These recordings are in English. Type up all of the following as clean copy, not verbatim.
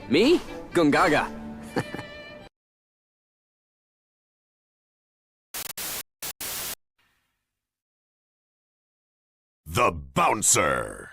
Me? Gungaga. The Bouncer.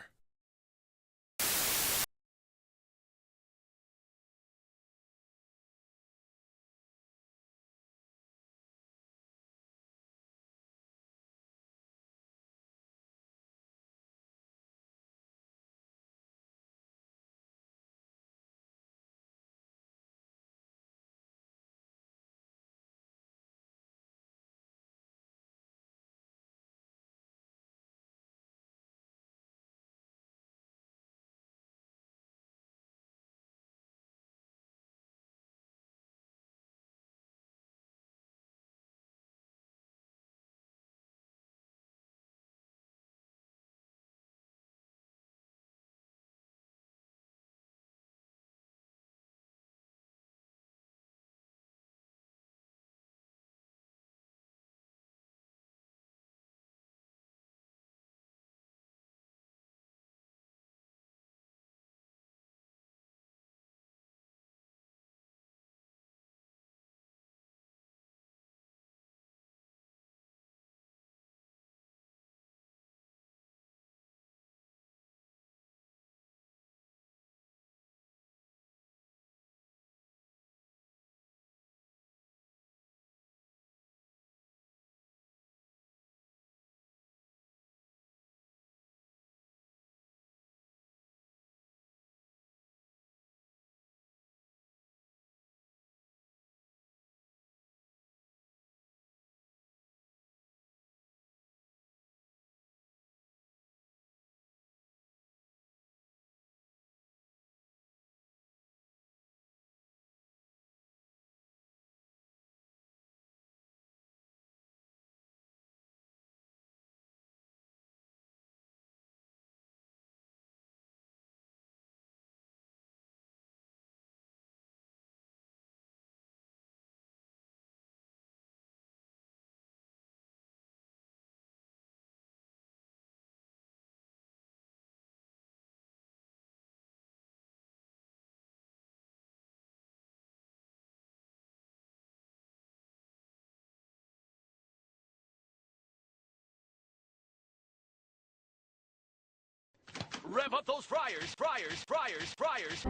Rev up those fryers, fryers, fryers, fryers.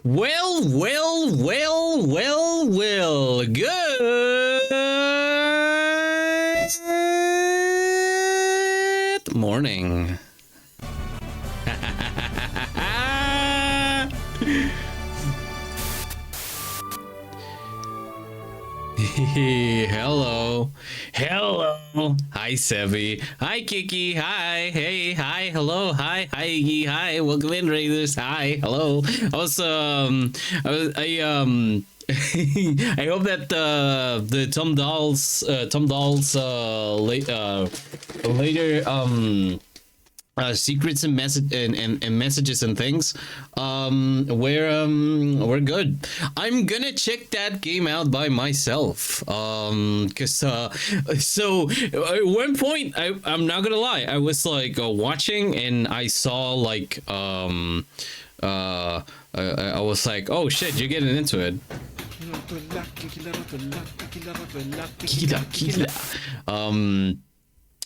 Well. Good morning. Hello. Hi, Sevi. Hi, Kiki. Hi. Hey. Hi. Hello. Hi. Hi, Iggy. Hi. Welcome in, Raiders. Hi. Hello. I hope that the Tom Dolls later secrets and messages and things we're good. I'm gonna check that game out by myself because so at one point I'm not gonna lie, I was like watching and I saw like I was like, oh shit, you're getting into it.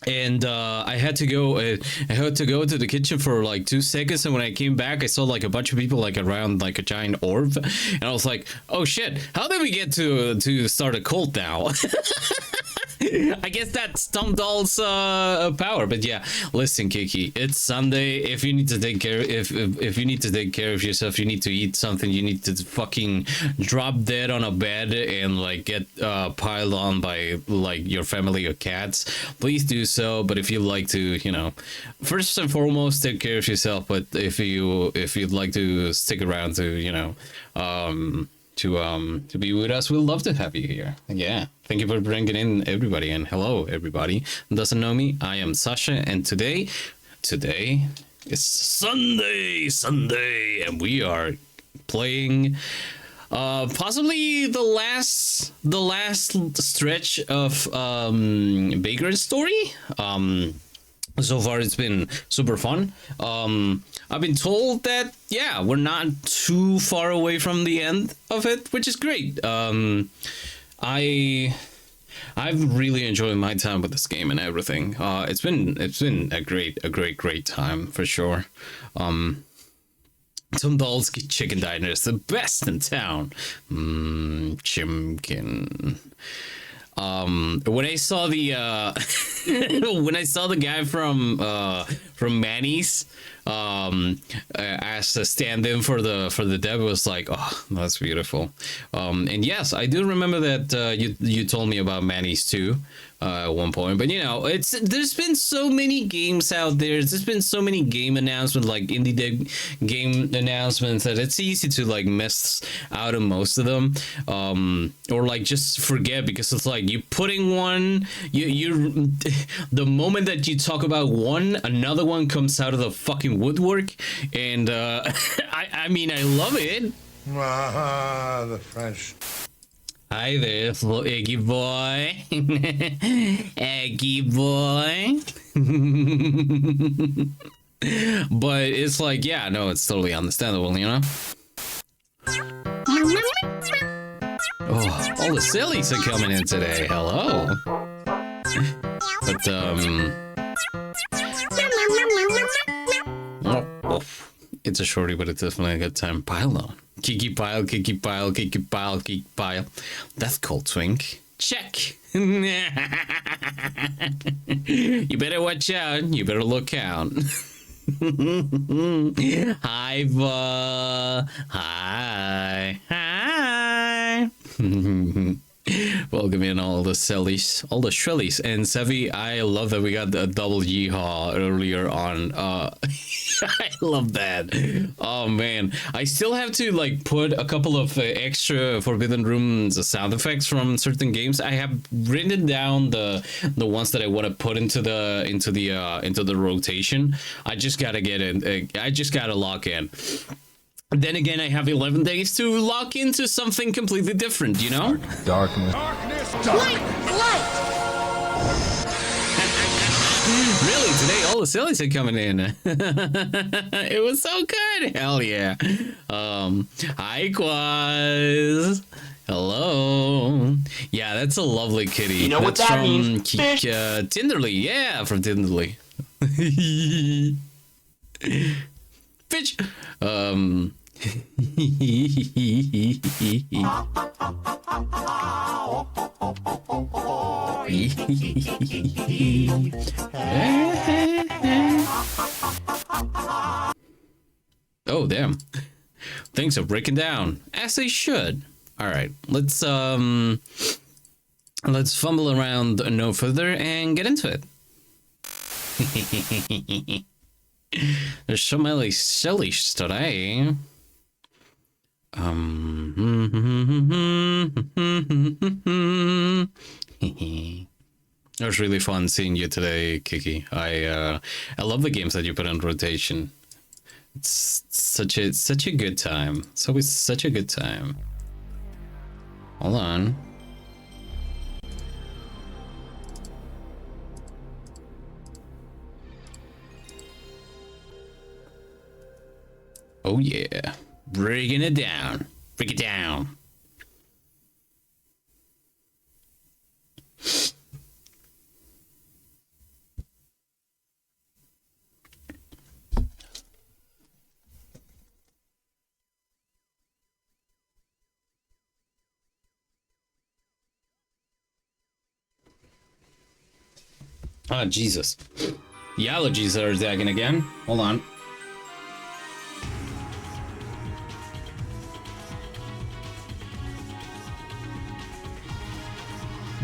And I had to go to the kitchen for like 2 seconds, and when I came back I saw like a bunch of people like around like a giant orb, and I was like, oh shit, how did we get to start a cult now? I guess that's Tom Doll's power. But yeah, listen, Kiki, it's Sunday. If you need to take care, if you need to take care of yourself, you need to eat something. You need to fucking drop dead on a bed and like get piled on by like your family or cats. Please do so. But if you'd like to, you know, first and foremost, take care of yourself. But if you'd like to stick around to, you know, to be with us. We'd love to have you here. Yeah, thank you for bringing in everybody, and hello everybody who doesn't know me. I am Sasha, and today is Sunday, and we are playing possibly the last stretch of Vagrant Story. So far it's been super fun. I've been told that, yeah, we're not too far away from the end of it, which is great. I've really enjoyed my time with this game and everything. It's been a great time for sure. Tomdalski Chicken Diner is the best in town. Chimkin. When I saw the guy from Manny's as a stand-in for the dev, was like, oh, that's beautiful. And yes, I do remember that you told me about Manny's too at one point, but you know, there's been so many games out there. There's been so many game announcements, like indie game announcements, that it's easy to like miss out on most of them, or like just forget, because it's like you putting one, you the moment that you talk about one, another one comes out of the fucking woodwork, and I mean, I love it. Ah, the French. Hi there, little Eggy boy. Eggy boy. But it's like, yeah, no, it's totally understandable, you know? Oh, all the sillies are coming in today. Hello. But, oh, it's a shorty, but it's definitely a good time. Pile on. Kiki pile, kiki pile, kiki pile, kiki pile. That's called twink. Check. You better watch out. You better look out. Hi, Ba. Hi. Hi. Welcome in all the sellies, all the shrellies. And Sevi, I love that we got a double yeehaw earlier on. I love that. Oh man, I still have to like put a couple of extra Forbidden Rooms sound effects from certain games. I have written down the ones that I want to put into the rotation. I just gotta get it. I just gotta lock in. Then again, I have 11 days to lock into something completely different, you know? Darkness. Light! Really, today all the sillies are coming in. It was so good. Hell yeah. Hi, Quaz. Hello. Yeah, that's a lovely kitty. You know that's what that from means? Tinderly. Yeah, from Tinderly. Bitch. Oh damn, things are breaking down as they should. All right, let's fumble around no further and get into it. There's so many sillies today. It was really fun seeing you today, Kiki. I love the games that you put on rotation. It's such a good time. It's always such a good time. Hold on. Oh yeah, breaking it down. Break it down. Ah, Jesus. The allergies are attacking again. Hold on.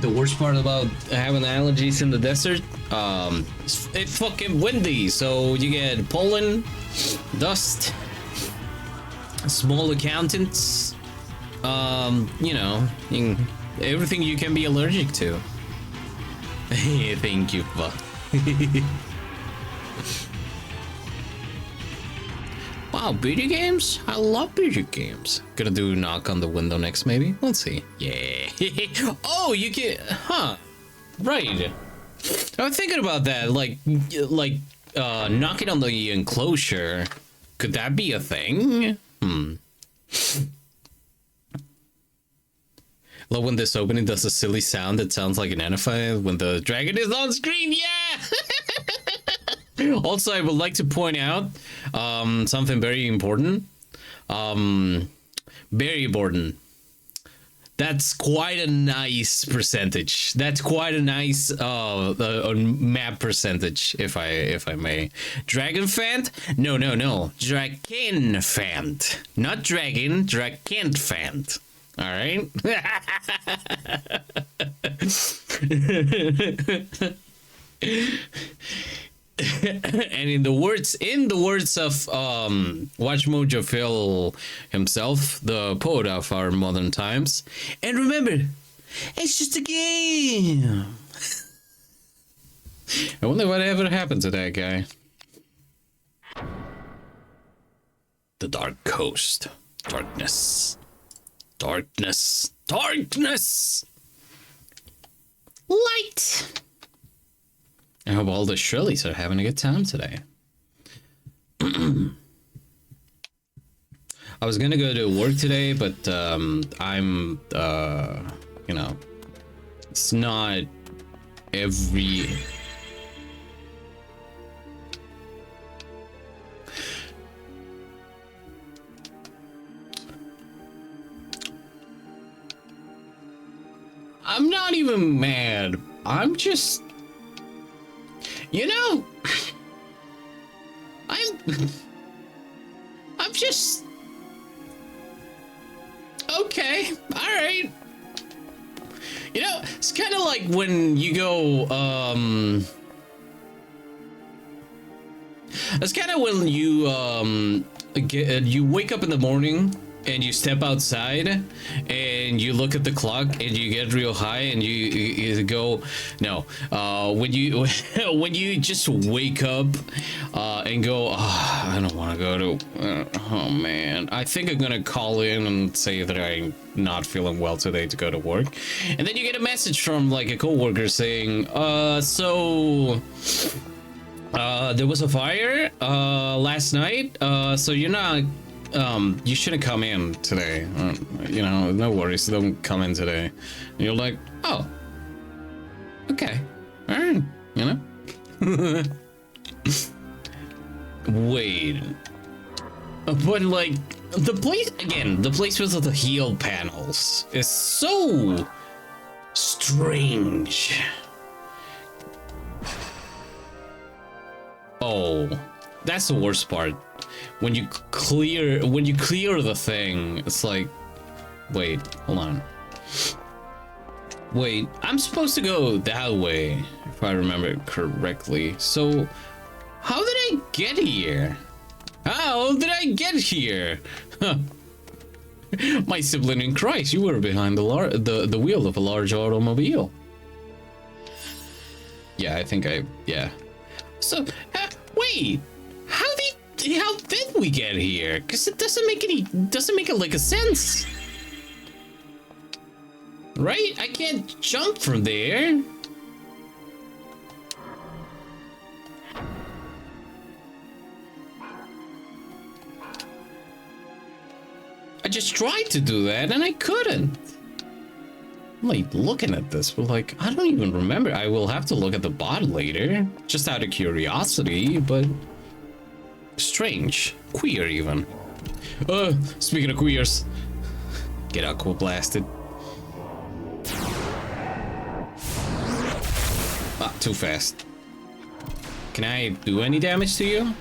The worst part about having allergies in the desert, it's fucking windy, so you get pollen, dust, small accountants, You know, everything you can be allergic to. Thank you, Buck. Wow, video games? I love video games. Gonna do knock on the window next, maybe? Let's see. Yeah. Oh, you can, huh? Right. I was thinking about that, like knocking on the enclosure. Could that be a thing? Love when this opening does a silly sound that sounds like an anime when the dragon is on screen. Yeah. Also, I would like to point out something very important. Very important. That's quite a nice percentage. That's quite a nice map percentage, if I may. Dragon Fant? No. Draken Fant. Not dragon, Draken Fant. All right. And in the words of Watch Mojo Phil himself, the poet of our modern times, and remember, it's just a game. I wonder whatever happened to that guy. The Dark Coast. Darkness. Light. I hope all the Shirleys are having a good time today. I was gonna go to work today, but I'm you know, it's not every. I'm not even mad. I'm just, you know, I'm just okay. All right. You know, it's kind of like when you go it's kind of when you you wake up in the morning and you step outside and you look at the clock and you get real high and you go no when you when you just wake up and go, oh, I don't want to go to oh man, I think I'm gonna call in and say that I'm not feeling well today to go to work, and then you get a message from like a coworker saying so there was a fire last night, so you're not you shouldn't come in today. You know, no worries, don't come in today. And you're like, oh, okay, all right, you know. Wait, but like the place with the heel panels is so strange. Oh, that's the worst part. When you clear the thing, it's like, wait, hold on. Wait, I'm supposed to go that way, if I remember correctly. So, how did I get here? How did I get here? Huh. My sibling in Christ, you were behind the wheel of a large automobile. Yeah, I think yeah. So, wait, how did we get here? Because it doesn't make like a sense, right? I can't jump from there. I just tried to do that and I couldn't. I'm like looking at this, but like I don't even remember. I will have to look at the bot later, just out of curiosity, but strange. Queer even. Speaking of queers, get aqua blasted. Ah, too fast. Can I do any damage to you?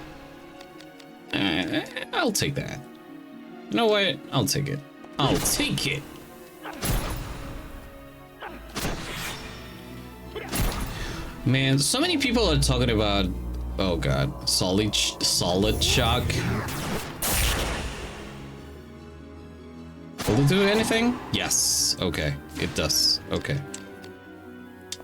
I'll take that. You know what? I'll take it. I'll take it. Man, so many people are talking about, oh god, solid shock. Will it do anything? Yes. Okay, it does. Okay.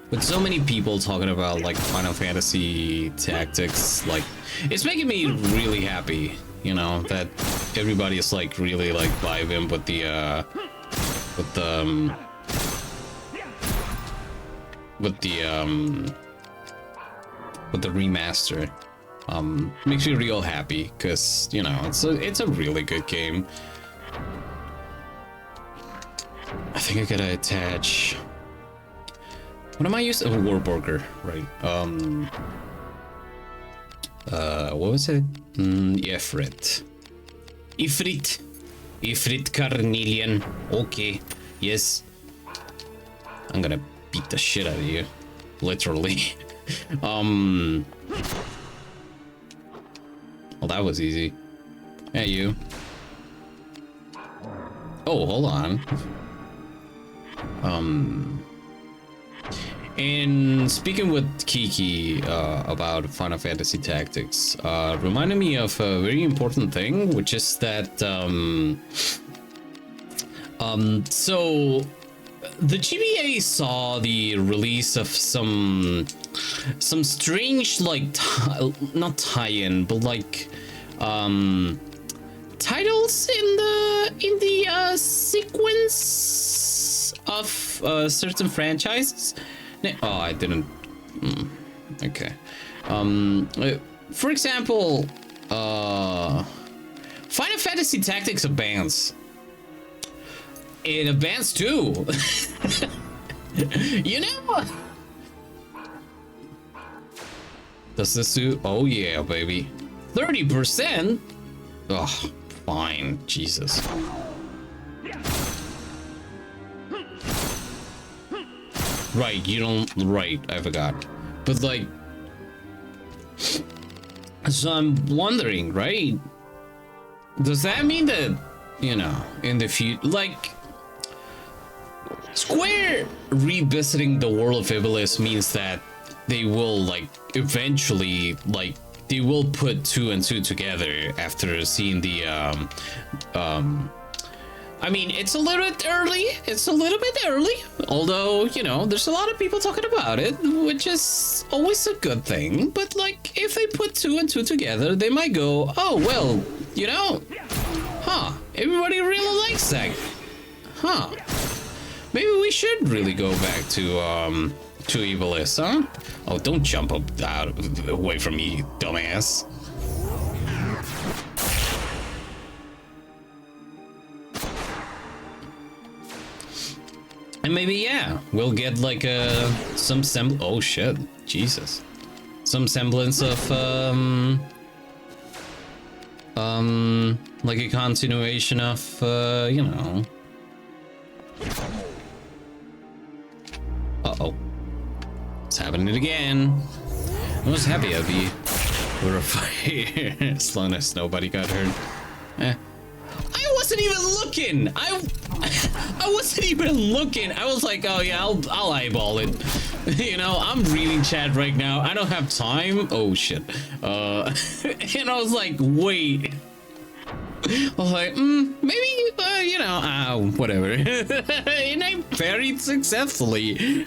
With so many people talking about like Final Fantasy Tactics, like it's making me really happy, you know, that everybody is like really like vibing with the remaster. Makes me real happy because, you know, it's a really good game. I think I gotta attach. What am I using? Oh, Warburger, right? What was it? Ifrit. Ifrit Carnelian. Okay, yes. I'm gonna beat the shit out of you, literally. Well, that was easy. Hey, you. Oh, hold on. And speaking with Kiki about Final Fantasy Tactics, reminded me of a very important thing, which is that so the GBA saw the release of some strange like not tie-in, but like titles in the sequence of certain franchises. Oh, I didn't. Okay. For example, Final Fantasy Tactics Advance. It Advance too. You know. Does this do? Oh yeah, baby. 30%. Oh, fine. Jesus. Right, you don't. Right, I forgot. But like, so I'm wondering, right? Does that mean that, you know, in the future, like, Square revisiting the world of Iblis means that they will, like, eventually, like, they will put 2 and 2 together after seeing the I mean, it's a little bit early. It's a little bit early. Although, you know, there's a lot of people talking about it, which is always a good thing. But, like, if they put 2 and 2 together, they might go, oh, well, you know, huh, everybody really likes that. Huh. Maybe we should really go back to Iblis, huh? Oh, don't jump up away from me, dumbass. And maybe, yeah, we'll get like some oh shit, Jesus, some semblance of like a continuation of you know. Uh-oh, it's happening again. I was happy I'd be with a fire as long as nobody got hurt. I wasn't even looking. I wasn't even looking. I was like, oh yeah, I'll eyeball it. You know, I'm reading chat right now. I don't have time. Oh shit. And I was like, wait. I was like, maybe, you know, whatever. And I parried successfully.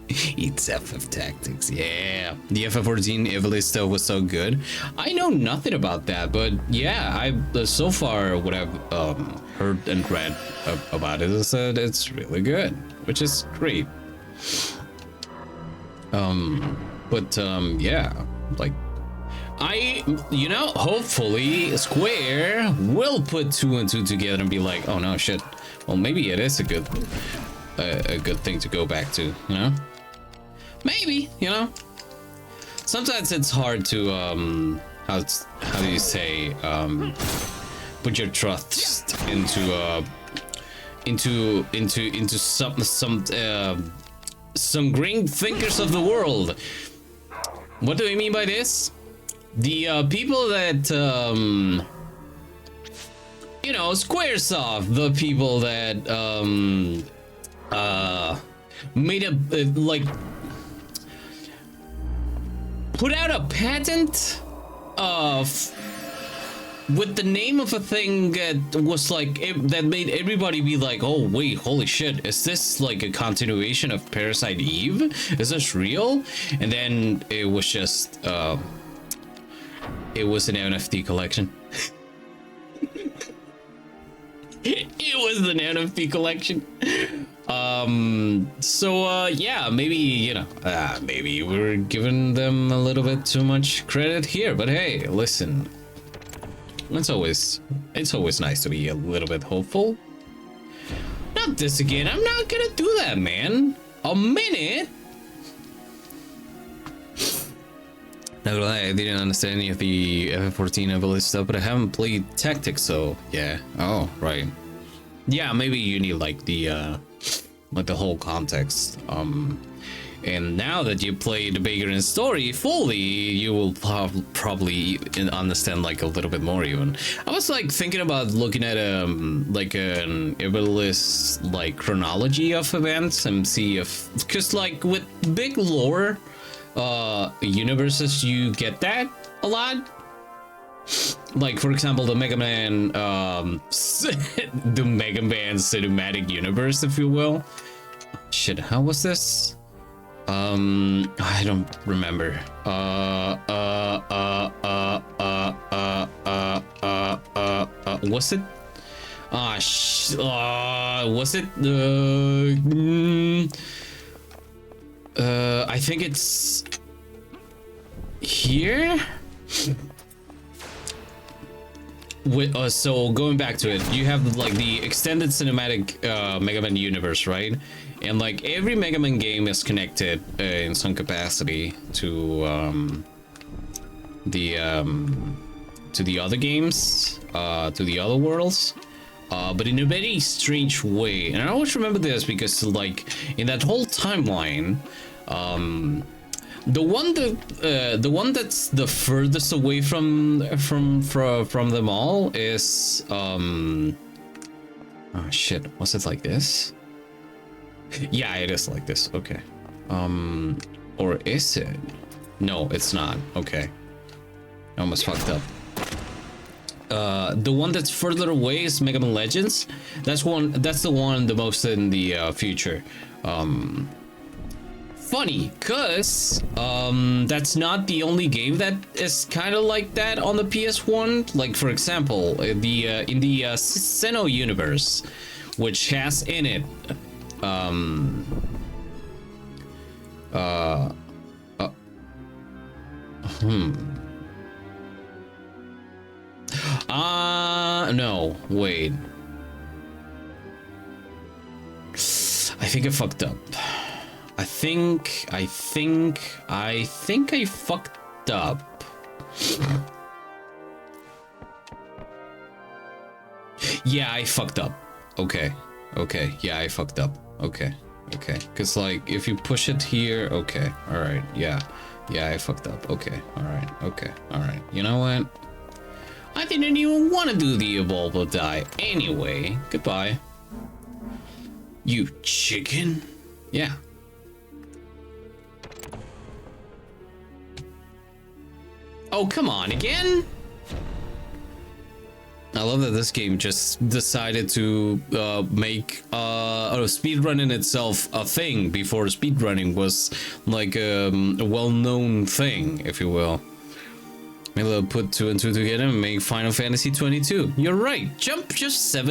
It's FF Tactics, yeah. The FF14 Evilista was so good. I know nothing about that, but yeah, I so far what I've heard and read about it is that it's really good, which is great. Yeah, like you know, hopefully Square will put 2 and 2 together and be like, oh no, shit. Well, maybe it is a good thing to go back to, you know. Maybe, you know. Sometimes it's hard to how do you say put your trust into some great thinkers of the world. What do I mean by this? The people that you know, Squaresoft, the people that made a like put out a patent with the name of a thing that was like that made everybody be like, oh wait, holy shit, is this like a continuation of Parasite Eve? Is this real? And then it was just it was an NFT collection. It was an NFT collection. So yeah, maybe, you know, maybe we're giving them a little bit too much credit here, but hey, listen, it's always nice to be a little bit hopeful. Not this again. I'm not gonna do that, man. A minute. Not gonna lie, I didn't understand any of the FF14 ability stuff, but I haven't played Tactics, so yeah. Oh, right. Yeah, maybe you need like the whole context. And now that you play the Vagrant Story fully, you will probably understand like a little bit more even. I was like thinking about looking at like an event like chronology of events and see if, because like with big lore universes, you get that a lot. Like for example, the Mega Man, the Mega Man cinematic universe, if you will. Shit, how was this? I don't remember. Was it? Was it? I think it's here. With, so going back to it, you have like the extended cinematic Mega Man universe, right? And like every Mega Man game is connected in some capacity to the other games, to the other worlds, but in a very strange way. And I always remember this because like in that whole timeline, the one that's the furthest away from them all is oh shit, was it like this? Yeah, it is like this. Okay. Or is it? No, it's not. Okay. I almost fucked up. The one that's further away is Mega Man Legends. That's the one the most in the future. Funny, cause that's not the only game that is kind of like that on the PS1. Like for example, in the Sinnoh universe, which has in it no, wait. I think I fucked up. I think I fucked up. Yeah, I fucked up. Okay. Yeah, I fucked up. Okay. Cause like if you push it here, okay. All right. Yeah, I fucked up. Okay. All right. You know what? I didn't even want to do the evolve or die anyway. Goodbye. You chicken. Yeah. Oh, come on, again? I love that this game just decided to make speedrunning itself a thing before speedrunning was like a well-known thing, if you will. Maybe they'll put 2 and 2 together and make Final Fantasy 22. You're right. Jump just 6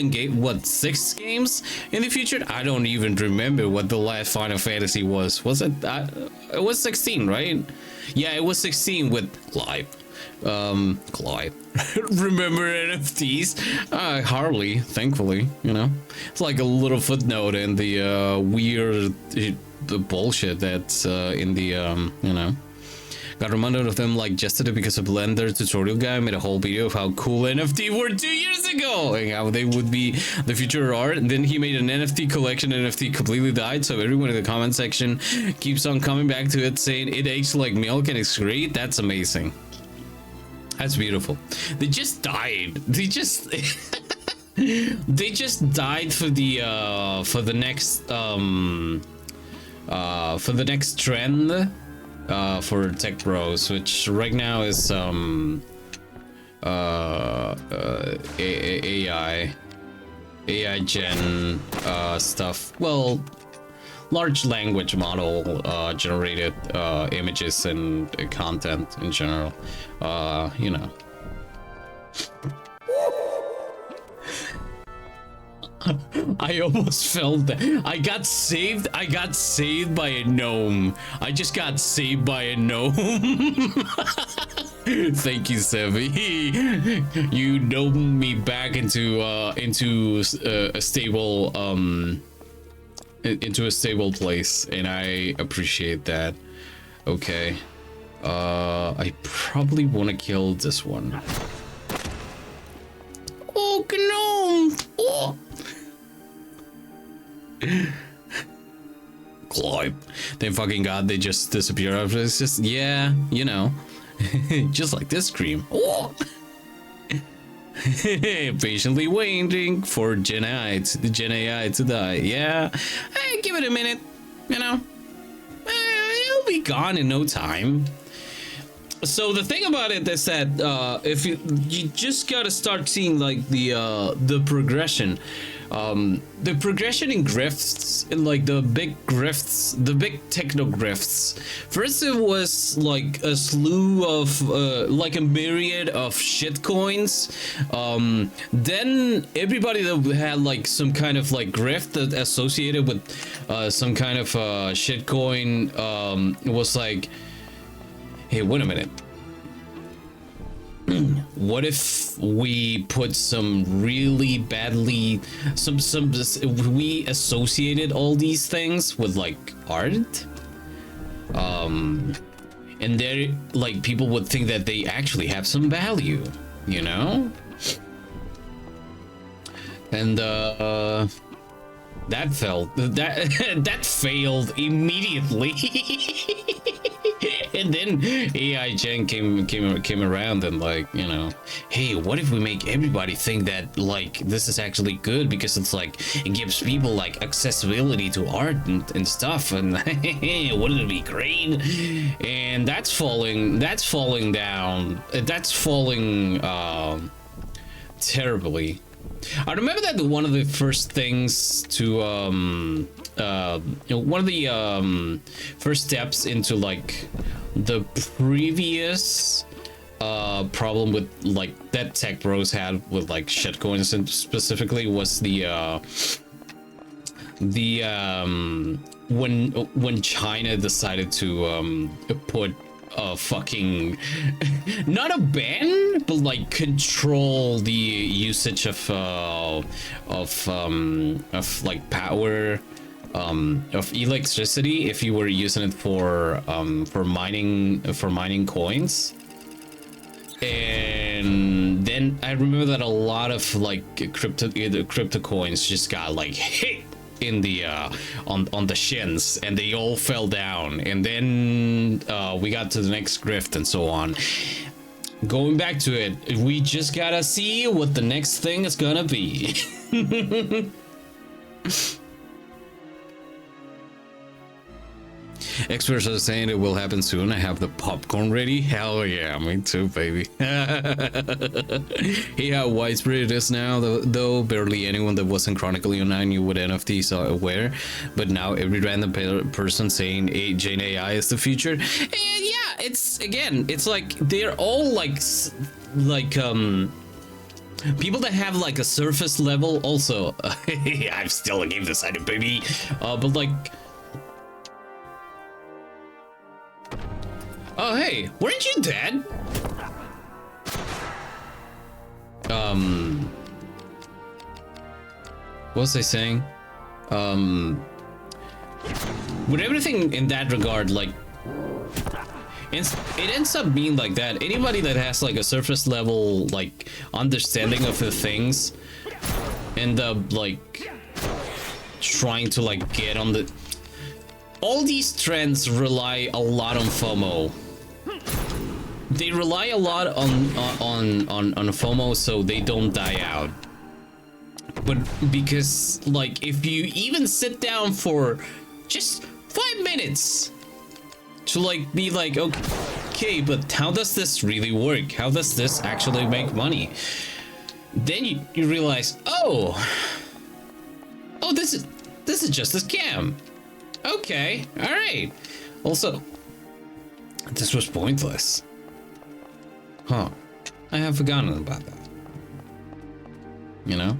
games in the future? I don't even remember what the last Final Fantasy was. Was it? It was 16, right? Yeah, it was 16 with Clive. Clive. Remember NFTs? Hardly, thankfully, you know. It's like a little footnote in the weird the bullshit that's in the, you know. Got reminded of them like yesterday because a Blender tutorial guy made a whole video of how cool NFT were 2 years ago and how they would be the future art. And then he made an NFT collection. NFT completely died, so everyone in the comment section keeps on coming back to it saying it aged like milk and it's great. That's amazing. That's beautiful. They just died. They just they just died for the next trend. For Tech Bros, which right now is AI gen stuff. Well, large language model generated images and content in general. You know. I almost felt that. I got saved by a gnome. I just got saved by a gnome. Thank you, Sevi. You gnomed me back into a stable place, and I appreciate that. Okay. I probably want to kill this one. Oh, gnome! Oh. Climb. Then fucking god, they just disappear after. It's just, yeah, you know. Just like this scream. Oh. Patiently waiting for Gen AI to die. Yeah, hey, give it a minute. You know, it'll be gone in no time. So the thing about it is that if you just gotta start seeing like the progression. The progression in grifts, in like the big grifts, the big techno grifts. First, it was like a slew of, like a myriad of shit coins. Then everybody that had like some kind of like grift that associated with some kind of shit coin was like, hey, wait a minute. What if we put some really badly we associated all these things with like art, and there like people would think that they actually have some value, you know? And that failed immediately. And then AI Gen came around and like, you know, hey, what if we make everybody think that like this is actually good because it's like it gives people like accessibility to art and stuff, and wouldn't it be great? And that's falling terribly. I remember that one of the first things to one of the first steps into like the previous problem with like that tech bros had with like shitcoins, and specifically was when China decided to put fucking not a ban, but like control the usage of like power, of electricity if you were using it for mining coins. And then I remember that a lot of like crypto coins just got like hit in the on the shins, and they all fell down, and then we got to the next grift and so on. Going back to it, we just gotta see what the next thing is gonna be. Experts are saying it will happen soon. I have the popcorn ready. Hell yeah, me too, baby. Hey, how widespread it is now, though barely anyone that wasn't chronically online knew what NFTs are aware. But now every random person saying Gen AI is the future. And yeah, it's like they're all like people that have like a surface level. Also, I'm still a game designer, baby. But like. Oh, hey, weren't you dead? What was I saying? With everything in that regard, like, it ends up being like that. Anybody that has like a surface level, like, understanding of the things, end up like trying to like get on the. All these trends rely a lot on FOMO. They rely a lot on FOMO so they don't die out. But because like if you even sit down for just 5 minutes to like be like, okay, okay, but how does this really work? How does this actually make money? Then you realize, oh, this is just a scam. Okay, all right. Also, this was pointless. Huh? I have forgotten about that. You know?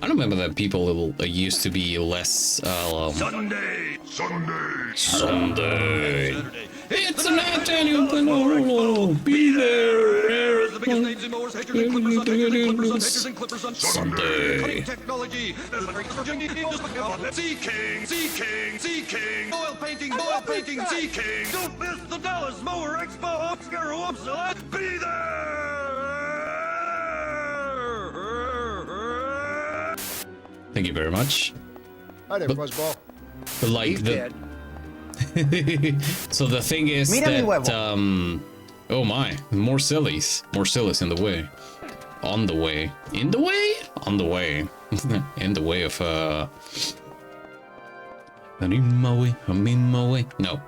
I remember that people used to be less. Sunday! Sunday! Sunday. It's an annual thing. Be there. The biggest names in mowers, hedgers, and clippers on hedgers, and clippers on hedgers, and clippers on Sunday. Cutting technology. Sea King, Sea King, Sea King. Oil painting, Sea King. Don't miss the Dallas Mower Expo. Scarrow Upside. Be there. Thank you very much. Hi there, Fuzzball. But like He's dead. So the thing is Mira mi that huevo. oh my, more sillies in the way. On the way. In the way? On the way. In the way of I'm in my way. No.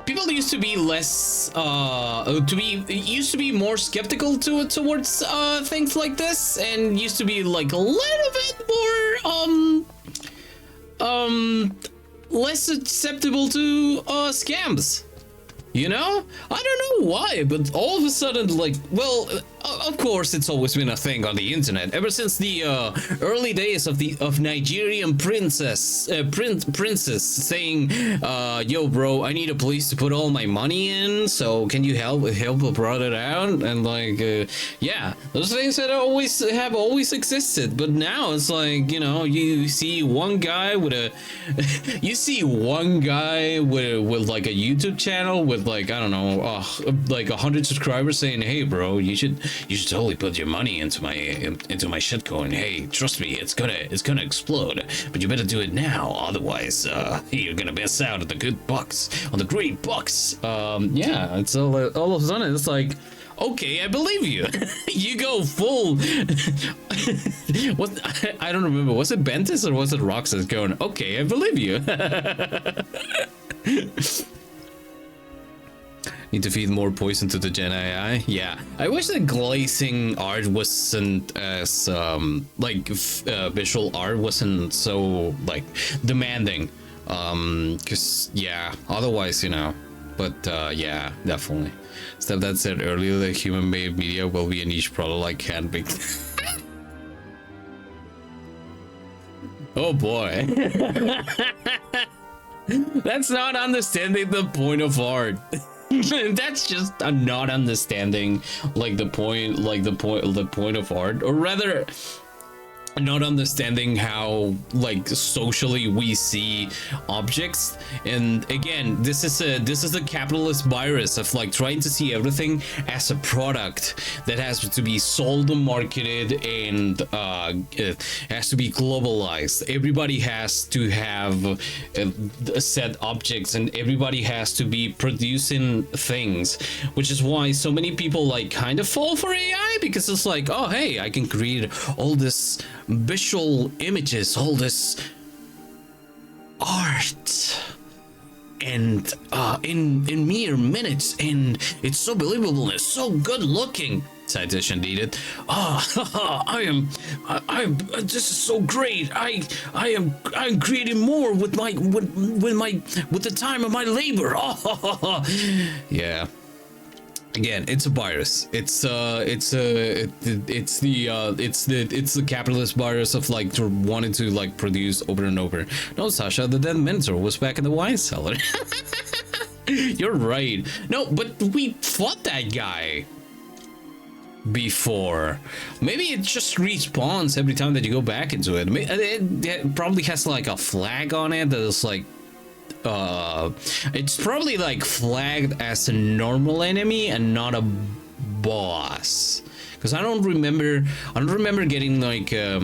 People used to be less used to be more skeptical towards things like this, and used to be like a little bit more less susceptible to scams. You know, I don't know why, but all of a sudden, like, well, of course, it's always been a thing on the internet ever since the early days of Nigerian princess saying, "Yo, bro, I need a place to put all my money in, so can you help brought it out?" And like, yeah, those things that have always existed, but now it's like, you know, you see one guy with a, with like a YouTube channel with like, I don't know, like 100 subscribers saying, "Hey, bro, you should totally put your money into my shitcoin. Hey, trust me, it's gonna explode. But you better do it now, otherwise, you're gonna miss out on the good bucks, on the great bucks." Yeah, it's all of a sudden it's like, okay, I believe you. You go full. What? I don't remember. Was it Bentis or was it Roxas going, "Okay, I believe you." Need to feed more poison to the Gen AI. Yeah, I wish the glazing art wasn't as visual art wasn't so like demanding. Cause yeah, otherwise, you know. But yeah, definitely. Stuff that said earlier that human-made media will be a niche product like handmade. Oh boy. That's not understanding the point of art. That's just a not understanding the point of art, or rather not understanding how like socially we see objects. And again, this is the capitalist virus of like trying to see everything as a product that has to be sold and marketed, and it has to be globalized. Everybody has to have set objects, and everybody has to be producing things, which is why so many people like kind of fall for AI, because it's like, oh hey, I can create all this visual images, all this art, and in mere minutes, and it's so believable and it's so good looking. Citation needed. I'm this is so great. I'm creating more with the time of my labor. Yeah. Again, it's a virus. It's the capitalist virus of like wanting to like produce over and over. No, Sasha, the dead mentor was back in the wine cellar. You're right. No, but we fought that guy before. Maybe it just respawns every time that you go back into it. It probably has like a flag on it that is like it's probably like flagged as a normal enemy and not a boss, because I don't remember getting like a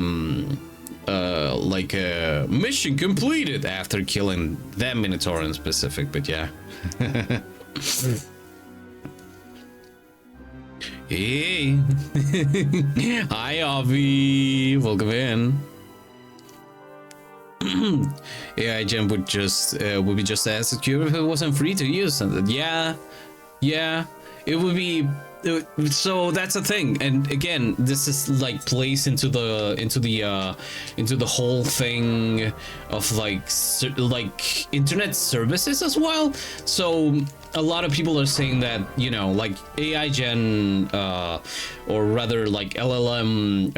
mission completed after killing that Minotaur in specific. But yeah. Hey. Hi, Avi, welcome in. AI Gen would be just as secure if it wasn't free to use. And yeah, it would be. So that's the thing, and again, this is like plays into the whole thing of like internet services as well. So a lot of people are saying that, you know, like AI Gen or rather like LLM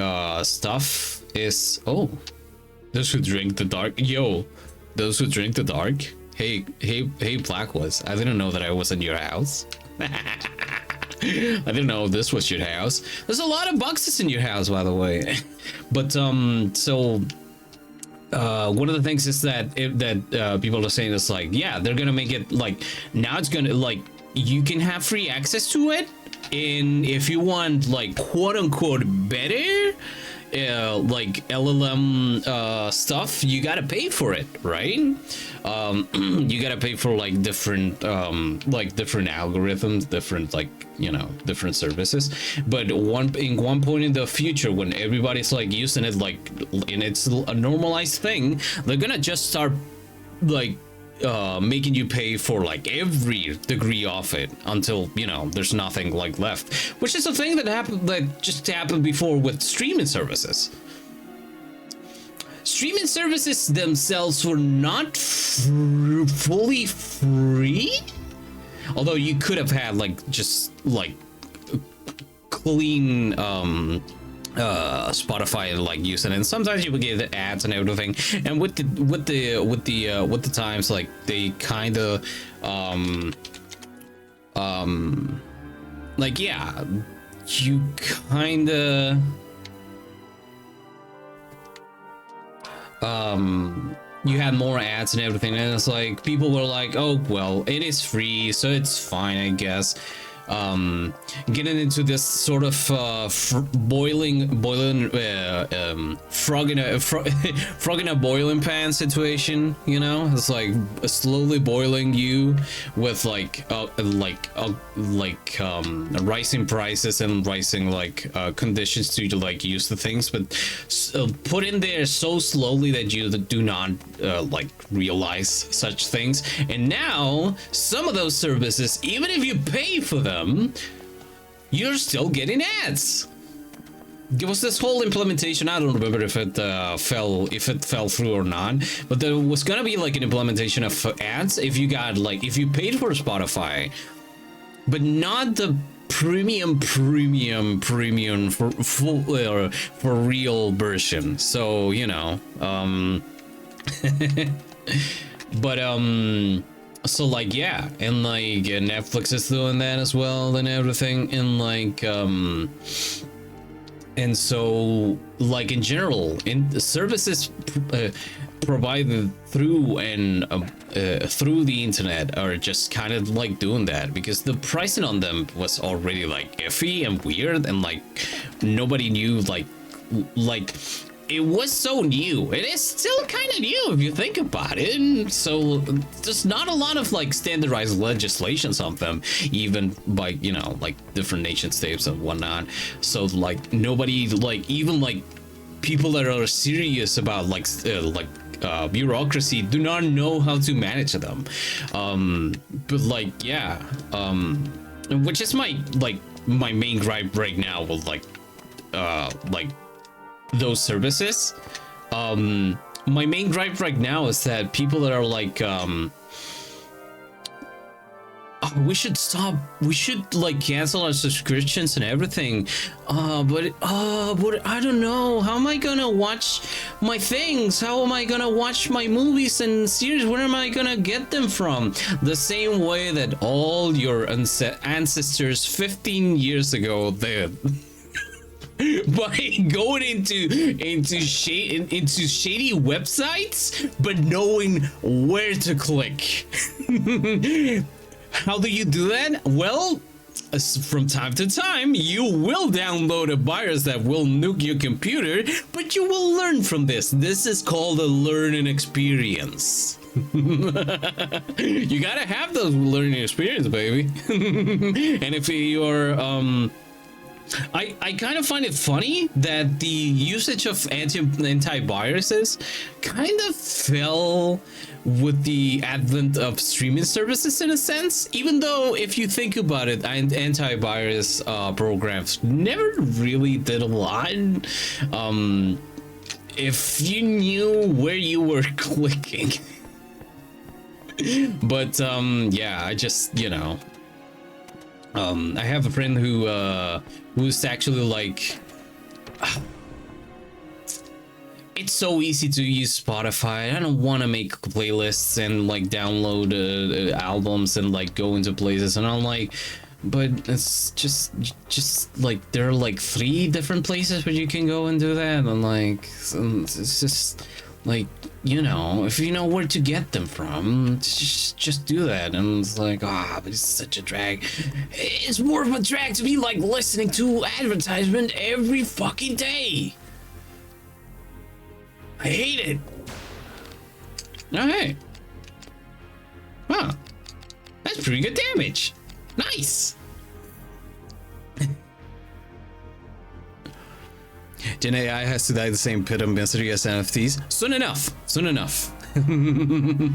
stuff is those who drink the dark, those who drink the dark. Hey Blackwoods, I didn't know that I was in your house. I didn't know this was your house. There's a lot of boxes in your house, by the way. But so one of the things is that people are saying is like, yeah, they're gonna make it like now it's gonna like you can have free access to it, and if you want like quote unquote better like LLM stuff, you gotta pay for it, right? You gotta pay for like different algorithms, different like, you know, different services. But in one point in the future, when everybody's like using it like and it's a normalized thing, they're gonna just start like making you pay for like every degree of it until, you know, there's nothing like left, which is a thing that just happened before with streaming services. Streaming services themselves were not fully free, although you could have had like just like clean Spotify like using it, and sometimes you would get the ads and everything, and with the times, like they kind of like, yeah, you kind of you had more ads and everything, and it's like people were like, oh well, it is free, so it's fine, I guess. Getting into this sort of frog in a boiling pan situation, you know. It's like slowly boiling you with rising prices and rising like conditions to like use the things, but put in there so slowly that you do not like realize such things. And now some of those services, even if you pay for them, you're still getting ads. There was this whole implementation, I don't remember if it fell through or not, but there was gonna be like an implementation of ads if you paid for Spotify, but not the premium for full for real version. So, you know, but so like, yeah, and like Netflix is doing that as well and everything, and like and so like in general, in the services provided through through the internet are just kind of like doing that, because the pricing on them was already like iffy and weird, and like nobody knew like it was so new. It is still kind of new if you think about it, and so there's not a lot of like standardized legislations on them, even by, you know, like different nation states and whatnot. So like nobody, like even like people that are serious about like bureaucracy do not know how to manage them. But like, yeah, which is my main gripe right now with like those services. My main gripe right now is that people that are like we should like cancel our subscriptions and everything, but I don't know, how am I gonna watch my things, how am I gonna watch my movies and series, where am I gonna get them from? The same way that all your ancestors 15 years ago did. By going into shady websites, but knowing where to click. How do you do that? Well, from time to time, you will download a virus that will nuke your computer, but you will learn from this. This is called a learning experience. You gotta have those learning experience, baby. And if you're I kind of find it funny that the usage of antiviruses kind of fell with the advent of streaming services in a sense, even though if you think about it, antivirus programs never really did a lot. If you knew where you were clicking. But yeah, I just, you know, I have a friend who's actually like, it's so easy to use Spotify. I don't want to make playlists and like download albums and like go into places, and I'm like, but it's just like there are like 3 different places where you can go and do that, and like it's just like, you know, if you know where to get them from, just do that. And it's like, but it's such a drag. It's more of a drag to be like listening to advertisement every fucking day. I hate it. Okay. Huh. That's pretty good damage. Nice. Gen AI has to die the same pit of misery as NFTs. Soon enough. Soon enough. Now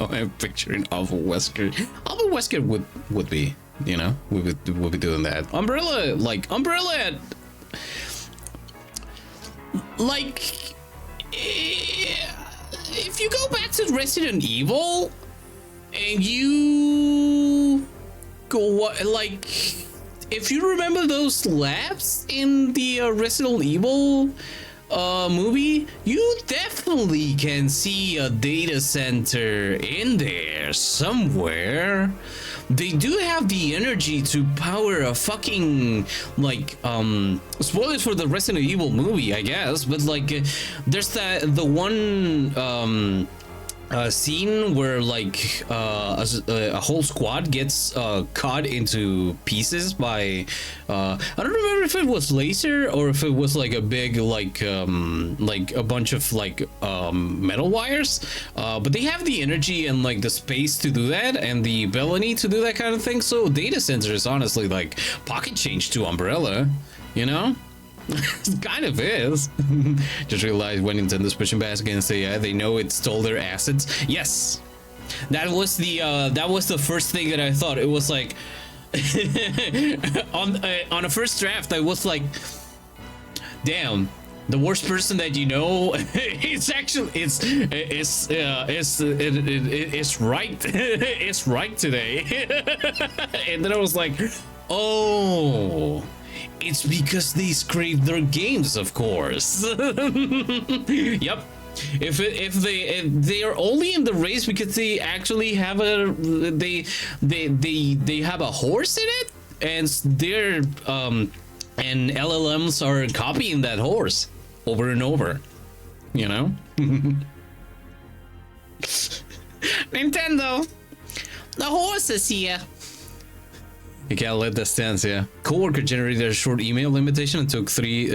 I'm picturing Alpha Wesker. Alpha Wesker would be, you know, would be doing that. Umbrella, like if you go back to Resident Evil and you go like, if you remember those labs in the Resident Evil movie, you definitely can see a data center in there somewhere. They do have the energy to power a fucking, like, spoilers for the Resident Evil movie, I guess, but like, there's the one scene where like a whole squad gets cut into pieces by I don't remember if it was laser or if it was like a big like a bunch of like metal wires, but they have the energy and like the space to do that and the ability to do that kind of thing. So data center is honestly like pocket change to Umbrella, you know. It kind of is. Just realized when Nintendo's pushing back against AI, they know it stole their assets. Yes, that was the first thing that I thought. It was like on a first draft, I was like, damn. The worst person that you know, it's actually it's right. It's right today. And then I was like, oh. It's because they scrape their games, of course. Yep. If they are only in the race because they actually have they have a horse in it, and they're and LLMs are copying that horse over and over, you know. Nintendo, the horse is here. You can't let that stand, yeah. Coworker generated a short email invitation and took three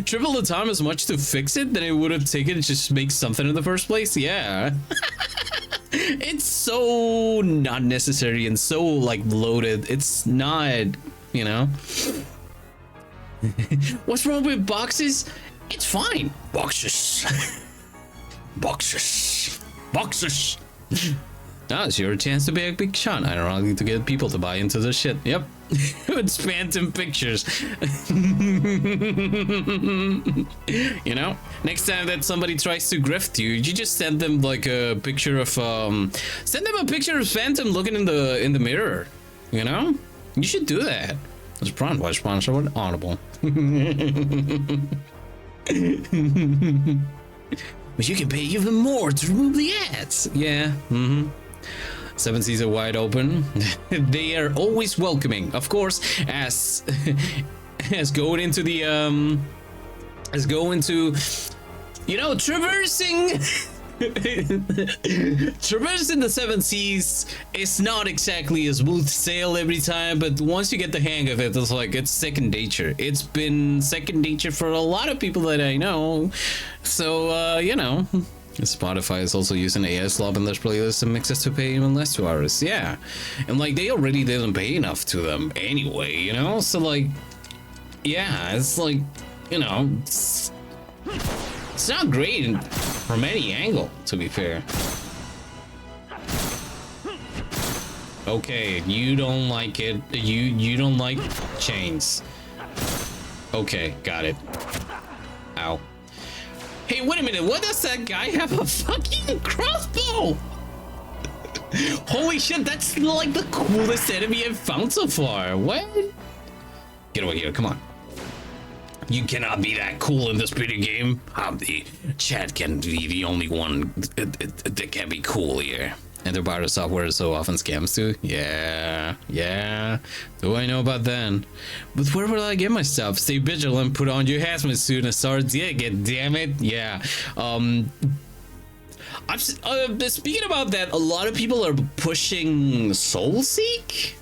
triple the time as much to fix it than it would have taken to just make something in the first place. Yeah. It's so not necessary and so like loaded. It's not, you know. What's wrong with boxes? It's fine. Boxes. Boxes. Boxes. Now it's your chance to be a big shot. Ironically, to get people to buy into this shit. Yep. It's phantom pictures. You know, next time that somebody tries to grift you, you just send them like a picture of send them a picture of Phantom looking in the mirror. You know, you should do that. It's Prime Watch sponsor with Audible. But you can pay even more to remove the ads. Yeah. Mm-hmm. 7 seas are wide open. They are always welcoming, of course, as going into the you know, traversing the 7 seas is not exactly a smooth sail every time, but once you get the hang of it, it's like it's second nature. It's been second nature for a lot of people that I know. So you know, Spotify is also using AI slop in their playlists and mixes to pay even less to artists. Yeah, and like they already didn't pay enough to them anyway, you know. So like, yeah, it's like, you know, it's not great from any angle, to be fair. Okay, you don't like it. You don't like chains. Okay, got it. Ow. Hey, wait a minute. What does that guy have a fucking crossbow? Holy shit, that's like the coolest enemy I've found so far. What? Get over here, come on. You cannot be that cool in this video game. The chat can be the only one that can be cool here. And their barter software so often scams too. Yeah. Do I know about that? But where will I get my stuff? Stay vigilant, put on your hazmat suit and start digging, damn it. Yeah. I'm speaking about that, a lot of people are pushing Soulseek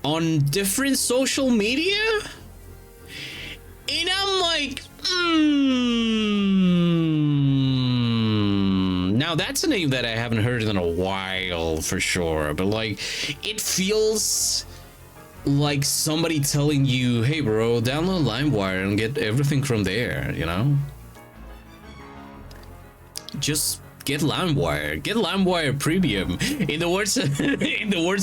on different social media. And I'm like, Now that's a name that I haven't heard in a while for sure, but like it feels like somebody telling you, hey bro, download LimeWire and get everything from there, you know? Just get LimeWire Premium. In the words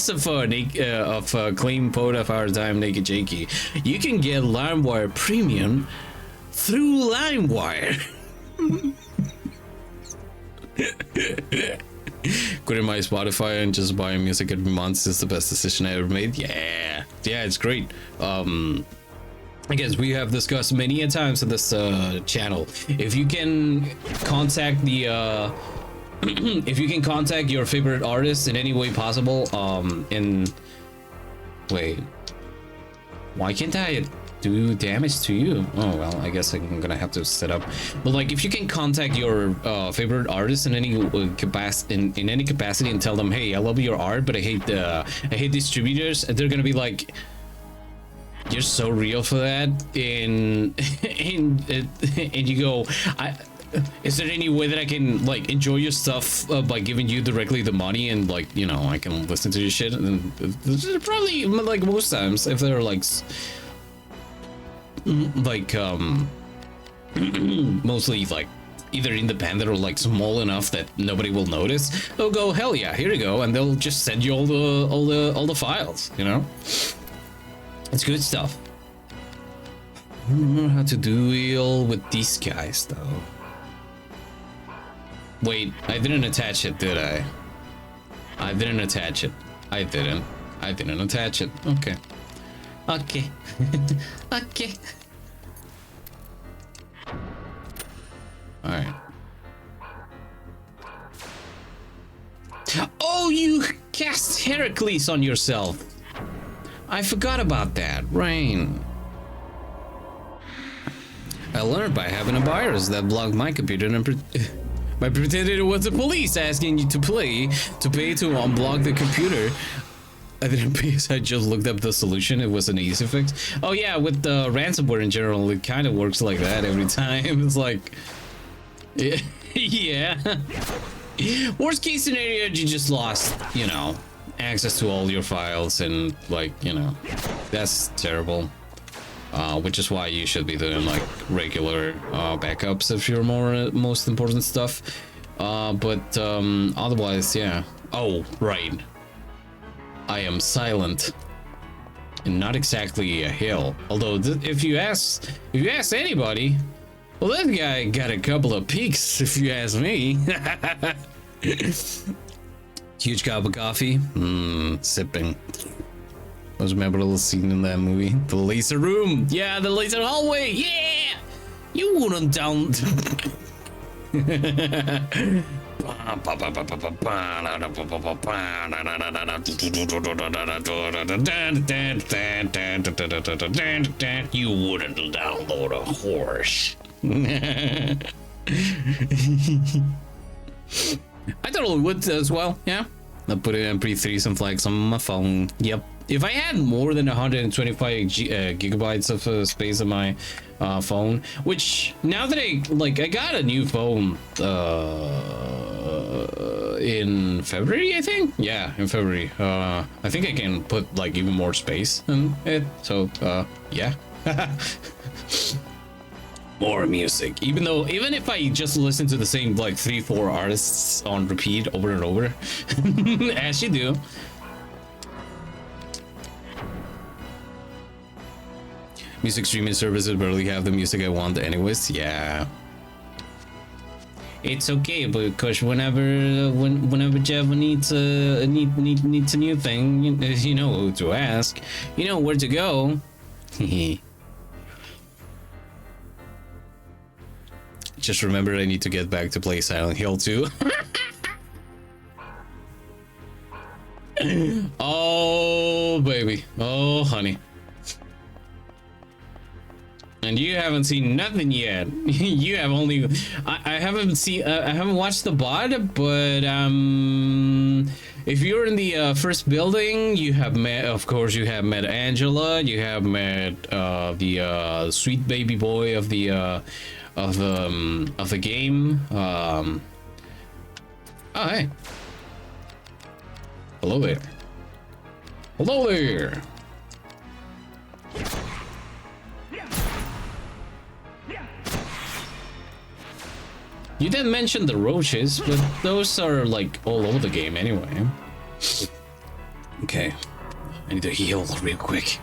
of Clean Poet of Our Time, Naked Jakey, you can get LimeWire Premium through LimeWire. Quitting my Spotify and just buying music every month is the best decision I ever made. Yeah, it's great. I guess we have discussed many a times on this channel. If you can contact the if you can contact your favorite artist in any way possible, wait, why can't I do damage to you? Oh well, I guess I'm gonna have to set up. But like, if you can contact your favorite artist in any capacity, in any capacity, and tell them, hey, I love your art, but I hate distributors, they're gonna be like, you're so real for that, and you go, is there any way that I can like enjoy your stuff by giving you directly the money, and like, you know, I can listen to your shit? And probably, like most times, if they're like mostly like either independent or like small enough that nobody will notice, they'll go, hell yeah, here you go, and they'll just send you all the files, you know. It's good stuff. I don't know how to deal with these guys though. Wait, I didn't attach it, did I? I didn't attach it. I didn't attach it. Okay. Okay. Alright. Oh, you cast Heracles on yourself. I forgot about that. Rain. I learned by having a virus that blocked my computer and by pretending it was the police asking you to pay to unblock the computer. I didn't pay, so I just looked up the solution. It was an easy fix. Oh yeah, with the ransomware in general, it kind of works like that every time. It's like, yeah. Worst case scenario, you just lost, you know, access to all your files, and like, you know, that's terrible. Which is why you should be doing like regular backups of your most important stuff. But otherwise, yeah. Oh, right. I am silent, and not exactly a hill. Although, if you ask anybody, well, that guy got a couple of peaks, if you ask me. Huge cup of coffee, sipping. Most memorable scene in that movie, the laser room. Yeah, the laser hallway. Yeah, you wouldn't down. You wouldn't download a horse. I totally would as well. Yeah, I'll put it in MP3s and flags on my phone. Yep. if I had more than 125 gigabytes of space on my phone, which now that I got a new phone in February, I think. Yeah, in February. I think I can put like even more space in it. So yeah. More music, even if I just listen to the same like 3-4 artists on repeat over and over, as you do. Music streaming services barely have the music I want anyways. Yeah, it's okay, because whenever Jeff needs a new thing, you know who to ask, you know where to go. Just remember, I need to get back to play Silent Hill 2. Oh baby, oh honey. And you haven't seen nothing yet. You have only... I haven't seen... I haven't watched the VOD, but if you're in the first building, you have met... Of course, you have met Angela. You have met the sweet baby boy of the game. Oh, hey. Hello there. Hello there. You didn't mention the roaches, but those are like all over the game anyway. Okay, I need to heal real quick.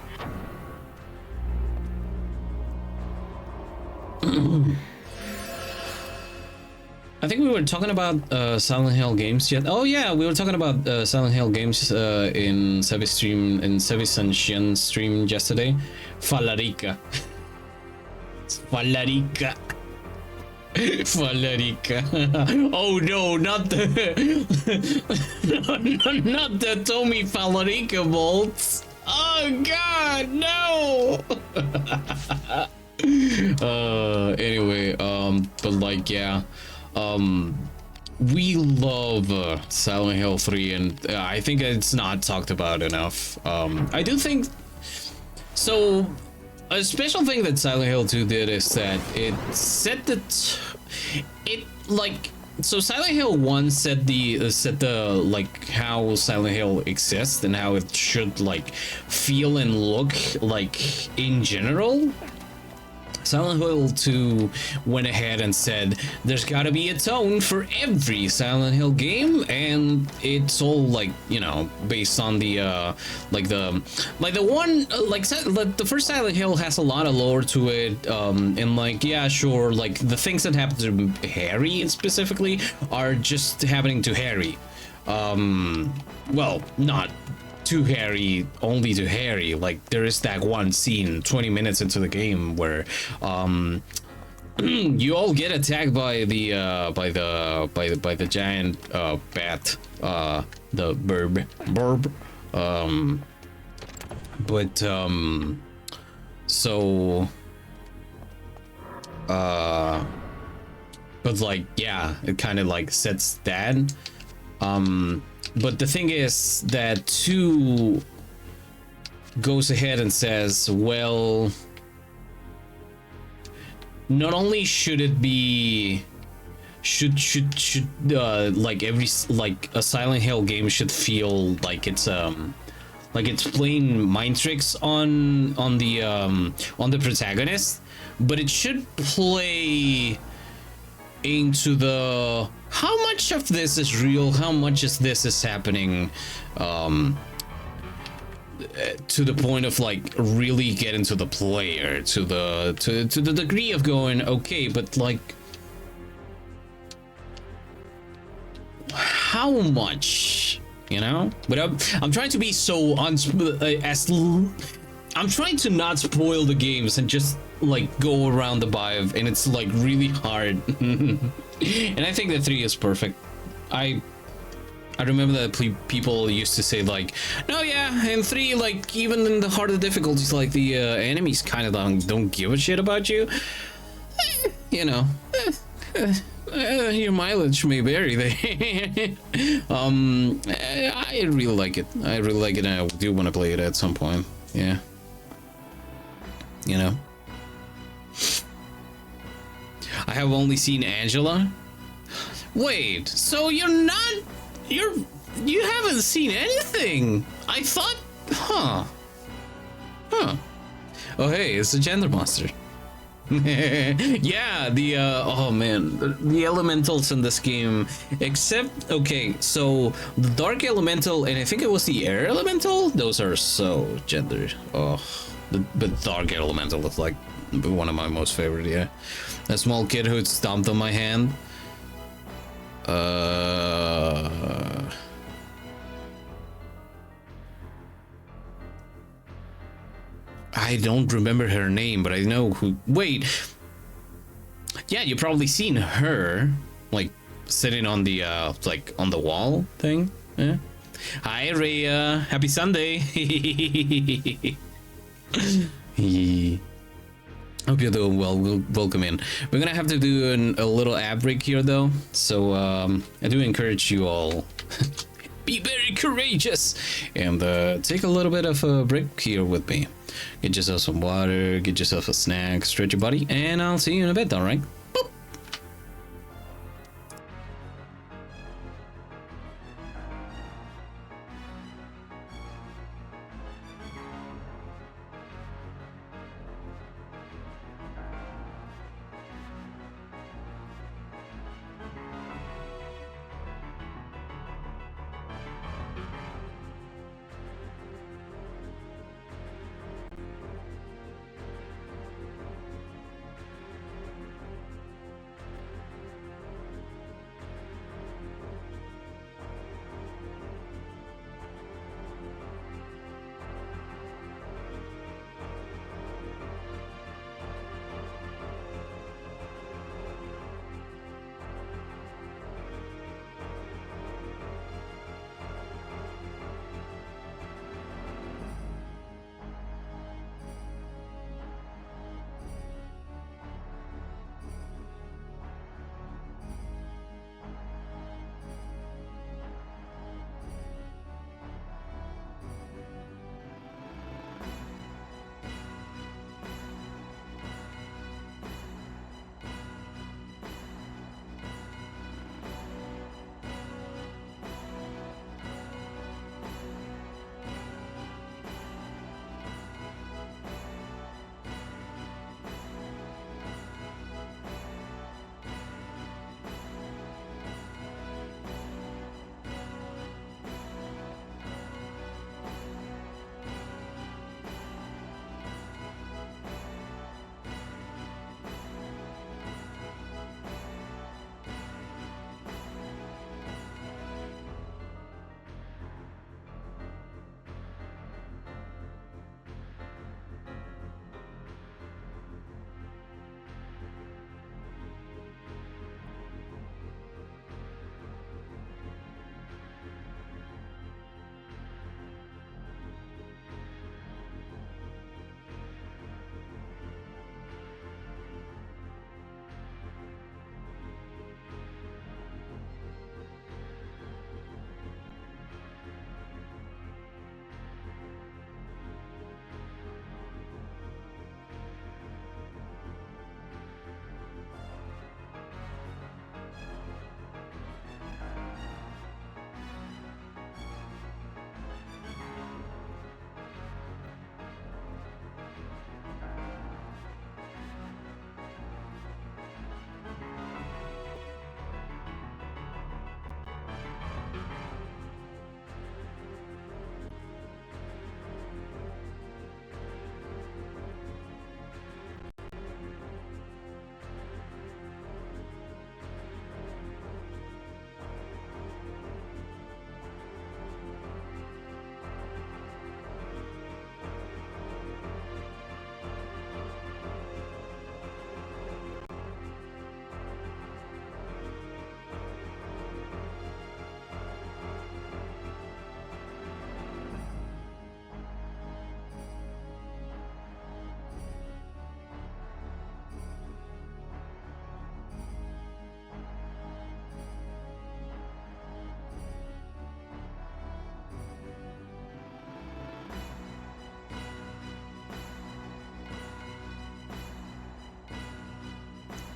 I think we were talking about Silent Hill games yet. Oh yeah, we were talking about Silent Hill games in Sevi's stream, in Sevi's and Shen's stream yesterday. Falarica. Falarica. Falarica. Oh no, not the not the Tommy Falarica bolts. Oh god, no. Anyway, but like, yeah, we love Silent Hill 3, and I think it's not talked about enough. I do think so. A special thing that Silent Hill 2 did is that it set so Silent Hill 1 set the like how Silent Hill exists and how it should like feel and look like in general. Silent Hill 2 went ahead and said there's gotta be a tone for every Silent Hill game, and it's all like, you know, based on the the first Silent Hill has a lot of lore to it, and like, yeah, sure, like the things that happen to Harry specifically are just happening to Harry. Well, not to Harry, only to Harry. Like, there is that one scene 20 minutes into the game where you all get attacked by the giant bat, the burb, so but like, yeah, it kind of like sets that. But the thing is that 2 goes ahead and says, well, not only should it be like every, like a Silent Hill game should feel like it's playing mind tricks on the protagonist, but it should play into the how much of this is real, how much of this is happening, to the point of like really getting to the player, to the degree of going, okay, but like, how much, you know? But I'm trying to be so I'm trying to not spoil the games and just like go around the vibe, and it's like really hard. And I think that 3 is perfect. I remember that people used to say like, no, yeah, in 3, like even in the harder difficulties, like the enemies kind of don't give a shit about you. You know, Your mileage may vary. I really like it. I really like it, and I do want to play it at some point. Yeah. You know. I have only seen Angela. Wait, so you haven't seen anything? I thought, huh? Oh hey, it's a gender monster. Yeah, oh man, the elementals in this game, except, okay, so the dark elemental, and I think it was the air elemental, those are so gendered. Oh, the dark elemental is like one of my most favorite. Yeah, a small kid who stomped on my hand. I don't remember her name, but I know who. Wait, yeah, you've probably seen her, like sitting on the like on the wall thing. Yeah. Hi, Rhea. Happy Sunday. Hope you're doing well. Welcome in. We're gonna have to do a little ad break here, though. So I do encourage you all. Be very courageous and take a little bit of a break here with me. Get yourself some water, get yourself a snack, stretch your body, and I'll see you in a bit, alright? Boop.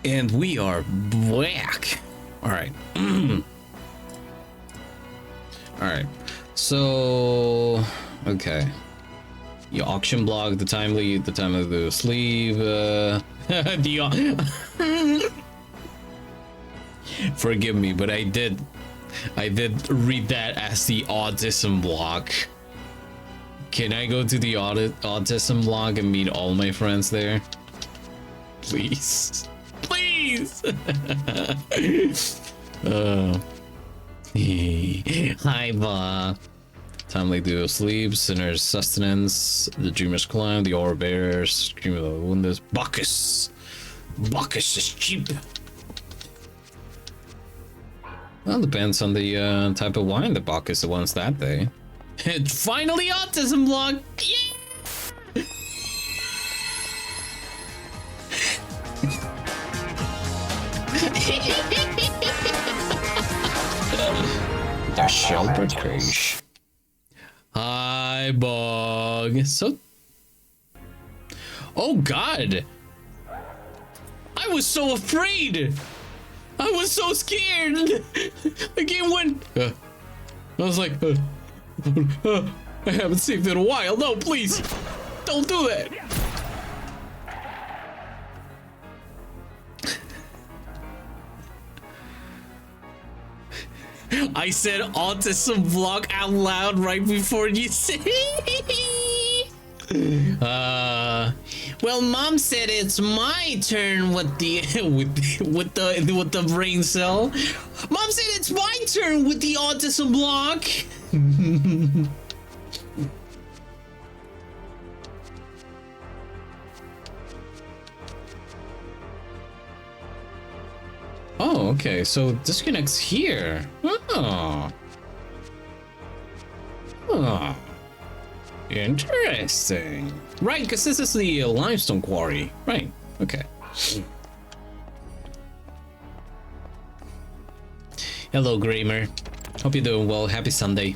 And we are back. All right. All right. So, okay. The auction block, the time of the sleeve, forgive me, but I did read that as the autism block. Can I go to the autism block and meet all my friends there? Please. Please. Hi, Bob. Timely duo sleep, sinner's sustenance, the dreamer's climb, the ore bearers, scream of the windows. Bacchus! Bacchus is cheap. Well, depends on the type of wine that Bacchus wants that day. It's finally autism block! Yeah! The shelter cage. Hi, Bug. So, oh God, I was so afraid. I was so scared. The game went. I was like, I haven't saved in a while. No, please, don't do that. I said autism block out loud right before you said. Well, Mom said it's my turn with the with the brain cell. Mom said it's my turn with the autism block. Oh, okay, so disconnects here. Oh. Oh. Interesting. Right, because this is the limestone quarry. Right, okay. Hello, Gramer. Hope you're doing well. Happy Sunday.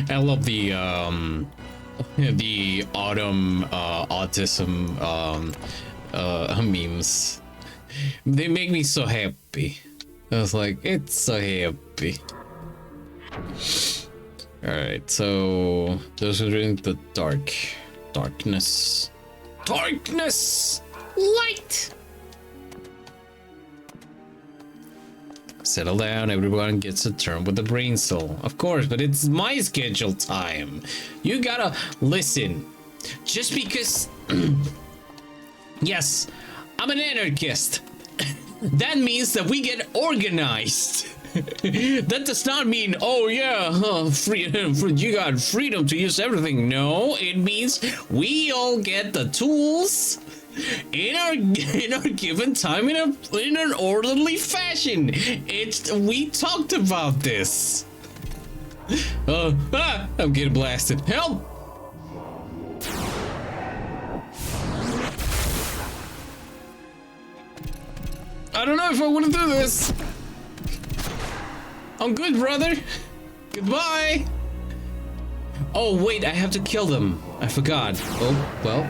I love the autumn autism memes. They make me so happy. I was like, it's so happy. All right, so those are in the darkness, light. Settle down, everyone gets a turn with the brain cell. Of course, but it's my schedule time. You gotta listen. Just because... yes, I'm an anarchist. That means that we get organized. That does not mean, oh yeah, you got freedom to use everything. No, it means we all get the tools in our given time in an orderly fashion. We talked about this. I'm getting blasted. Help! I don't know if I want to do this. I'm good, brother. Goodbye. Oh wait, I have to kill them. I forgot. Oh well.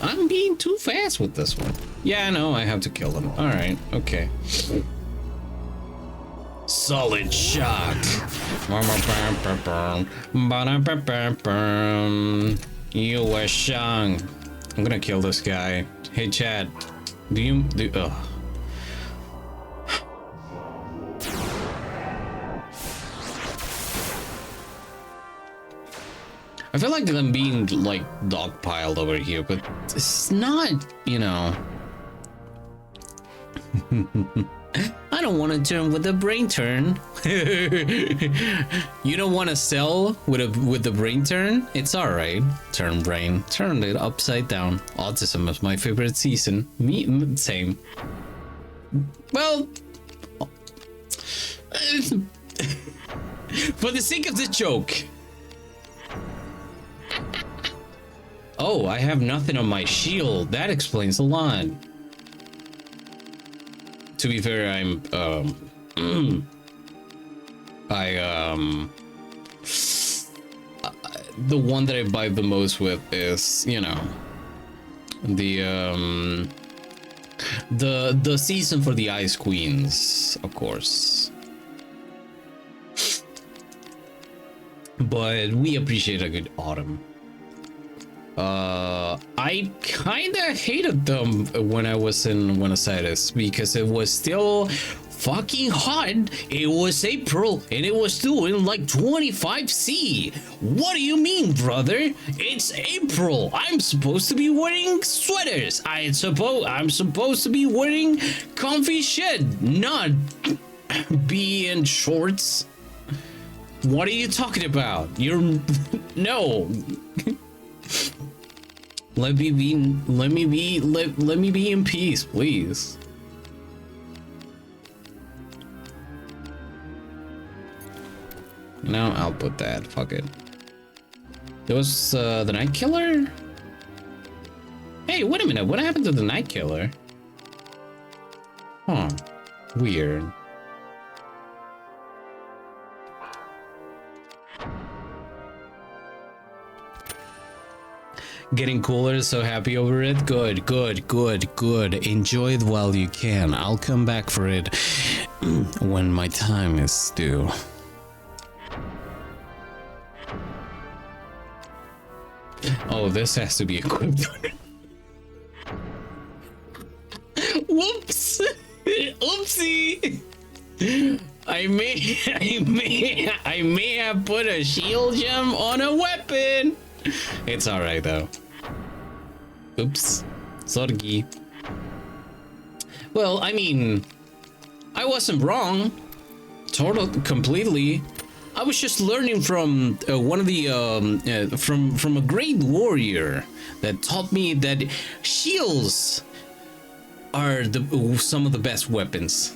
I'm being too fast with this one. Yeah, no, I have to kill them. All right, okay. Solid shock. You were Shang. I'm gonna kill this guy. Hey, Chad. Ugh. I feel like I'm being like dogpiled over here, but it's not, you know. I don't want to turn with the brain turn. You don't want to sell with the brain turn? It's all right. Turn brain, turn it upside down. Autism is my favorite season. Me, same. Well, for the sake of the joke. Oh, I have nothing on my shield. That explains a lot. To be fair, I'm the one that I vibe the most with is, you know, the season for the Ice Queens, of course. But we appreciate a good autumn. I kinda hated them when I was in Buenos Aires because it was still fucking hot. It was April and it was doing like 25°C. What do you mean, brother? It's April. I'm supposed to be wearing sweaters. I'm supposed to be wearing comfy shit, not be in shorts. What are you talking about? You're no. Let me be in peace, please. No, I'll put that. Fuck it. There was the Night Killer. Hey, wait a minute. What happened to the Night Killer? Huh. Weird. Getting cooler, so happy over it. Good, good, good, good. Enjoy it while you can. I'll come back for it when my time is due. Oh, this has to be equipped. Whoops! Oopsie! I may have put a shield gem on a weapon. It's alright though. Oops. Sorry. Well, I mean, I wasn't wrong. Completely. I was just learning from one of the from a great warrior that taught me that shields are some of the best weapons.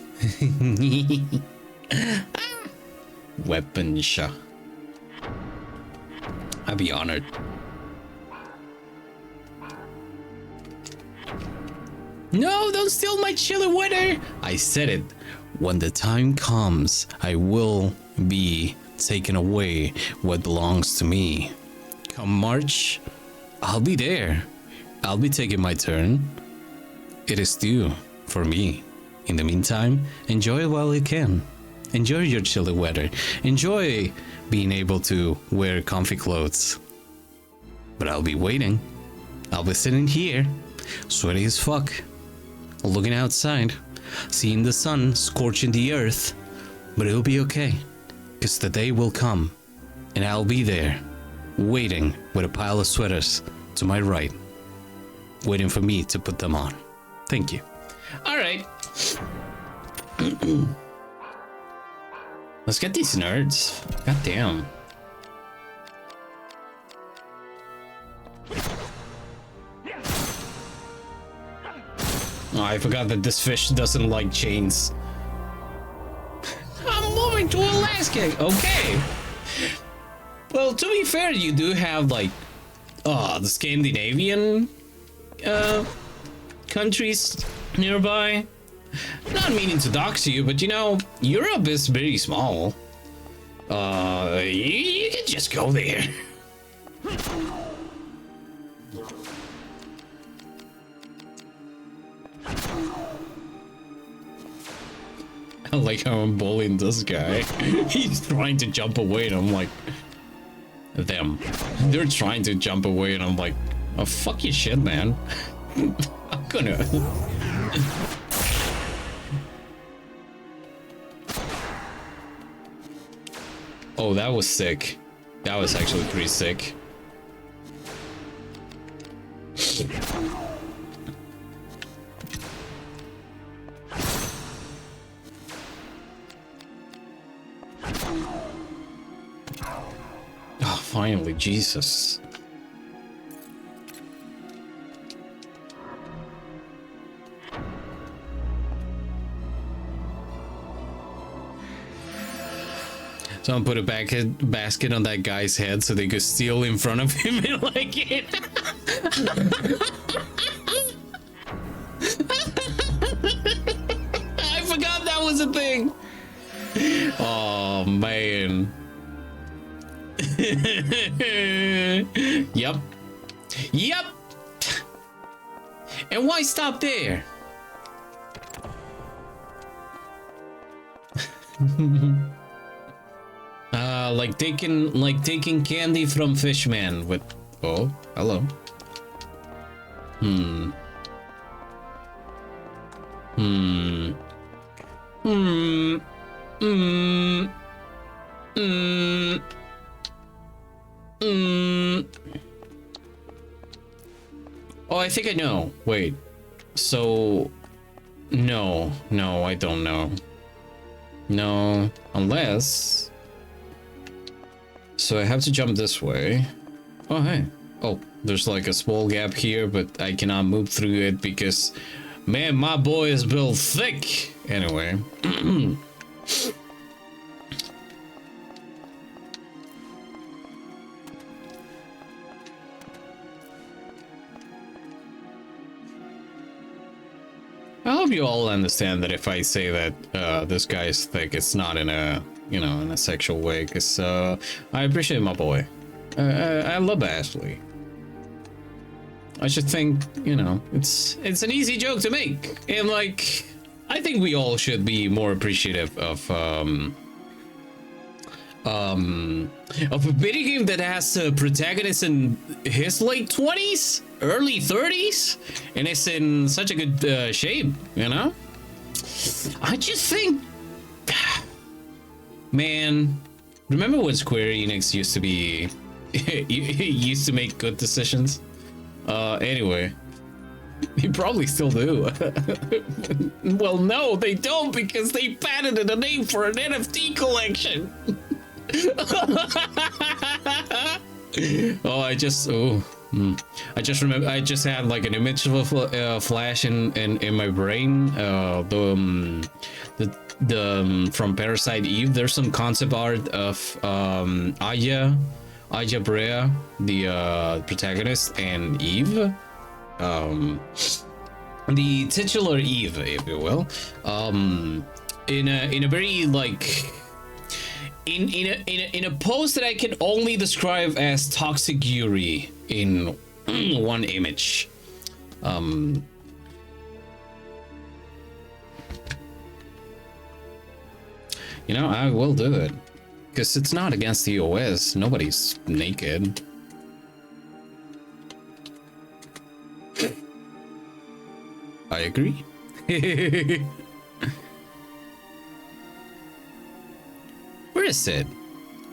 Weapons. I'd be honored. No, don't steal my chili winner! I said it. When the time comes, I will be taking away what belongs to me. Come March, I'll be there. I'll be taking my turn. It is due for me. In the meantime, enjoy it while you can. Enjoy your chilly weather. Enjoy being able to wear comfy clothes. But I'll be waiting. I'll be sitting here, sweaty as fuck, looking outside, seeing the sun scorching the earth. But it'll be okay, because the day will come, and I'll be there, waiting with a pile of sweaters to my right, waiting for me to put them on. Thank you. All right. Let's get these nerds. God damn. Oh, I forgot that this fish doesn't like chains. I'm moving to Alaska. Okay. Well, to be fair, you do have like, the Scandinavian countries nearby. Not meaning to dox you, but you know, Europe is very small. You can just go there. I like how I'm bullying this guy. He's trying to jump away and I'm like, them. They're trying to jump away and I'm like, oh, fuck your shit, man. I'm gonna... Oh, that was sick. That was actually pretty sick. Oh, finally, Jesus. Someone put a basket on that guy's head so they could steal in front of him and like it. I the thing. Oh man. Yep. Yep. And why stop there? Like taking candy from Fishman with. Oh, hello. Hmm. Oh, I think I know. Wait. So, no, I don't know. No, unless. So I have to jump this way. Oh, hey. Oh, there's like a small gap here, but I cannot move through it because, man, my boy is built thick. Anyway. I hope you all understand that if I say that this guy is thick, it's not in a, in a sexual way, because I appreciate my boy. I love Ashley. I just think, it's an easy joke to make, and like, I think we all should be more appreciative of a video game that has a protagonist in his late 20s, early 30s, and it's in such a good shape, I just think, man, remember when Square Enix used to be used to make good decisions? Anyway, you probably still do. Well, no, they don't, because they patented a name for an NFT collection. I just remember, I just had like an image of a flash in my brain. The from Parasite Eve, there's some concept art of Aya Brea, the protagonist, and Eve, the titular Eve, if you will, in a very like in a pose that I can only describe as toxic Yuri in one image. I will do it. Because it's not against the OS. Nobody's naked. I agree. Where is it?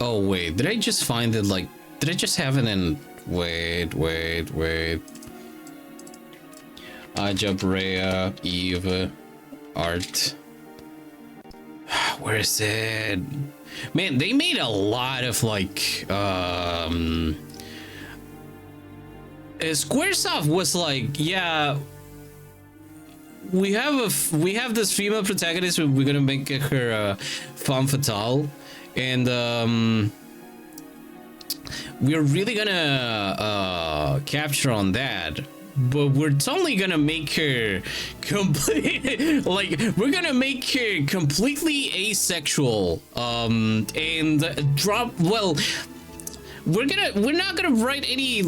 Oh, wait. Did I just find it, like... Did I just have it in... Wait. Ajabrea, Eve, art. Where is it? Man, they made a lot of like Squaresoft was like, yeah, we have this female protagonist, we're gonna make her femme fatale, and we're really gonna capture on that. But we're totally gonna make her we're gonna make her completely asexual, and drop. Well, we're not gonna write any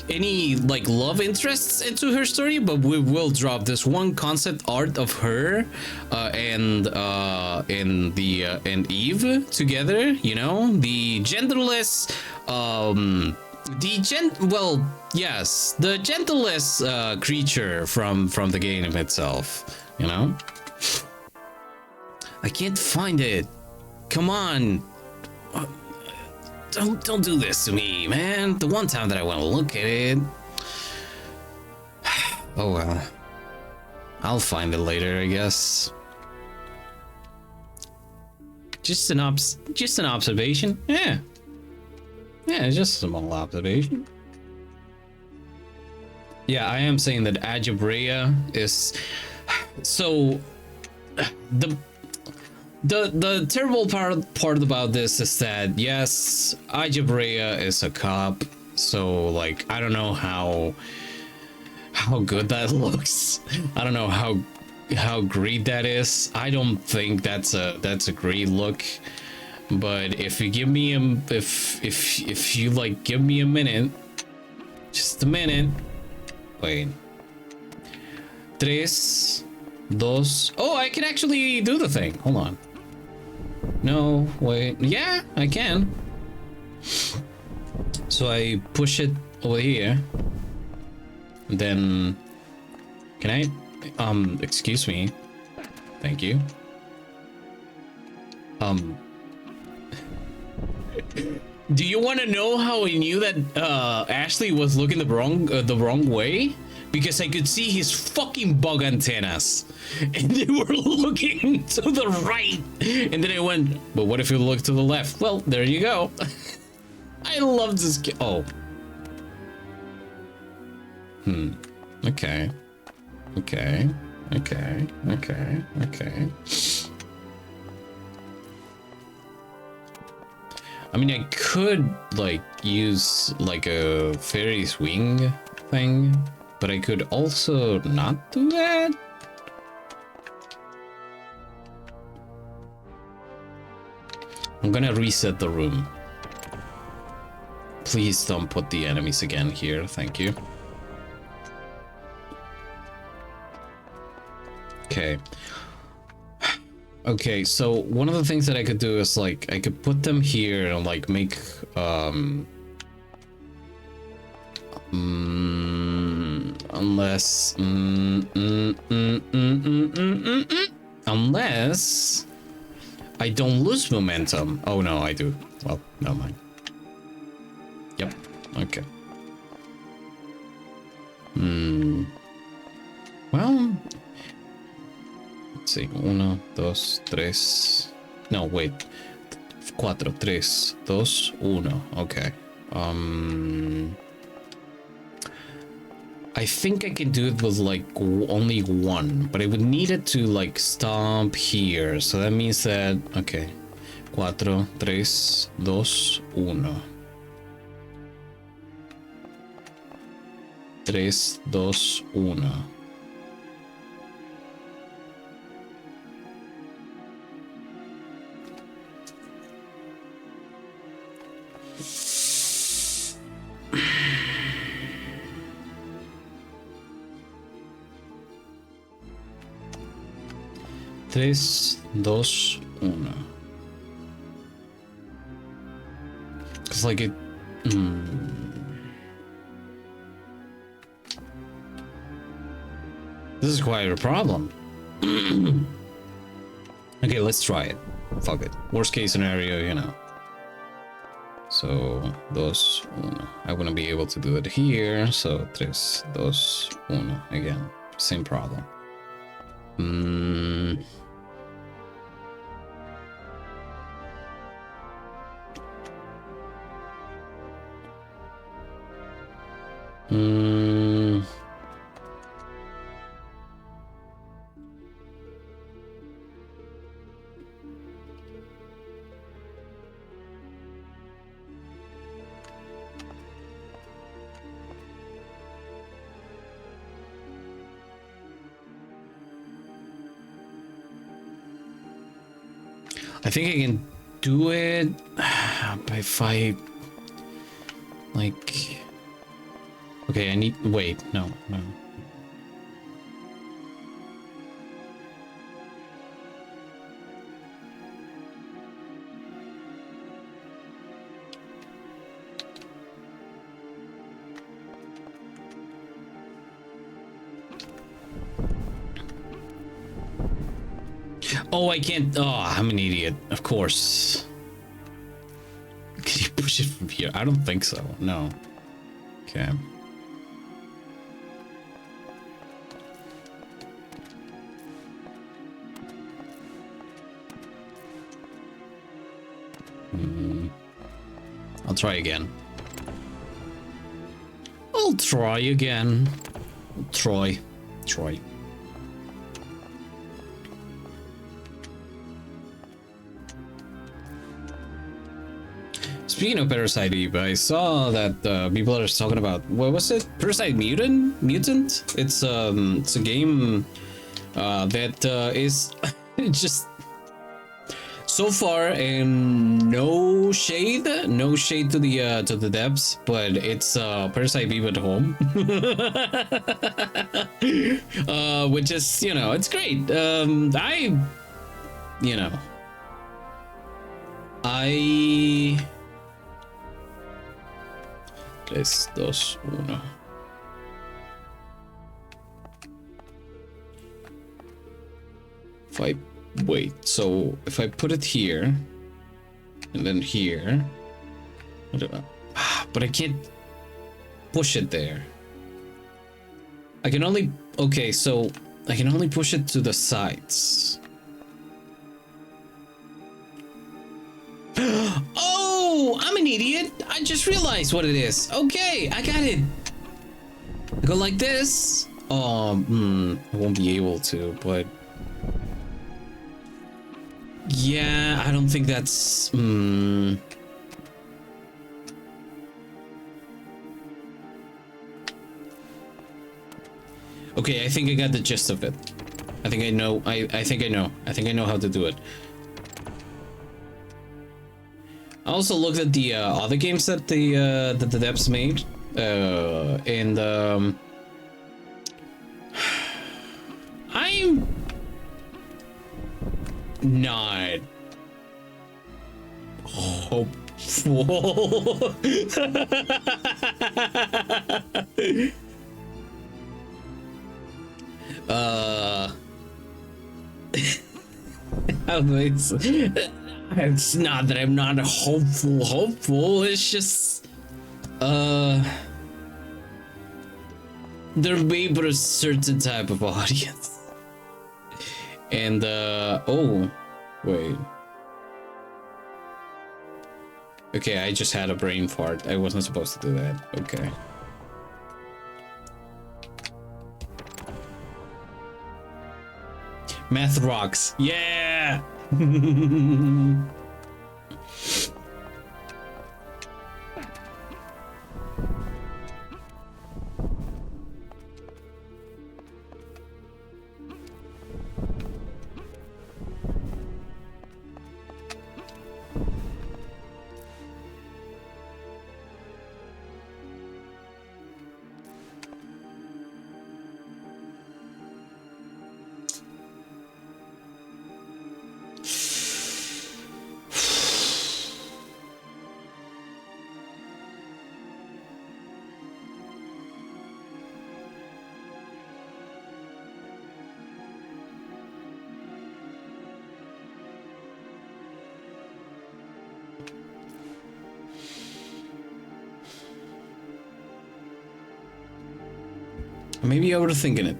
any love interests into her story, but we will drop this one concept art of her and Eve together. The genderless the gentlest creature from the game itself, I can't find it. Come on, don't do this to me, man. The one time that I want to look at it. Oh well, I'll find it later, I guess. Just an observation. Yeah, just a small observation. Yeah, I am saying that Ajabrea is so the terrible part about this is that yes, Ajabrea is a cop, so like I don't know how good that looks. I don't know how how great that is. I don't think that's a great look. But if you give me if you like give me a minute, just a minute. Wait. Tres, dos. Oh, I can actually do the thing. Hold on. No, wait. Yeah, I can. So I push it over here. Then can I excuse me. Thank you. Do you want to know how I knew that Ashley was looking the wrong way? Because I could see his fucking bug antennas, and they were looking to the right. And then I went, but what if you look to the left? Well, there you go. I love this. Oh. Okay. Okay. Okay. Okay. Okay. I mean, I could like use like a fairy swing thing, but I could also not do that. I'm gonna reset the room. Please don't put the enemies again here. Thank you. Okay. Okay, so one of the things that I could do is like I could put them here and like make unless unless I don't lose momentum. Oh no, I do. Well, never mind. Yep. Okay. Well, let's see. 1, 2, 3. No, wait. 4, 3, 2, 1. Okay. I think I can do it with like only one, but I would need it to like stop here. So that means that, okay. 4, 3, 2, 1. 3, 2, 1. Tres, dos, uno. It's like it. This is quite a problem. Okay, let's try it. Fuck it. Worst case scenario, you know. So, dos, uno. I wouldn't be able to do it here. So, tres, dos, uno. Again, same problem. I think I can do it if I like. Okay, I need. Wait, no. Oh, I can't. Oh, I'm an idiot. Of course. Can you push it from here? I don't think so. No. Okay. I'll try again. I'll try again. Troy. Speaking of Parasite Eve, I saw that people are talking about, what was it? Parasite Mutant? It's a game that is just so far, and no shade to the devs, but it's Parasite Eve at home. Which is, you know, it's great. I 3, 2, 1. If I wait, so if I put it here and then here, but I can't push it there. I can only, okay, so I can only push it to the sides. Oh, I'm an idiot. I just realized what it is. Okay, I got it. I go like this. I won't be able to, but yeah, I don't think that's okay, I think I got the gist of it. I think I know. I think I know. I think I know how to do it. I also looked at the other games that the devs made, and I'm not hopeful. It's not that I'm not hopeful, it's just they're made for a certain type of audience. And oh wait, okay, I just had a brain fart. I wasn't supposed to do that. Okay. Math rocks. Yeah. Maybe overthinking it.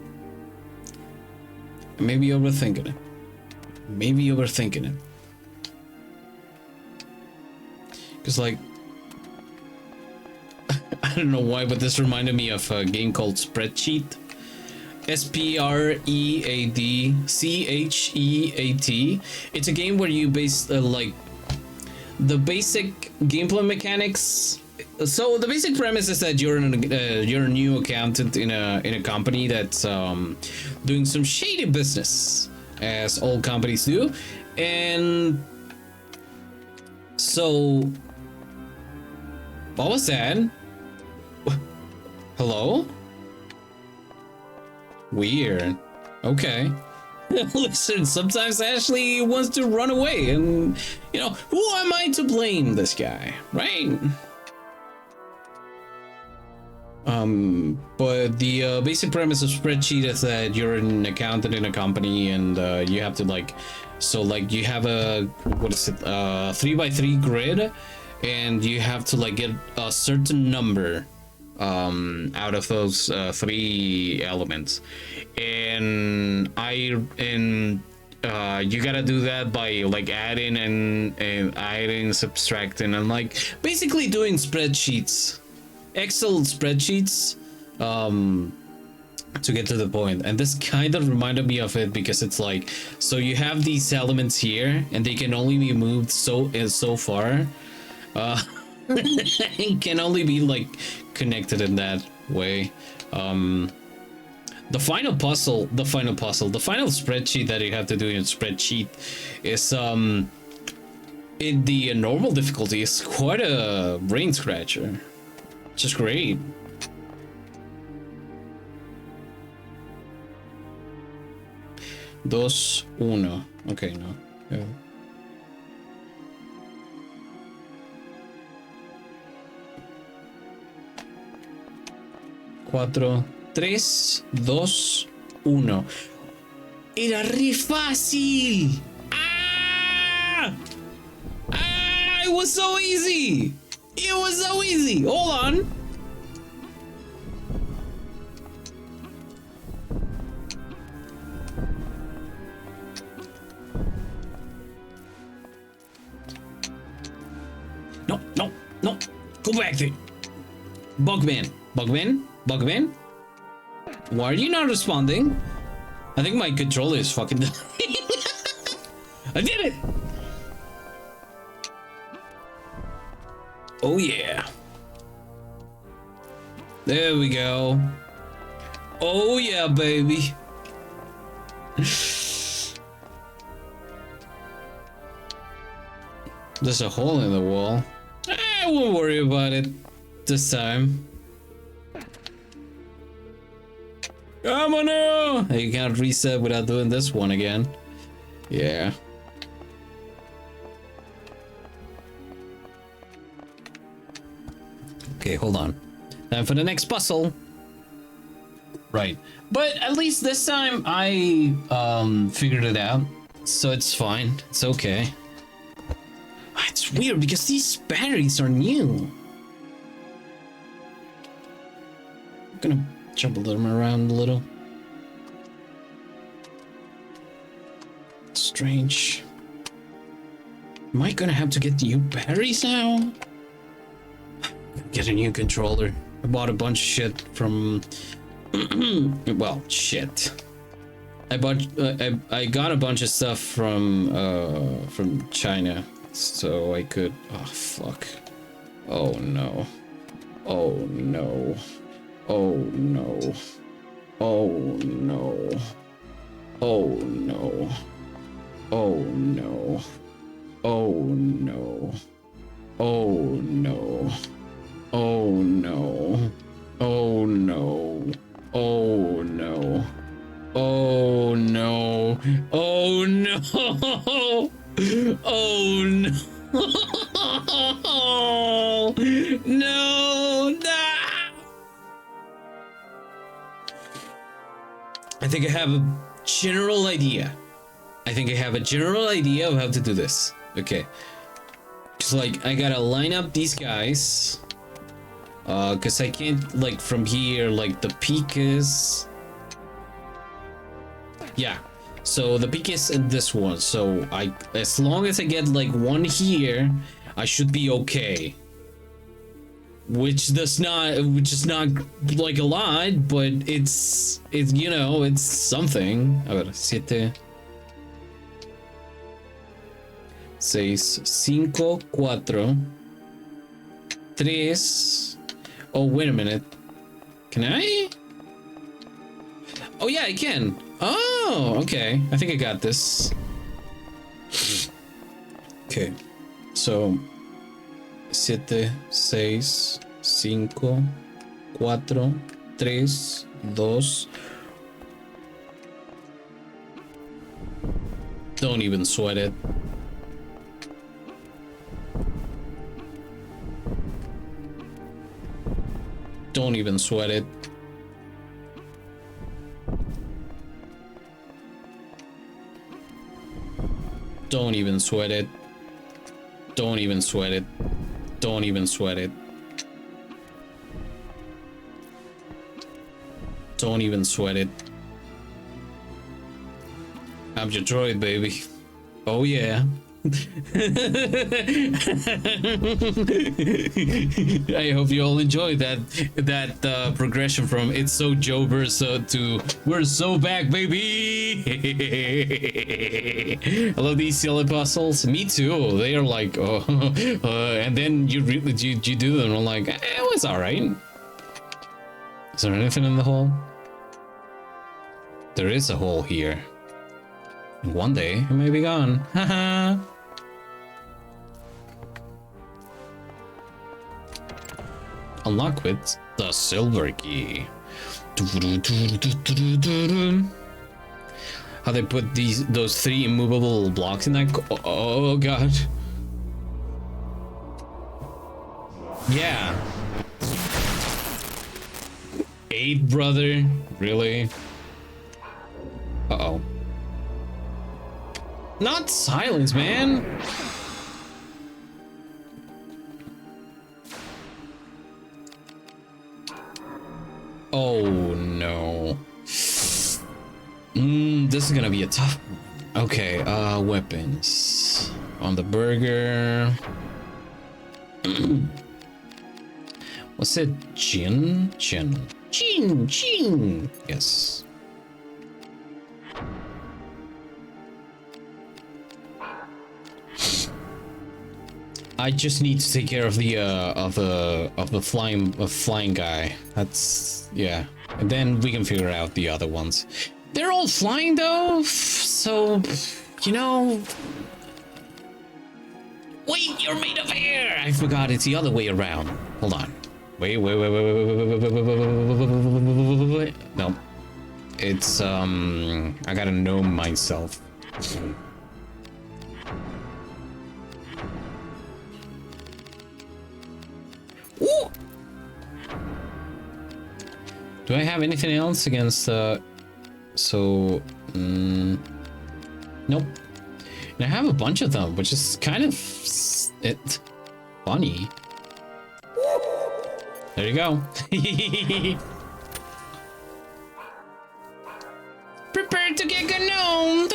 Maybe overthinking it. Maybe overthinking it. Because, like, I don't know why, but this reminded me of a game called Spreadsheet. Spreadcheat. It's a game where you base like the basic gameplay mechanics. So the basic premise is that you're a new accountant in a company that's doing some shady business, as all companies do, and so what was that? Hello? Weird. Okay. Listen, sometimes Ashley wants to run away, and you know, who am I to blame this guy, right? But the basic premise of Spreadsheet is that you're an accountant in a company, and you have to you have a 3x3 grid, and you have to get a certain number out of those 3 elements, and you gotta do that by adding and adding, subtracting, and basically doing spreadsheets, Excel spreadsheets, to get to the point. And this kind of reminded me of it, because it's so you have these elements here, and they can only be moved so far. It can only be connected in that way. The final spreadsheet that you have to do in spreadsheet is in the normal difficulty is quite a brain scratcher. Just great. Dos, uno. Okay, no. Yeah. 4, 3, 2, 1. Era re fácil. ¡Ah! ¡Ah! It was so easy. It was so easy. Hold on. No, no, no. Go back there. Bugman. Bugman? Bugman? Why are you not responding? I think my controller is fucking dying. I did it! Oh yeah. There we go. Oh yeah, baby. There's a hole in the wall. I won't worry about it this time. Come on now! You can't reset without doing this one again. Yeah. Okay, hold on. Time for the next puzzle. Right. But at least this time I figured it out. So it's fine. It's okay. It's weird because these batteries are new. I'm gonna jump a little around a little. Strange. Am I gonna have to get new batteries now? Get a new controller. I bought a bunch of shit from well, shit. I got a bunch of stuff from China so I could oh fuck. Oh no. Oh no. Oh no. Oh no. Oh no. Oh no. Oh no. Oh no. Oh no. Oh no. Oh no. Oh no. Oh no. Oh no. No. No. I think I have a general idea. I think I have a general idea of how to do this. Okay. Just like I gotta line up these guys. Cause I can't like from here, like the peak is. Yeah. So the peak is in this one. So as long as I get like one here, I should be okay. Which is not like a lot, but it's you know, it's something. A ver, 7, 6, 5, 4, 3. Oh, wait a minute. Can I? Oh yeah, I can. Oh, okay. I think I got this. Okay. So 7, 6, 5, 4, 3, 2. Don't even sweat it. Don't even sweat it. Don't even sweat it. Don't even sweat it. Don't even sweat it. Don't even sweat it. I'm your droid, baby. Oh yeah. I hope you all enjoyed that progression from it's so Jober to we're so back, baby. I love these silly puzzles. Me too. They are like and then you do them. I'm like, it was all right. Is there anything in the hole? There is a hole here. One day it may be gone. Haha. Unlock with the silver key. How they put those 3 immovable blocks in that? Oh god. Yeah. 8, brother. Really? Uh-oh. Not silence, man. Oh no. This is gonna be a tough. Okay, weapons on the burger. What's it? Chin. Yes. I just need to take care of the flying guy. That's, yeah. And then we can figure out the other ones. They're all flying though, so you know. Wait, you're made of air. I forgot it's the other way around. Hold on. Wait. No, it's I gotta know myself. Ooh. Do I have anything else against so nope. And I have a bunch of them, which is kind of funny. There you go. Prepare to get gnomed.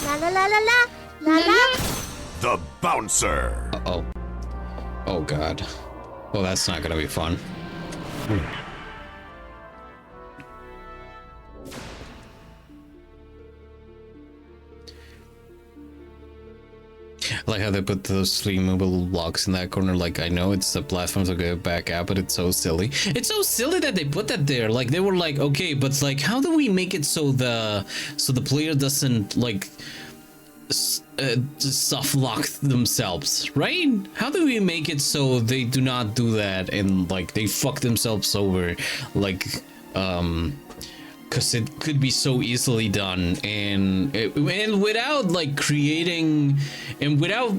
La la la la la la la. The bouncer. Uh-oh. Oh god. Well, that's not gonna be fun. I like how they put those 3 movable blocks in that corner. Like, I know it's the platform to go back out, but it's so silly. It's so silly that they put that there. Like, they were like, okay, but like, how do we make it so the player doesn't like soft lock themselves, right? How do we make it so they do not do that and like they fuck themselves over, like because it could be so easily done, and without like creating, and without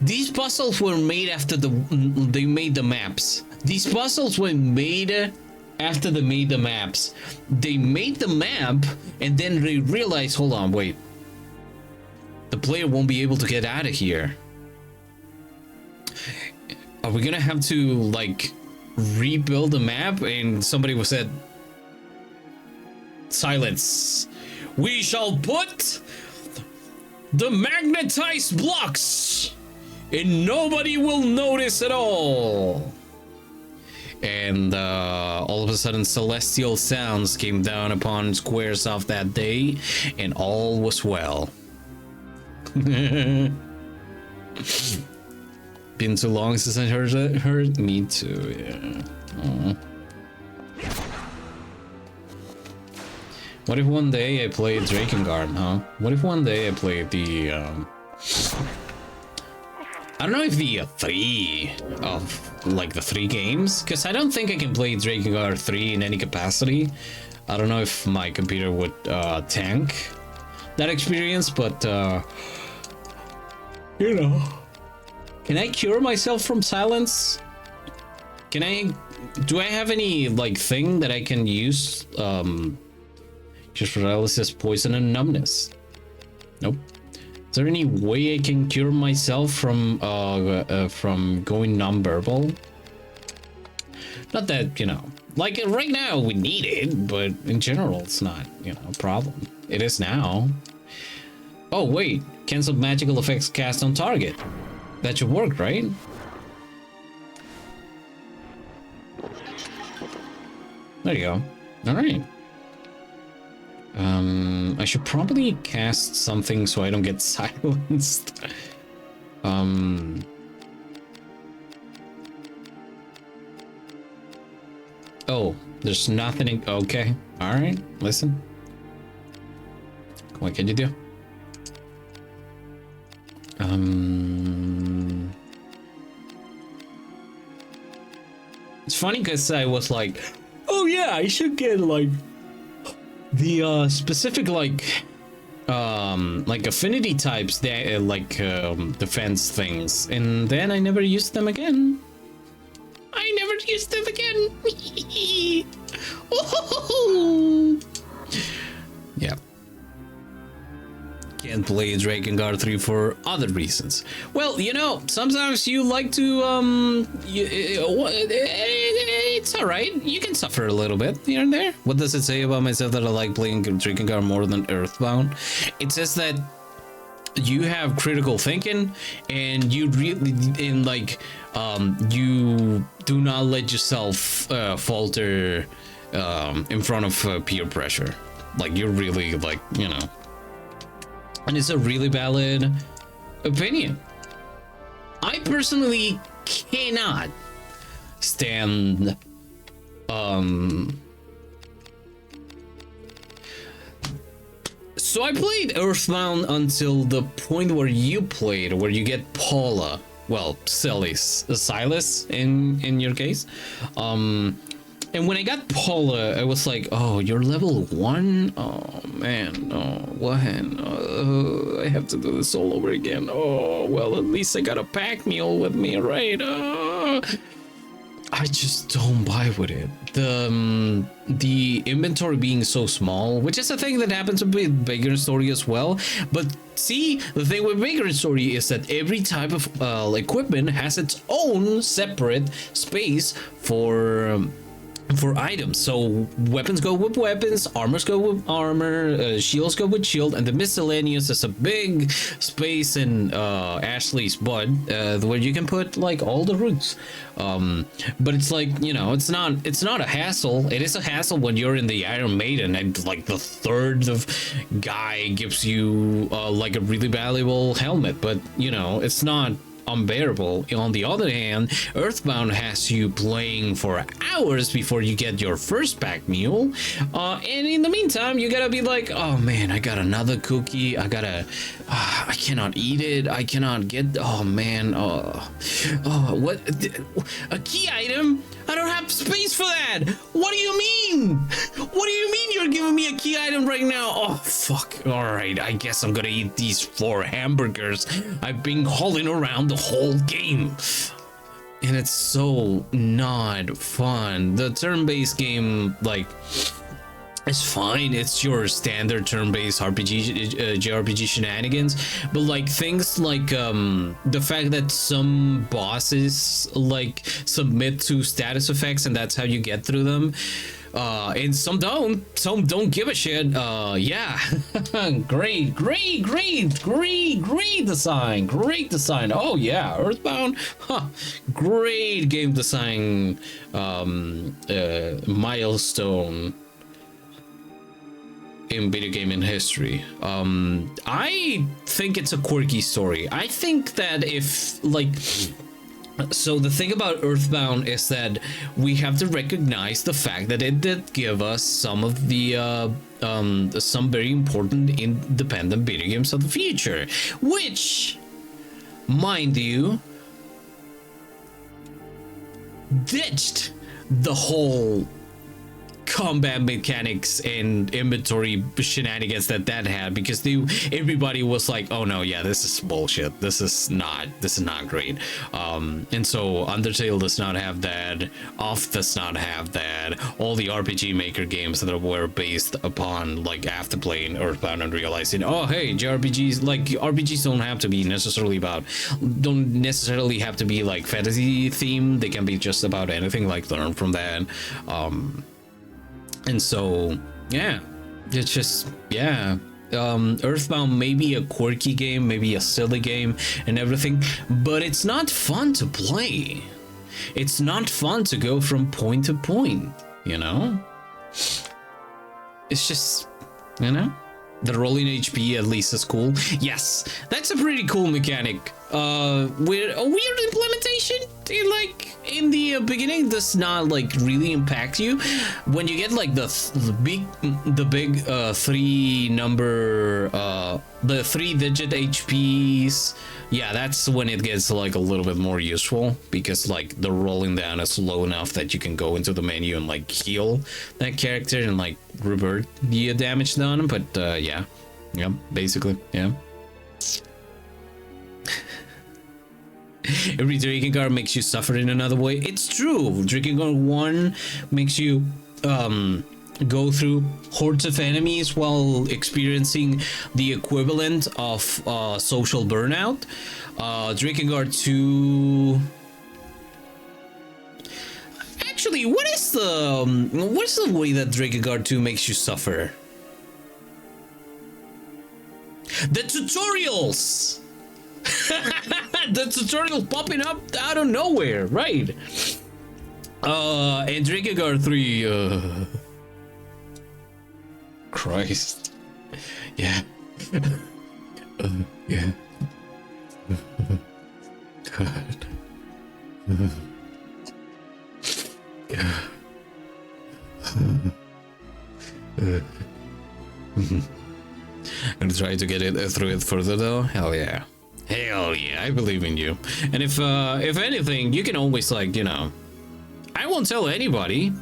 these puzzles were made after they made the maps. These puzzles were made after they made the maps. They made the map and then they realized, hold on, wait, the player won't be able to get out of here. Are we gonna have to like rebuild the map? And somebody said, silence. We shall put the magnetized blocks and nobody will notice at all. And all of a sudden celestial sounds came down upon squares of that day, and all was well. Been too long since I heard me too, yeah. Aww. What if one day I played Drakengard, huh? What if one day I played the I don't know if the 3 of like the 3 games, because I don't think I can play Drakengard 3 in any capacity. I don't know if my computer would tank that experience, but you know, can I cure myself from silence? Do I have any like thing that I can use just paralysis, poison, and numbness? Nope. Is there any way I can cure myself from going non-verbal? Not that, you know, like right now we need it, but in general it's not, you know, a problem. It is now. Oh wait, cancel magical effects cast on target. That should work, right? There you go. All right. I should probably cast something so I don't get silenced. Oh, there's nothing in, okay. All right, listen. What can you do? It's funny because I was like, oh yeah, I should get like the specific like affinity types that defense things, and then I never used them again. I never used them again. Yeah. Can't play Drakengard 3 for other reasons. Well, you know, sometimes you like to it's all right. You can suffer a little bit here and there. What does it say about myself that I like playing Drakengard more than Earthbound? It says that you have critical thinking, and you really you do not let yourself falter in front of peer pressure. Like, you're really like, you know. And it's a really valid opinion. I personally cannot stand so I played Earthbound until the point where you played, where you get Paula, well, Silas in your case. And when I got Paula, I was like, oh, you're level 1? Oh, man. Oh, what? I have to do this all over again. Oh, well, at least I got a pack mule with me, right? I just don't buy with it. The inventory being so small, which is a thing that happens with Vagrant Story as well. But see, the thing with Vagrant Story is that every type of equipment has its own separate space for items. So weapons go with weapons, armors go with armor, shields go with shield, and the miscellaneous is a big space in Ashley's butt where you can put like all the roots. But it's like, you know, it's not a hassle. It is a hassle when you're in the Iron Maiden and like the third of guy gives you like a really valuable helmet, but you know, it's not unbearable. On the other hand, Earthbound has you playing for hours before you get your first pack mule, and in the meantime you gotta be like, oh man, I got another cookie, I cannot eat it, I cannot get, oh man, what, a key item? I don't have space for that. What do you mean? What do you mean you're giving me a key item right now? Oh fuck, all right, I guess I'm gonna eat these 4 hamburgers I've been hauling around the whole game. And it's so not fun. The turn-based game, like, it's fine. It's your standard turn-based RPG, JRPG shenanigans. But like things like the fact that some bosses like submit to status effects, and that's how you get through them. And some don't give a shit. Yeah. Great design. Oh yeah, Earthbound. Huh. Great game design milestone in video gaming history. I think it's a quirky story. I think that if like, so the thing about Earthbound is that we have to recognize the fact that it did give us some of the some very important independent video games of the future, which, mind you, ditched the whole combat mechanics and inventory shenanigans that had, because everybody was like, oh no, yeah, this is bullshit, this is not great. And so Undertale does not have that, Off does not have that, all the RPG Maker games that were based upon, like, after playing Earthbound and realizing, oh hey, JRPGs, like, RPGs don't necessarily have to be like fantasy themed, they can be just about anything, like, learn from that. And so, yeah, it's just, yeah. Earthbound may be a quirky game, maybe a silly game and everything, but it's not fun to play. It's not fun to go from point to point, you know? It's just, you know? The rolling HP at least is cool. Yes, that's a pretty cool mechanic. with a weird implementation. In the beginning, does not like really impact you. When you get like the big 3-digit HPs, yeah, that's when it gets like a little bit more useful, because like the rolling down is low enough that you can go into the menu and like heal that character and like revert the damage done. But yeah, basically, yeah. Every drinking card makes you suffer in another way. It's true. Drinking card 1 makes you go through hordes of enemies while experiencing the equivalent of social burnout. Drinking card 2. Actually, what's the way that drinking card 2 makes you suffer? The tutorials. The tutorial popping up out of nowhere, right? And drinking card 3, Christ. Yeah. Yeah. God. I'm gonna try to get it through it further though. Hell yeah. Hell yeah, I believe in you. And if anything, you can always like, you know, I won't tell anybody.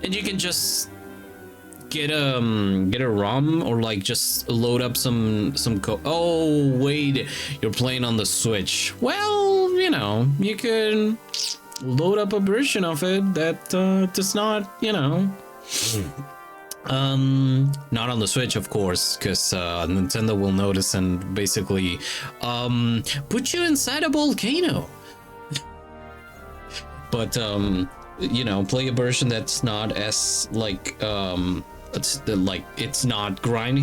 And you can just get a ROM or like just load up some code. Oh wait, you're playing on the Switch. Well, you know, you can load up a version of it that does not, you know. Not on the Switch, of course, because Nintendo will notice and basically put you inside a volcano. But you know, play a version that's not as like it's not grind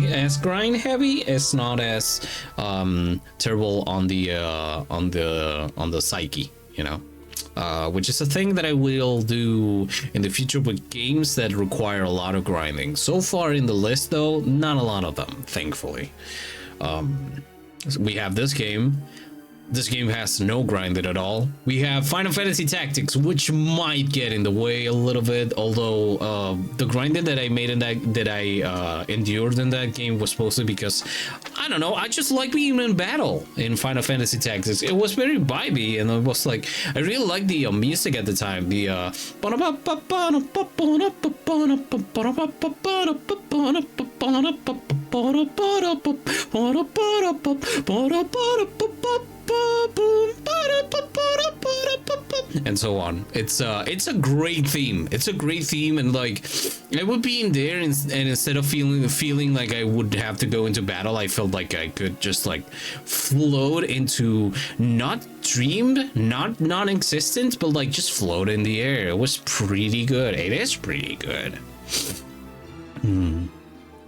heavy, it's not as terrible on the psyche, you know. Which is a thing that I will do in the future with games that require a lot of grinding. So far in the list, though, not a lot of them, thankfully. We have this game. This game has no grinding at all. We have Final Fantasy Tactics, which might get in the way a little bit, although the grinding that I made in that I endured in that game was mostly because, I don't know, I just like being in battle in Final Fantasy Tactics. It was very vibey, and it was like, I really liked the music at the time. The and so on. It's a great theme. It's a great theme, and like I would be in there, and instead of feeling like I would have to go into battle, I felt like I could just like float into, not dreamed, not non-existent, but like just float in the air. It was pretty good. It is pretty good.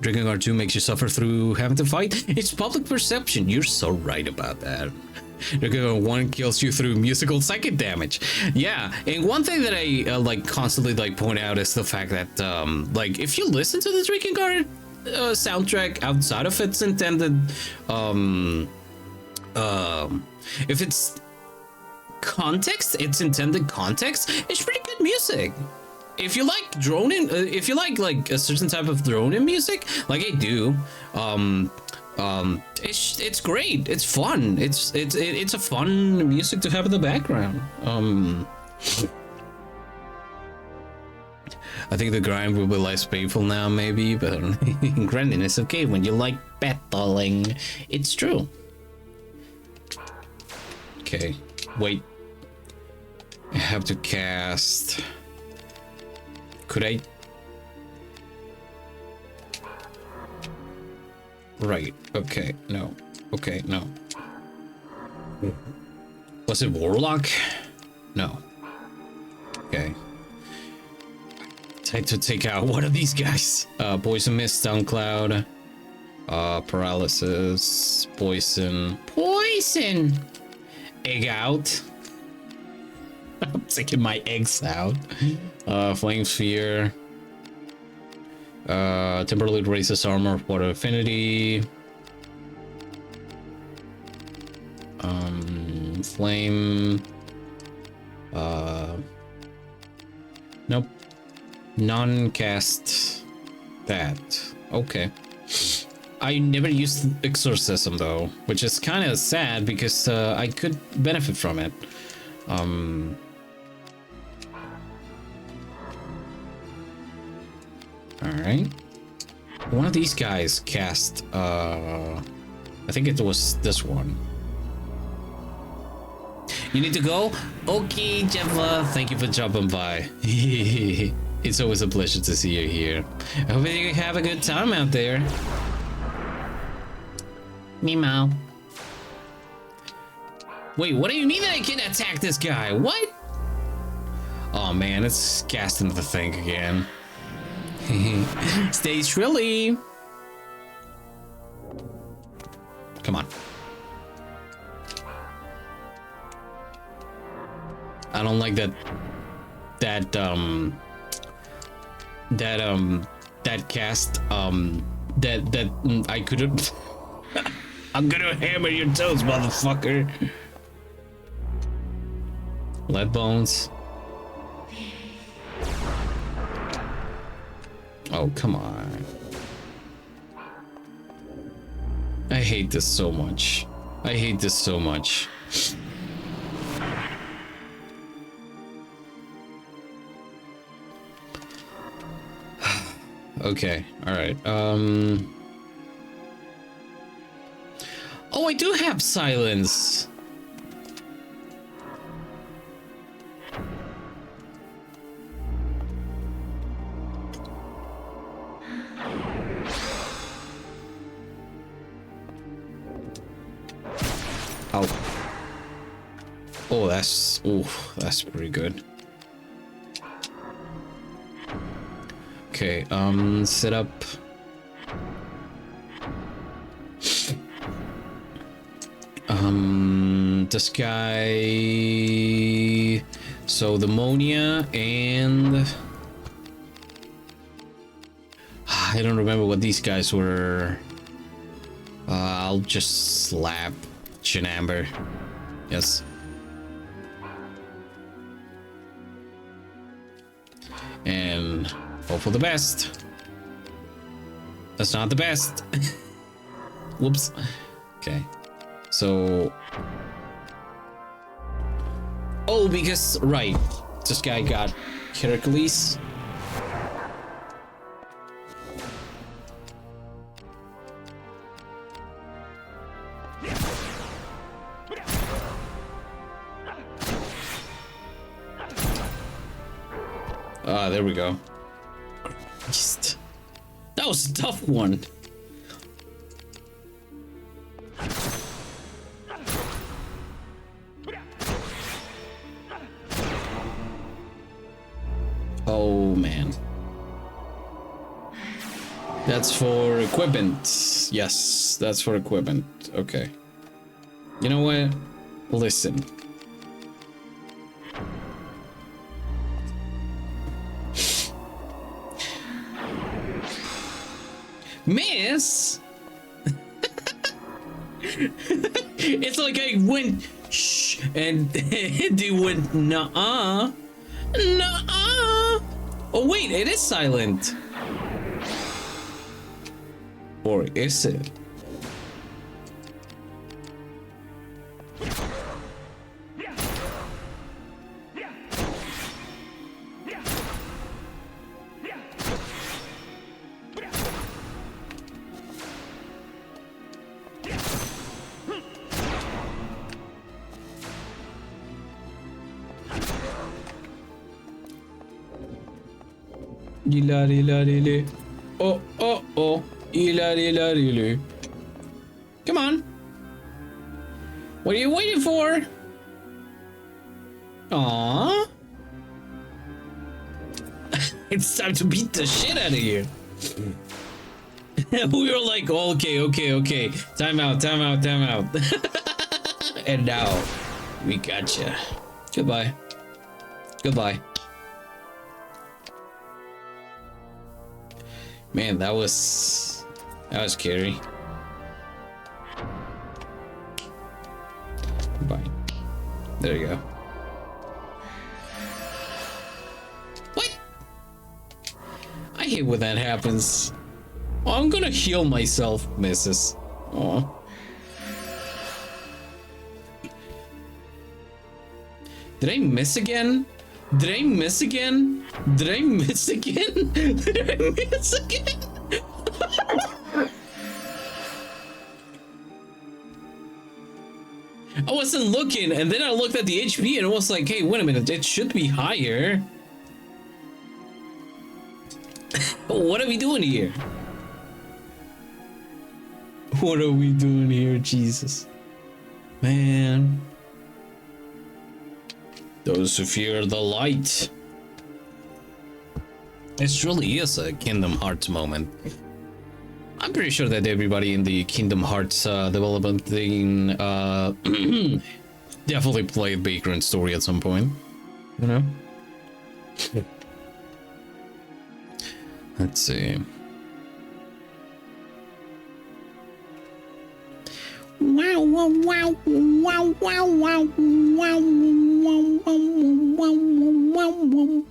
Drinking R2 makes you suffer through having to fight. It's public perception. You're so right about that. Drinking 1 kills you through musical psychic damage. Yeah, and one thing that I like constantly like point out is the fact that like if you listen to the Drinking Card soundtrack outside of its intended if it's context, its intended context, it's pretty good music. If you like droning, if you like a certain type of droning music, like I do, it's great. It's fun. It's a fun music to have in the background. I think the grind will be less painful now, maybe, but grinding is okay when you like battling. It's true. Okay, wait. I have to cast. Could I? Right. Okay. No. Okay. No. Was it Warlock? No. Okay. Time to take out one of these guys. Poison Mist, Downcloud, Paralysis, Poison. Egg out. I'm taking my eggs out. Flame Sphere. Temporarily raises armor, water affinity. Flame. Nope. Non-cast that. Okay. I never used exorcism though, which is kind of sad because I could benefit from it. All right. One of these guys cast. I think it was this one. You need to go? Okay, Jemma. Thank you for dropping by. It's always a pleasure to see you here. I hope you have a good time out there. Meow. Wait, what do you mean that I can attack this guy? What? Oh man, it's casting the thing again. Stay shrilly. Come on. I don't like that cast I couldn't. I'm gonna hammer your toes, motherfucker. Lead bones. Oh, come on. I hate this so much. I hate this so much. Okay, all right. Oh, I do have silence. Oh. Oh, that's pretty good. Okay, set up. This guy. So the Monia and I don't remember what these guys were. I'll just slap Chinamber. Yes. And hope for the best. That's not the best. Whoops. Okay. So. Oh, because right, this guy got Hercules. Ah, there we go. That was a tough one. Oh man. That's for equipment. Yes, that's for equipment. Okay. You know what? Listen. Miss? It's like I went shh and they went nuh-uh. Nuh-uh. Oh wait, it is silent. Or is it? Ilarilari. Oh, oh, oh. Ilarilari. Come on. What are you waiting for? Aww. It's time to beat the shit out of you. We were like, oh, okay. Time out. And now, we gotcha. Goodbye. Man, that was scary. Bye. There you go. What? I hate when that happens. Oh, I'm gonna heal myself, missus. Oh. Did I miss again? Did I miss again? Did I miss again? Did I miss again? I wasn't looking, and then I looked at the HP and it was like, hey, wait a minute, it should be higher. What are we doing here? What are we doing here, Jesus? Man. Those who fear the light. This truly is a Kingdom Hearts moment. I'm pretty sure that everybody in the Kingdom Hearts development thing definitely played Vagrant Story at some point. You know? Let's see. Wow, wow, wow, wow, wow, wow, wow, wow, wow, wow, wow.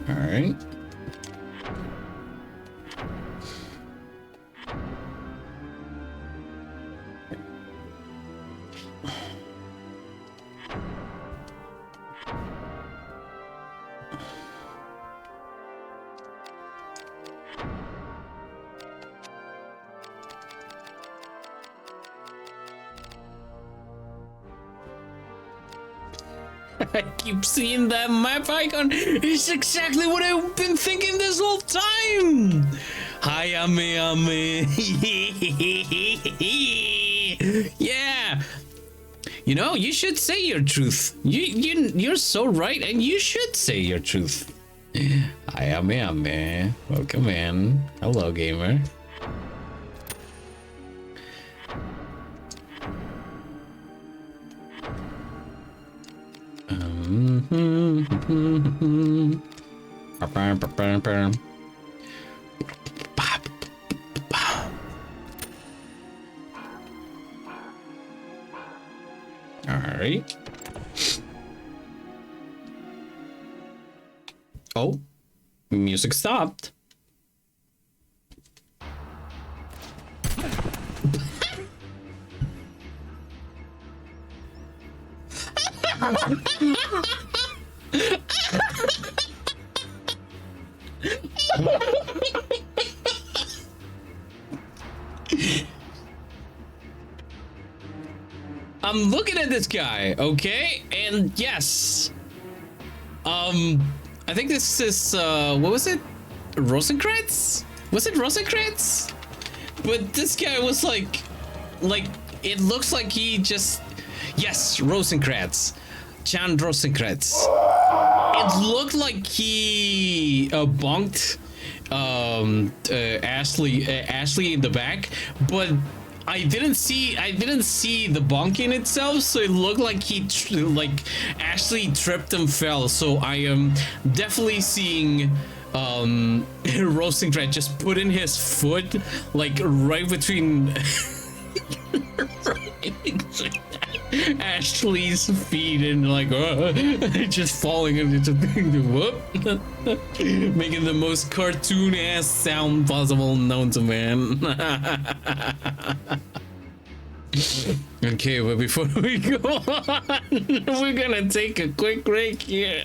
All right. I keep seeing that map icon. It's exactly what I've been thinking this whole time. Hi, Ame. Yeah. You know, you should say your truth. You're so right, and you should say your truth. Hi, Ame. Welcome in. Hello, gamer. All right. Oh, music stopped. I'm looking at this guy, okay? And yes. I think this is what was it? Rosencrantz? Was it Rosencrantz? But this guy was like it looks like he just yes, Rosencrantz. Jan Rosencrantz. It looked like he bonked Ashley in the back, but I didn't see the bonking itself, so it looked like he Ashley tripped and fell. So I am definitely seeing Rosencrantz just put in his foot like right between Ashley's feet and like just falling into the whoop, making the most cartoon ass sound possible known to man. Okay, but before we go on, we're gonna take a quick break here.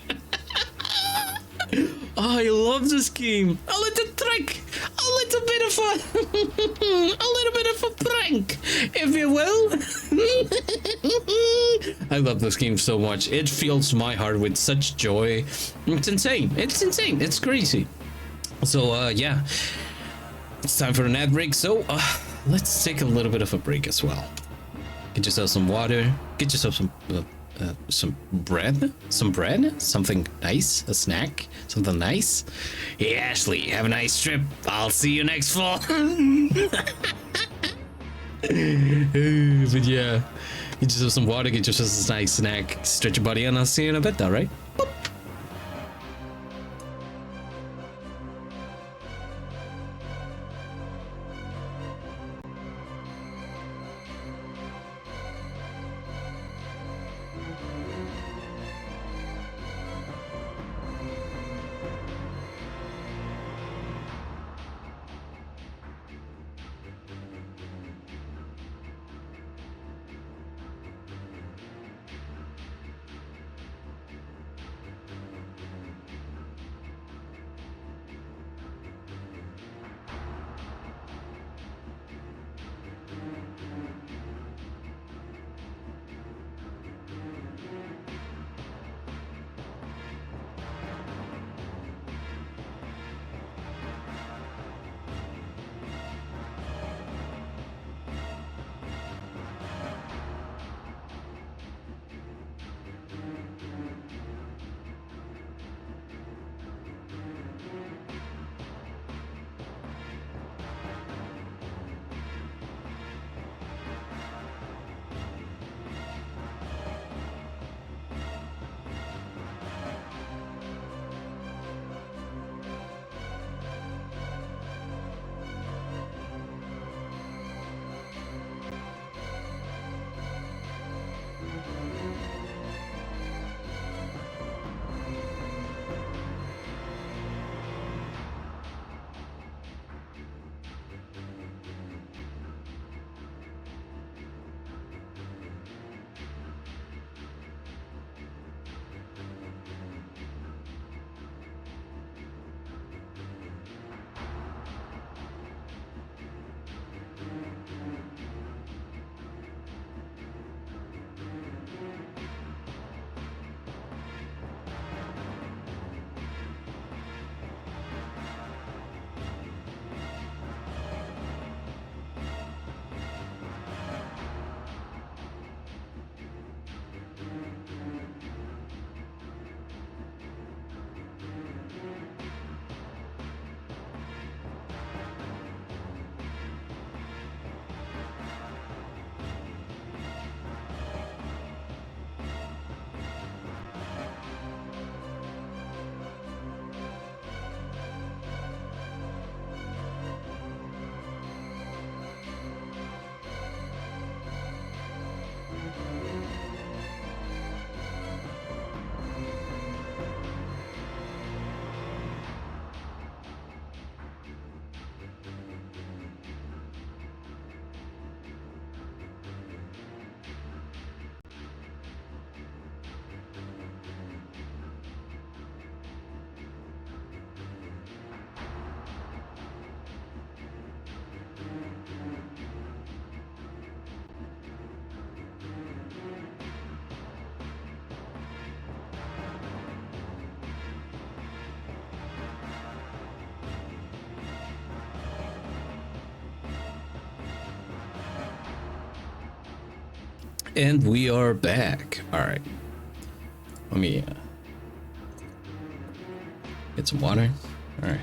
Oh, I love this game. A little trick, a little bit of a prank, if you will. I love this game so much. It fills my heart with such joy. It's insane. It's insane. It's crazy. So yeah, it's time for an ad break. So let's take a little bit of a break as well. Get yourself some water. Get yourself some bread, something nice, a snack, something nice. Hey Ashley, have a nice trip. I'll see you next fall. But yeah, get yourself some water, get yourself a nice snack, stretch your body, and I'll see you in a bit, all right? Boop. And we are back. All right. Let me get some water. All right.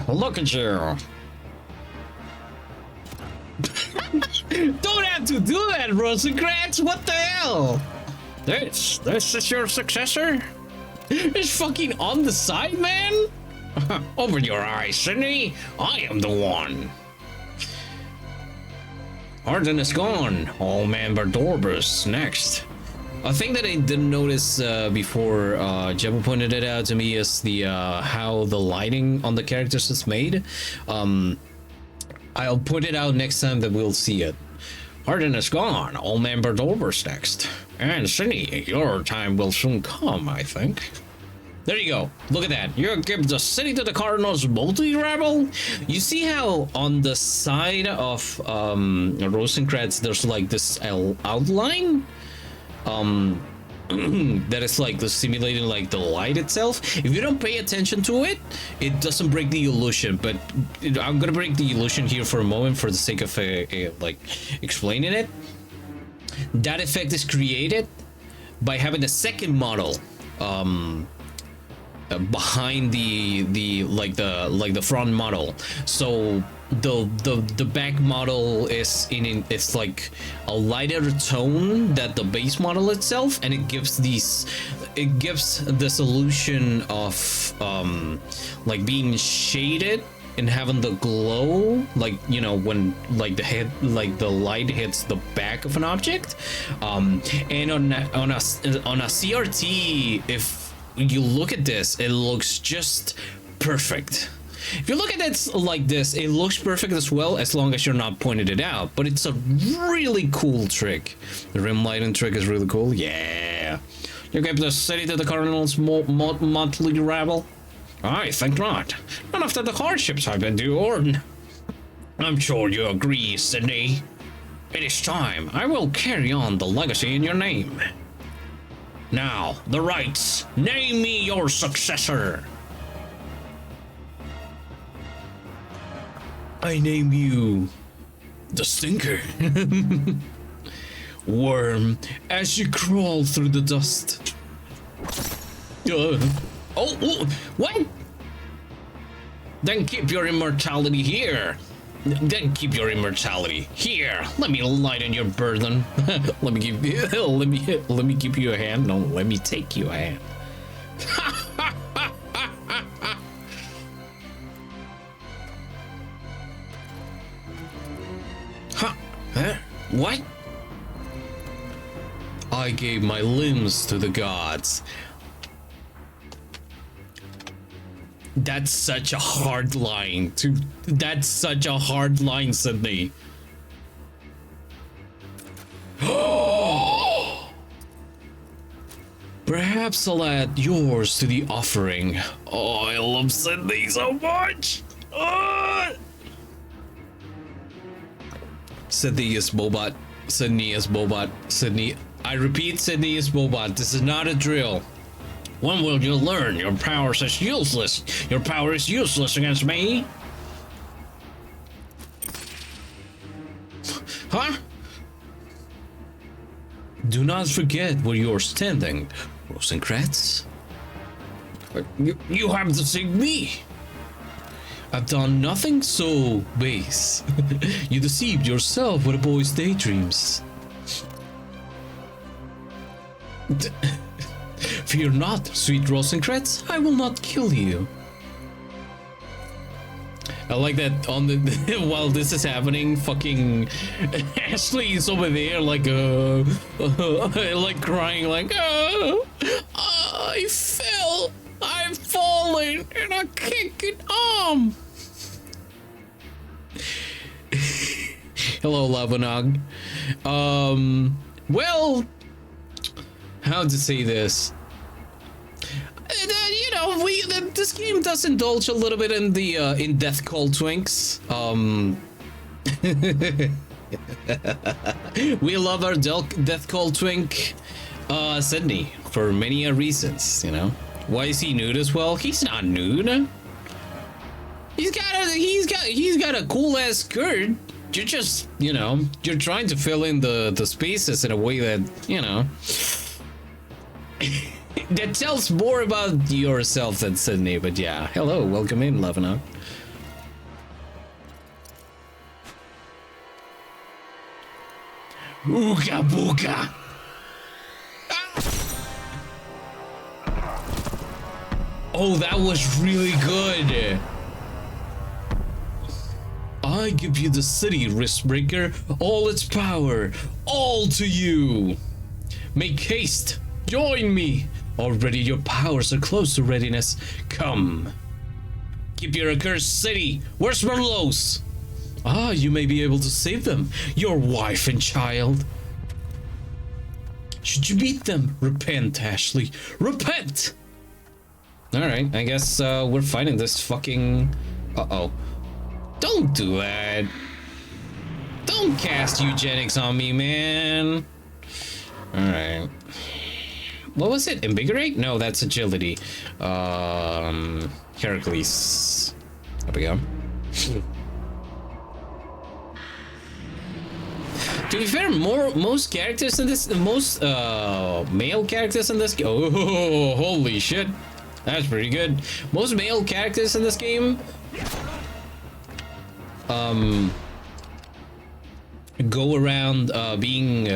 Look at you. Don't have to do that, Rosencrantz. What the hell? This is your successor? It's fucking on the side, man. Open your eyes, Sydney. I am the one. Arden is gone. All man but Dorbus next. A thing that I didn't notice before Jebba pointed it out to me is the how the lighting on the characters is made. I'll point it out next time that we'll see it. Arden is gone. All man but Dorbus next. And Sydney, your time will soon come, I think. There you go. Look at that. You give the city to the Cardinals multi-rebel. You see how on the side of Rosencrantz there's like this outline that is like the simulating like the light itself. If you don't pay attention to it, it doesn't break the illusion. But I'm gonna break the illusion here for a moment for the sake of like explaining it. That effect is created by having a second model behind the front model. So the back model is it's like a lighter tone than the base model itself, and it gives this illusion of like being shaded and having the glow, like, you know, when like the light hits the back of an object. And on a CRT, if you look at this, it looks just perfect. If you look at it like this, it looks perfect as well, as long as you're not pointing it out. But it's a really cool trick. The rim lighting trick is really cool. Yeah. You gave the city to the Cardinals monthly rabble? I think not. Not after the hardships I've endured. I'm sure you agree, Sydney. It is time. I will carry on the legacy in your name. Now, the rights. Name me your successor. I name you the Stinker. Worm, as you crawl through the dust. Oh, what? Then keep your immortality here. Then keep your immortality here. Let me lighten your burden. let me give you a hand. No, let me take you a hand. Huh? What? I gave my limbs to the gods. That's such a hard line, That's such a hard line, Sydney. Perhaps I'll add yours to the offering. Oh, I love Sydney so much. Sydney is Bobot. Sydney is Bobot. Sydney. I repeat, Sydney is Bobot. This is not a drill. When will you learn your power is useless? Your power is useless against me. Huh? Do not forget where you're standing, Rosencrantz. You have deceived me. I've done nothing so base. You deceived yourself with a boy's daydreams. Fear not, sweet Rosencrantz, I will not kill you. I like that on the while this is happening, fucking Ashley is over there like like crying like I fell, I've fallen and I can't get arm. Hello, Lavanog. Well, how to say this? You know, this game does indulge a little bit in the in Death Call Twinks. We love our Death Call Twink, Sydney, for many reasons. You know, why is he nude as well? He's not nude. He's got a cool ass skirt. you're just, you know, you're trying to fill in the spaces in a way that, you know, that tells more about yourself than Sydney. But yeah, hello, welcome in, Lavana. Ooga booga. Oh, that was really good. I give you the city, Riskbreaker, all its power, all to you. Make haste, join me. Already your powers are close to readiness. Come. Keep your accursed city. Where's Merlos? Ah, you may be able to save them, your wife and child. Should you beat them? Repent, Ashley. Repent! Alright, I guess we're fighting this fucking... Uh-oh. Don't do that. Don't cast eugenics on me, man. Alright. What was it? Invigorate? No, that's agility. Heracles. There we go. To be fair, most characters in this, male characters in this. Oh, holy shit, that's pretty good. Most male characters in this game, go around being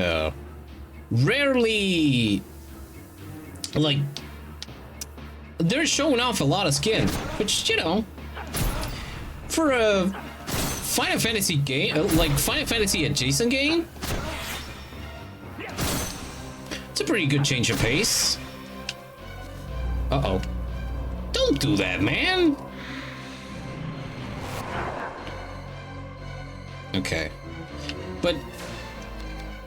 rarely, like, they're showing off a lot of skin, which, you know, for a Final Fantasy game, like Final Fantasy adjacent game, it's a pretty good change of pace. Uh-oh. Don't do that, man. Okay. But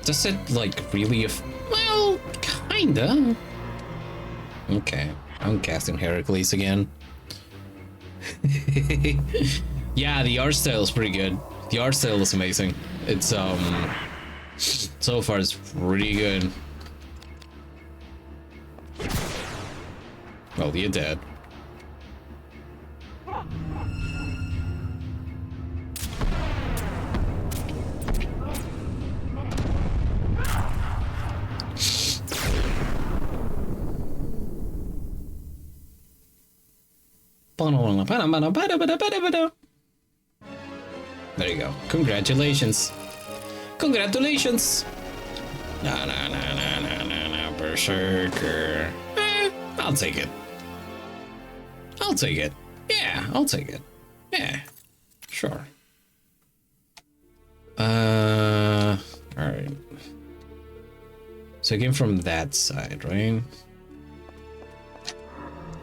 does it, like, really well, kinda. Okay. I'm casting Heracles again. Yeah, the art style is pretty good. The art style is amazing. It's so far it's pretty good. Well, you're dead. There you go. Congratulations. Congratulations. No, Berserker. I'll take it. I'll take it. Yeah, I'll take it. Yeah, sure. Alright. So again from that side, right?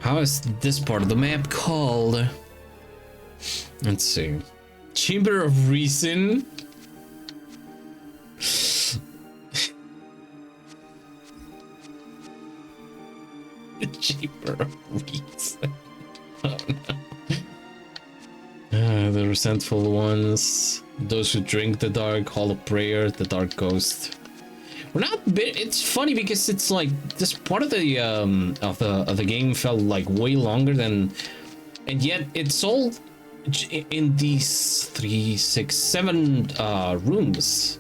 How is this part of the map called? Let's see. Chamber of Reason. Chamber of Reason. Oh no. The resentful ones. Those who drink the dark. Hall of Prayer. The Dark Ghost. We're not. It's funny because it's like this part of the game felt like way longer than, and yet it's all in these 3, 6, 7 rooms.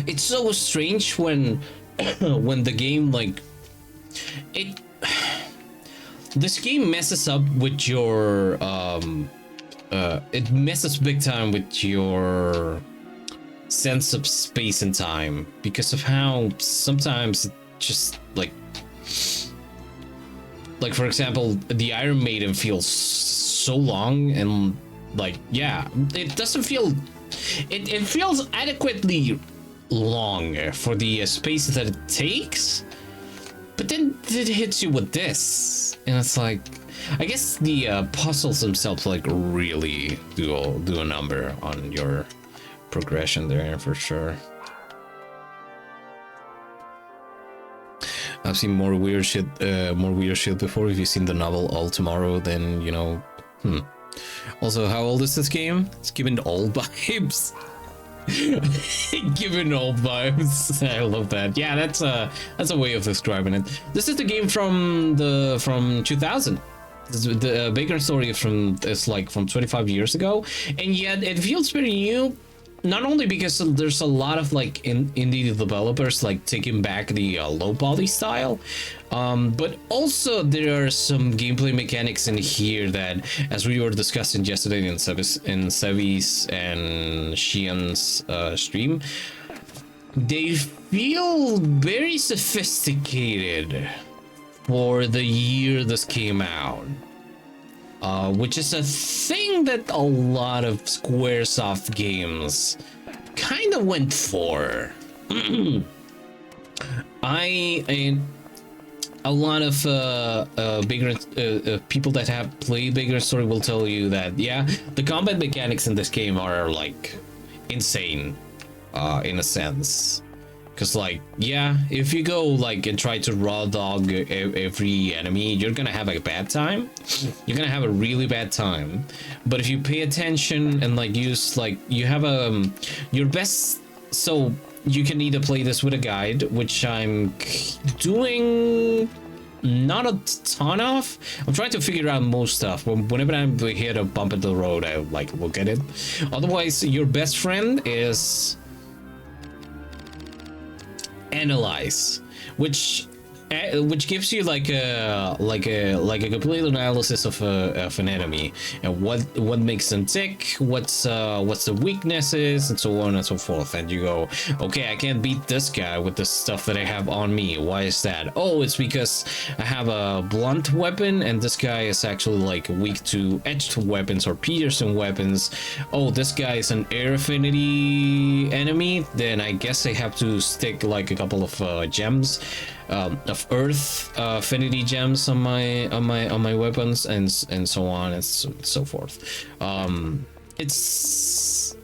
It's so strange when when the game, like, this game messes up with your it messes big time with your sense of space and time, because of how sometimes it just like for example, the Iron Maiden feels so long, and like, yeah, it doesn't feel, it feels adequately long for the space that it takes, but then it hits you with this, and it's like, I guess the puzzles themselves like really do a number on your progression there for sure. I've seen more weird shit before. If you've seen the novel All Tomorrow, then you know. Also, how old is this game? It's giving old vibes. Giving old vibes. I love that. Yeah, that's a way of describing it. This is the game from 2000. the Vagrant Story is like from 25 years ago, and yet it feels very new. Not only because there's a lot of like indie developers like taking back the low poly style, but also there are some gameplay mechanics in here that, as we were discussing yesterday in Sevi's and Xian's stream, they feel very sophisticated for the year this came out. Which is a thing that a lot of Squaresoft games kind of went for. A lot of people that have played Vagrant Story will tell you that, yeah, the combat mechanics in this game are like insane, in a sense. Because, like, yeah, if you go, like, and try to raw dog every enemy, you're gonna have a bad time. You're gonna have a really bad time. But if you pay attention and, like, use, like, you have your best... So, you can either play this with a guide, which I'm doing not a ton of. I'm trying to figure out most stuff. Whenever I hit a bump in the road, I, like, look at it. Otherwise, your best friend is... Analyze, which gives you like a complete analysis of an enemy and what makes them tick, what's the weaknesses, and so on and so forth. And you go, okay, I can't beat this guy with the stuff that I have on me. Why is that? Oh, it's because I have a blunt weapon and this guy is actually like weak to edged weapons or piercing weapons. Oh, this guy is an air affinity enemy, then I guess I have to stick like a couple of gems of earth affinity gems on my weapons, and so on and so forth. It's,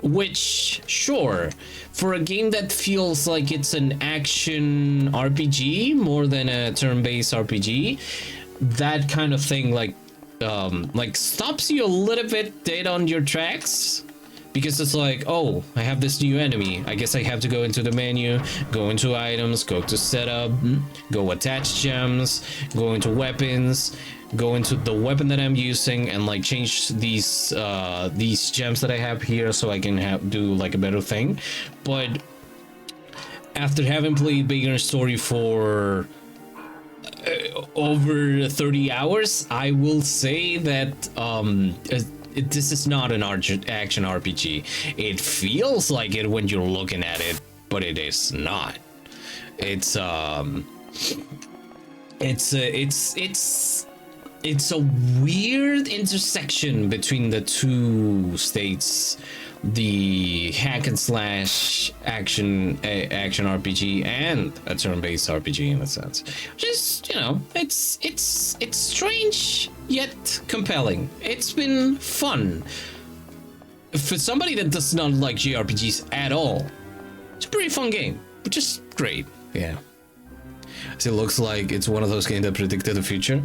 which, sure, for a game that feels like it's an action RPG more than a turn-based RPG, that kind of thing like stops you a little bit dead on your tracks. Because it's like, oh, I have this new enemy. I guess I have to go into the menu, go into items, go to setup, go attach gems, go into weapons, go into the weapon that I'm using, and like change these gems that I have here so I can do like a better thing. But after having played Vagrant Story for over 30 hours, I will say that this is not an action RPG. It feels like it when you're looking at it, but it is not. It's a weird intersection between the two states, the hack and slash action RPG and a turn-based RPG in a sense. Just, you know, it's strange yet compelling. It's been fun. For somebody that does not like JRPGs at all, it's a pretty fun game, which is great. Yeah. So it looks like it's one of those games that predicted the future.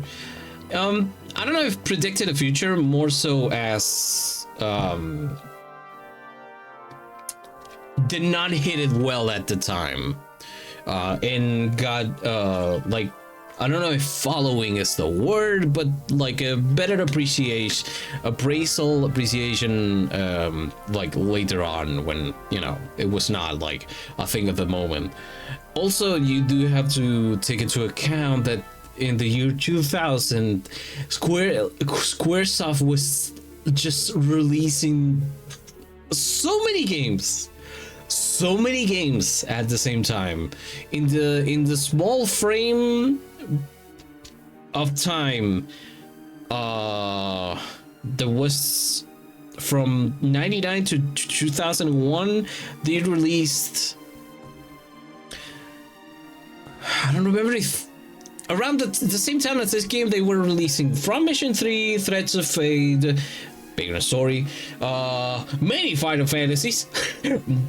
I don't know if predicted the future, more so as did not hit it well at the time, and got like, I don't know if following is the word, but like a better appreciation like later on, when, you know, it was not like a thing at the moment. Also, you do have to take into account that in the year 2000, Squaresoft was just releasing so many games at the same time. In the small frame of time, there was from 99 to 2001, they released, I don't remember if around the same time as this game, they were releasing From Mission 3, Threads of Fate, Vagrant Story, many Final Fantasies,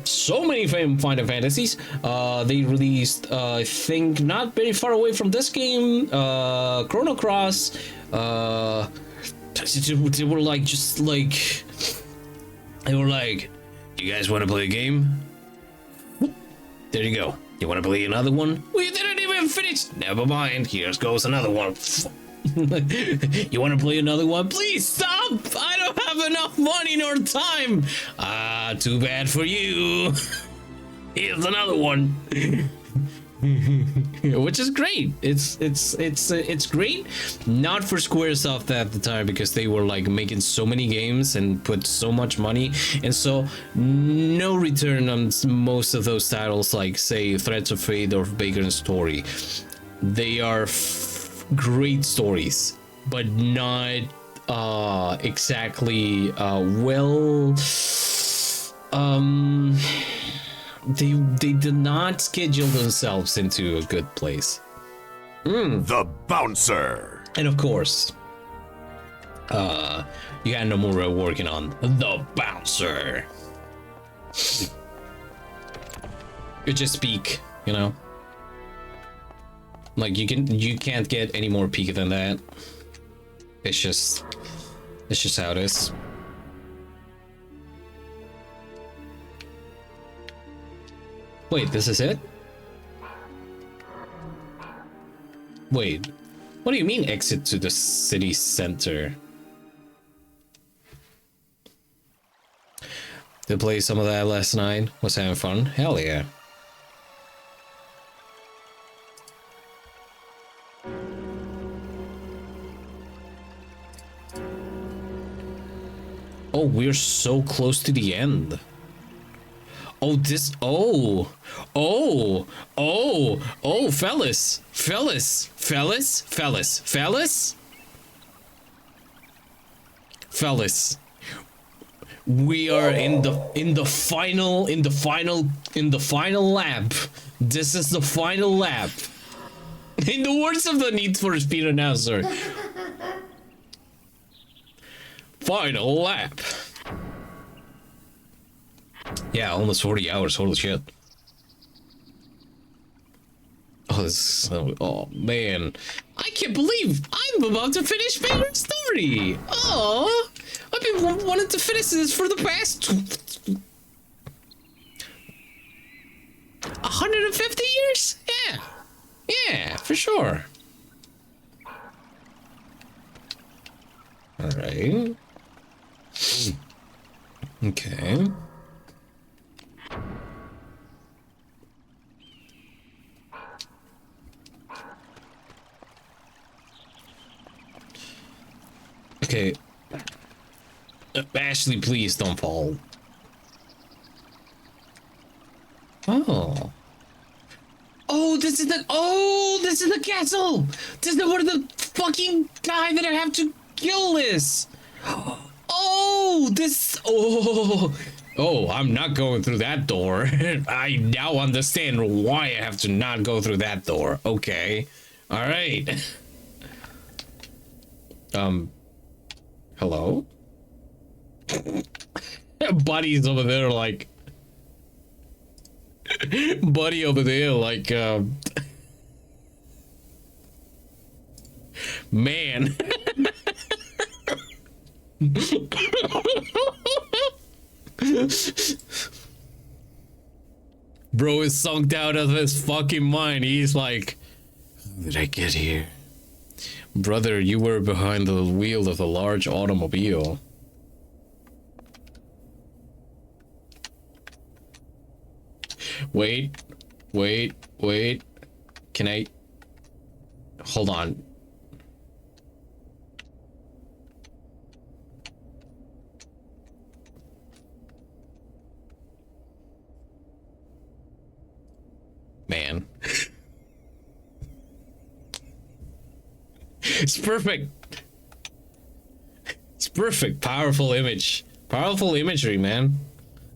so many Final Fantasies. They released, I think, not very far away from this game, Chrono Cross. They were like, you guys want to play a game? There you go. You want to play another one? We didn't even finish. Never mind. Here goes another one. You want to play another one? Please stop! I don't have enough money nor time. Ah, too bad for you. Here's another one. Which is great. It's great. Not for Squaresoft at the time because they were like making so many games and put so much money, and so no return on most of those titles, like say Threads of Fate or Vagrant Story. They are great stories, but not exactly well. They did not schedule themselves into a good place. The Bouncer. And of course, you had Nomura working on The Bouncer. You just peak, you know? Like you can't get any more peak than that. It's just how it is. Wait, this is it? Wait, what do you mean exit to the city center? Did play some of that last night. Was having fun. Hell yeah. Oh, we're so close to the end. Oh, fellas. We are in the final lap. This is the final lap. In the words of the Need for Speed announcer. Final lap. Yeah, almost 40 hours. Holy shit. Oh man, I can't believe I'm about to finish Vagrant Story. Oh, I've been wanting to finish this for the past 150 years. Yeah, for sure. All right. Okay. Okay. Ashley, please don't fall. Oh, this is the castle. This is where the fucking guy that I have to kill is. Oh, I'm not going through that door. I now understand why I have to not go through that door. Okay. All right. Hello? Buddy's over there like... Buddy over there like, Man. Bro is sunk out of his fucking mind. He's like, how did I get here? Brother, you were behind the wheel of a large automobile. Wait. Can I... Hold on. Man. It's perfect. It's perfect. Powerful image. Powerful imagery, man.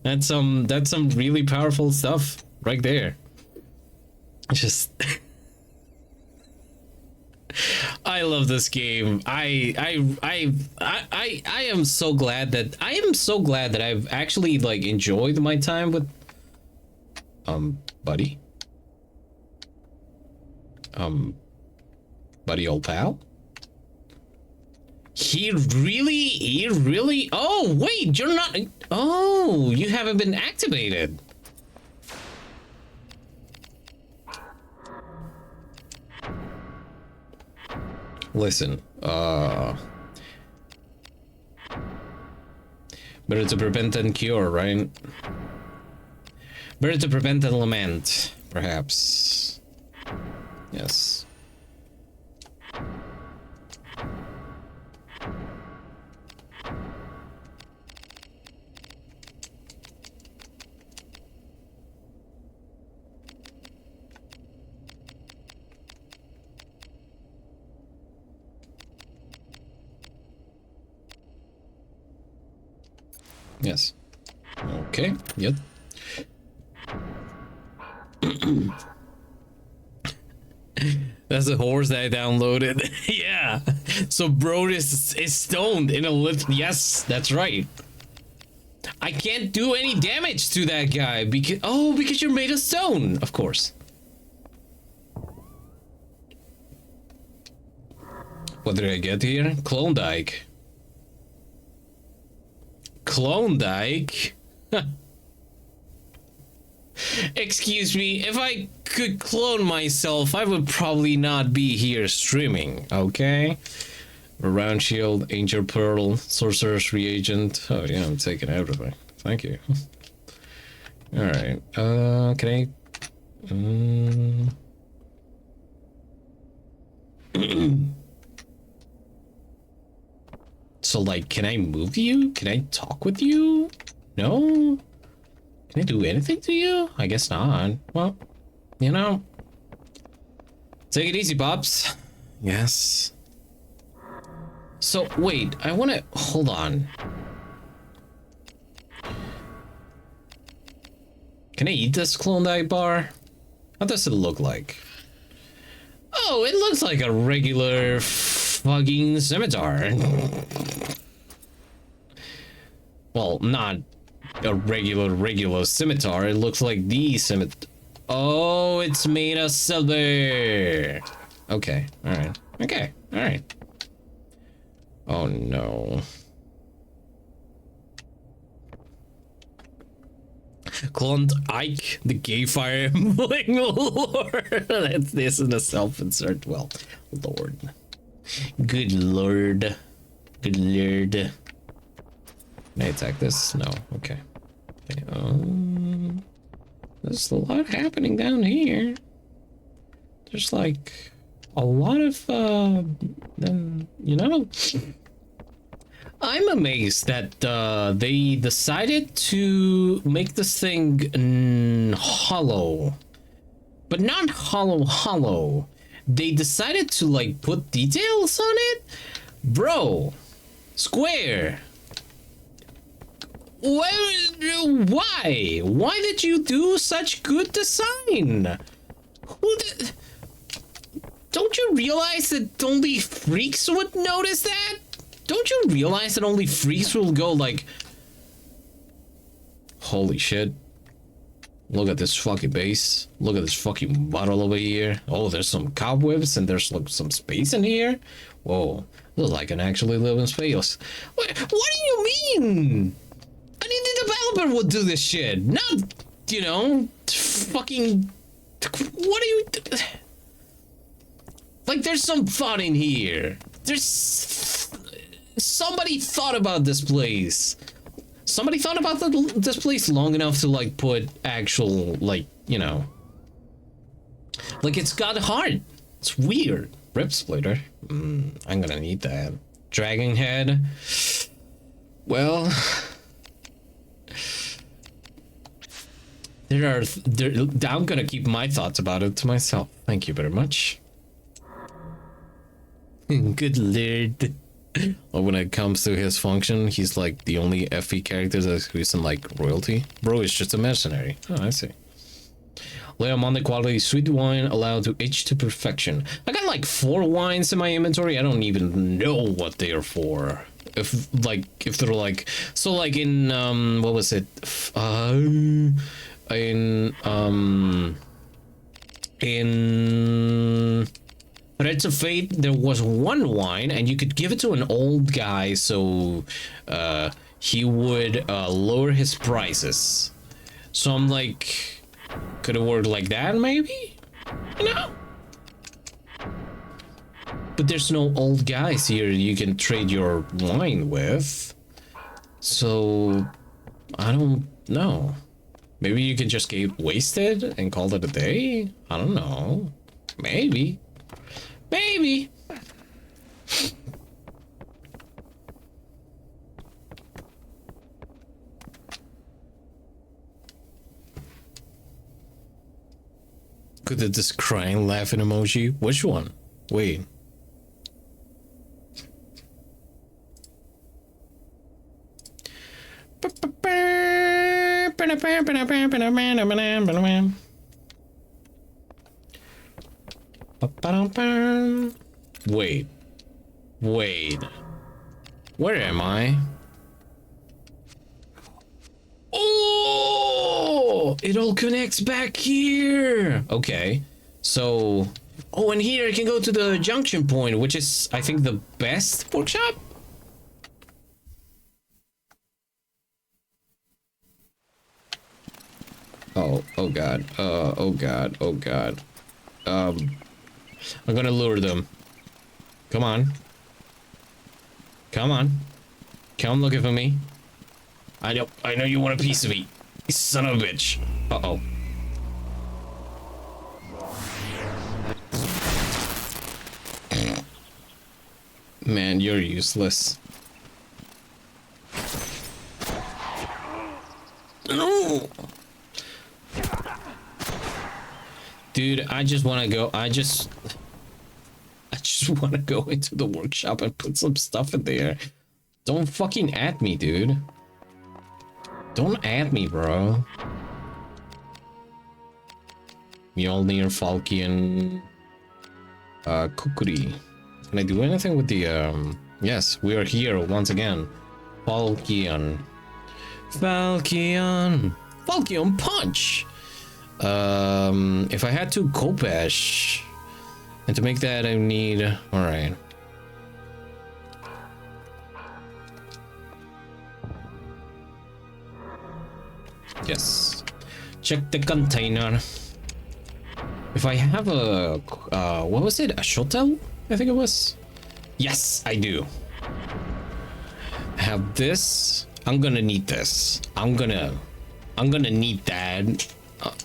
That's some really powerful stuff right there. It's just I love this game. I am so glad that I've actually like enjoyed my time with buddy. Buddy old pal. He really oh wait, you're not, oh, you haven't been activated. Listen, better to prevent than cure, right? Better to prevent than lament, perhaps. Yes. Yes. Okay. Yep. That's the horse that I downloaded. Yeah. So bro is stoned in a lift. Yes, that's right. I can't do any damage to that guy because you're made of stone, of course. What did I get here? Klondike. Klondike? Excuse me, if I could clone myself, I would probably not be here streaming, okay? A round shield, angel pearl, sorcerer's reagent. Oh yeah, I'm taking everything. Thank you. Alright, can I... So, like, can I move you? Can I talk with you? No? Can I do anything to you? I guess not. Well, you know. Take it easy, Pops. Yes. So, wait, I want to... Hold on. Can I eat this Klondike bar? How does it look like? Oh, it looks like a regular fucking scimitar. Well, not a regular scimitar. It looks like the scimitar. Oh, it's made of silver. Okay, alright. Okay, alright. Oh no. Klondike, the gay fire lord. This is a self-insert. Well, Lord. Good Lord. Good Lord. Can I attack this? No. Okay. Okay. There's a lot happening down here. There's like a lot of you know. I'm amazed that they decided to make this thing hollow, but not hollow. They decided to like put details on it, bro. Square. Why? Why did you do such good design? Don't you realize that only freaks would notice that? Don't you realize that only freaks will go like, holy shit. Look at this fucking base. Look at this fucking bottle over here. Oh, there's some cobwebs and there's like some space in here. Whoa, looks like an actually live in space. What do you mean? I mean, the developer would do this shit, not, you know, fucking. What are you? Like, there's some thought in here. There's somebody thought about this place. Somebody thought about this place long enough to like put actual, like, you know, like it's got heart. It's weird. Rip splitter. I'm gonna need that. Dragon head. Well, I'm gonna keep my thoughts about it to myself. Thank you very much. Good lord. Or when it comes to his function, he's like the only FE character that isn't like royalty. Bro is just a mercenary. Oh, I see. Lay on the quality sweet wine allowed to age to perfection. I got like 4 wines in my inventory. I don't even know what they are for. If they're like, so like in what was it? In Threads of Fate, there was 1 wine, and you could give it to an old guy, so he would lower his prices. So I'm like, could it work like that, maybe? You know? But there's no old guys here you can trade your wine with. So, I don't know. Maybe you can just get wasted and call it a day? I don't know. Maybe. Maybe. Could it this crying laughing emoji? Which one? Wait. Wait. Wait. Where am I? Oh! It all connects back here! Okay. So... Oh, and here I can go to the junction point, which is, I think, the best workshop? Oh god, oh god, oh god. I'm gonna lure them. Come on. Come on. Come looking for me. I know you want a piece of me. You son of a bitch. Uh-oh. Man, you're useless. No! Dude, I just want to go. I just want to go into the workshop and put some stuff in there. Don't fucking at me, dude. Don't at me, bro. Mjolnir, Falkian, Kukuri. Can I do anything with the, yes, we are here once again. Falkian. Falkian. Falkian punch! If I had to Kopesh, and to make that I need, alright. Yes. Check the container. If I have a, what was it? A shuttle? I think it was. Yes, I do. I have this. I'm gonna need this. I'm gonna need that.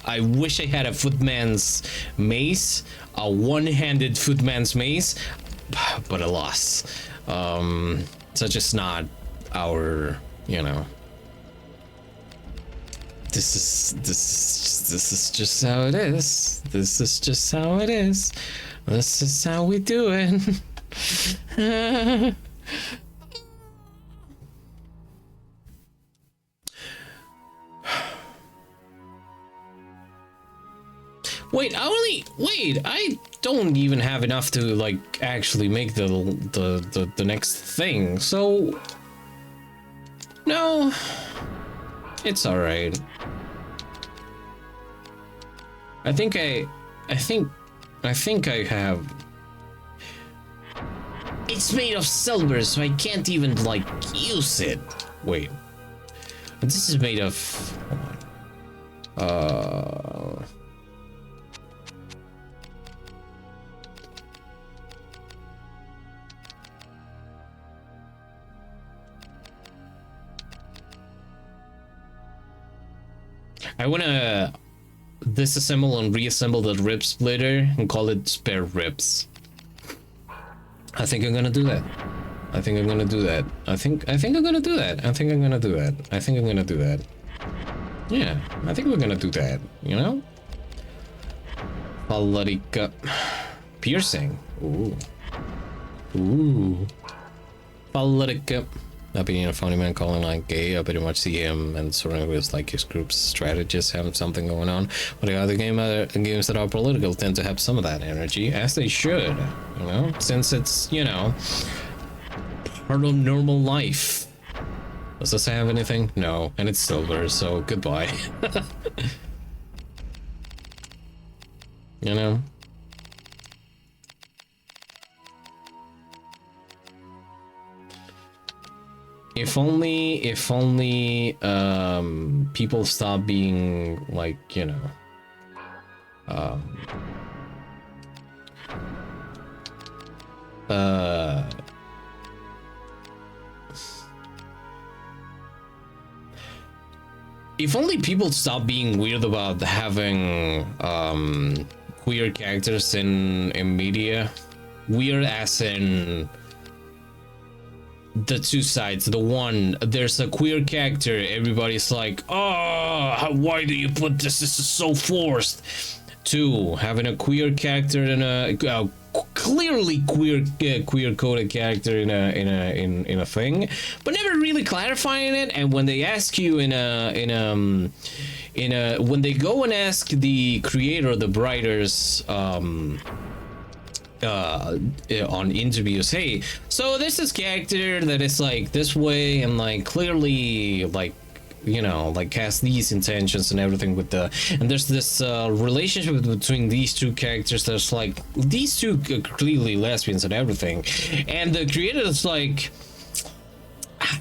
I wish I had a footman's mace, a one-handed footman's mace, but alas, such is not our, you know. This is just how it is. This is just how it is. This is how we do it. Wait, I don't even have enough to like actually make the next thing. So no, it's all right. I think I have. It's made of silver, so I can't even like use it. Wait, this is made of. I wanna disassemble and reassemble the rib splitter and call it spare ribs. I think I'm gonna do that. I think I'm gonna do that. I think I'm gonna do that. I think I'm gonna do that. I think I'm gonna do that. Yeah, I think we're gonna do that, you know? Palarica. Piercing. Ooh. Ooh. Palarica. Not being a funny man calling like gay, I pretty much see him and surrounded with like his group's strategists have something going on. But the other games that are political tend to have some of that energy, as they should, you know, since it's, you know, part of normal life. Does this have anything? No, and it's silver, so goodbye. You know? If only people stop being like, you know, If only people stop being weird about having queer characters in media. Weird as in the two sides. The one, there's a queer character, everybody's like, oh, why do you put this? This is so forced. Two, having a queer character and a clearly queer coded character in a thing, but never really clarifying it. And when they ask you when they go and ask the creator, the writers, on interviews, hey, so there's this character that is like this way and like clearly like, you know, like has these intentions and everything with the, and there's this relationship between these two characters that's like, these two are clearly lesbians and everything, and the creator is like,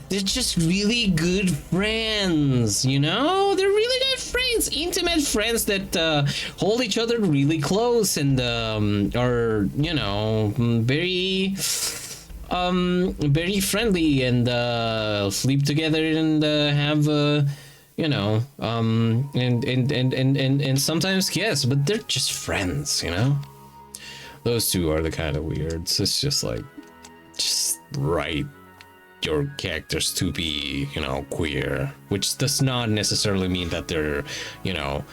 they're just really good friends, you know, they're really good friends, intimate friends that hold each other really close and are, you know, very friendly and sleep together and have you know, and sometimes kiss, but they're just friends, you know. Those two are the kind of weirds. It's just like, just write your characters to be, you know, queer, which does not necessarily mean that they're, you know,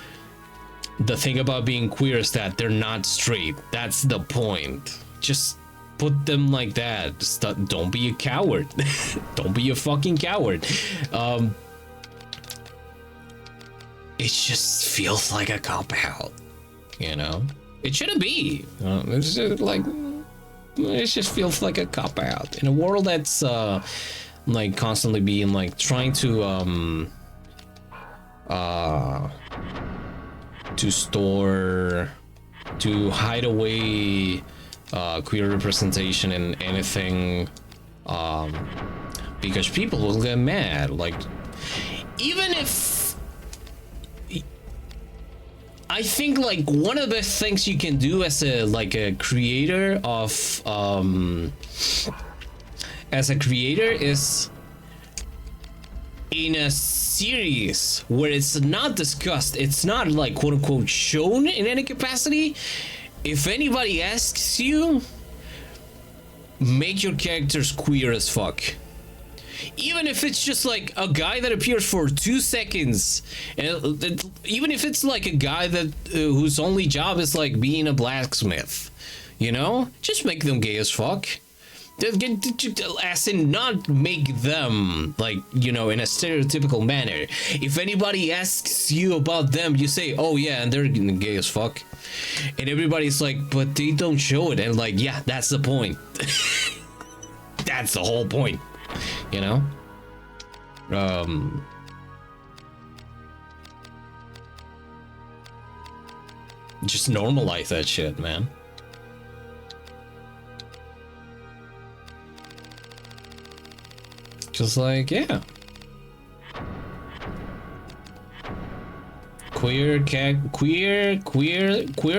the thing about being queer is that they're not straight. That's the point. Just put them like that. Just don't be a coward. Don't be a fucking coward. It just feels like a cop out, you know. It shouldn't be. It's just like, it just feels like a cop out in a world that's like constantly being like trying to store, to hide away queer representation in anything, because people will get mad. Like, even if I think like one of the best things you can do as a creator of is, in a series where it's not discussed, it's not like quote unquote shown in any capacity, if anybody asks you, make your characters queer as fuck. Even if it's just like a guy that appears for 2 seconds, and even if it's like a guy that whose only job is like being a blacksmith, you know, just make them gay as fuck. As in, not make them like, you know, in a stereotypical manner. If anybody asks you about them, you say, oh yeah, and they're gay as fuck, and everybody's like, but they don't show it, and like, yeah, that's the point. That's the whole point, you know. Just normalize that shit, man. Just like, yeah. Queer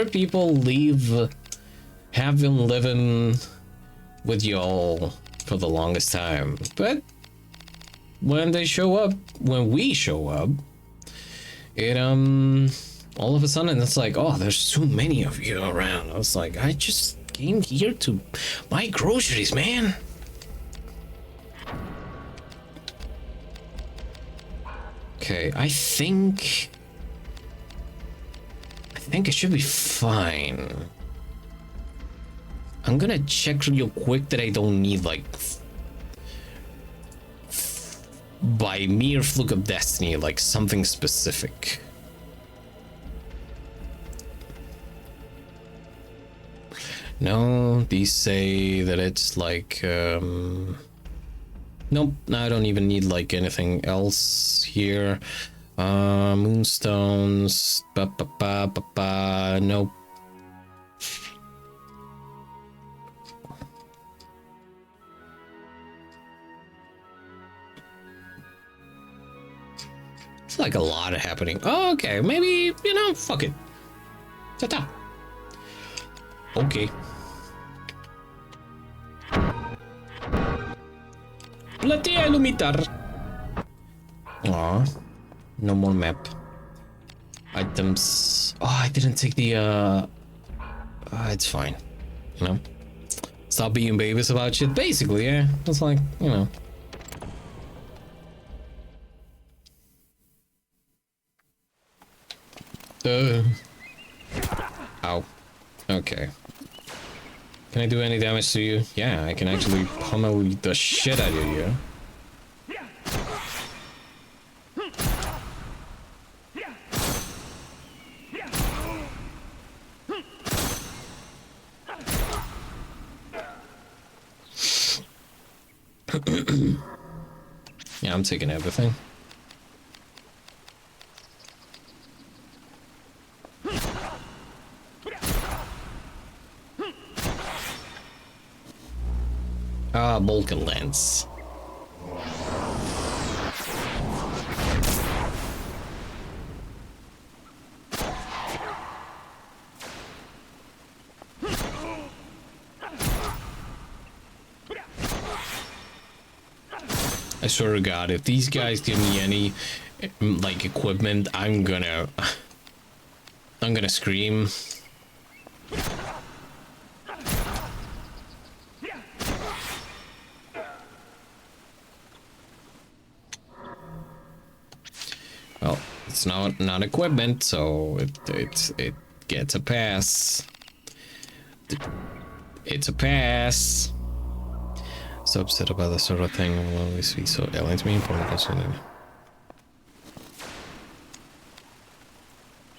people have been living with y'all for the longest time, but when they show up, when we show up, it all of a sudden it's like, oh, there's too many of you around. I was like, I just came here to buy groceries, man. Okay, I think it should be fine. I'm gonna check real quick that I don't need, like, by mere fluke of destiny, like something specific. No, these say that it's like, nope, I don't even need like anything else here. Moonstones, nope. It's like a lot happening. Oh, okay, maybe, you know, fuck it. Ta-ta. Okay. Platea Lumitar. Aw. No more map. Items. Oh, I didn't take the it's fine. You know? Stop being babies about shit. Basically, yeah. It's like, you know. Ow. Okay. Can I do any damage to you? Yeah, I can actually pummel the shit out of you. Yeah, I'm taking everything. Ah, Vulcan lens. I swear to God, if these guys give me any like equipment, I'm gonna scream. Well, it's not equipment, so it gets a pass. It's a pass. So upset about this sort of thing will always be so alien to me. Important.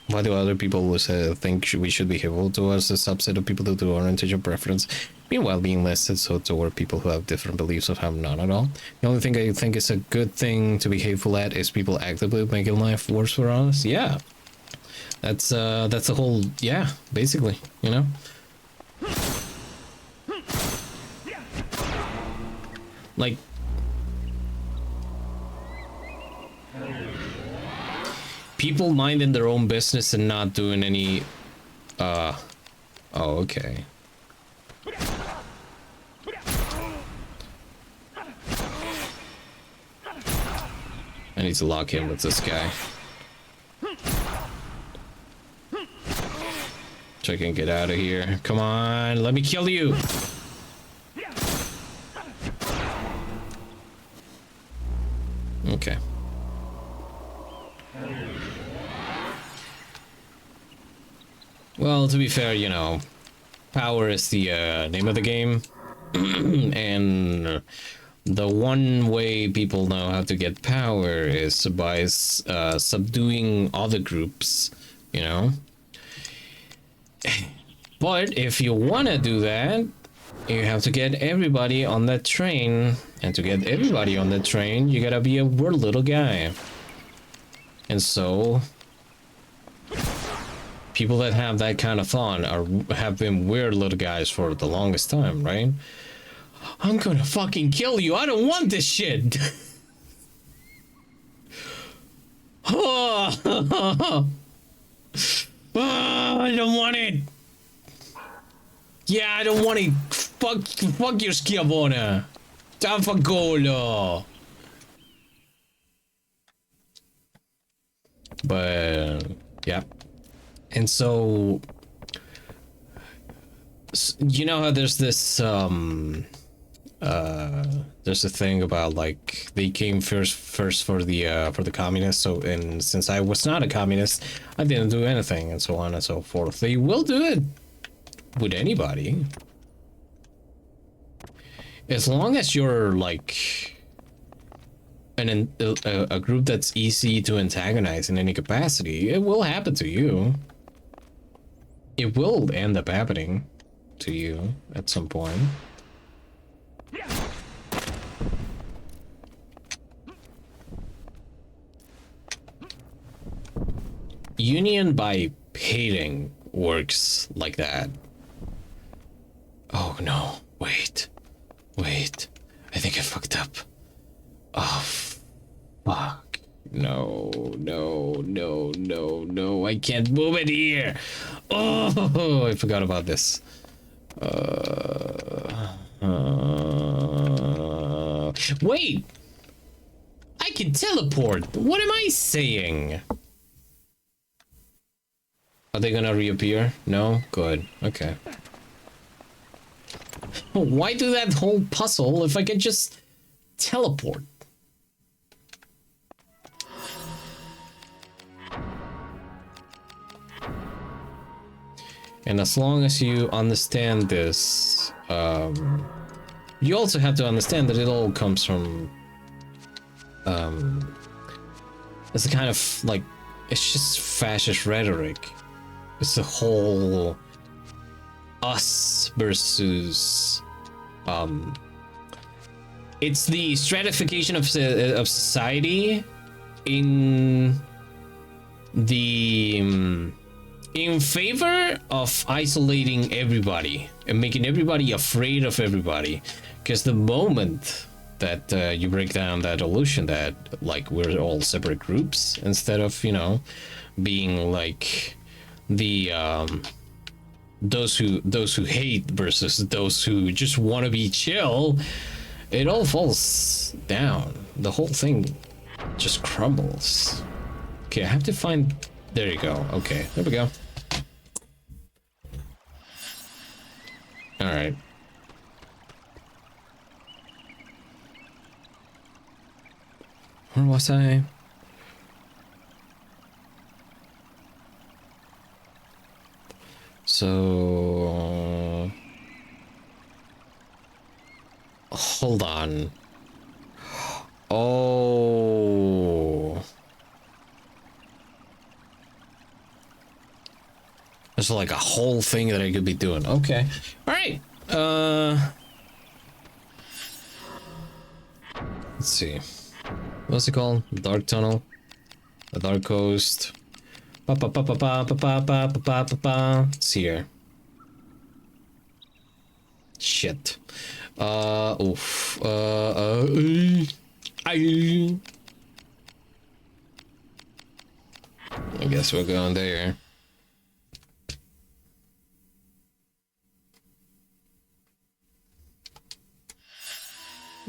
Why do other people think we should be hateful to us? A subset of people due to orientation preference, meanwhile being listed so toward people who have different beliefs of have none at all. The only thing I think is a good thing to be hateful at is people actively making life worse for us. Yeah, that's the whole, yeah, basically, you know. Like, people minding their own business and not doing any, oh, okay. I need to lock in with this guy. So I can get out of here. Come on, let me kill you. Okay. Well, to be fair, you know, power is the name of the game. And the one way people know how to get power is by subduing other groups, you know. But if you want to do that, you have to get everybody on that train. And to get everybody on that train, you gotta be a weird little guy. And so, people that have that kind of thought have been weird little guys for the longest time, right? I'm gonna fucking kill you. I don't want this shit. Oh, I don't want it. Yeah, I don't want it. Fuck your schiavona. Tafagolo. But yeah. And so you know how there's this there's a thing about like they came first for the communists, so and since I was not a communist, I didn't do anything and so on and so forth. They will do it with anybody. As long as you're like a group that's easy to antagonize in any capacity, it will happen to you. It will end up happening to you at some point. Union by hating works like that. Oh no, wait. I think I fucked up. Oh, fuck. No, I can't move it here. Oh, I forgot about this. Wait! I can teleport! What am I saying? Are they gonna reappear? No? Good. Okay. Why do that whole puzzle if I can just teleport? And as long as you understand this, you also have to understand that it all comes from, it's a kind of like, it's just fascist rhetoric. It's the whole us versus, it's the stratification of society in the, in favor of isolating everybody and making everybody afraid of everybody. Because the moment that you break down that illusion that like we're all separate groups instead of, you know, being like the those who hate versus those who just want to be chill, it all falls down. The whole thing just crumbles. Okay, I have to find. There you go. Okay, there we go. All right. Where was I? So hold on. Oh. There's like a whole thing that I could be doing. Okay. All right. Let's see. What's it called? Dark tunnel. The dark coast. It's here. Shit. Oof. I guess we're going there.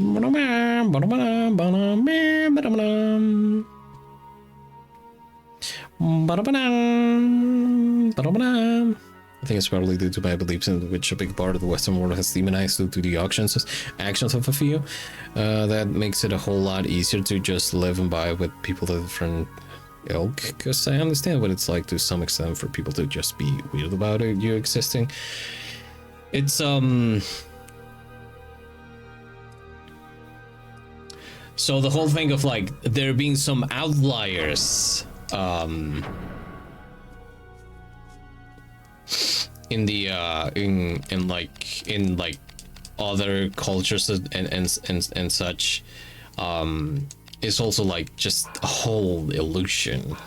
I think it's probably due to my beliefs in which a big part of the Western world has demonized due to the actions of a few. That makes it a whole lot easier to just live and buy with people of different ilk, because I understand what it's like to some extent for people to just be weird about it, you existing. It's so the whole thing of like there being some outliers in the in like other cultures and such is also like just a whole illusion.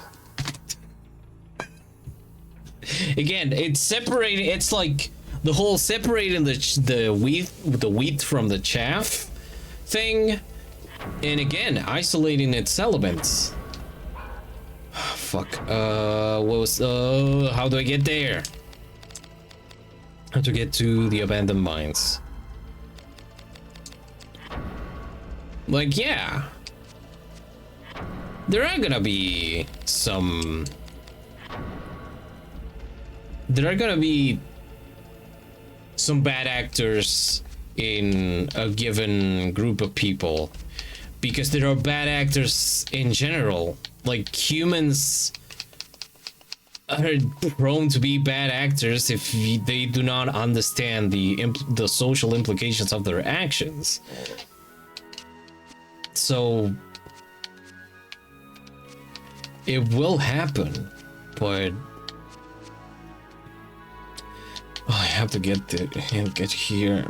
Again, it's separating. It's like the whole separating the wheat from the chaff thing. And again, isolating its elements. Fuck. What was? How do I get there? How to get to the abandoned mines? Like, yeah. There are gonna be some. There are gonna be some bad actors in a given group of people. Because there are bad actors in general. Like, humans are prone to be bad actors if they do not understand the social implications of their actions. So it will happen, but I have to get here.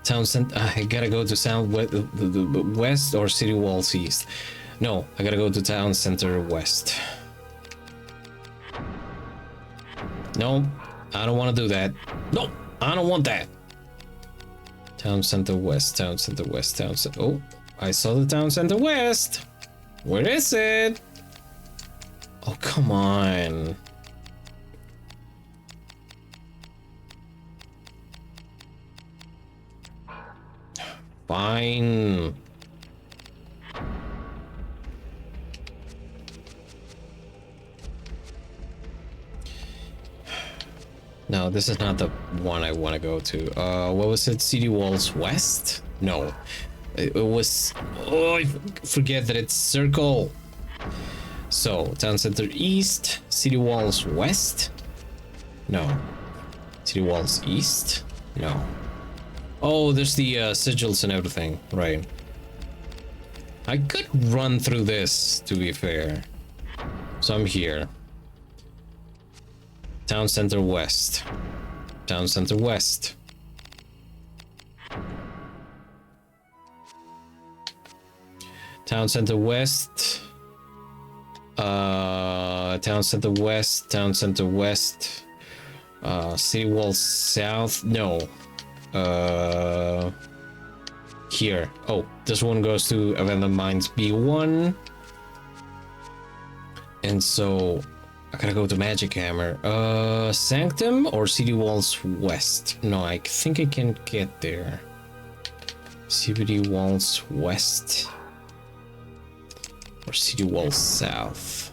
Town center. I gotta go to the west or city walls east. No, I gotta go to town center west. No, I don't want to do that. No, I don't want that. Town center west. Town center west. Town center. Oh, I saw the town center west. Where is it? Oh, come on. Fine. No, this is not the one I want to go to. What was it? City Walls West? No. It was... Oh, I forget that it's circle. So, Town Center East, City Walls West? No. City Walls East? No. Oh, there's the sigils and everything. Right. I could run through this, to be fair. So I'm here. Town Center West. Town Center West. Town Center West. Town Center West. Town Center West. City Wall South. No. Here. Oh, this one goes to Abandoned Mines B1. And so I gotta go to Magic Hammer. Sanctum or City Walls West? No, I think I can get there. City Walls West or City Walls South?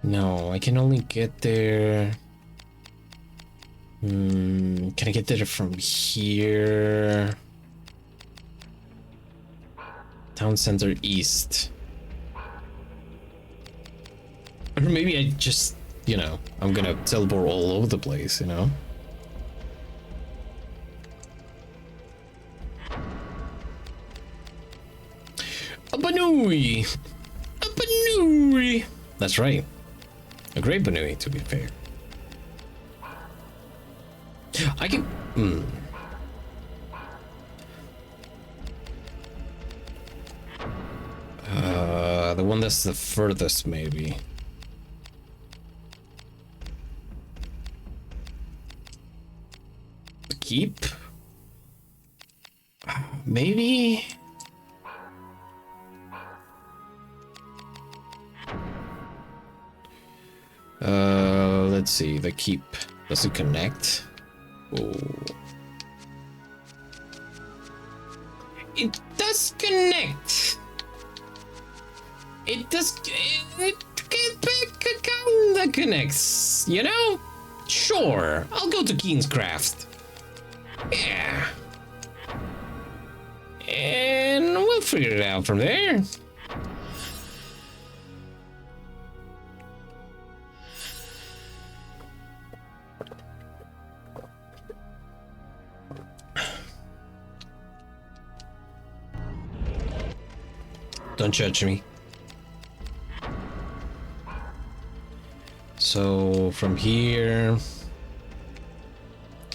No, I can only get there. Can I get there from here? Town Center East. Or maybe I just, you know, I'm gonna teleport all over the place, you know? A Banui! A Banui! That's right. A great Banui, to be fair. I can... the one that's the furthest, maybe. Keep? Maybe? Let's see, the keep. Does it connect? Oh. It does connect. It does. It kinda connects, you know? Sure, I'll go to Keen's Craft. Yeah. And we'll figure it out from there. Don't judge me. So from here,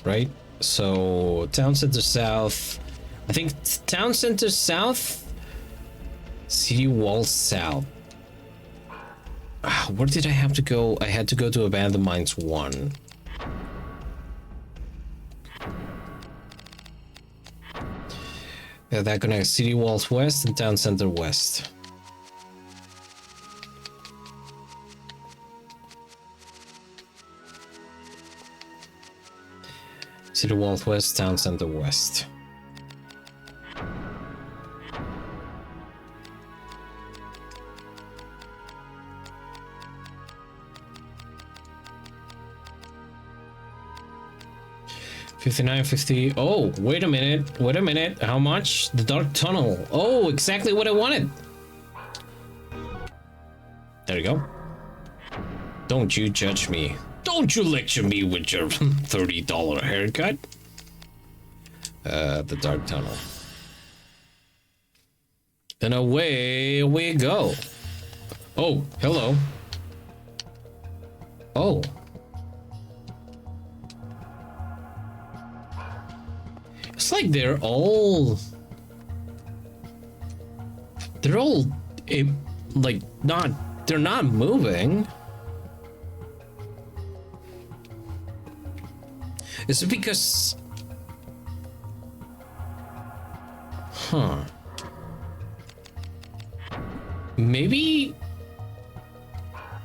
right? So Town Center South. I think Town Center South, City Wall South. Where did I have to go? I had to go to Abandoned Mines 1. Yeah, that connects City Walls West and Town Center West. City Walls West, Town Center West. $59.50. Oh, wait a minute. Wait a minute. How much? The Dark Tunnel. Oh, exactly what I wanted. There you go. Don't you judge me. Don't you lecture me with your $30 haircut. The Dark Tunnel. And away we go. Oh, hello. Oh. It's like they're all like they're not moving. Is it because maybe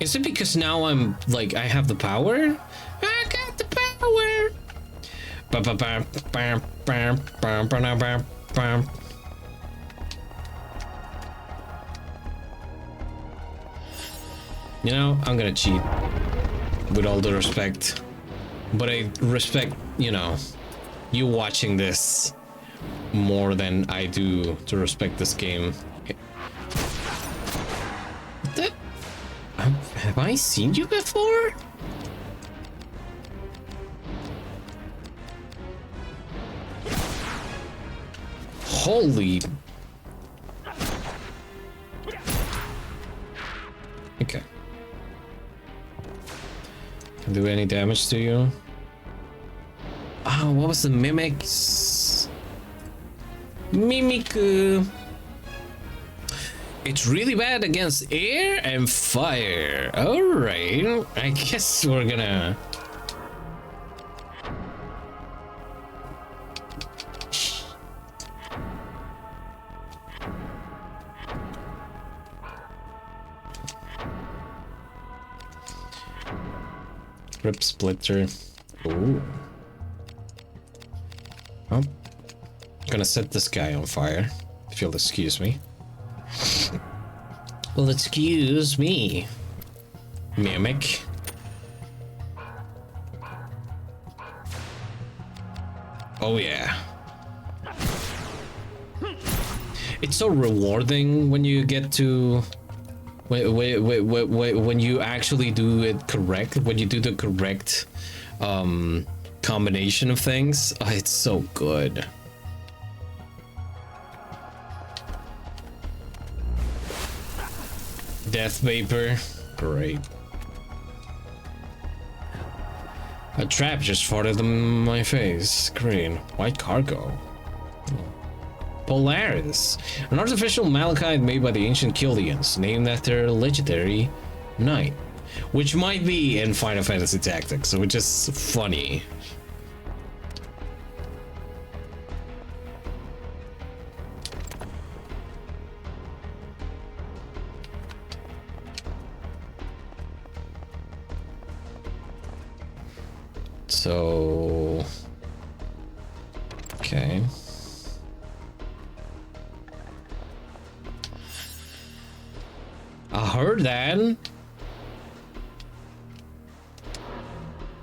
Is it because now I'm like I have the power? I got the power. You know, I'm gonna cheat. With all the respect. But I respect, you know, you watching this more than I do to respect this game. What? Have I seen you before? Holy. Okay. Do any damage to you? Oh, what was the mimics? Mimic. It's really bad against air and fire. All right, I guess we're gonna. Rip splitter. Ooh. Oh. Gonna set this guy on fire. If you'll excuse me. Well, excuse me. Mimic. Oh yeah. It's so rewarding when you get to when you actually do it correct, when you do the correct combination of things. Oh, it's so good. Death vapor, great. A trap just farted in my face. Green, white cargo. Polaris, an artificial malachite made by the ancient Kildians, named after legendary knight, which might be in Final Fantasy Tactics, which is funny. So, okay. I heard that.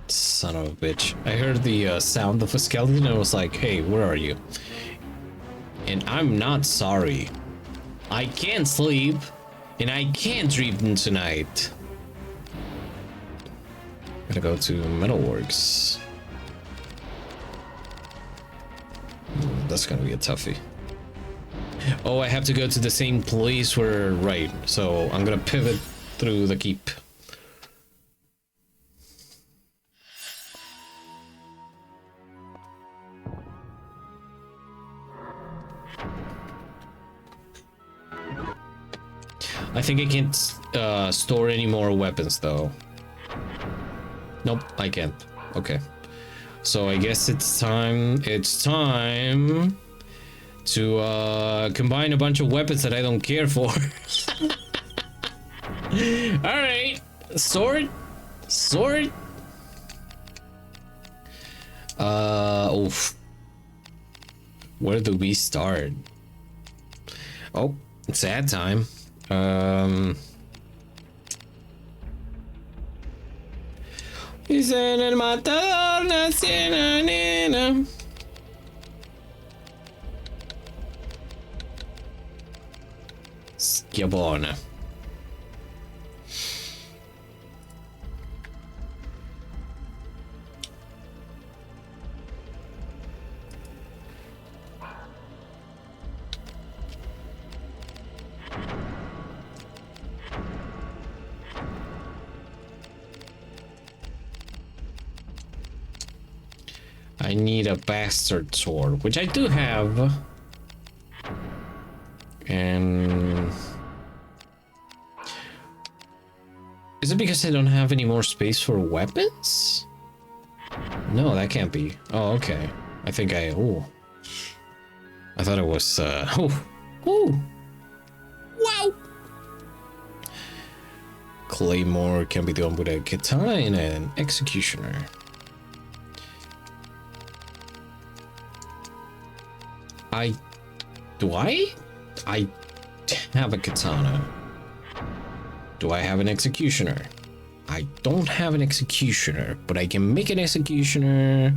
Son of a bitch. I heard the sound of a skeleton and I was like, hey, where are you? And I'm not sorry. I can't sleep and I can't dream tonight. Gotta go to Metalworks. That's gonna be a toughie. Oh, I have to go to the same place where, right, so I'm gonna pivot through the keep. I think I can't store any more weapons though. Nope, I can't. Okay. So I guess it's time to combine a bunch of weapons that I don't care for. All right, sword. Oof. Where do we start? Oh, it's ad time. Dice en el matador nació una nena. Schiavona. I need a bastard sword, which I do have. And is it because I don't have any more space for weapons? No, that can't be. Oh, okay. I think I thought it was wow. claymore can be done with a katana and an executioner. Do I have a katana. Do I have an executioner? I don't have an executioner, but I can make an executioner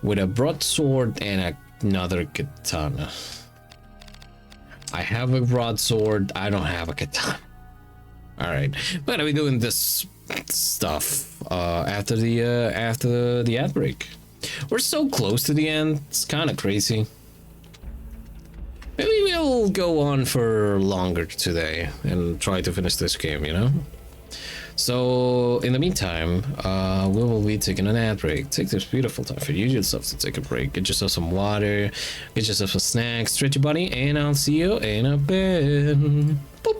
with a broadsword and another katana. I have a broadsword. I don't have a katana. All right, we're gonna be doing this stuff after the ad break. We're so close to the end. It's kind of crazy. Maybe we'll go on for longer today and try to finish this game, you know? So, in the meantime, we will be taking an ad break. Take this beautiful time for you yourself to take a break. Get yourself some water, get yourself some snacks, stretch your body, and I'll see you in a bit. Boop.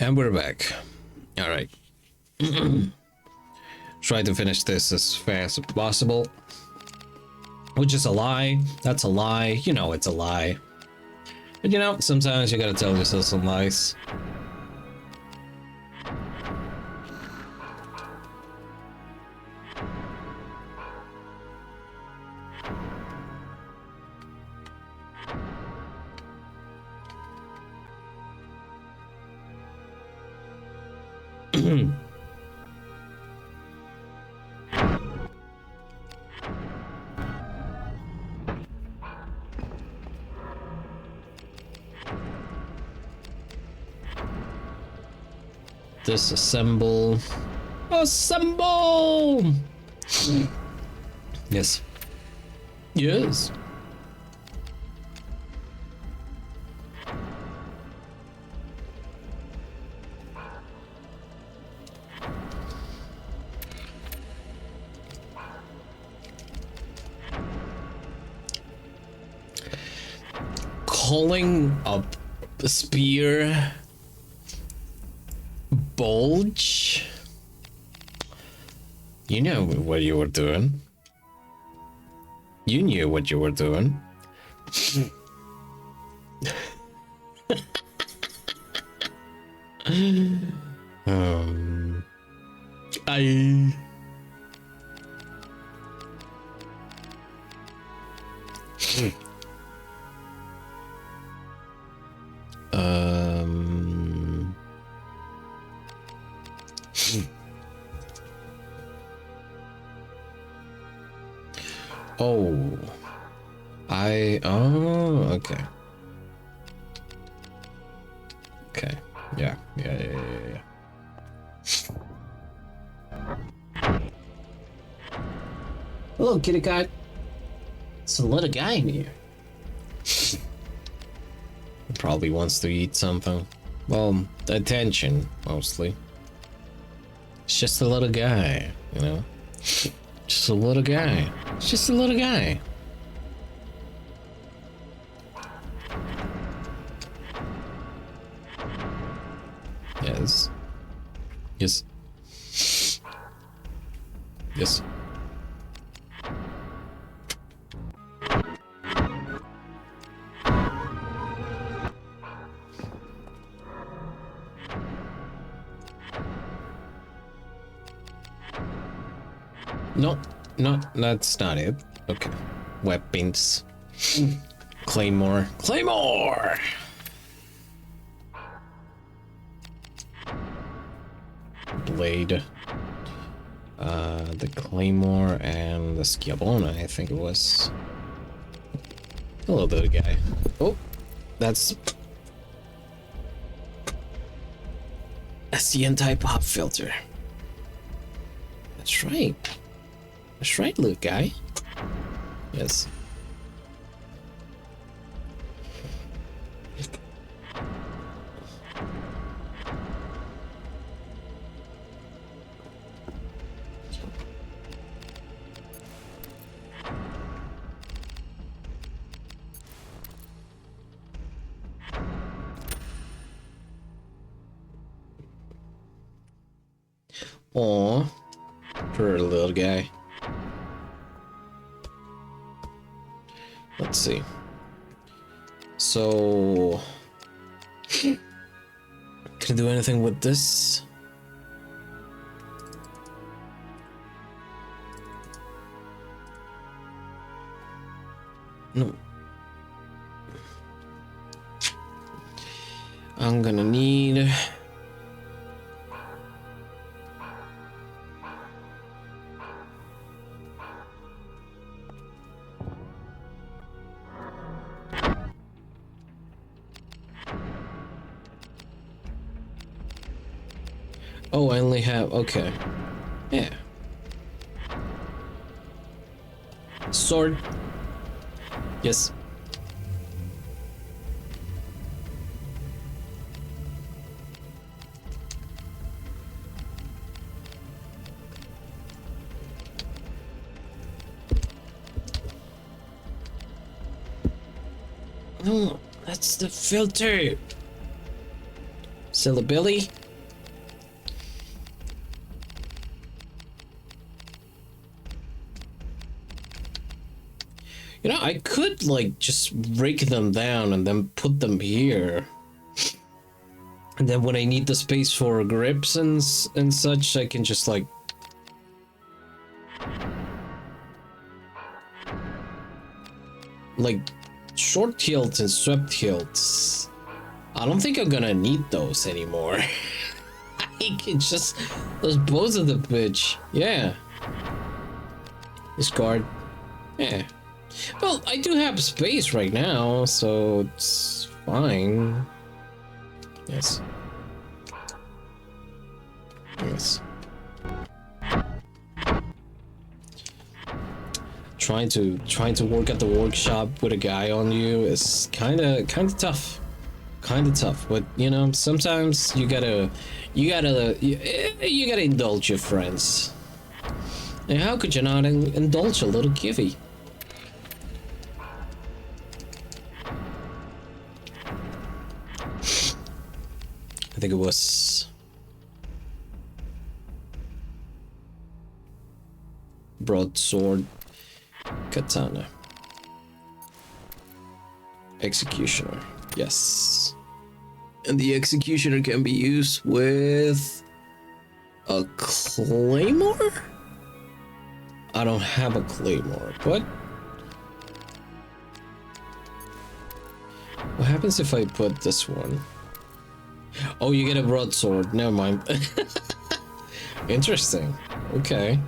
And we're back. All right. Try to finish this as fast as possible. Which is a lie. That's a lie. You know it's a lie. But you know, sometimes you gotta tell yourself some lies. Disassemble. Assemble! Yes. Yes. Calling up a spear bulge. You know what you were doing. You knew what you were doing. I. Oh. Oh, okay. Okay. Yeah. Hello, kitty cat. It's a little guy in here. He probably wants to eat something. Well, attention, mostly. It's just a little guy, you know? Just a little guy. It's just a little guy. Yes. Yes. Yes. No, that's not it. Okay. Weapons. Claymore. Claymore! Blade. The Claymore and the Schiavona, I think it was. Hello, little guy. Oh, that's the anti-pop filter. That's right. That's right, little guy. Yes. Aw, poor little guy. Let's see. So, can I do anything with this? No. I'm gonna need. Oh, I only have, okay. Yeah. Sword. Yes. No, that's the filter. Syllabili. You know, I could like just break them down and then put them here. And then when I need the space for grips and such, I can just like short hilts and swept hilts. I don't think I'm gonna need those anymore. He can just dispose of the bitch. Yeah. Discard. Yeah. Well, I do have space right now, so it's fine. Yes. Yes. Trying to work at the workshop with a guy on you is kind of tough. Kind of tough, but you know, sometimes you gotta indulge your friends. And how could you not indulge a little Kiwi? I think it was broadsword, katana, executioner. Yes. And the executioner can be used with a claymore? I don't have a claymore, but what happens if I put this one? Oh, you get a broadsword. Never mind. Interesting. Okay.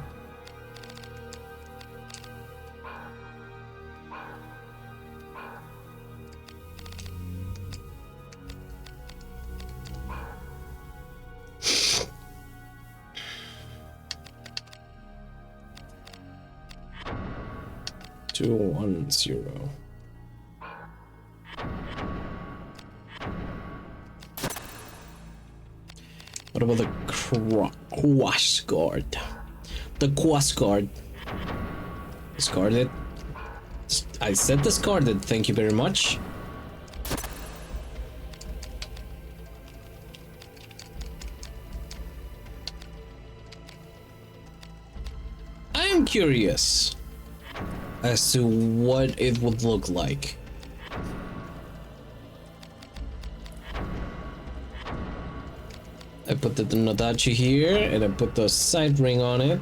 Two, 1, 0. What about the quash guard? The quash guard. Discarded. I said discarded. Thank you very much. I'm curious as to what it would look like. I put the Nodachi here, and I put the side ring on it.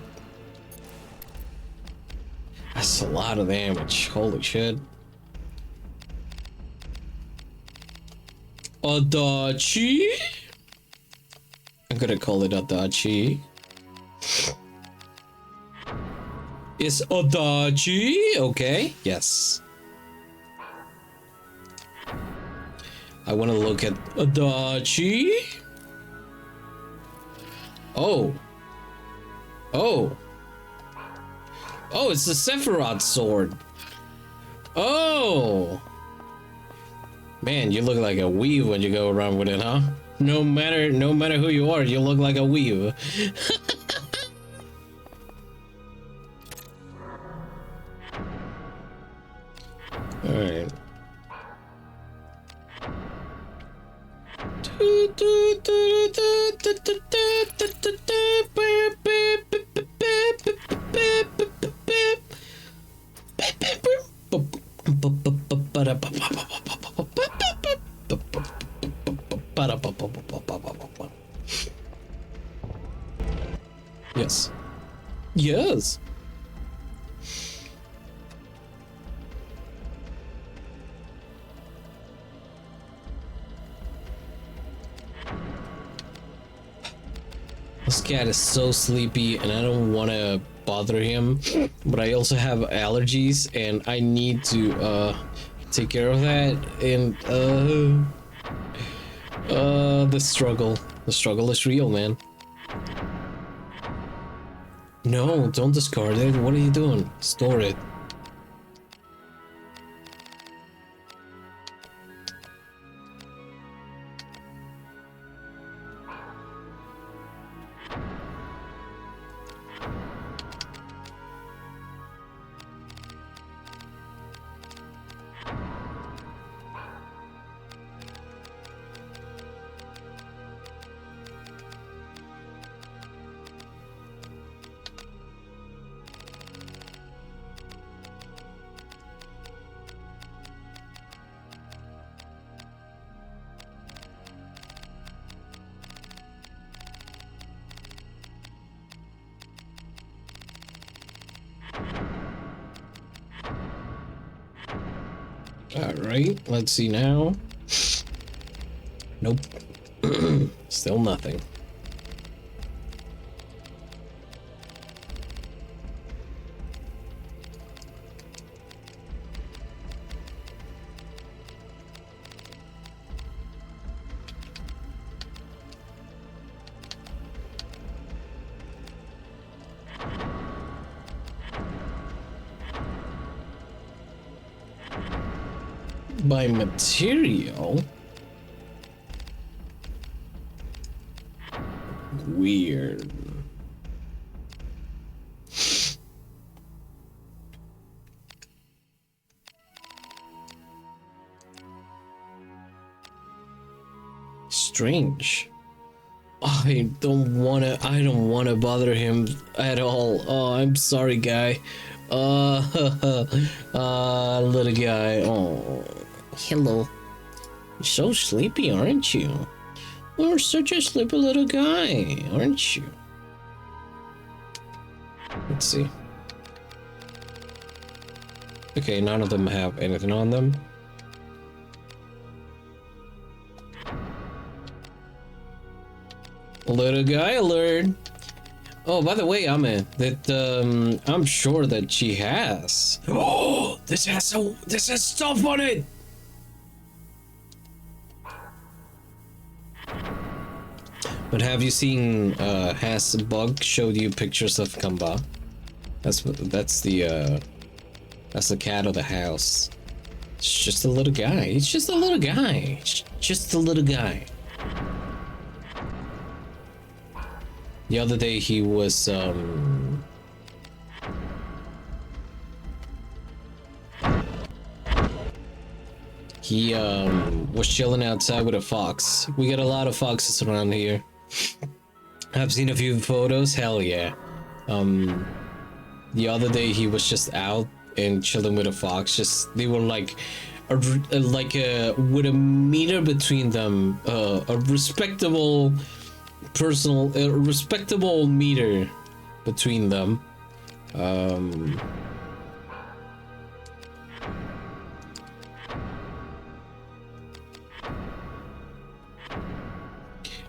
That's a lot of damage. Holy shit. Adachi? I'm gonna call it Adachi. Is Adachi okay? Yes. I want to look at Adachi. Oh. Oh. Oh, it's the Sephiroth sword. Oh. Man, you look like a weave when you go around with it, huh? No matter who you are, you look like a weave. All right. Yes. Yes. This cat is so sleepy and I don't want to bother him, but I also have allergies and I need to take care of that. And the struggle is real, man. No, don't discard it. What are you doing? Store it. All right, let's see now. Nope. Still nothing. by material. Weird. Strange. I don't wanna bother him at all. Oh, I'm sorry, guy. Little guy. Oh, hello. You're so sleepy, aren't you? You're such a sleepy little guy, aren't you? Let's see. Okay, none of them have anything on them. Little guy alert. Oh, by the way, Ame, that I'm sure that she has. Oh, this has stuff on it. But have you seen has Bug showed you pictures of Kamba? That's the cat of the house. It's just a little guy. It's just a little guy. It's just a little guy. The other day he was was chilling outside with a fox. We get a lot of foxes around here. I've seen a few photos. Hell yeah. The other day he was just out and chilling with a fox. Just they were like with a meter between them, a respectable meter between them.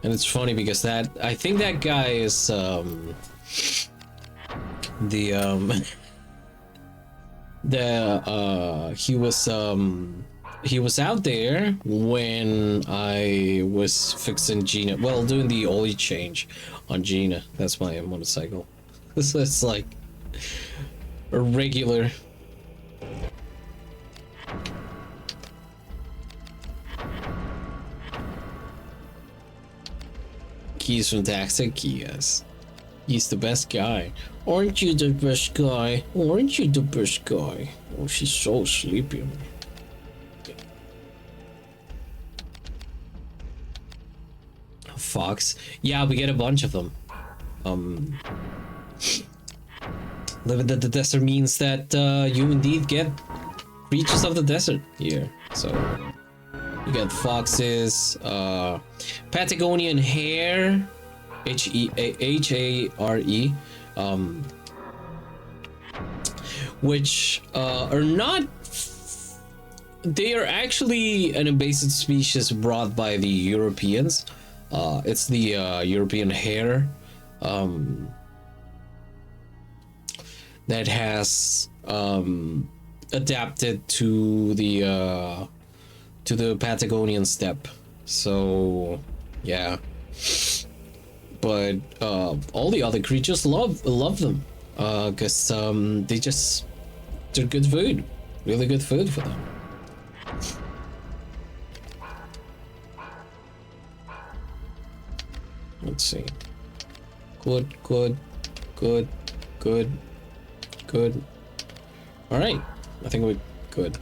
And it's funny because I think that guy is he was out there when I was fixing Gina, well, doing the oil change on Gina. That's my motorcycle. So it's like a regular. He's fantastic, yes. He's the best guy. Aren't you the best guy? Aren't you the best guy? Oh, she's so sleepy. Fox. Yeah, we get a bunch of them. Living in the desert means that you indeed get creatures of the desert here. So you get foxes, Patagonian hare, H-A-R-E, which are not. They are actually an invasive species brought by the Europeans. It's the European hare that has adapted to the Patagonian steppe. So yeah, but all the other creatures love them because they're good food, really good food for them. Let's see. Good. All right, I think we're good.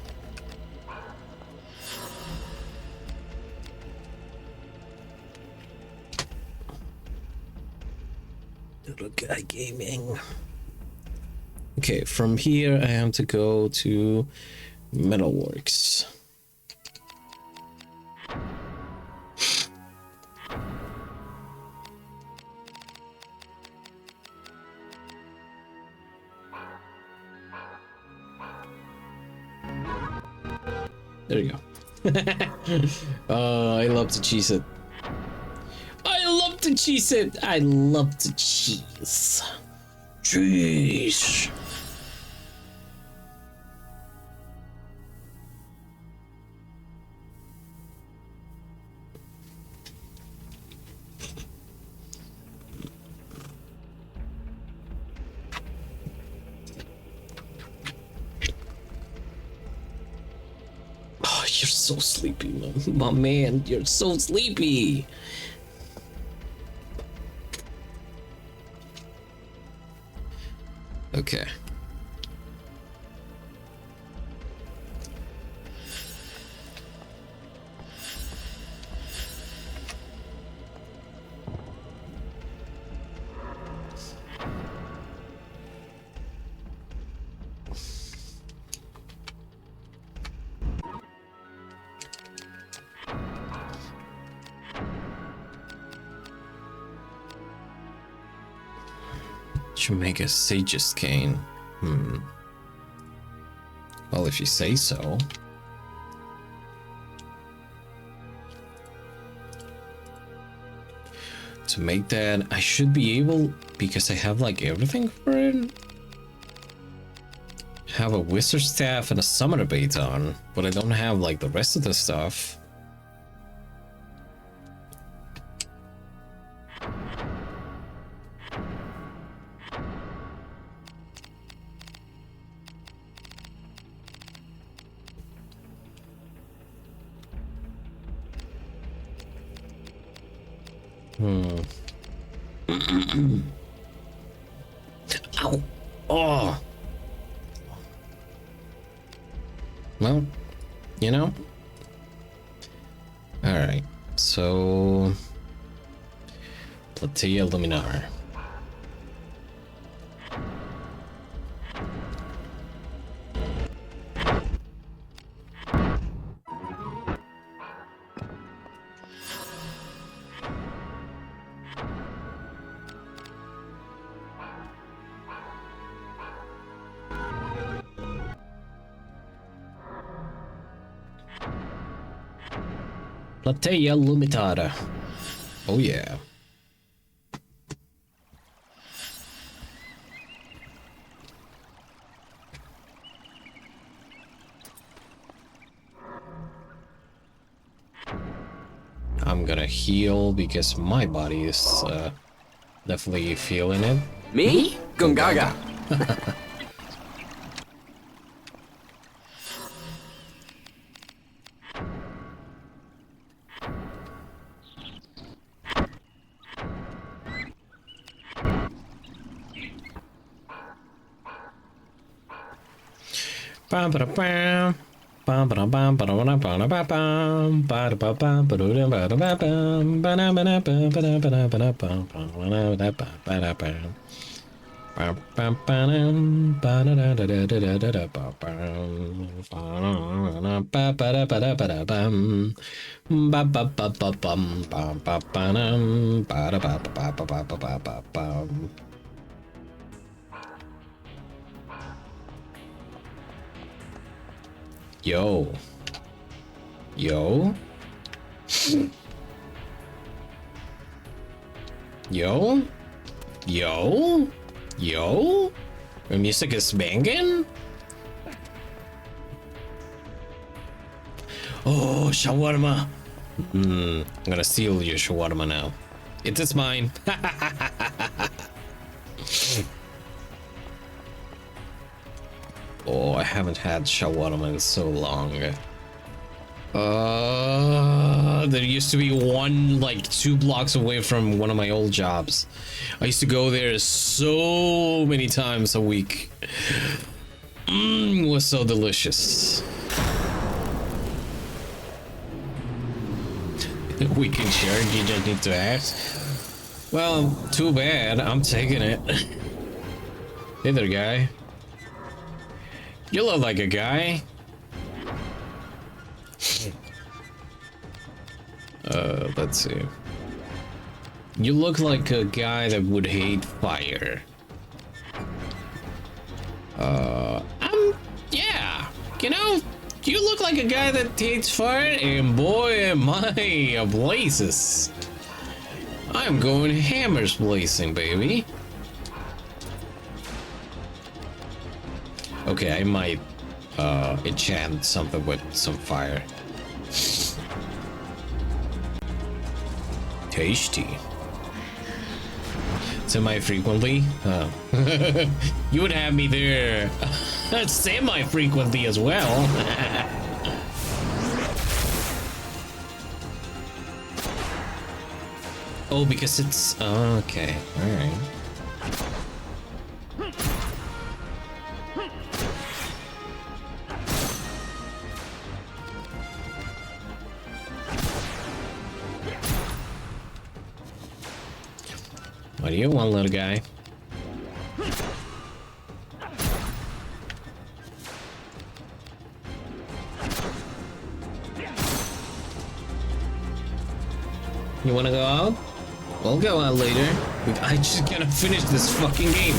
Little guy gaming. Okay, from here I have to go to Metalworks. There you go. I love to cheese it. I love to cheese it. I love to cheese. Cheese. so sleepy, my man. You're so sleepy. Okay. Should make a sage's cane. Well, if you say so. To make that, I should be able, because I have like everything for it. Have a wizard staff and a summoner baton, but I don't have like the rest of the stuff. Ow. Oh. Well, you know. All right. So, Platea Luminar. Platea Lumitada. Oh yeah. I'm gonna heal because my body is definitely feeling it. Me? Gungaga. Bam ba bam. Bam ba bam ba ba ba ba ba bam ba ba bam ba ba ba ba bam ba na ba na ba ba ba ba ba ba bam ba ba ba bam bam bam bam ba da da da da da da da ba bam ba ba da ba da ba da bam ba ba ba ba bam ba ba ba nam ba da ba ba ba ba ba ba bam. Yo. Yo. Yo. Yo. Yo. The music is banging. Oh, shawarma. I'm gonna steal your shawarma now. It is mine. Oh, I haven't had shawarma in so long. There used to be one like 2 blocks away from one of my old jobs. I used to go there so many times a week. It was so delicious. We can share, you just need to ask. Well, too bad, I'm taking it. Hey there, guy. You look like a guy. Let's see. You look like a guy that would hate fire. Yeah. You know, you look like a guy that hates fire, and boy am I blazes. I'm going hammers blazing, baby. Okay, I might enchant something with some fire. Tasty. Semi-frequently? You would have me there semi-frequently as well. Oh, because it's okay. All right. What do you want, little guy? You wanna go out? We'll go out later. I just gotta finish this fucking game.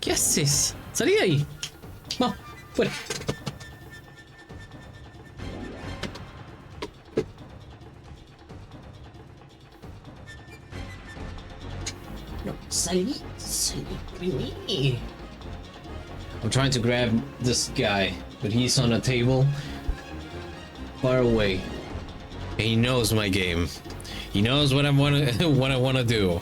¿Qué haces? Salí de ahí. Va, fuera. No, salí. I'm trying to grab this guy, but he's on a table far away. And he knows my game. He knows what I wanna do.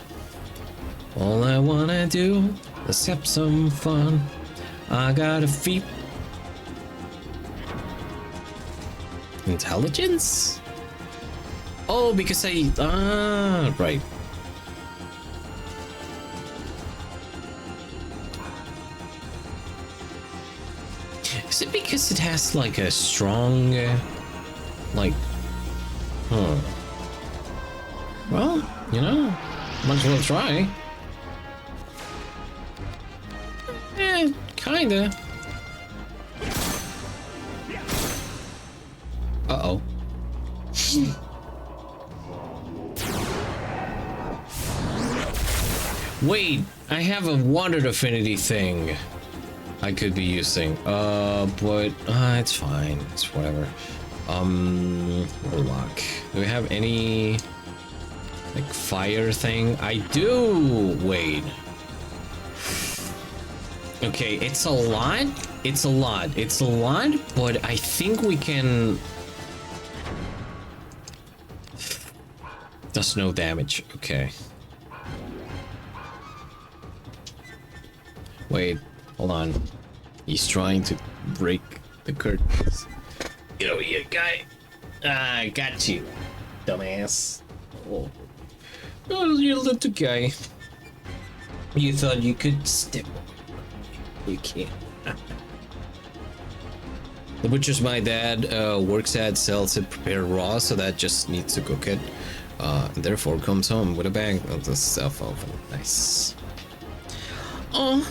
All I wanna do is have some fun. I got a feet. Intelligence? Oh, because right. Is it because it has like a strong, like, well, you know, might as well try. Kinda. Uh-oh. Wait, I have a wandered affinity thing I could be using. But it's fine. It's whatever. Warlock. Do we have any like fire thing? I do. Wait. Okay, it's a lot. It's a lot, but I think we can. Does no damage. Okay. Wait, hold on. He's trying to break the curtains. Get over here, guy. I got you, dumbass. Oh, you little guy. You thought you could step. You can't. The butcher's my dad works at, sells it prepared raw, so that just needs to cook it. And therefore comes home with a bag of the stuff oven. Nice. Oh,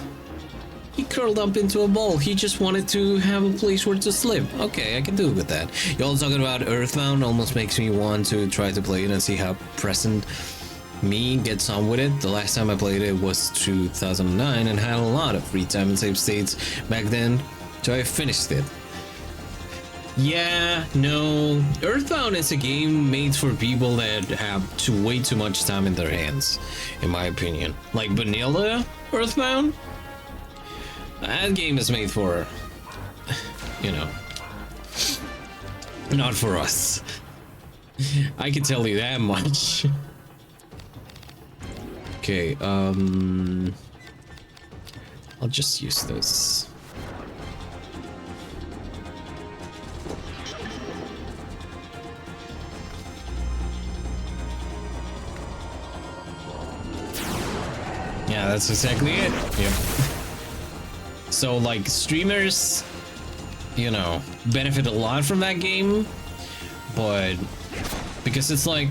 he curled up into a ball. He just wanted to have a place where to sleep. Okay, I can do it with that. Y'all talking about Earthbound almost makes me want to try to play it and see how present me gets on with it. The last time I played it was 2009 and had a lot of free time and save states back then, so I finished it. Yeah, no, Earthbound is a game made for people that have way too much time in their hands, in my opinion. Like vanilla Earthbound, that game is made for, you know, not for us. I can tell you that much. Okay, I'll just use this. Yeah, that's exactly it. Yep. So, like, streamers, you know, benefit a lot from that game, but because it's like,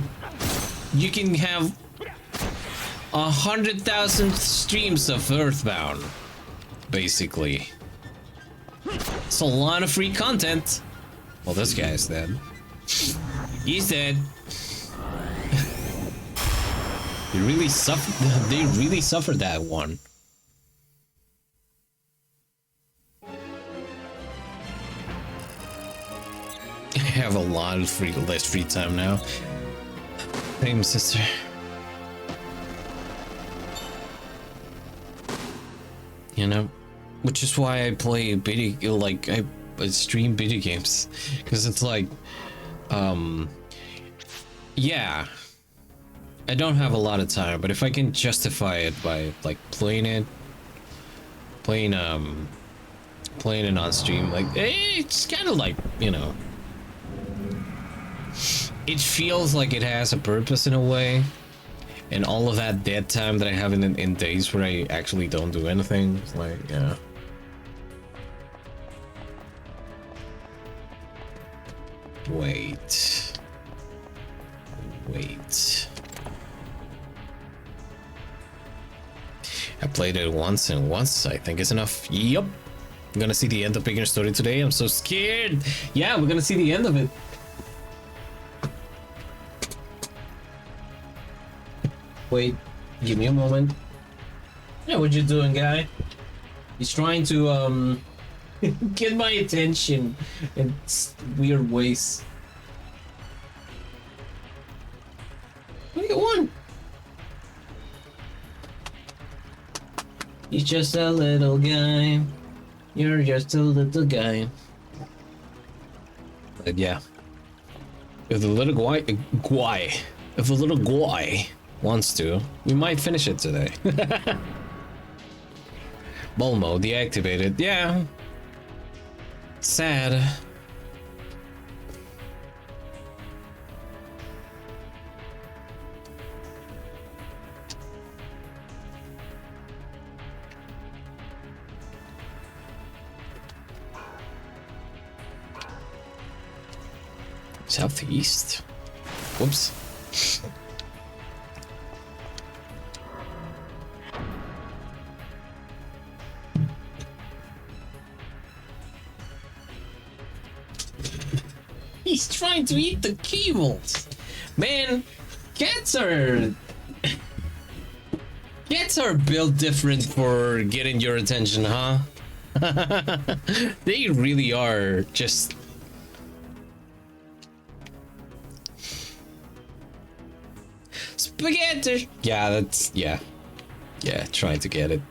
you can have 100,000 streams of Earthbound, basically. It's a lot of free content. Well, this guy's dead. He's dead. They really suffered that one. I have a lot of less free time now. Same, sister. You know, which is why I play video, like I stream video games, because it's like, yeah, I don't have a lot of time, but if I can justify it by like playing it on stream, like it's kind of like, you know, it feels like it has a purpose in a way. And all of that dead time that I have in days where I actually don't do anything, it's like, yeah. Wait. I played it once, and once I think is enough. Yup. I'm gonna see the end of Vagrant Story today. I'm so scared. Yeah, we're gonna see the end of it. Wait, give me a moment. Yeah, what you doing, guy? He's trying to get my attention in weird ways. What do you want? He's just a little guy. You're just a little guy. But yeah, if the little guy wants to, we might finish it today. Ball mode deactivated. Yeah. Sad. Southeast. Whoops. He's trying to eat the keyboards. Man, cats are built different for getting your attention, huh? They really are just spaghetti. Yeah, that's yeah, trying to get it.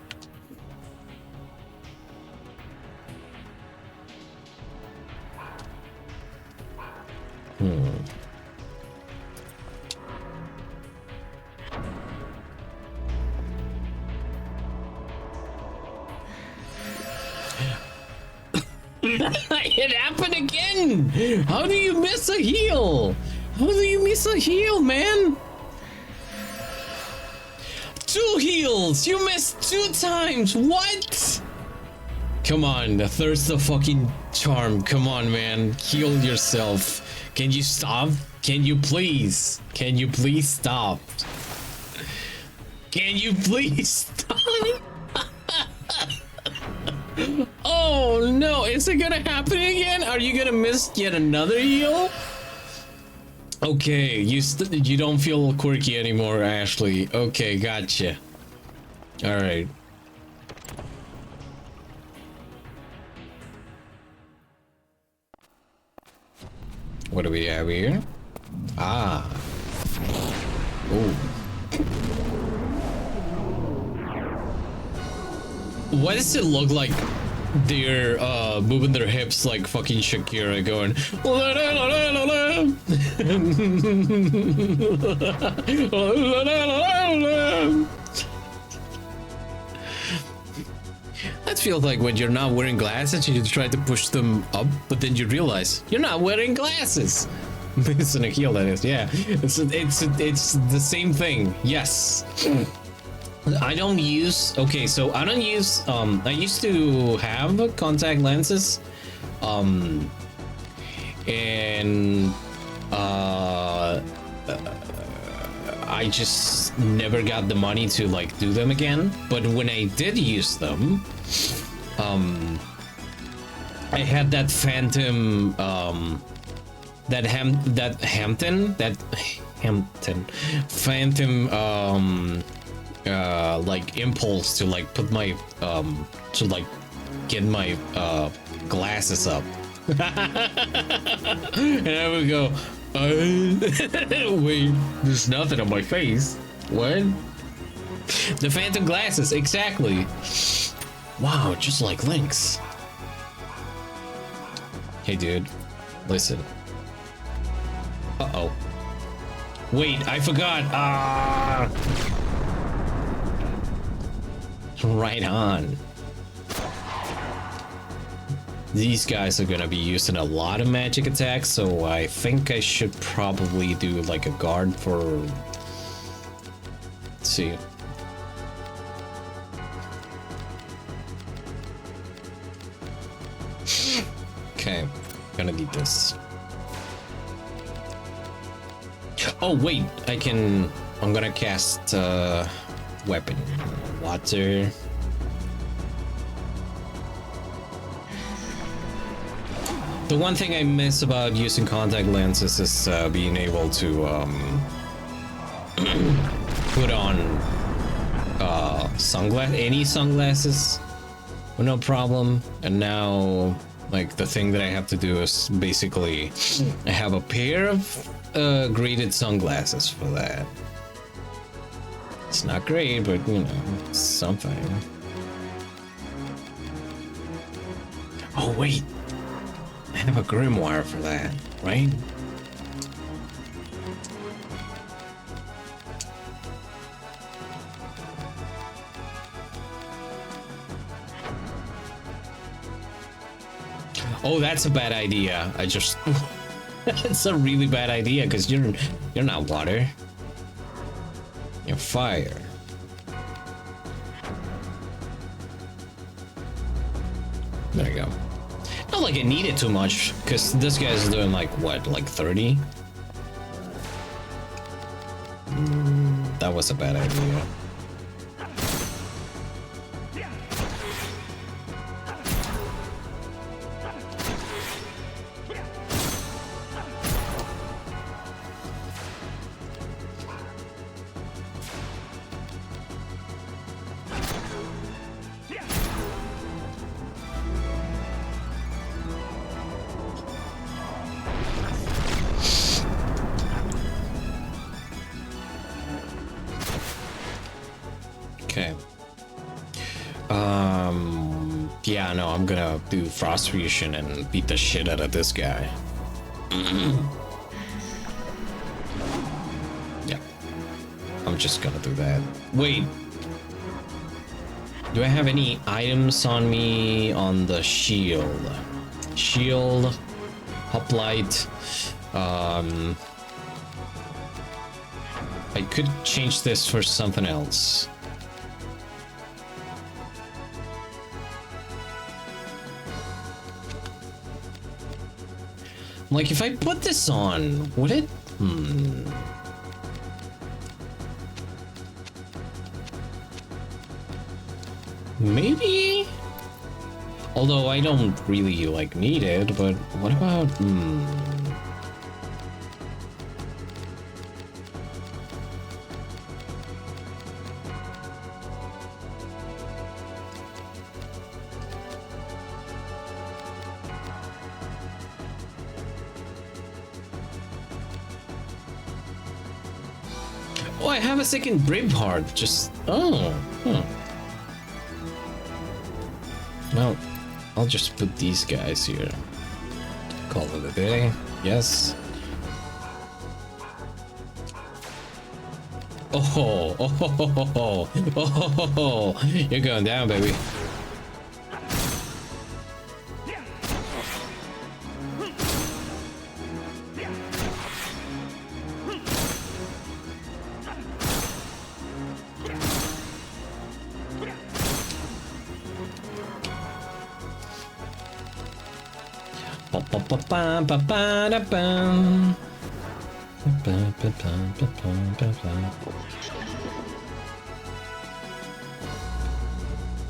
It happened again! How do you miss a heal? How do you miss a heal, man? 2 heals! You missed 2 times! What? Come on, the thirst of fucking charm. Come on, man. Heal yourself. Can you stop? Can you please? Can you please stop? Can you please stop? Oh no, is it gonna happen again? Are you gonna miss yet another heal? Okay, you don't feel quirky anymore, Ashley. Okay, gotcha. All right. What do we have here? Ah. Oh. Why does it look like they're moving their hips like fucking Shakira going la, la, la, la, la, la. La, la, la, la. That feels like when you're not wearing glasses and you try to push them up, but then you realize you're not wearing glasses. It's an heel, that is. Yeah, it's the same thing. Yes. I don't use, okay, so I don't use, I used to have contact lenses, and, I just never got the money to, like, do them again, but when I did use them, I had that Phantom, Phantom, like impulse to like put my to like get my glasses up. And I would go wait, there's nothing on my face. What? The Phantom glasses, exactly. Wow, just like Link's. Hey, dude. Listen. Uh-oh. Wait, I forgot. Ah. Right on. These guys are gonna be using a lot of magic attacks, so I think I should probably do like a guard for... Let's see. Okay, gonna need this. Oh wait, I'm gonna cast weapon. Water. The one thing I miss about using contact lenses is being able to put on any sunglasses with no problem. And now, like, the thing that I have to do is basically I have a pair of graded sunglasses for that. It's not great, but you know, it's something. Oh wait, I have a grimoire for that, right? Oh, that's a bad idea. It's a really bad idea because you're not water. You're fire. There you go. Not like I need it too much, because this guy's doing like what, like 30? That was a bad idea. Okay. Yeah, no, I'm gonna do Frost Fusion and beat the shit out of this guy. Yeah. I'm just gonna do that. Wait. Do I have any items on me on the shield? Shield, hoplite, I could change this for something else. Like, if I put this on, would it? Maybe? Although I don't really, like, need it, but what about... Oh, I have a second rib heart. Just Well, I'll just put these guys here. Call it a day. Yes. Oh, you're going down, baby.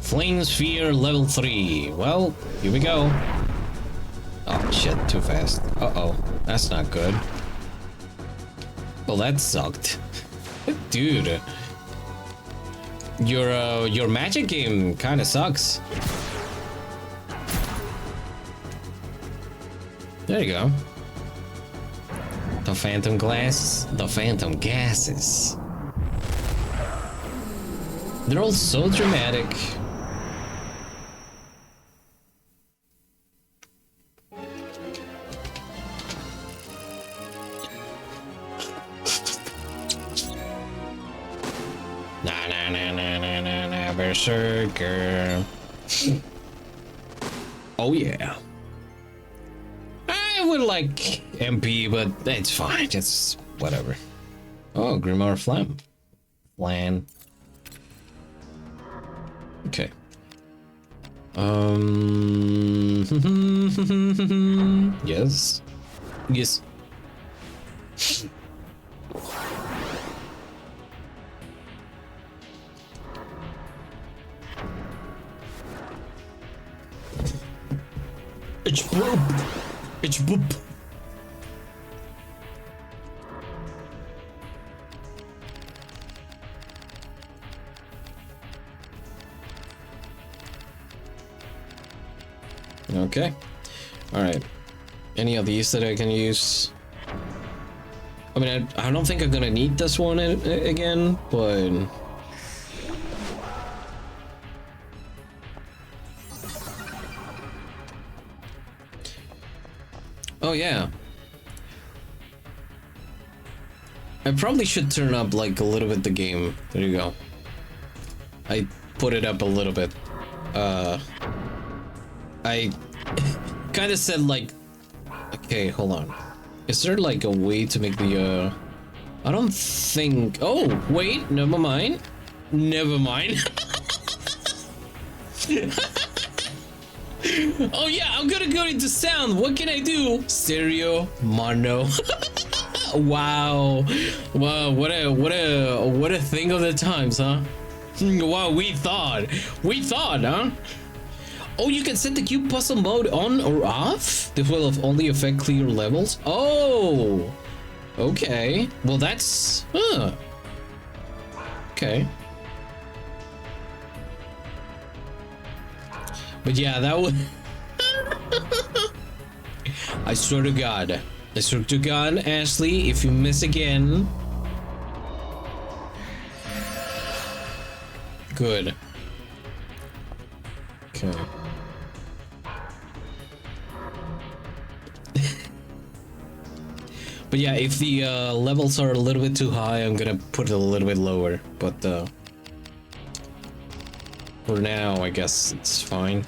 Flame Sphere level 3. Well, here we go. Oh shit, too fast. Uh-oh, that's not good. Well, that sucked. Dude. Your magic game kinda sucks. There you go. The phantom glass, the phantom gases. They're all so dramatic. Berserker. Oh yeah. I would like MP, but it's fine. It's whatever. Oh, Grimoire Flam. Flan. Okay. Yes. Yes. It's boop. It's boop. Okay. Alright. Any of these that I can use? I mean, I don't think I'm gonna need this one again, but... Oh yeah. I probably should turn up like a little bit the game. There you go. I put it up a little bit. I kind of said like, okay, hold on. Is there like a way to make the I don't think. Oh wait, never mind. Never mind. Oh yeah, I'm gonna go into sound. What can I do? Stereo, mono. Wow, wow, what a thing of the times, huh? Wow, we thought, huh? Oh, you can set the cube puzzle mode on or off. This will only affect clear levels. Oh, okay. Well, that's okay. But yeah, that would. I swear to God. I swear to God, Ashley, if you miss again. Good. Okay. But yeah, if the levels are a little bit too high, I'm gonna put it a little bit lower. But for now, I guess it's fine.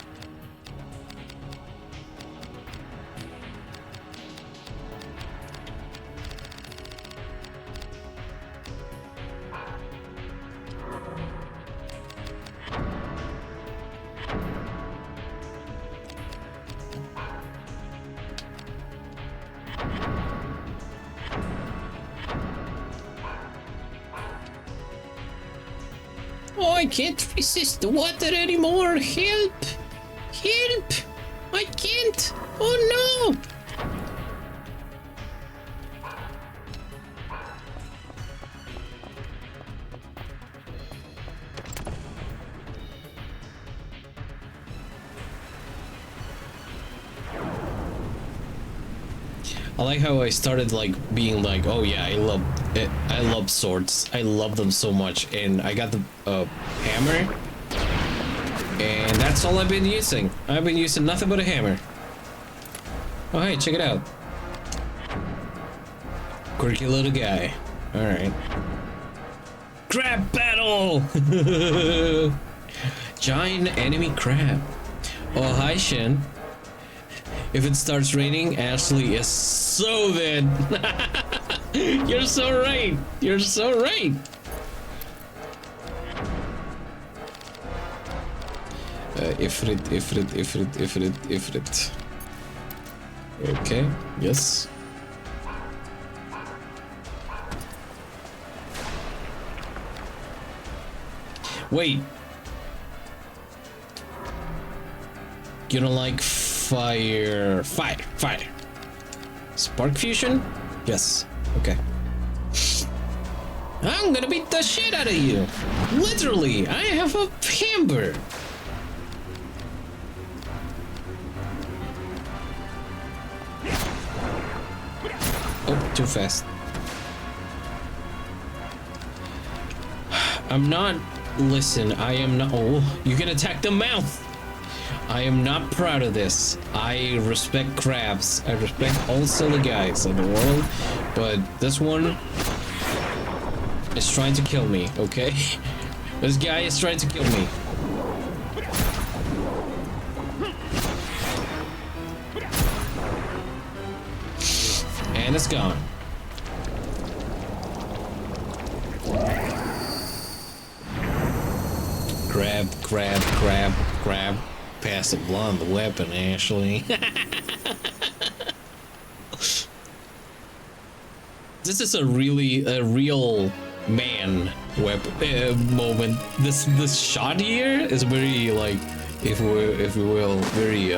Oh, I can't resist the water anymore. Help! Help! I can't! Oh no! I like how I started like being like, oh yeah, I love it. I love swords. I love them so much, and I got the hammer, and that's all I've been using. I've been using nothing but a hammer. Oh hey, check it out. Quirky little guy. All right. Crab battle. Giant enemy crab. Oh hi Shin. If it starts raining, Ashley is so dead. You're so right. You're so right. Ifrit. Okay, yes. Wait. You don't like fire. Spark fusion? Yes. Okay. I'm gonna beat the shit out of you. Literally, I have a hammer. Oh, too fast. I'm not. Listen, I am not. Oh, you can attack the mouth. I am not proud of this. I respect crabs. I respect all silly guys in the world, but this one is trying to kill me, okay? This guy is trying to kill me. And it's gone. Grab, grab, grab, grab. Pass it beyond the weapon, Ashley. This is a real man moment. This shot here is very like, if we will, very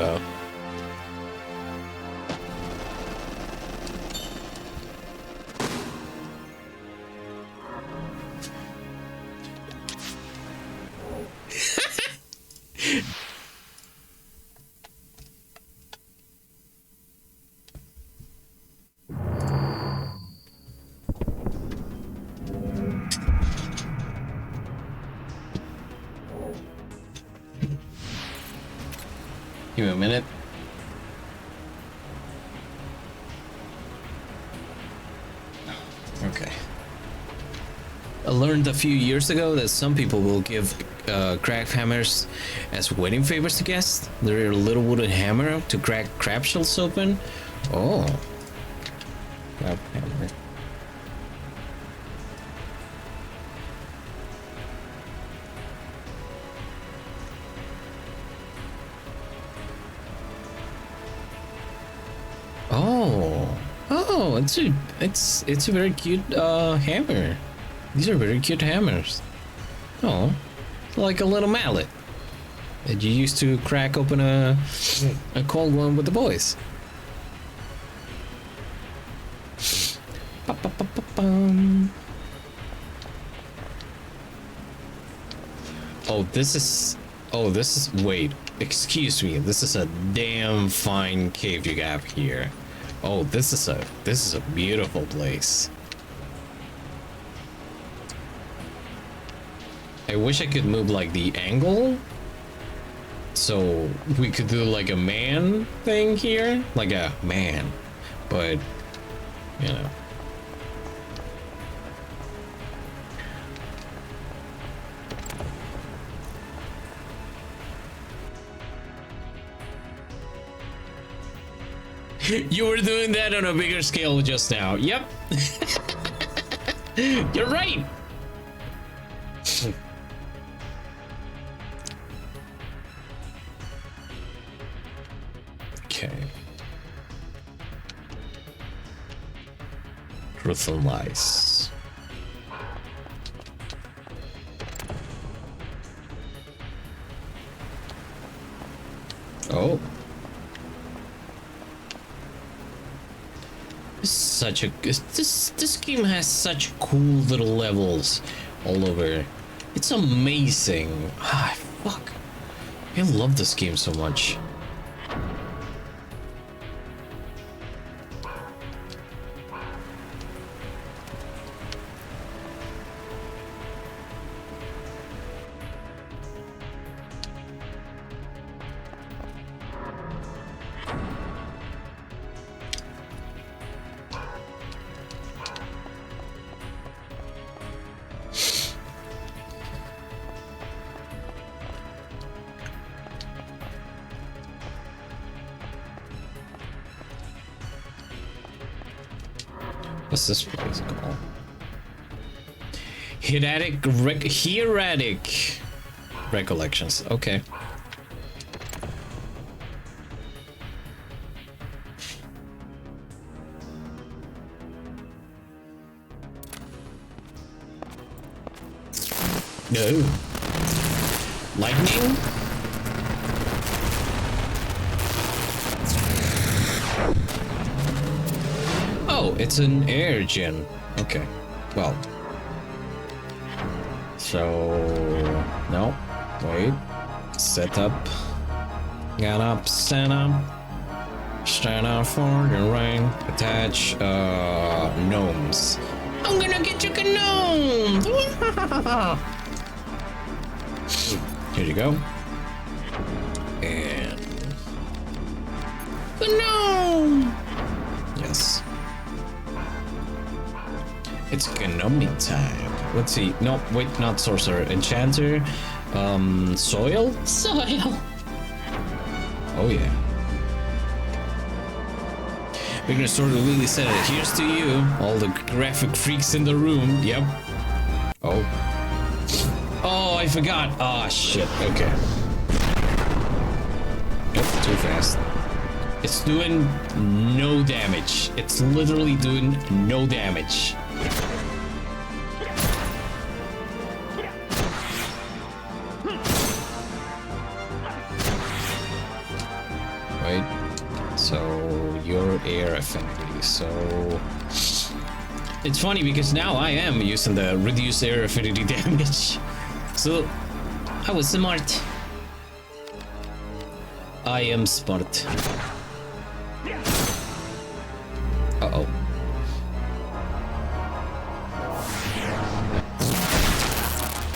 Give me a minute. Okay. I learned a few years ago that some people will give crack hammers as wedding favors to guests. They're a little wooden hammer to crack crab shells open. Oh. Crab hammer. Oh, it's a very cute hammer. These are very cute hammers. Oh, like a little mallet that you used to crack open a cold one with the boys. Oh, this is wait, excuse me. This is a damn fine cave you have here. Oh, this is a beautiful place. I wish I could move like the angle so we could do like a man thing here, like a man, but you know. You were doing that on a bigger scale just now. Yep. You're right. Okay. Truth and lies. Oh. Such a this game has such cool little levels all over. It's amazing. Ah, fuck. I love this game so much. What's this place called? Hieratic recollections. Okay. No. Lightning? Oh, it's an air gen. Okay. Well. So no. Wait. Set up. Got up, stand up. Stand up for the ring. Attach gnomes. I'm gonna get you a gnome! Here you go. And gnome! Yes. It's gnome time. Let's see. No, wait, not sorcerer. Enchanter. Soil? Soil. Oh yeah. Vagrant Story really said it. Here's to you, all the graphic freaks in the room. Yep. Oh. Oh, I forgot. Ah, shit. Okay. Yep, too fast. It's doing no damage. It's literally doing no damage. Right? So, your air affinity. So, it's funny because now I am using the reduced air affinity damage. So, I was smart. I am smart. Uh-oh.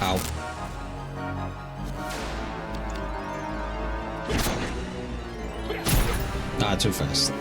Ow. Ah, too fast.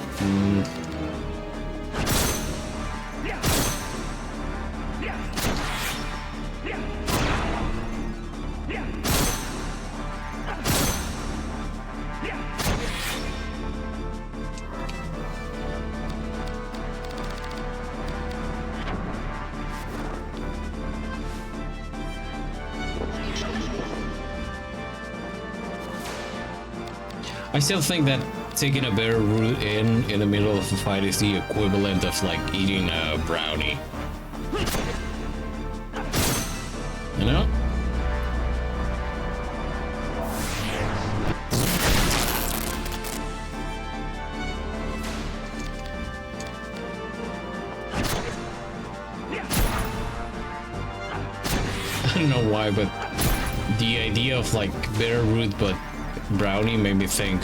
I still think that taking a bear root in the middle of a fight is the equivalent of like eating a brownie. You know? I don't know why, but the idea of like bear root but brownie made me think,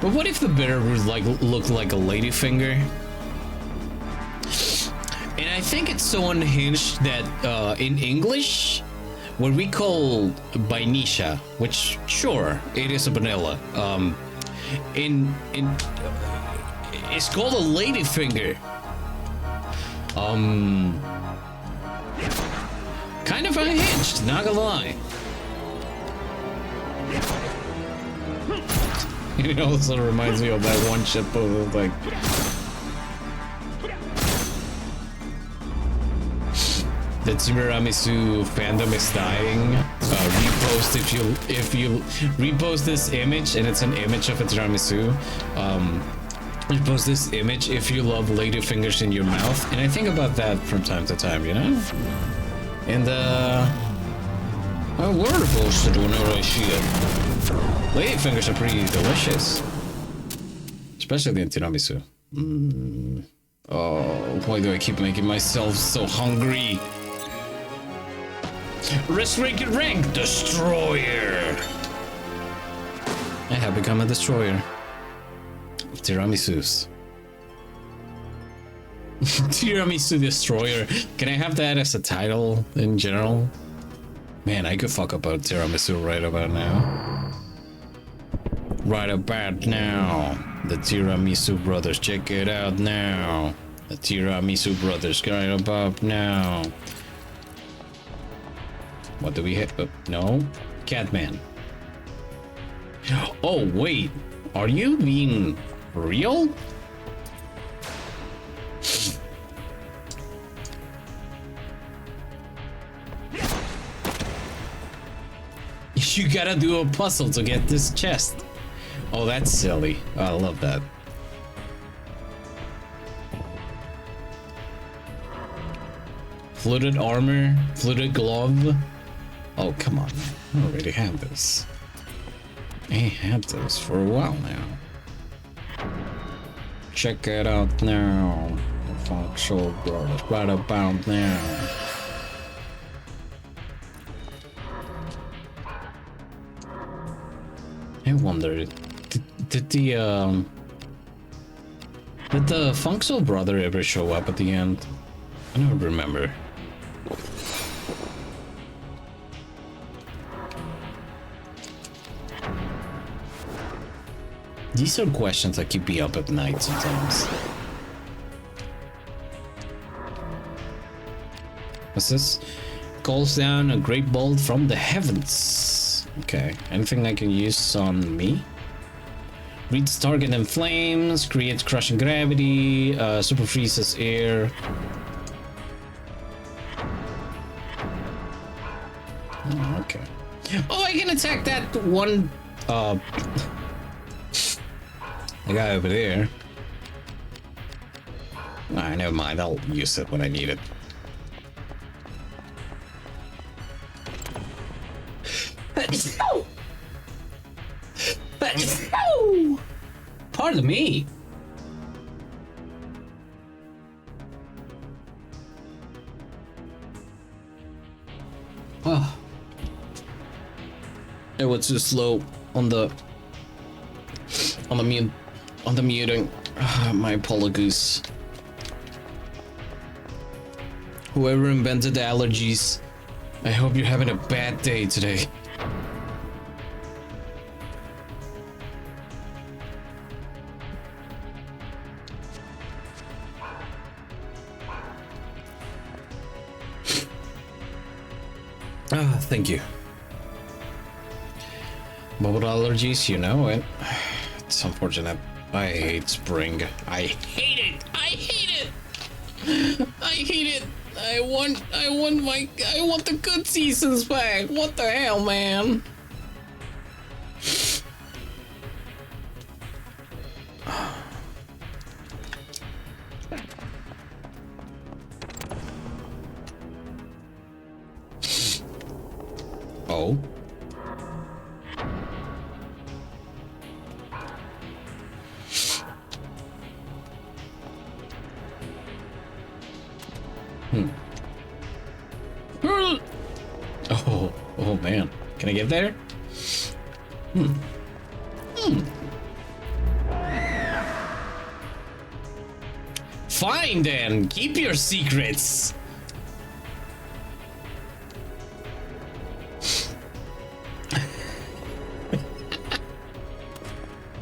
but what if the bear root like looked like a ladyfinger? And I think it's so unhinged that in English, what we call vainilla, which sure it is a vanilla, it's called a ladyfinger. Kind of unhinged, not gonna lie. It also reminds me of that one shitpost like the tiramisu fandom is dying. Repost if you repost this image and it's an image of a tiramisu. Repost this image if you love ladyfingers in your mouth, and I think about that from time to time, you know. And we're supposed to do whenever I see it. Ladyfingers are pretty delicious, especially in tiramisu. Oh, why do I keep making myself so hungry? Restricted rank destroyer. I have become a destroyer of tiramisus. Tiramisu destroyer. Can I have that as a title in general? Man, I could fuck up a tiramisu right about now. Right about now. The Tiramisu Brothers, check it out now. The Tiramisu Brothers, right about now. What do we hit? No? Catman. Oh, wait. Are you being real? You gotta do a puzzle to get this chest. Oh, that's silly. Oh, I love that. Fluted armor, fluted glove. Oh, come on. I already have this. I had this for a while now. Check it out now. The Foxhole Brothers, right about now. I wonder, did the Foxhole brother ever show up at the end? I don't remember. These are questions that keep me up at night sometimes. What's this? Calls down a great bolt from the heavens. Okay, anything I can use on me? Reads target in flames, creates crushing gravity, super freezes air. Oh, okay. Oh, I can attack that one, the guy over there. Nah, never mind. I'll use it when I need it. Pardon me. Oh. It was too slow on the muting. My apologies. Whoever invented the allergies, I hope you're having a bad day today. Thank you. Bubble allergies, you know it. It's unfortunate. I hate spring. I hate it. I hate it. I hate it. I want the good seasons back. What the hell, man? Oh. Oh man. Can I get there? Fine then. Keep your secrets.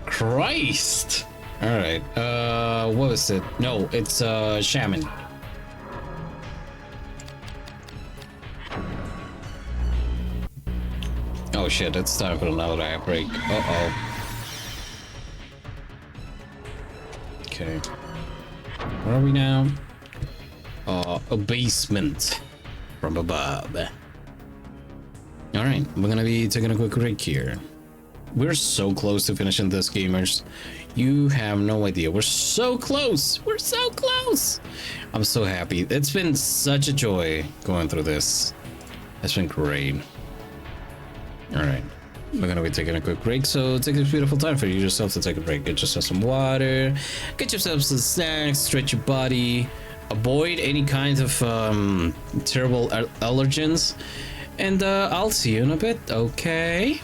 Christ. All right. What was it? No, it's shaman. Oh shit, it's time for another diet break. Uh-oh. Okay. Where are we now? A basement from above. Alright, we're gonna be taking a quick break here. We're so close to finishing this, gamers. You have no idea. We're so close. We're so close. I'm so happy. It's been such a joy going through this. It's been great. All right, we're gonna be taking a quick break, so take this beautiful time for yourself to take a break. Get yourself some water, get yourself some snacks, stretch your body, avoid any kinds of terrible allergens, and I'll see you in a bit, okay?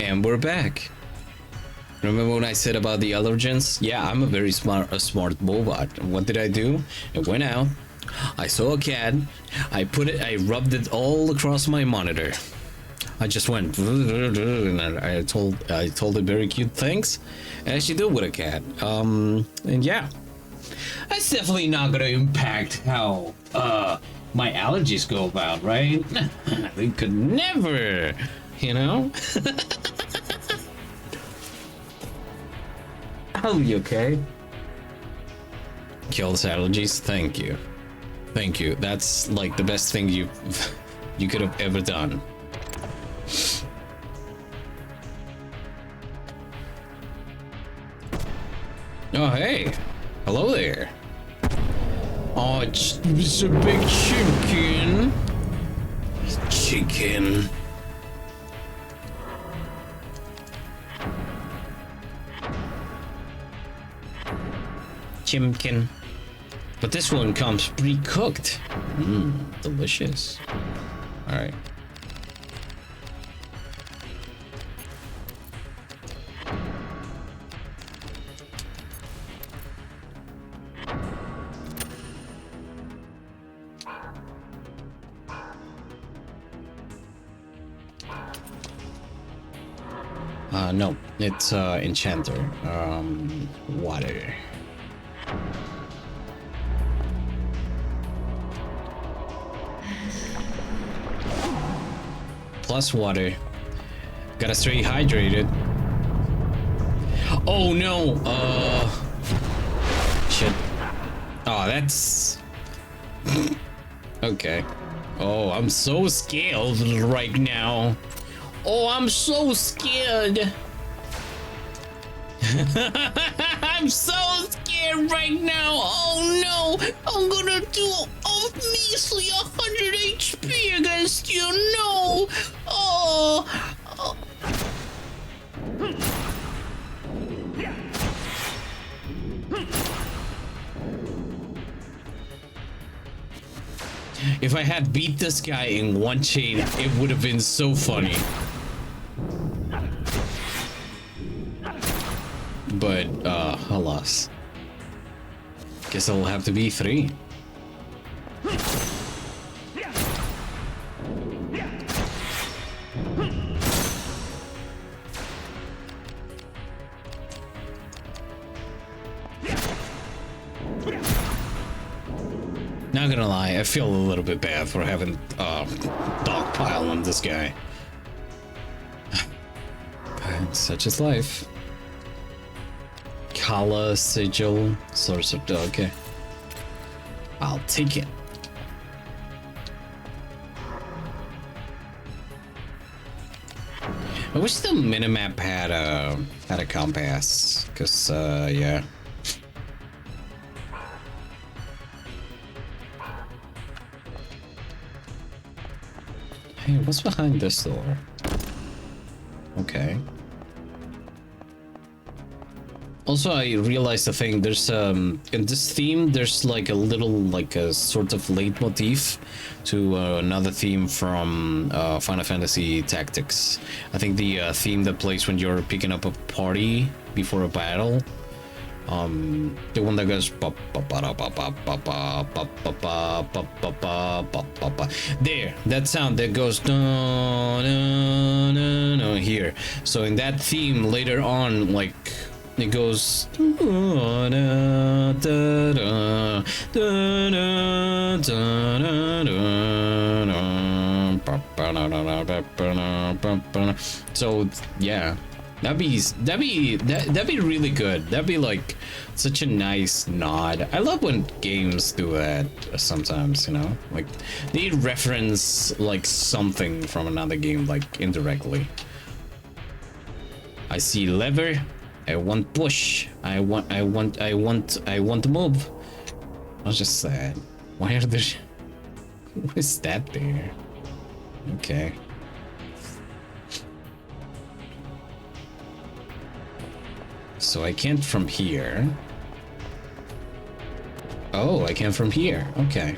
And we're back. Remember when I said about the allergens? Yeah, I'm a very smart robot. What did I do? I went out, I saw a cat, I rubbed it all across my monitor. I just went and I told it very cute things, as you do with a cat. And yeah, that's definitely not gonna impact how my allergies go about, right? They could never, you know. I'll be okay. Kills allergies. Thank you. Thank you. That's like the best thing you could have ever done. Oh, hey. Hello there. Oh, it's a big chicken. Chicken. Chimkin. But this one comes pre-cooked. Delicious. All right. No, it's enchanter. Water. Plus water. Gotta stay hydrated. Oh no! Shit. Oh, that's... Okay. Oh, I'm so scared right now. Oh, I'm so scared. I'm so scared right now. Oh no, I'm gonna do a measly 100 HP against you. No. Oh. If I had beat this guy in one chain, it would have been so funny. But, alas. Guess I'll have to be 3. Not gonna lie, I feel a little bit bad for having dogpile on this guy. But such is life. Kala sigil, source of okay. I'll take it. I wish the minimap had a compass, cause yeah. Hey, what's behind this door? Okay. Also, I realized the thing, there's in this theme there's like a little like a sort of leitmotif to another theme from Final Fantasy Tactics. I think the theme that plays when you're picking up a party before a battle. The one that goes there, that sound that goes here. So in that theme later on, like it goes so yeah. That'd be really good. That'd be like such a nice nod. I love when games do that sometimes, you know? Like they reference like something from another game like indirectly. I see lever. I want push. I want to move. I was just sad. Why are there what is that there? Okay. So I can't from here. Oh, I can from here. Okay.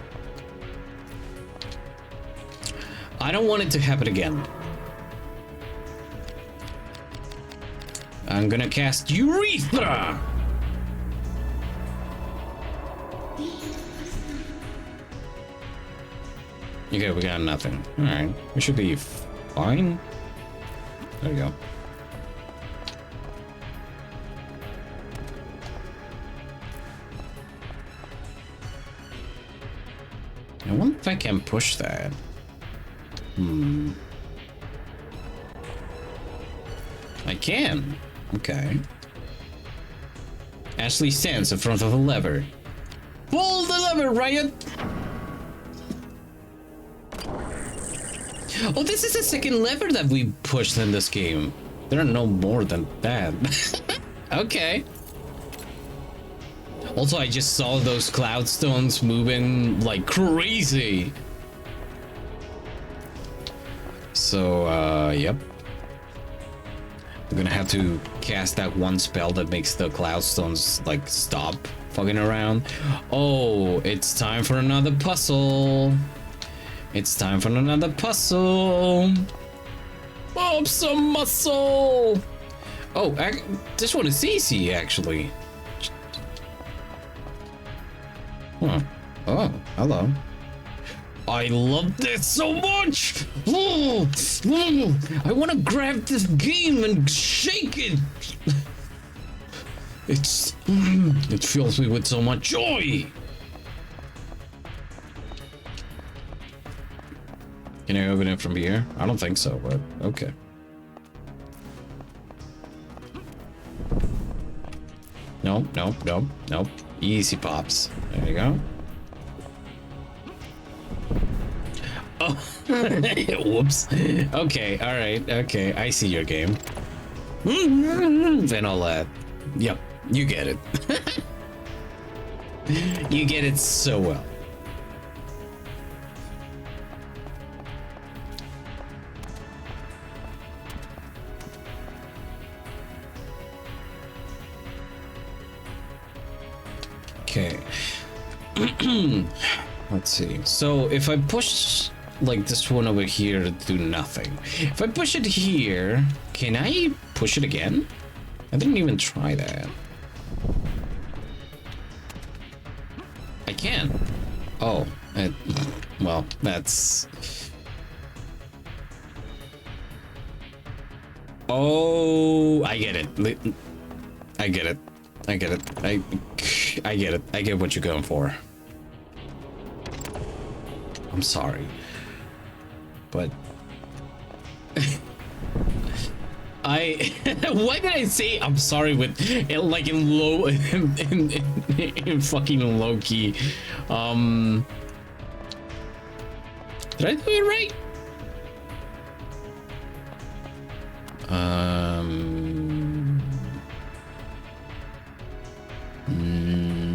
I don't want it to happen again. I'm gonna cast Urethra. Okay, we got nothing. Alright, we should be fine. There we go. I wonder if I can push that. I can. Okay. Ashley stands in front of the lever. Pull the lever, Riot! Oh, this is the second lever that we pushed in this game. There are no more than that. Okay. Also, I just saw those cloud stones moving like crazy. So, yep. I'm gonna have to cast that one spell that makes the cloud stones like stop fucking around. Oh, it's time for another puzzle. It's time for another puzzle. Pop some muscle. Oh, this one is easy actually. Huh. Oh, hello. I love this so much! I want to grab this game and shake it! It fills me with so much joy! Can I open it from here? I don't think so, but okay. Nope, nope, nope, nope. Easy pops. There you go. Oh, whoops. Okay, all right, okay. I see your game. And all that. Yep, you get it. You get it so well. Okay. Let's see. So if I push like this one over here to do nothing. If I push it here, can I push it again? I didn't even try that. I can. Oh, well, that's... Oh, I get it. I get it. I get it. I get it. I get what you're going for. I'm sorry. But why did I say I'm sorry with like in low in fucking low key? Did I do it right?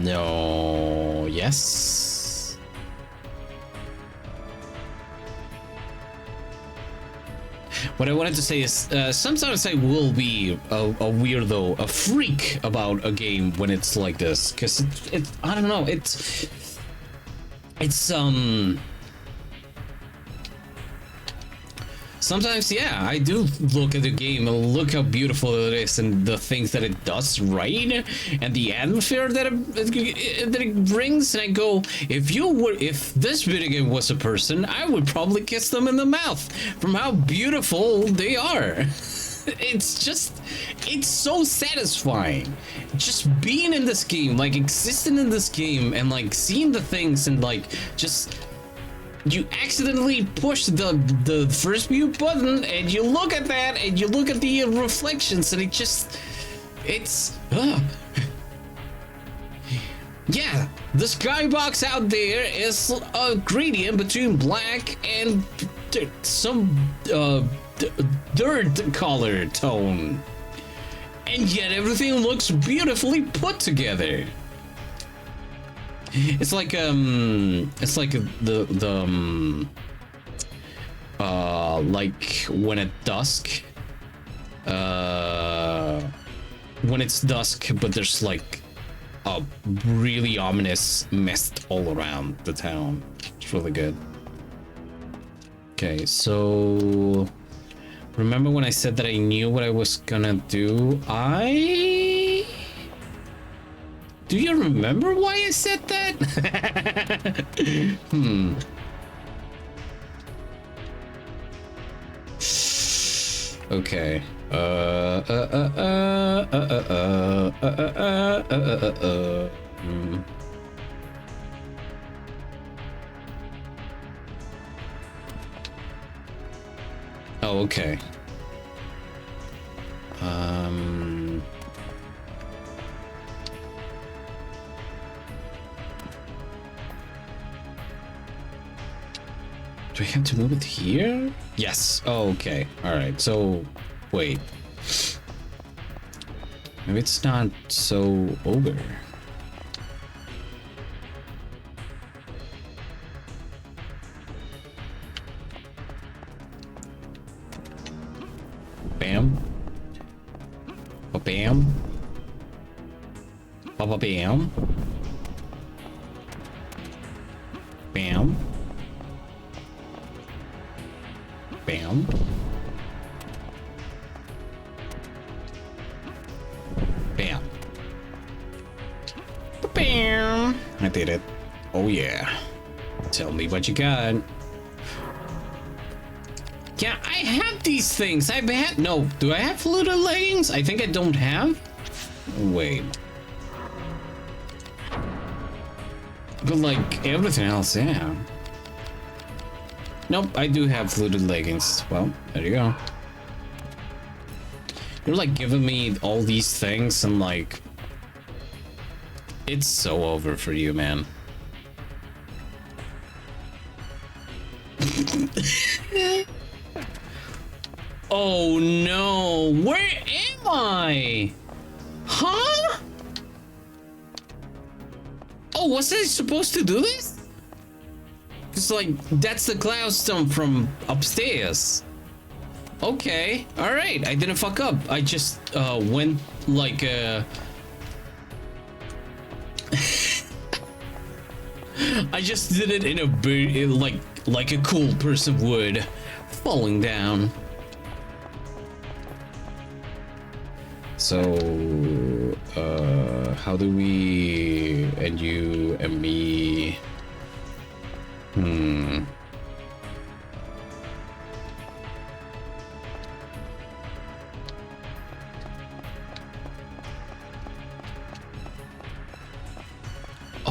No. Yes. What I wanted to say is sometimes I will be a weirdo, a freak about a game when it's like this, because it I don't know, it's sometimes, yeah, I do look at the game and look how beautiful it is and the things that it does right and the atmosphere that it brings, and I go, if this video game was a person, I would probably kiss them in the mouth from how beautiful they are. It's so satisfying just being in this game, like existing in this game and like seeing the things and like just... You accidentally push the first mute button and you look at that and you look at the reflections and it's yeah, the skybox out there is a gradient between black and some dirt color tone, and yet everything looks beautifully put together. It's like like when at dusk, when it's dusk, but there's like a really ominous mist all around the town. It's really good. Okay, so Remember when I said that I knew what I was gonna do? Do you remember why I said that? Okay. Oh, okay. Do I have to move it here? Yes. Oh, okay. All right. So, wait. Maybe it's not so over. Bam. Ba-bam. Ba-ba-bam. Bam. Bam. Bam. Bam. I did it. Oh yeah. Tell me what you got. Yeah, I have these things. I've had no. Do I have fluted leggings? I think I don't have. Wait. But like everything else, yeah. Nope, I do have fluted leggings. Well, there you go. You're like giving me all these things and like it's so over for you, man. Oh no, where am I? Huh? Oh, was I supposed to do this? It's like, that's the cloudstone from upstairs. Okay, alright, I didn't fuck up. I just went like I just did it in a like a cool person would, falling down. So how do we, and you and me,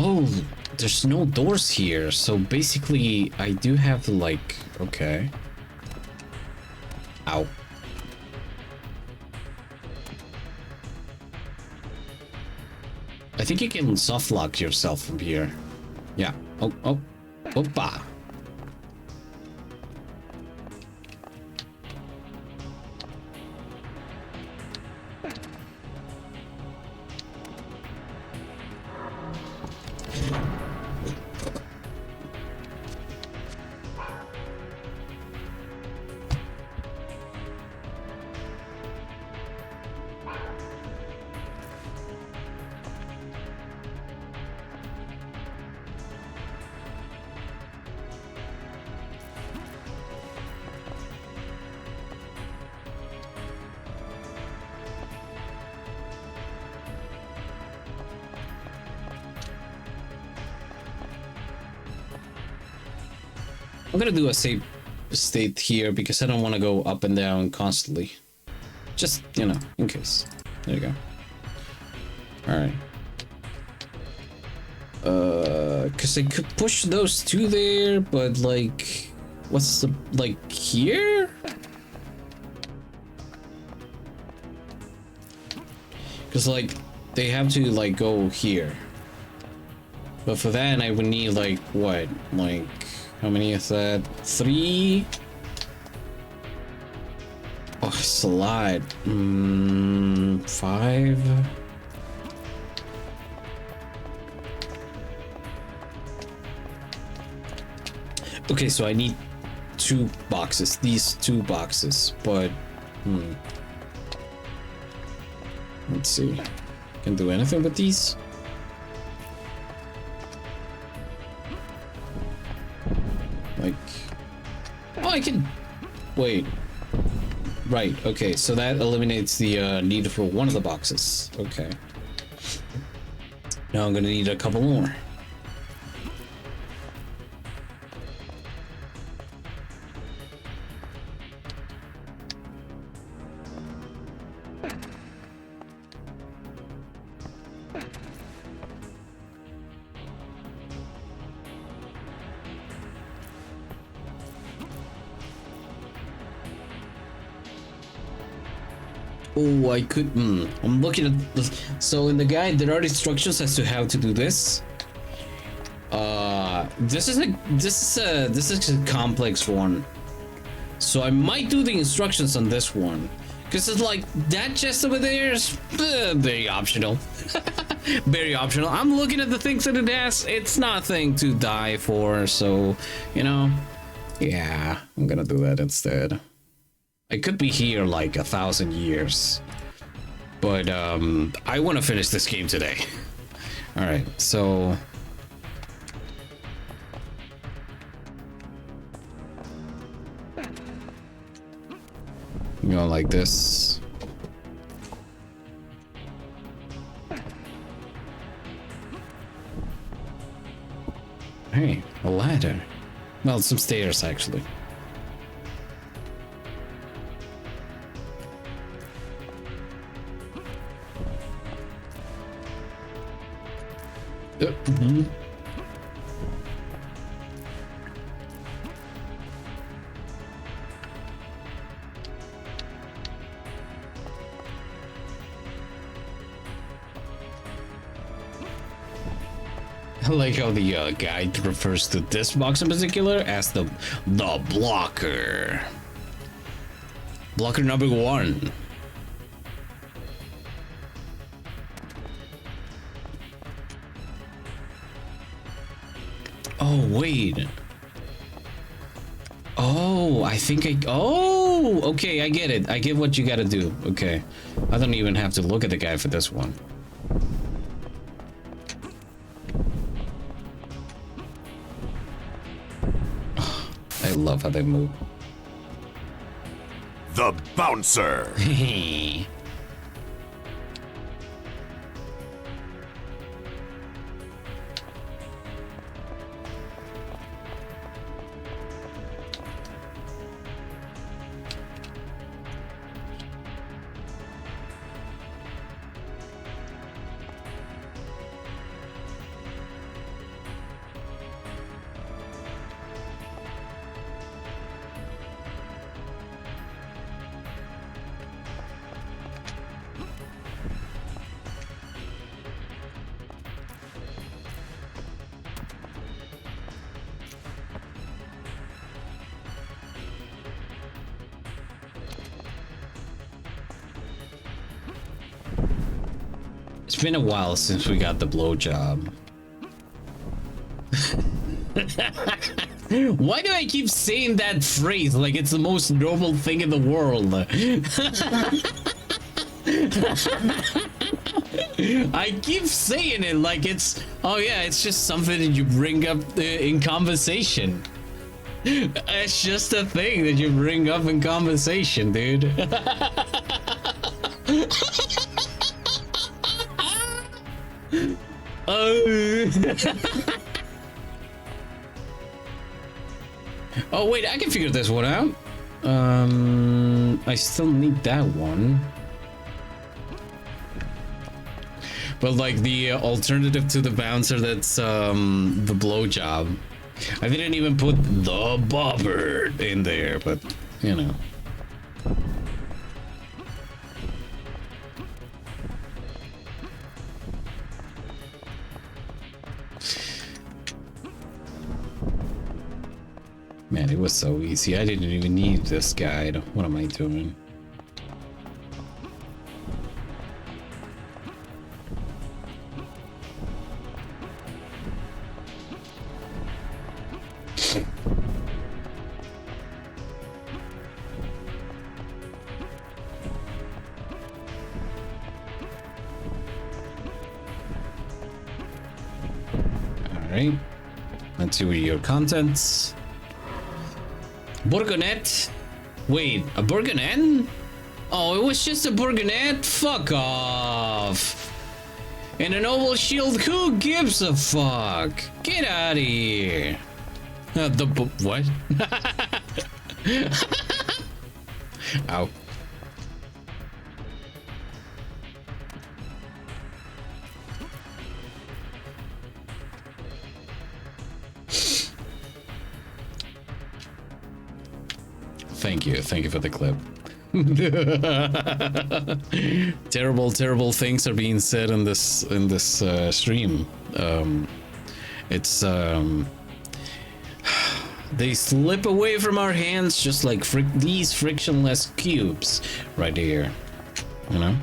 Oh, there's no doors here, so basically I do have like, okay. Ow. I think you can soft lock yourself from here. Yeah. Oh, oppa. I'm gonna do a save state here because I don't want to go up and down constantly. Just, you know, in case. There you go. Alright. Because I could push those two there, but like, what's the, like, here? Because like, they have to like go here. But for that, I would need like, what? Like, how many is that? 3? Oh, it's a lot. 5? Okay, so I need 2 boxes. These 2 boxes, but let's see. Can do anything with these? Like, oh, I can wait. Right, okay, so that eliminates the need for one of the boxes. Okay. Now I'm gonna need a couple more. Oh, I could. I'm looking at this. So in the guide, there are instructions as to how to do this. This is a complex one. So I might do the instructions on this one, because it's like that chest over there is very optional. Very optional. I'm looking at the things that it has. It's nothing to die for. So, you know, yeah, I'm gonna do that instead. I could be here like 1,000 years, but I want to finish this game today. All right, so you go like this. Hey, a ladder. Well, some stairs actually. I like how the guide refers to this box in particular as the blocker. Blocker number 1. Oh, wait. Oh, I think oh, okay, I get it. I get what you gotta do. Okay. I don't even have to look at the guy for this one. I love how they move. The Bouncer. It's been a while since we got the blowjob. Why do I keep saying that phrase like it's the most normal thing in the world? I keep saying it like it's, oh yeah, it's just something that you bring up in conversation. It's just a thing that you bring up in conversation, dude. Oh wait, I can figure this one out. I still need that one. But like the alternative to the bouncer, that's the blowjob. I didn't even put the bobber in there, but you know. Man, it was so easy. I didn't even need this guide. What am I doing? Alright. Let's see what your contents. Bourgonet? Wait, a Bourgonet? Oh, it was just a Burgonet? Fuck off. And a noble shield, who gives a fuck? Get out of here. What? Ow. Thank you for the clip. Terrible things are being said in this stream. They slip away from our hands just like these frictionless cubes right here, you know.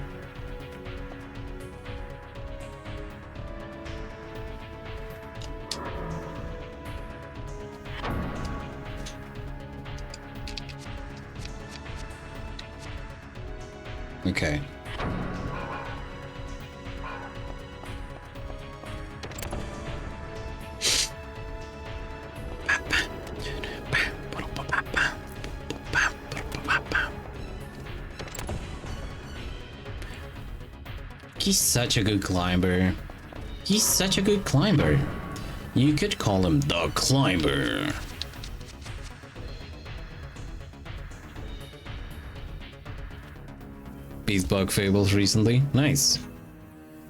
Okay. He's such a good climber. He's such a good climber. You could call him the climber. Beast Bug Fables recently. Nice.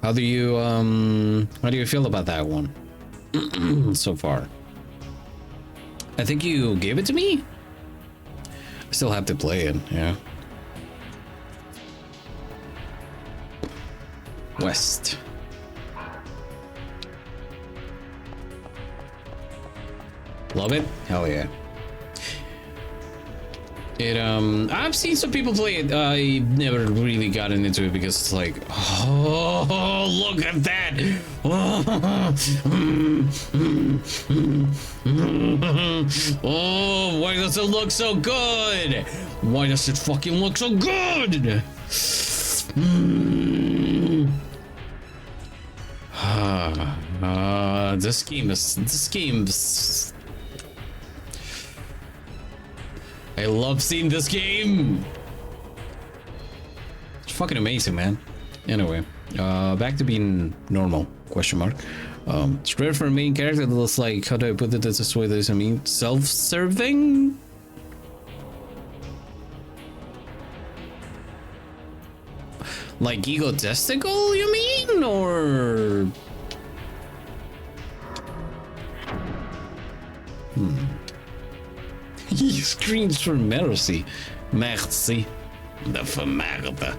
How do you feel about that one so far? I think you gave it to me. I still have to play it, yeah. West. Love it? Hell yeah. I've seen some people play it. I never really gotten into it because it's like, oh, look at that. Oh, why does it look so good? Why does it fucking look so good? This game is I love seeing this game. It's fucking amazing, man. Anyway, back to being normal, question mark. It's rare for a main character that looks like, how do I put it this way, I mean, self-serving? Like egotistical, you mean? Or... He screams for mercy. Merci. De vermerde.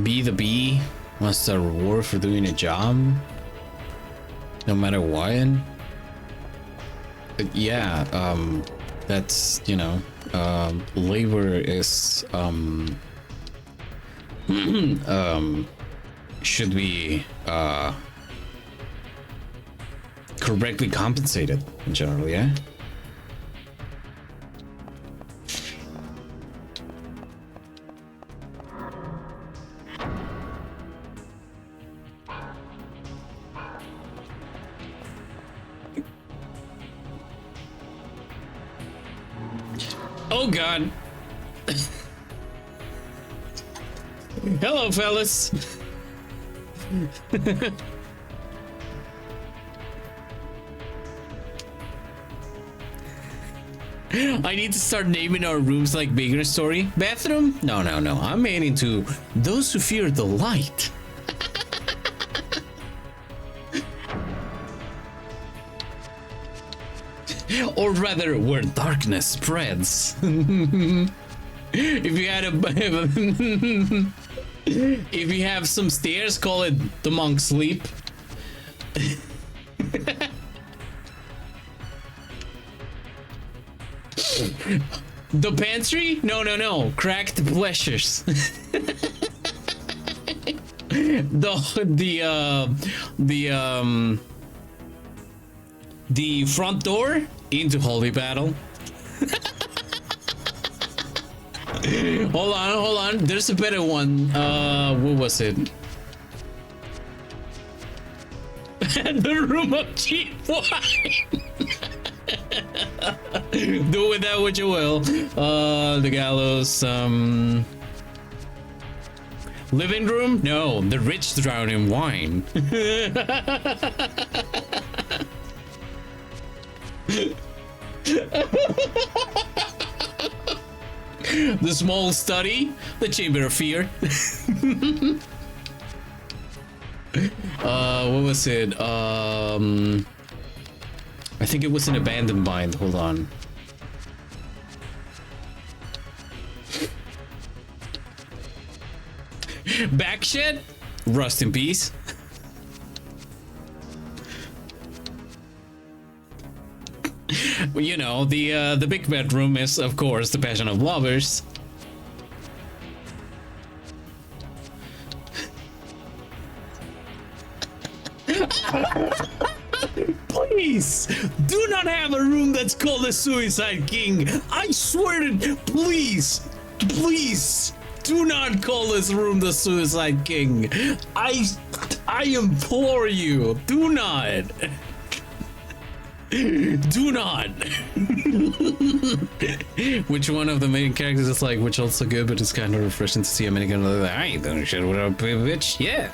Be the bee wants a reward for doing a job, no matter what. Yeah, that's, you know, labor is should be correctly compensated in general, yeah. Oh god. Hello, fellas. I need to start naming our rooms like Vagrant Story. Bathroom? No. I'm aiming to those who fear the light. Or rather, where darkness spreads. If you had if you have some stairs, call it the monk's sleep. The pantry? No. Cracked pleasures. The front door into holy battle. Hold on. There's a better one. What was it? The room of cheap wine. Do with that what you will. The gallows. Living room? No, the rich drown in wine. The small study, the chamber of fear. What was it? I think it was an abandoned mine. Hold on. Back shed? Rust in peace. Well, you know, the big bedroom is, of course, the passion of lovers. Please, do not have a room that's called the Suicide King. I swear to, please, do not call this room the Suicide King. I implore you, do not. Do not. Which one of the main characters is like, which also good, but it's kind of refreshing to see a minigun like, I ain't done shit without a bitch. Yeah,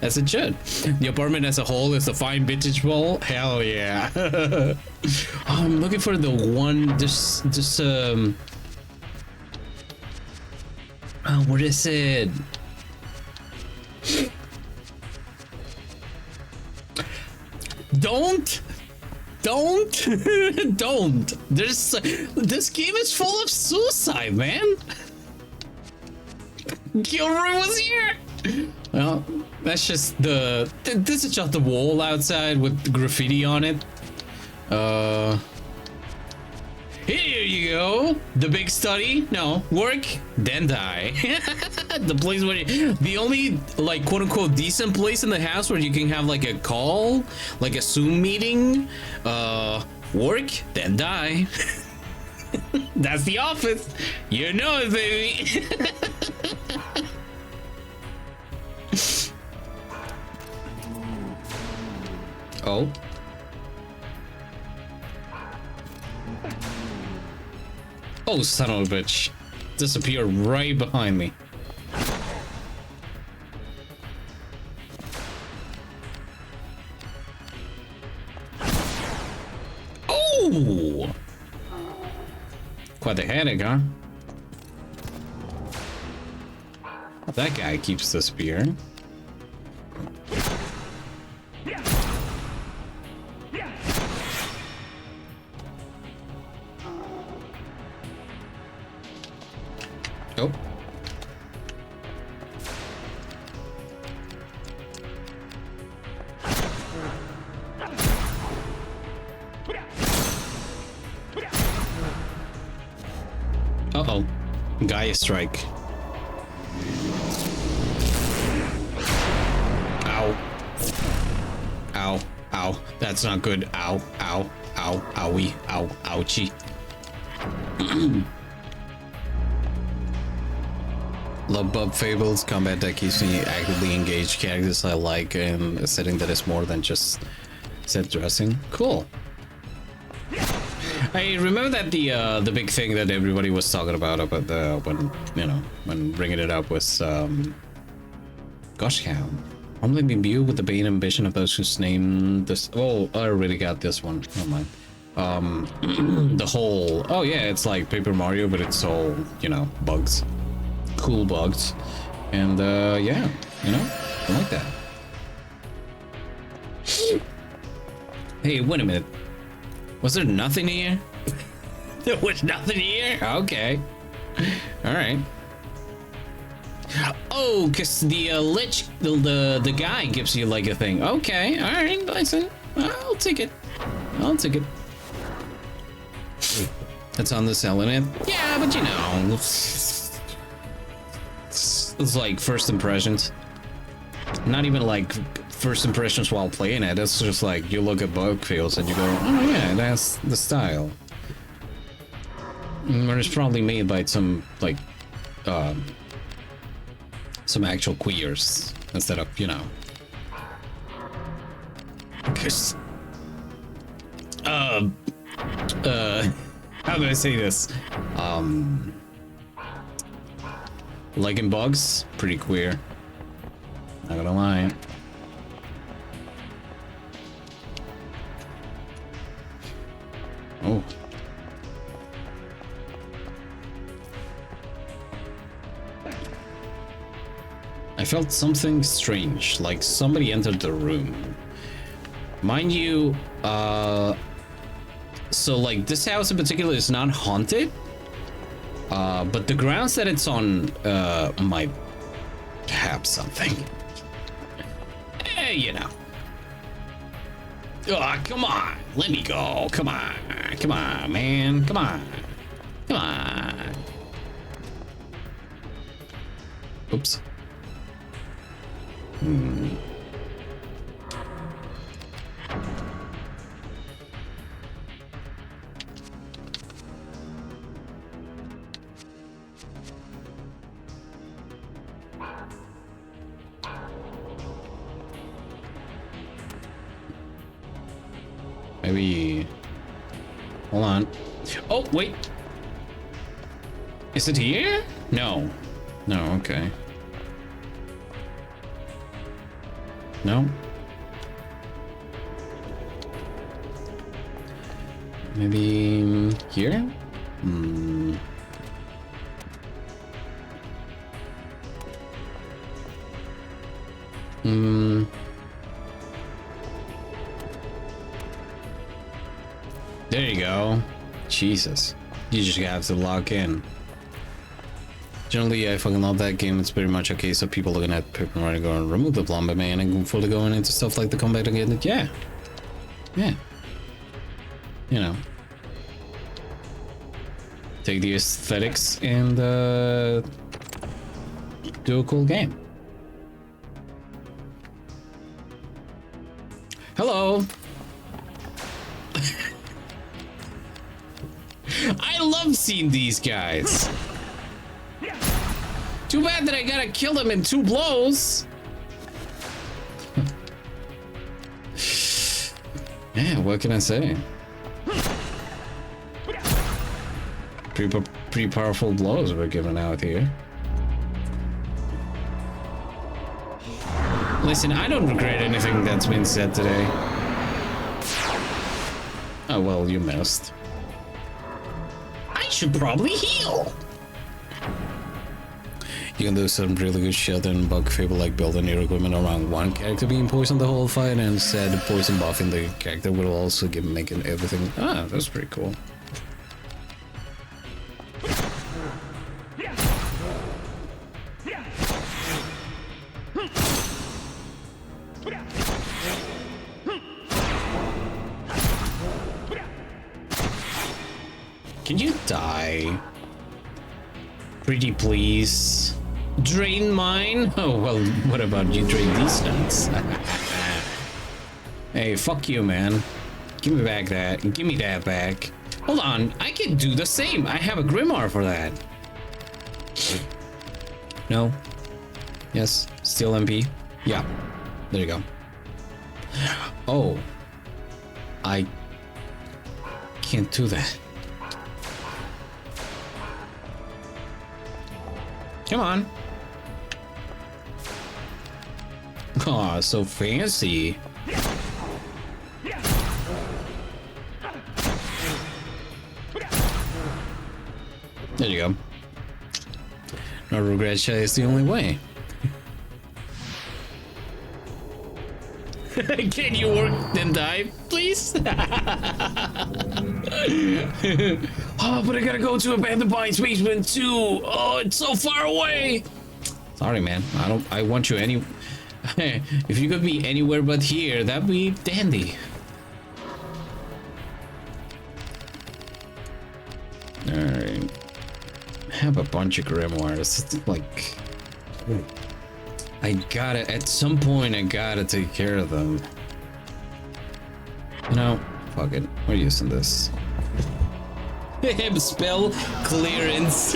as it should. The apartment as a whole is a fine vintage wall. Hell yeah. I'm looking for the one. Oh, what is it? Don't. This game is full of suicide, man. Gilroy was here. Well, that's just this is just the wall outside with graffiti on it. Here you go. The big study. No, work, then die. The place where the only, like, quote unquote decent place in the house where you can have like a call, like a Zoom meeting, work, then die. That's the office. You know it, baby. Oh. Oh, son of a bitch. Disappear right behind me. Oh! Quite the headache, huh? That guy keeps disappearing. Oh. Uh-oh. Gaia strike. Ow. Ow. Ow. That's not good. Ow. Ow. Ow. Owie. Ow. Ouchie. Love Bub Fables, combat that keeps me actively engaged, characters I like, and a setting that is more than just set dressing. Cool. I remember that the big thing that everybody was talking about the when bringing it up was gosh cow. Humbling imbue with the bane ambition of those whose name this. Oh, I already got this one. Never mind. The whole. Oh yeah, it's like Paper Mario, but it's all bugs. Cool bugs, and yeah, I like that. Hey, wait a minute, was there nothing here? There was nothing here. Okay, all right. Oh, because the lich, the guy gives you like a thing. Okay, all right, listen, I'll take it. That's on the selling it. Yeah, but it's like first impressions. Not even like first impressions while playing it. It's just like you look at bug fields and you go, oh yeah, that's the style. Or it's probably made by some like some actual queers instead of 'Cause, how do I say this? Liking bugs, pretty queer. Not gonna lie. Oh. I felt something strange, like somebody entered the room. Mind you, so like this house in particular is not haunted, but the grounds that it's on might have something. You know. Oh, come on, let me go. Come on, man. Come on. Oops. Maybe. Hold on. Oh, wait. Is it here? No. No, okay. No. Maybe here? There you go. Jesus. You just have to lock in. Generally, I fucking love that game. It's pretty much a case of people looking at paper and going, remove the plumber, man, and fully going into stuff like the combat again. Yeah. Yeah. You know. Take the aesthetics and do a cool game. Hello. I love seeing these guys. Too bad that I gotta kill them in 2 blows. Yeah, what can I say? Pretty powerful blows we're giving out here. Listen, I don't regret anything that's been said today. Oh, well, you missed. I should probably heal. You can do some really good shit in Bug Fable, like building your equipment around one character being poisoned the whole fight, and instead poison buffing the character will also making everything. Ah, that's pretty cool. Can you die? Pretty please. Drain mine? Oh, well, what about you drain these nuts? Hey, fuck you, man. Give me back that. Give me that back. Hold on, I can do the same. I have a Grimoire for that. No. Yes, still MP. Yeah, there you go. Oh. I can't do that. Come on. Aw, so fancy. There you go. No regrets is the only way. Can you work then die, please? Oh, but I gotta go to abandoned Bites basement too. Oh, it's so far away. Sorry, man. I want you any. If you could be anywhere but here, that'd be dandy. All right. I have a bunch of grimoires. It's like, I gotta, at some point, I gotta take care of them. No, fuck it. We're using this. Spell clearance.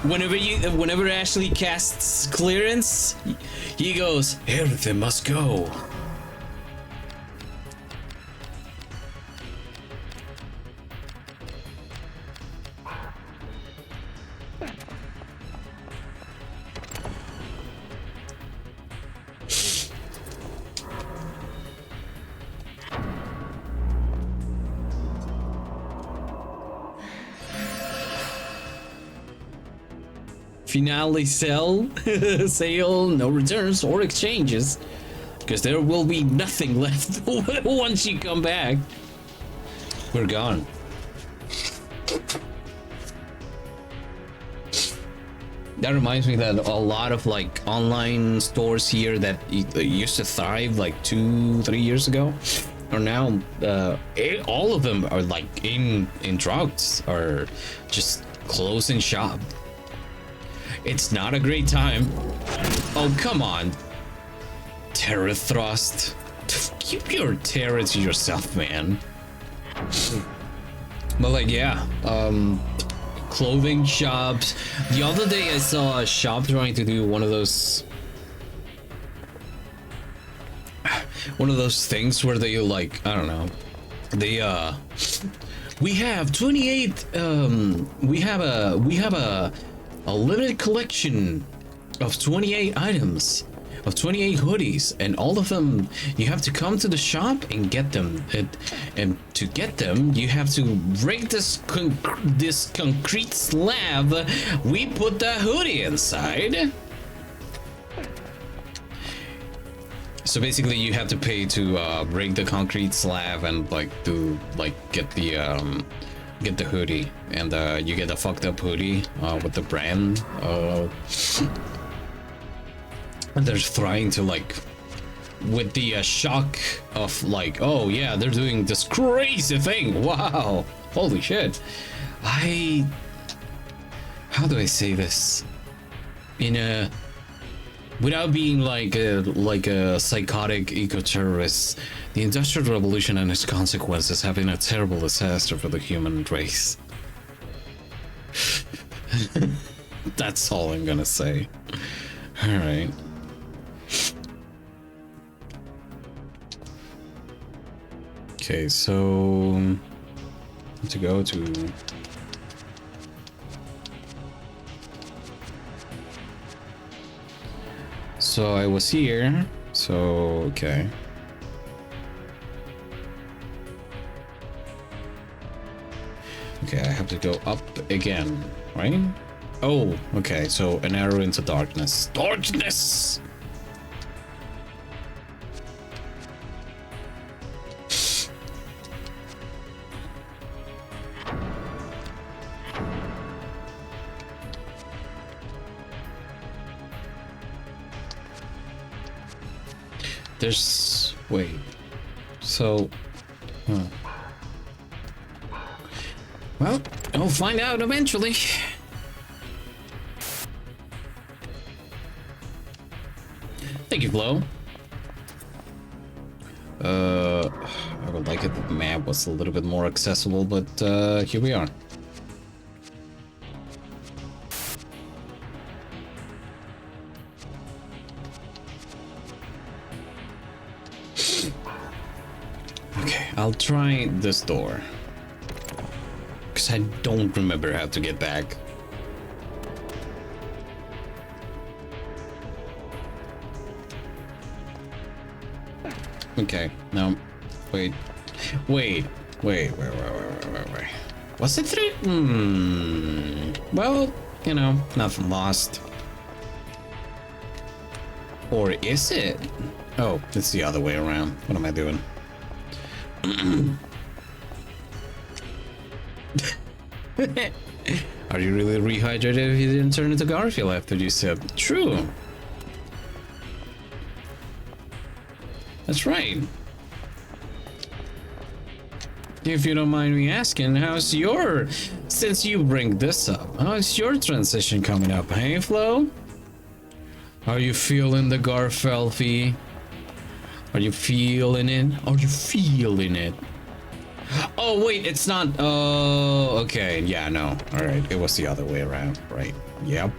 Whenever Ashley casts clearance, He goes, everything must go. Finale sell, sale, no returns or exchanges, because there will be nothing left once you come back. We're gone. That reminds me that a lot of like online stores here that used to thrive like 2-3 years ago are now all of them are like in droughts or just closing shop. It's not a great time. Oh, come on. Terror thrust. Keep your terror to yourself, man. But like, yeah, clothing shops. The other day I saw a shop trying to do one of those things where they like, I don't know. They we have 28 we have a limited collection of 28 items, of 28 hoodies, and all of them you have to come to the shop and get them. And to get them, you have to break this concrete slab. We put the hoodie inside. So basically, you have to pay to break the concrete slab and like get the hoodie, and you get a fucked up hoodie with the brand. And they're trying to like, with the shock of like, oh yeah, they're doing this crazy thing. Wow, holy shit. How do I say this in a without being like a psychotic eco-terrorist? The Industrial Revolution and its consequences have been a terrible disaster for the human race. That's all I'm gonna say. Alright. Okay, so to go to so I was here, so okay. Okay, I have to go up again, right? Oh, okay, so an arrow into darkness. Darkness! There's... wait. So... huh. Well, I'll find out eventually. Thank you, Flo. I would like it if the map was a little bit more accessible, but here we are. Okay, I'll try this door. Because I don't remember how to get back. Okay, no. Wait. Was it through? Well, you know, nothing lost. Or is it? Oh, it's the other way around. What am I doing? Are you really rehydrated if you didn't turn into Garfield after you said? True. That's right. If you don't mind me asking, how's your, since you bring this up, how's your transition coming up, hey Flo? Are you feeling the Garfelfie? Are you feeling it? Are you feeling it? Oh wait, it's not, oh, okay, yeah, no, alright, it was the other way around, right, yep.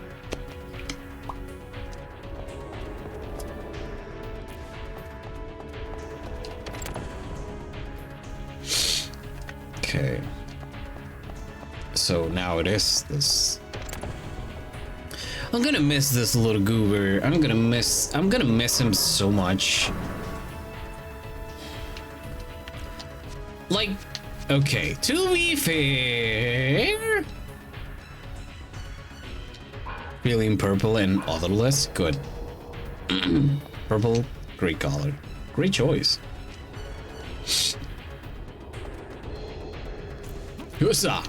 Okay. So now it is this. I'm gonna miss this little goober. I'm gonna miss him so much. Like, okay, to be fair, feeling purple and odorless, good. Purple, great color, great choice. Husa.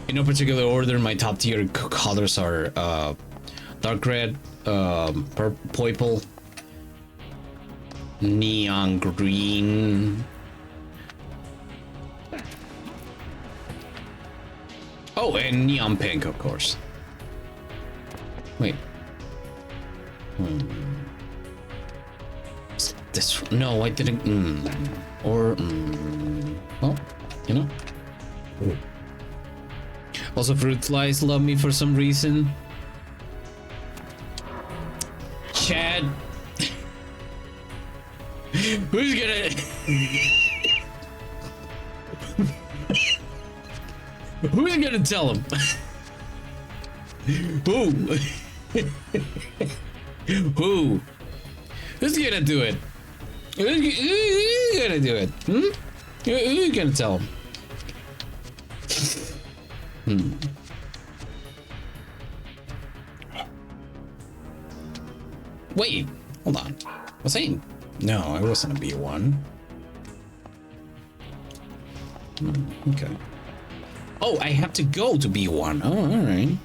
In no particular order, my top tier colors are dark red, purple, neon green. Oh, and neon pink, of course. Wait. This, no, I didn't. Well, you know. Also, fruit flies love me for some reason. Chad. Who's gonna... Who's gonna tell him? Who? Who? Who's gonna do it? Who's gonna do it? Who's gonna tell him? Wait, hold on. Was I? No, I wasn't a B1. Okay. Oh, I have to go to B1. Oh, all right.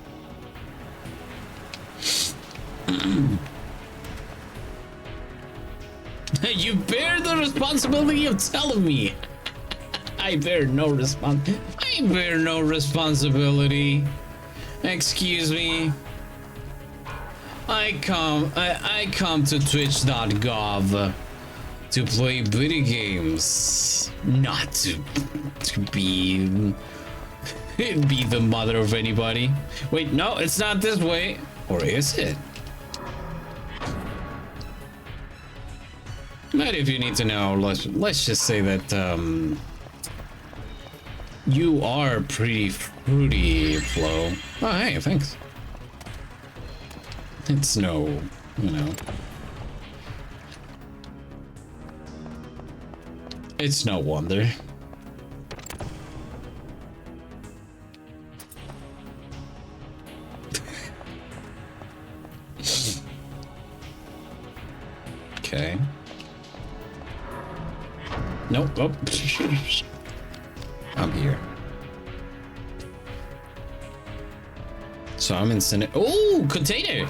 You bear the responsibility of telling me. I bear no responsibility. Excuse me. I come to twitch.gov to play video games, not to be the mother of anybody. Wait, no, it's not this way. Or is it? But if you need to know, let's just say that you are pretty fruity, Flo. Oh, hey, thanks. It's no, you know. It's no wonder. Okay. Nope. Oh. I'm here. So I'm in Senate. Oh, container.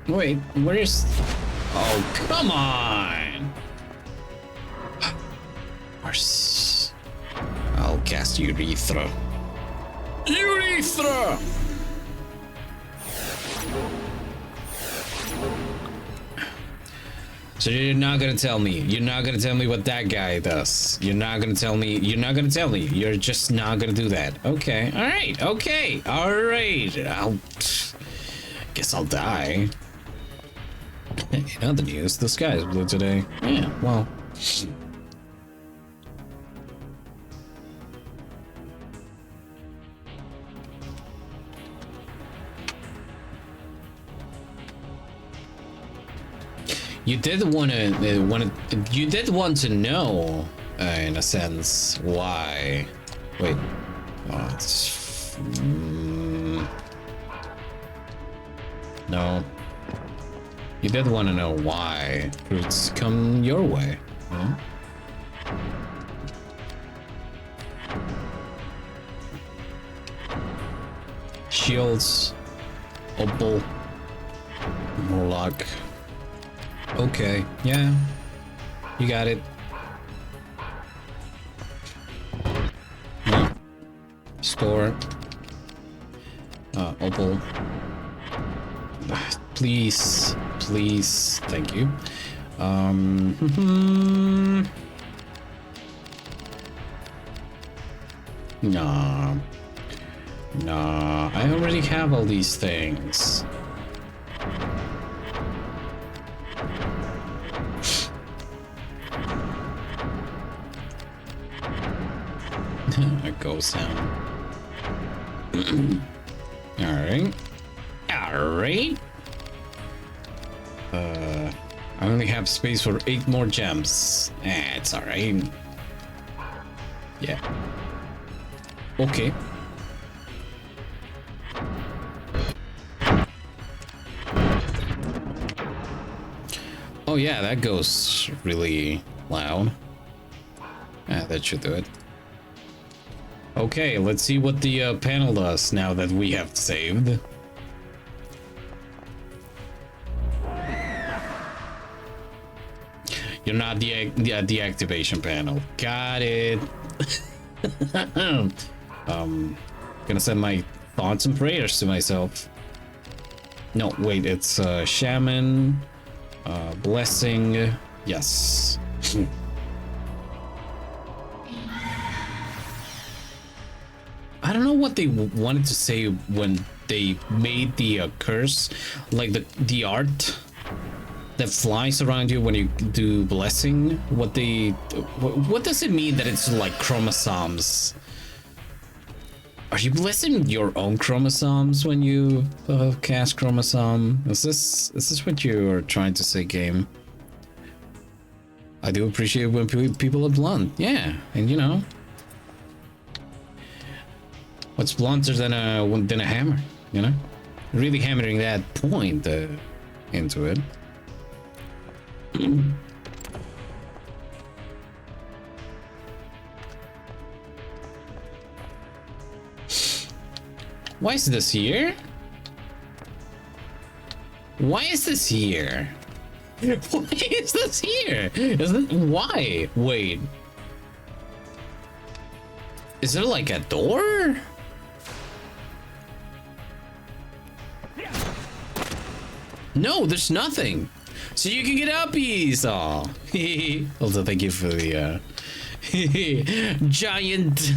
Wait, where's... Oh, come on. Where's... I'll cast Urethra. Urethra! So you're not gonna tell me. You're not gonna tell me what that guy does. You're not gonna tell me. You're not gonna tell me. You're just not gonna do that. Okay. All right. Okay. All right. Guess I'll die. In other news, the sky is blue today. Yeah. Well. You did want to know, in a sense, why. Wait. Oh, it's, no. You did want to know why fruits come your way. Huh? Shields, Opal, Morlock. Okay, yeah, you got it. Yeah. Store. Opal. Please, please, thank you. Nah. Nah, I already have all these things. It goes down. Alright. Alright. I only have space for 8 more gems. It's alright. Yeah. Okay. Oh yeah, that goes really loud. Yeah, that should do it. Okay, let's see what the panel does now that we have saved. You're not the activation panel. Got it. Gonna send my thoughts and prayers to myself. No, wait, it's shaman, blessing. Yes. I don't know what they wanted to say when they made the curse, like the art that flies around you when you do blessing. What does it mean that it's like chromosomes? Are you blessing your own chromosomes when you cast chromosome? Is this what you are trying to say, game? I do appreciate when people are blunt. Yeah, and you know. What's blunter than a hammer, you know? Really hammering that point into it. Why is this here? Why is this here? Why is this here? Why? Wait. Is there like a door? No, there's nothing. So you can get uppies. Aw. Also, thank you for the giant.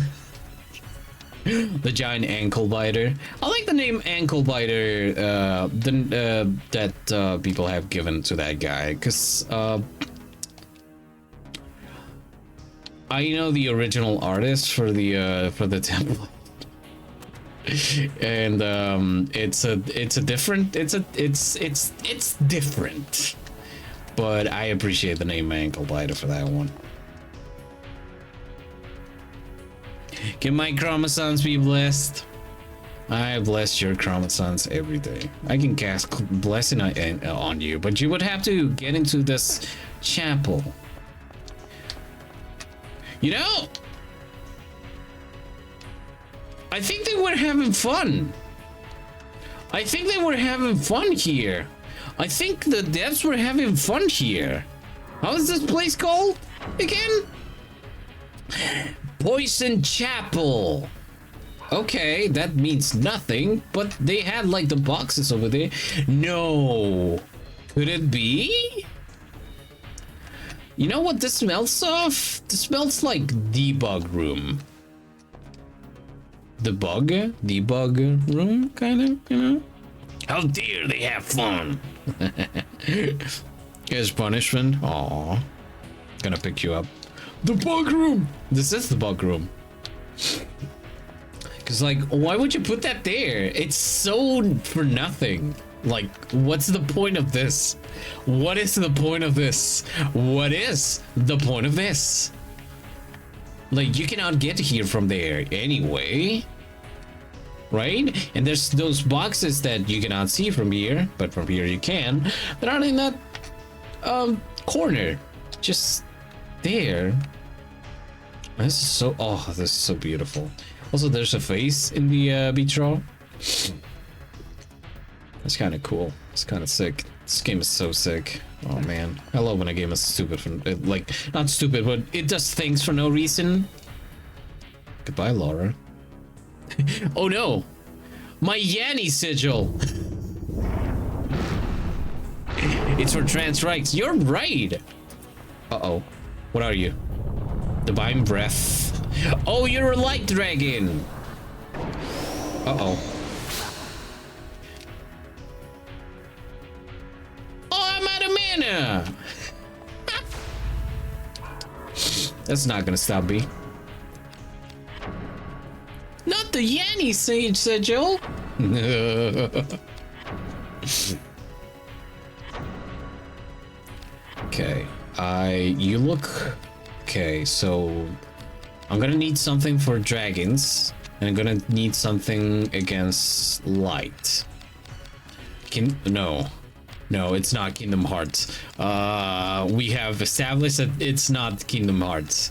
The giant ankle biter. I like the name ankle biter that people have given to that guy, because I know the original artist for the template. And it's different, but I appreciate the name ankle biter for that one. Can my chromosomes be blessed? I bless your chromosomes every day. I can cast blessing on you, but you would have to get into this chapel. You know, I think they were having fun. I think they were having fun here. I think the devs were having fun here. How is this place called again? Poison Chapel. Okay, that means nothing, but they had like the boxes over there. No. Could it be? You know what this smells of? This smells like debug room. Debug room, kind of, you know? How dare they have fun? Here's punishment. Aw. Gonna pick you up. The bug room! This is the bug room. Cause like, why would you put that there? It's so for nothing. Like, what's the point of this? What is the point of this? What is the point of this? Like, you cannot get here from there anyway. Right? And there's those boxes that you cannot see from here, but from here you can. They're not in that corner. Just there. This is so, oh, this is so beautiful. Also, there's a face in the beach-row. That's kind of cool. It's kind of sick. This game is so sick. Oh man, I love when a game is stupid for, like, not stupid, but it does things for no reason. Goodbye, Laura. Oh no, my Yanni sigil. It's for trans rights. You're right. Uh-oh. What are you? Divine breath. Oh, you're a light dragon. Uh-oh. Oh, I'm out of mana. That's not gonna stop me. the Yanny Sage Sigil. Okay, you look okay. So I'm gonna need something for dragons, and I'm gonna need something against light. No, it's not Kingdom Hearts. We have established that it's not Kingdom Hearts.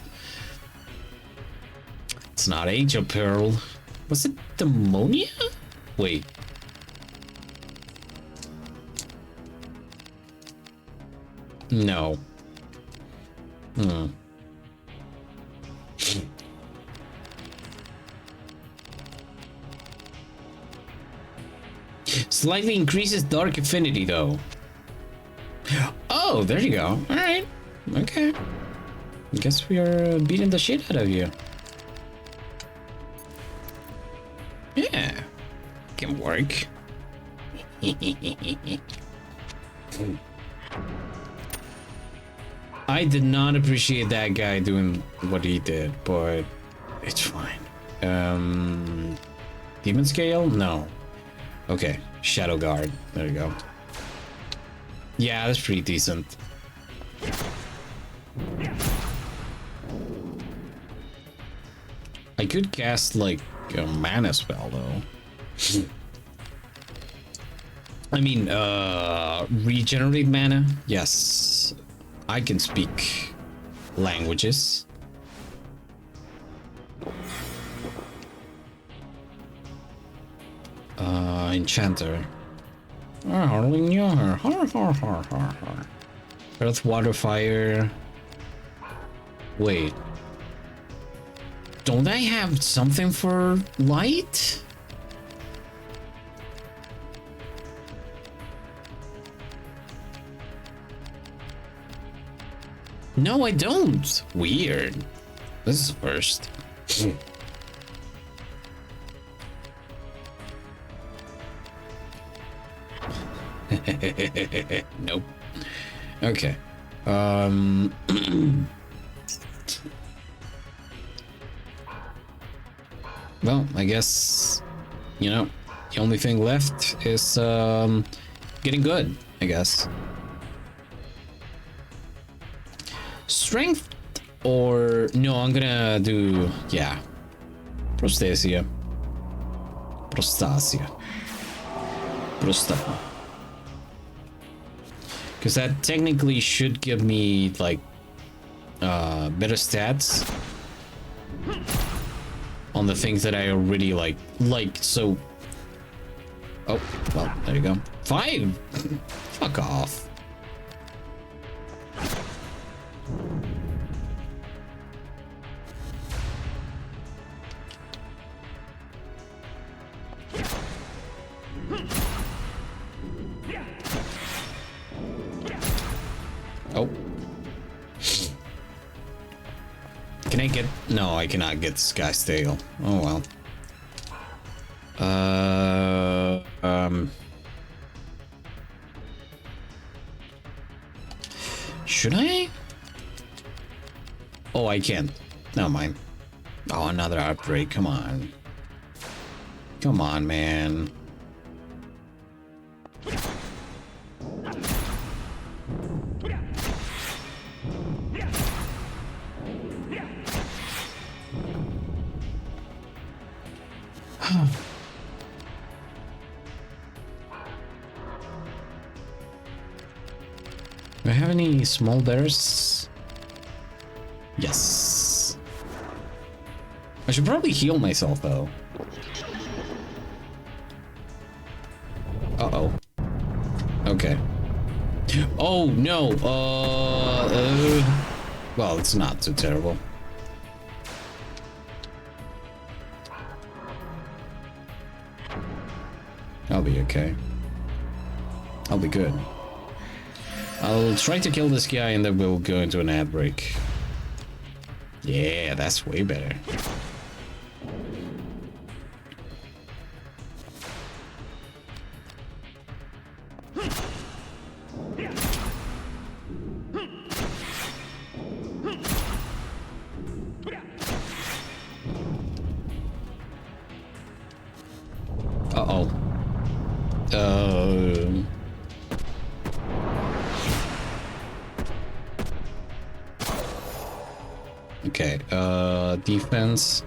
It's not Angel Pearl. Was it Demonia? Wait. No. Slightly increases dark affinity though. Oh, there you go. Alright. Okay. I guess we are beating the shit out of you. Yeah. Can work. I did not appreciate that guy doing what he did, but it's fine. Demon Scale? No. Okay, Shadow Guard. There you go. Yeah, that's pretty decent. I could cast like a mana spell though. I mean, regenerate mana? Yes. I can speak languages. Enchanter. Earth, water, fire. Wait. Don't I have something for light? No, I don't. Weird. This is first. Nope. Okay. Well, I guess, you know, the only thing left is getting good, I guess. Strength or no, I'm gonna do, yeah, Prostasia. Because that technically should give me like better stats on the things that I already like so. Oh, well, there you go. 5. Fuck off. Oh. Can I get... No, I cannot get Sky Stale. Oh, well. Should I? Oh, I can't. Never mind. Oh, another outbreak. Come on. Come on, man. Do I have any small bears? Yes. I should probably heal myself though. Uh-oh. Okay. Oh no. Well, it's not too terrible. I'll be okay. I'll be good. I'll try to kill this guy and then we'll go into an ad break. Yeah, that's way better. Okay, defense.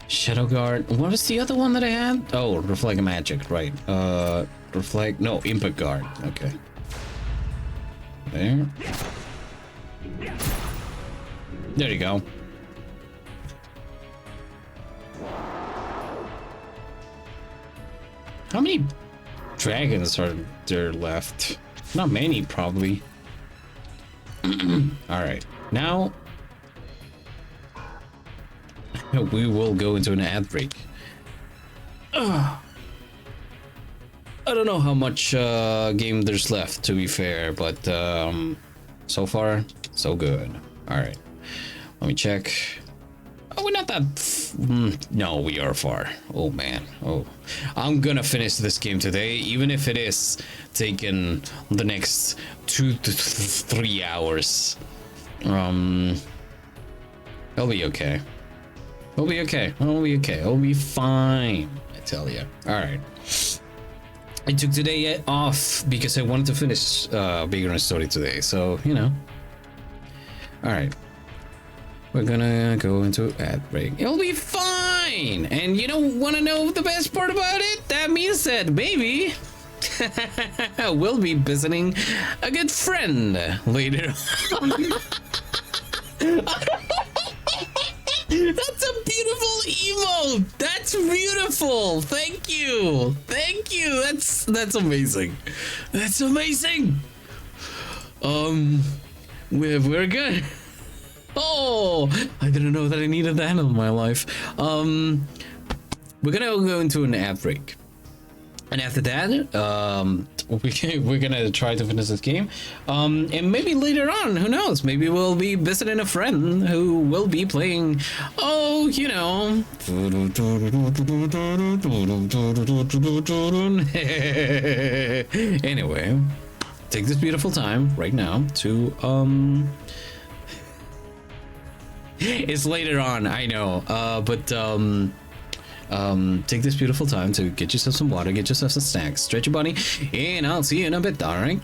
Shadow Guard. What was the other one that I had? Oh, Reflect Magic, right. Reflect, no, Impact Guard. Okay. There. There you go. How many dragons are there left? Not many, probably. Alright, now we will go into an ad break. I don't know how much game there's left, to be fair, but so far, so good. Alright, let me check. Oh, we're not that... no, we are far. Oh, man. Oh, I'm gonna finish this game today, even if it is taking the next 2 to 3 hours. I'll be okay. I'll be okay. I'll be okay. I'll be fine, I tell you. All right. I took today off because I wanted to finish Vagrant Story today, so, you know. All right. We're gonna go into ad break. It'll be fine! And you don't wanna know the best part about it? That means that maybe we'll be visiting a good friend later on. That's a beautiful emote! That's beautiful! Thank you! Thank you! That's amazing. That's amazing! We're good. Oh, I didn't know that I needed that in my life. We're gonna go into an ad break, and after that, we're gonna try to finish this game. And maybe later on, who knows? Maybe we'll be visiting a friend who will be playing. Oh, you know. Anyway, take this beautiful time right now to It's later on, I know, but take this beautiful time to get yourself some water, get yourself some snacks, stretch your body, and I'll see you in a bit, all right?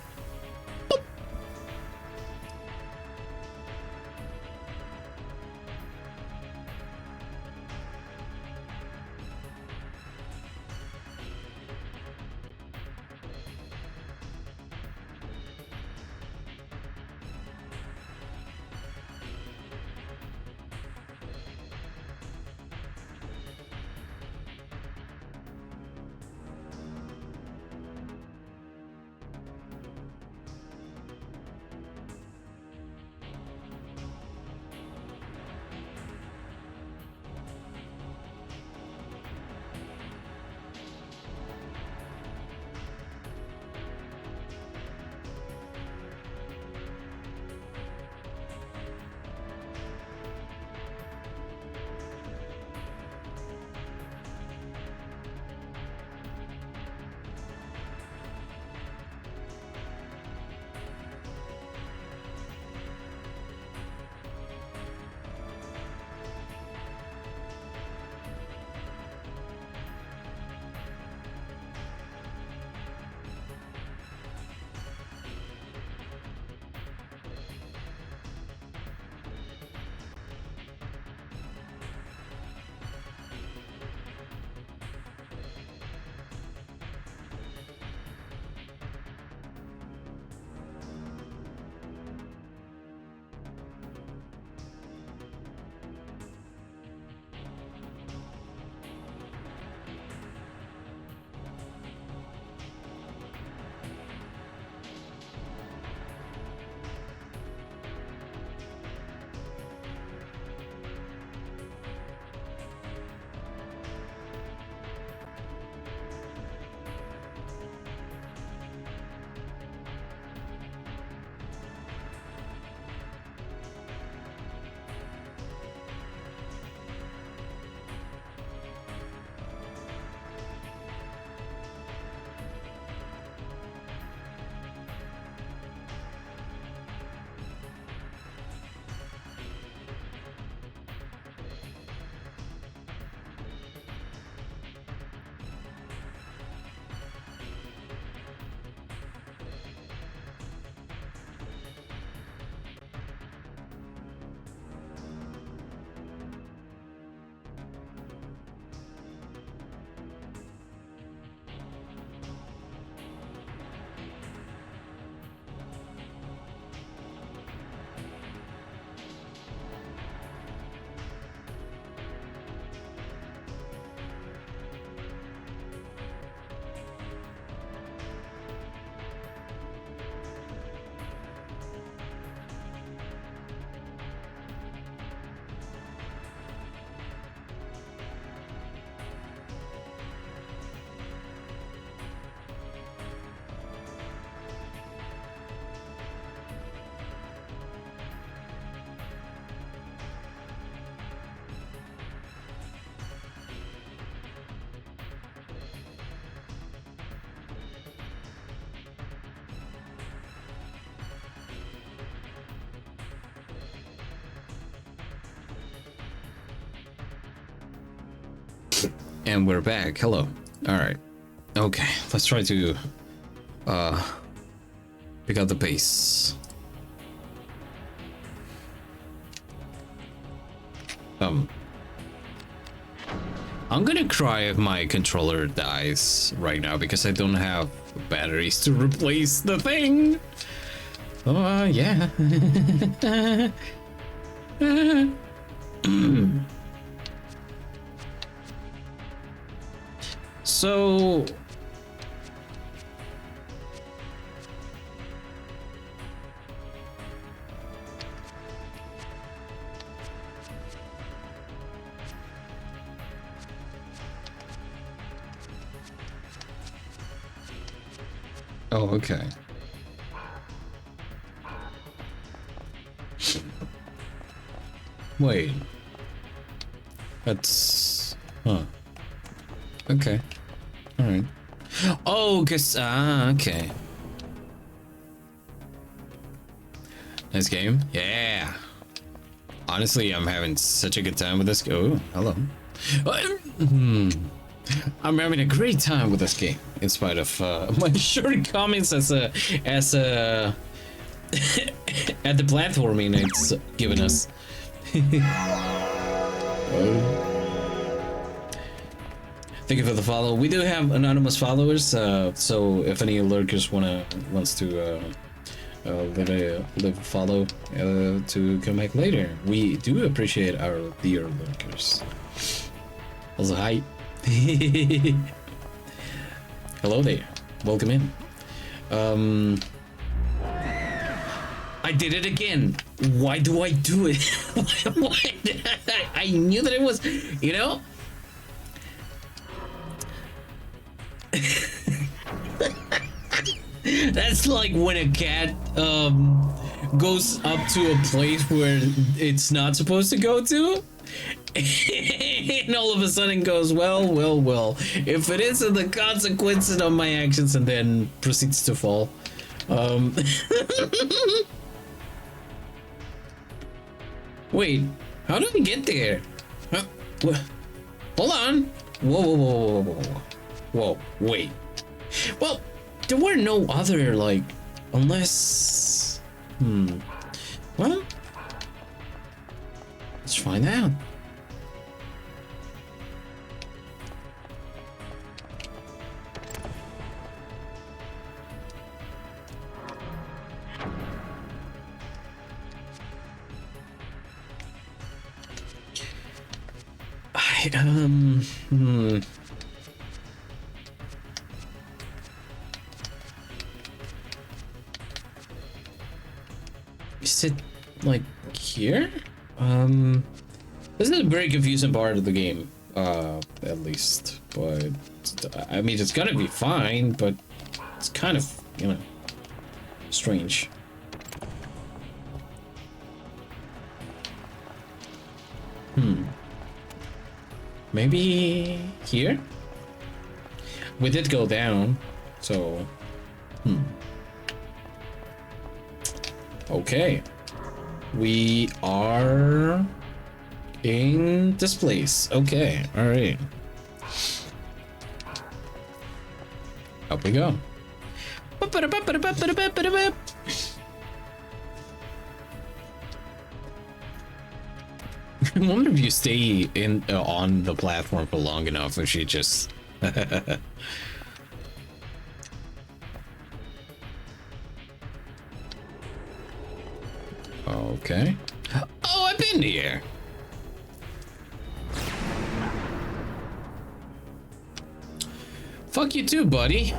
And we're back. Hello. All right. Okay, let's try to pick up the pace. I'm gonna cry if my controller dies right now because I don't have batteries to replace the thing. Oh, yeah. So... Oh, okay. Wait. That's... Huh. Okay. Alright. Oh, cause... Ah, okay. Nice game? Yeah. Honestly, I'm having such a good time with this game. Oh, hello. I'm having a great time with this game, in spite of my shortcomings as a at the platforming it's given us. Thank you for the follow. We do have anonymous followers, so if any lurkers wants to leave a follow to come back later, we do appreciate our dear lurkers. Also, hi. Hello there. Welcome in. I did it again. Why do I do it? Why? I knew that it was, you know? That's like when a cat goes up to a place where it's not supposed to go to. And all of a sudden goes, well, if it isn't the consequences of my actions, and then proceeds to fall. Wait, how do we get there? Hold on. Whoa, wait. Well, there were no other, like, unless... Well, let's find out. Is it like here? This is a very confusing part of the game, at least. But I mean, it's gonna be fine, but it's kind of, you know, strange. Maybe here? We did go down, so... Okay. We are... in this place. Okay, alright. Up we go. I wonder if you stay in on the platform for long enough, if she just okay. Oh, I've been here. Fuck you too, buddy.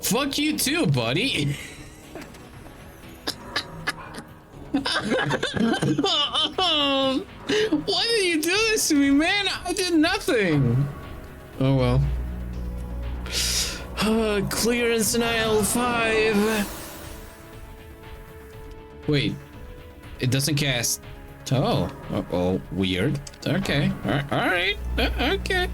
Fuck you too, buddy. Why did you do this to me, man? I did nothing. Oh well. Clearance in aisle 5. Wait, it doesn't cast. Oh, weird. Okay, all right. Okay.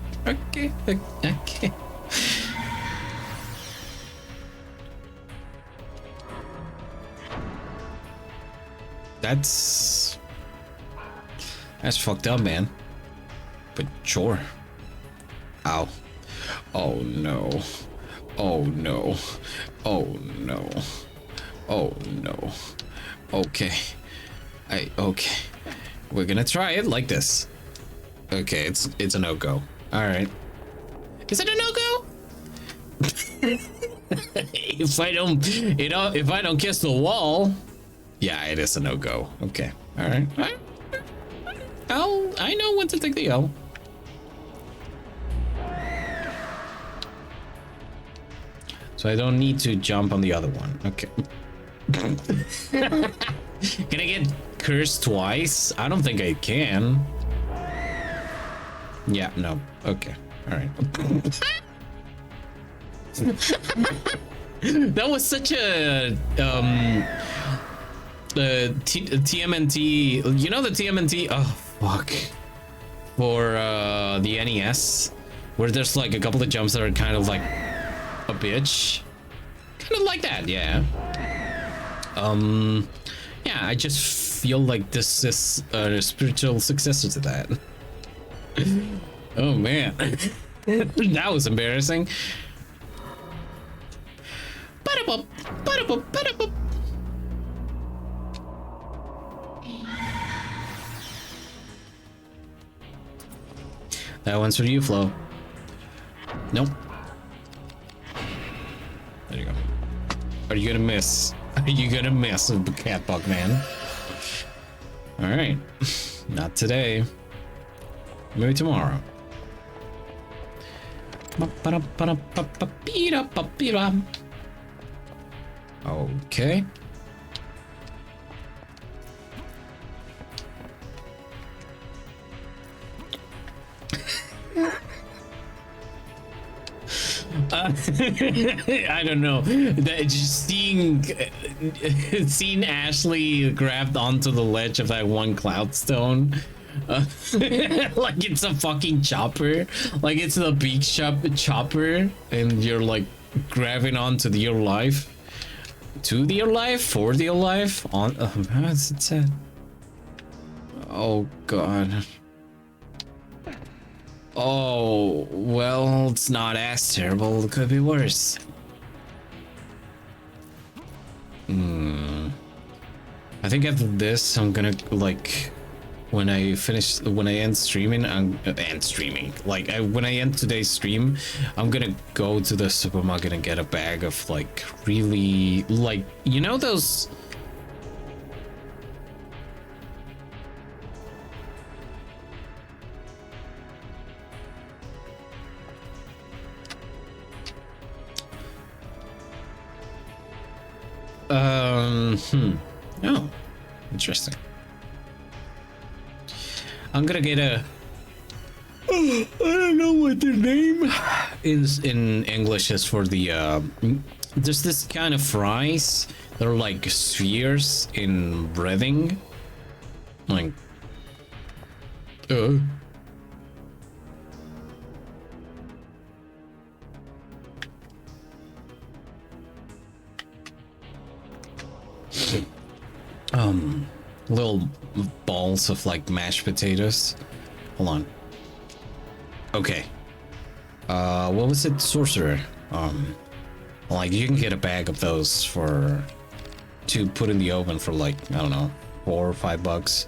That's fucked up, man. But sure. Ow. Oh no. Oh no. Oh no. Oh no. Okay. Okay. We're gonna try it like this. Okay, it's a no-go. Alright. Is it a no-go? If I don't, you know, if I don't kiss the wall, yeah, it is a no-go. Okay. Alright. I know when to take the L. So I don't need to jump on the other one. Okay. Can I get cursed twice? I don't think I can. Yeah, no. Okay. All right. That was such a TMNT. You know the TMNT? Oh fuck. For the NES, where there's like a couple of jumps that are kind of like a bitch. Kind of like that, yeah. Yeah, I just feel like this is a spiritual successor to that. Oh man. That was embarrassing. Ba-da-bop, ba-da-bop, ba-da-bop. That one's for you, Flo. Nope. There you go. Are you gonna miss? Are you gonna miss a cat bug, man? All right. Not today. Maybe tomorrow. Okay. I don't know. That just seeing Ashley grabbed onto the ledge of that one cloudstone, like it's a fucking chopper, like it's the big chopper, and you're like grabbing onto the your life, to the your life, for the your life, on. What's it said? Oh god. Oh, well, it's not as terrible. It could be worse. I think after this, I'm gonna, like, when I end streaming, when I end today's stream, I'm gonna go to the supermarket and get a bag of, like, really, like, you know those... Oh, interesting. I'm gonna get a... I don't know what the name is in English is for the, there's this kind of fries. They're like spheres in breading. Like... little balls of like mashed potatoes. Hold on. Okay. What was it? Sorcerer. Like you can get a bag of those to put in the oven for like, I don't know, $4 or $5.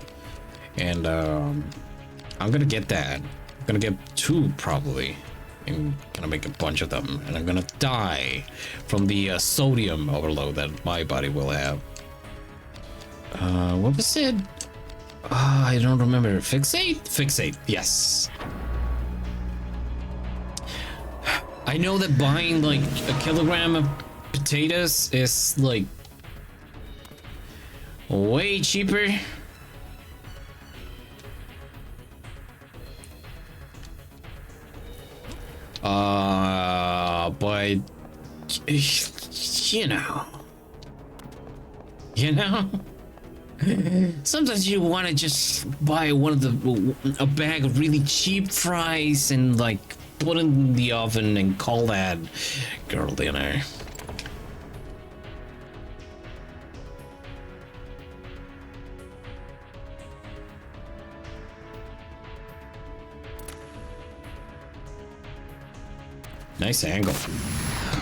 And I'm gonna get that. I'm gonna get 2 probably. I'm gonna make a bunch of them, and I'm gonna die from the sodium overload that my body will have. What was it? I don't remember. Fixate? Fixate, yes. I know that buying like a kilogram of potatoes is like way cheaper. But you know, sometimes you want to just buy a bag of really cheap fries and like put it in the oven and call that girl dinner. Nice angle.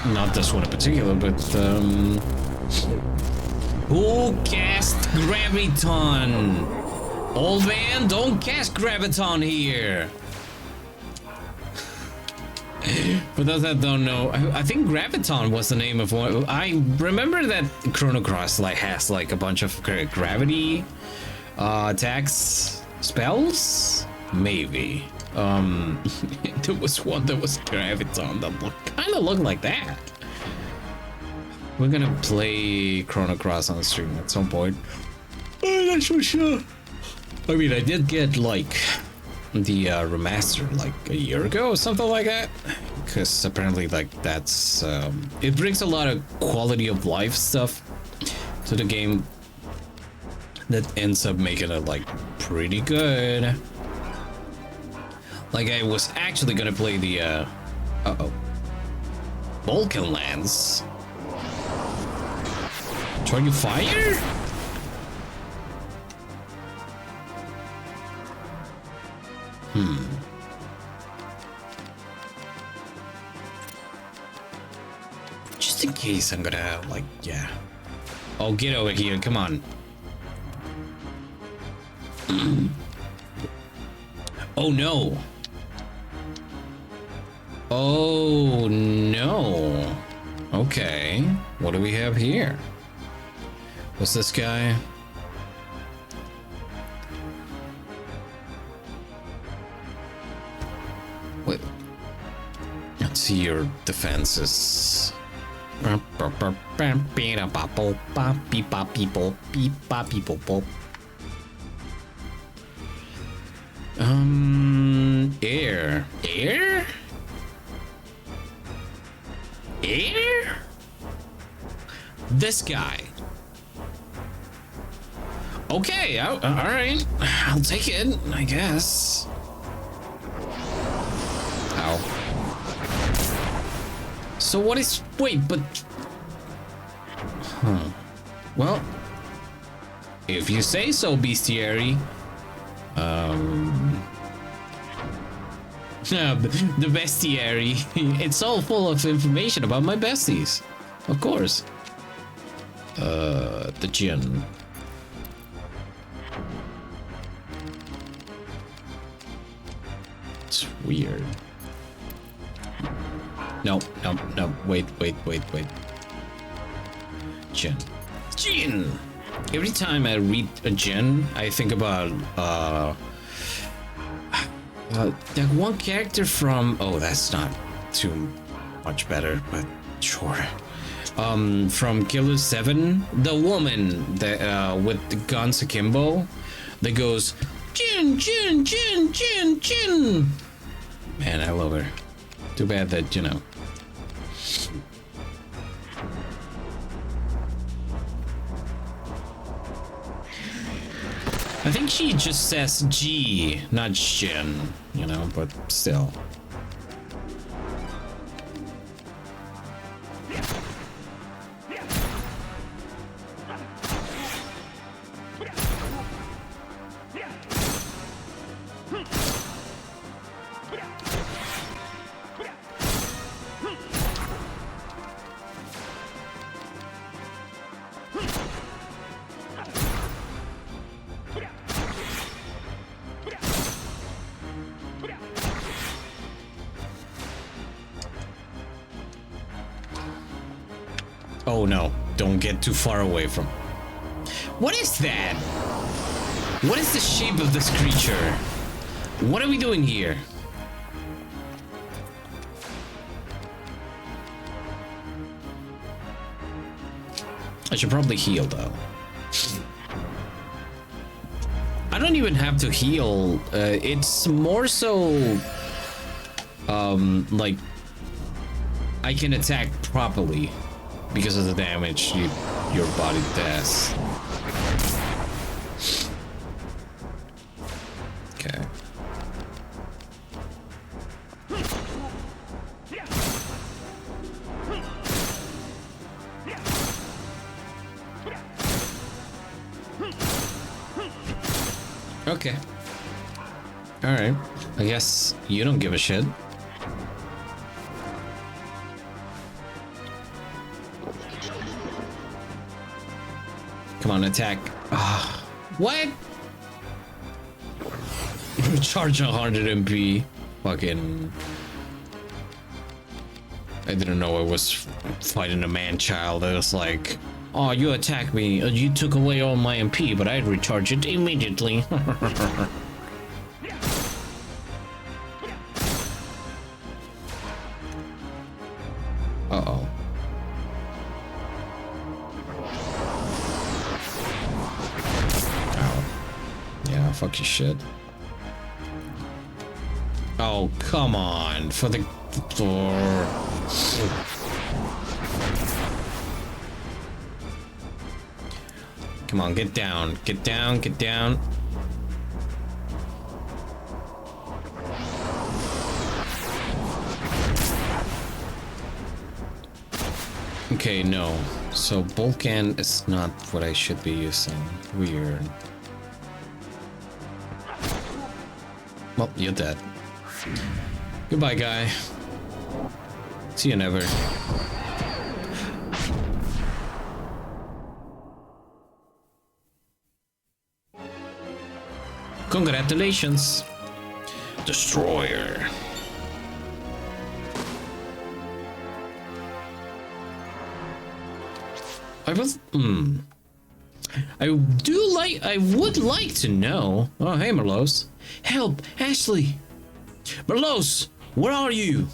Not this one in particular, but who cast Graviton? Old man, don't cast Graviton here. For those that don't know, I think Graviton was the name of one. I remember that Chrono Cross like has like a bunch of gravity attacks, spells, maybe. There was one that was Graviton that kind of looked like that. We're gonna play Chrono Cross on the stream at some point. Oh, that's for sure. I mean, I did get like the remaster like a year ago or something like that, because apparently like that's it brings a lot of quality of life stuff to the game that ends up making it like pretty good. Like I was actually gonna play the Vulcan Lands. Try to fire? Just in case I'm gonna like, yeah. Oh, get over here, come on. Oh no. Oh no. Okay, what do we have here? What's this guy? Wait. Let's see your defenses. Air. Air? Air? This guy. Okay, all right. I'll take it, I guess. Ow. So what is... Wait, but... Well... If you say so, bestiary. The bestiary. It's all full of information about my besties. Of course. The gin. It's weird. No, wait. Gin. Gin! Every time I read a gin, I think about, that one character from... Oh, that's not too much better, but sure. From Killer 7, the woman that, with the guns akimbo, that goes, Gin, gin, gin, gin, gin. Man, I love her. Too bad that, you know. I think she just says G, not Jin, you know, but still. Oh no, don't get too far away from... What is that? What is the shape of this creature? What are we doing here? I should probably heal though. I don't even have to heal. It's more so... like... I can attack properly. Because of the damage your body does. Okay. Okay. Alright. I guess you don't give a shit. Come on, attack. Ah, what? Charge 100 MP. Fucking. I didn't know I was fighting a man-child. I was like, oh, you attacked me. You took away all my MP, but I'd recharge it immediately. Uh-oh. Ow. Yeah, fuck your shit. Oh, come on. For the... Come on, get down. Get down, get down. Okay, no. So Vulcan is not what I should be using. Weird. Well, you're dead. Goodbye, guy. See you never. Congratulations, Destroyer. I would like to know. Oh, hey, Merlos. Help, Ashley. Merlos, where are you?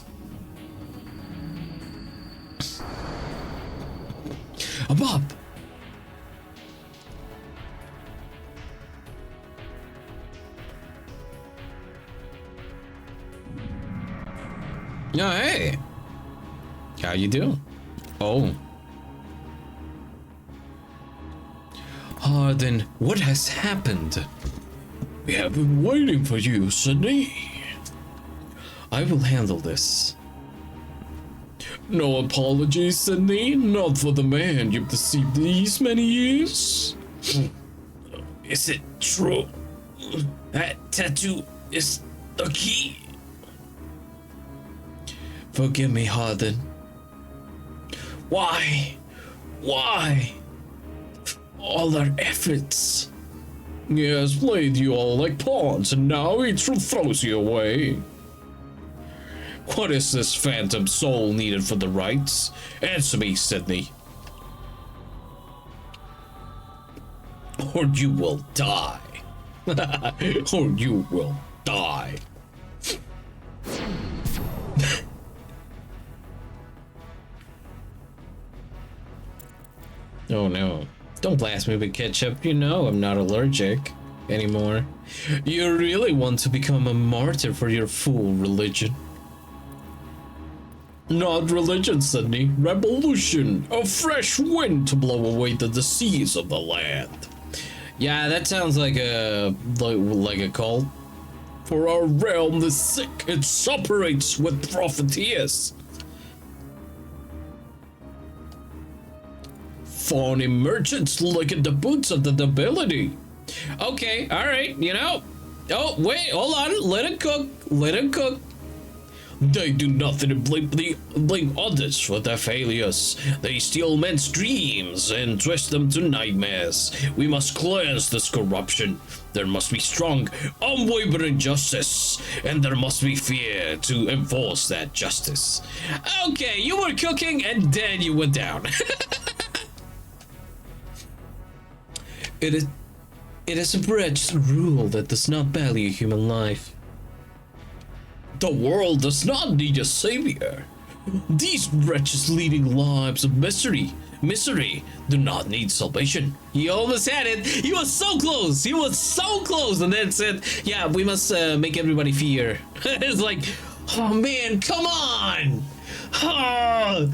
Bob. Oh, hey. How you doing? Oh. Then what has happened? We have been waiting for you, Sydney. I will handle this. No apologies, Sydney. Not for the man you've deceived these many years. Is it true? That tattoo is the key? Forgive me, Harden. Why? Why? All our efforts. He has played you all like pawns, and now he throws you away. What is this phantom soul needed for the rites? Answer me, Sydney. Or you will die. Or you will die. Oh no. Don't blast me with ketchup. You know I'm not allergic anymore. You really want to become a martyr for your fool religion. Not religion, Sydney. Revolution. A fresh wind to blow away the disease of the land. Yeah, that sounds like a cult. For our realm is sick. It suppurates with profiteers. Phony merchants look at the boots of the nobility. Okay, alright, you know. Oh, wait, hold on. Let it cook. Let it cook. They do nothing to blame others for their failures. They steal men's dreams and twist them to nightmares. We must cleanse this corruption. There must be strong, unwavering justice, and there must be fear to enforce that justice. Okay, you were cooking and then you went down. It is a wretched rule that does not value human life. The world does not need a savior. These wretches leading lives of misery do not need salvation. He almost had it. He was so close. He was so close. And then said, yeah, we must make everybody fear. It's like, oh man, come on. Oh.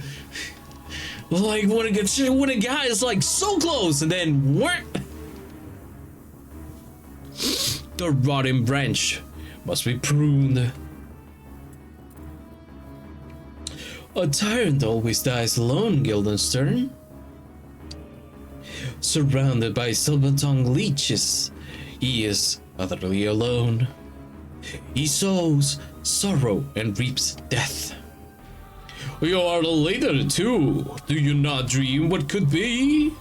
Like when a guy is like so close and then what? The rotting branch must be pruned. A tyrant always dies alone, Guildenstern. Surrounded by silver-tongued leeches, he is utterly alone. He sows sorrow and reaps death. You are the leader too. Do you not dream what could be?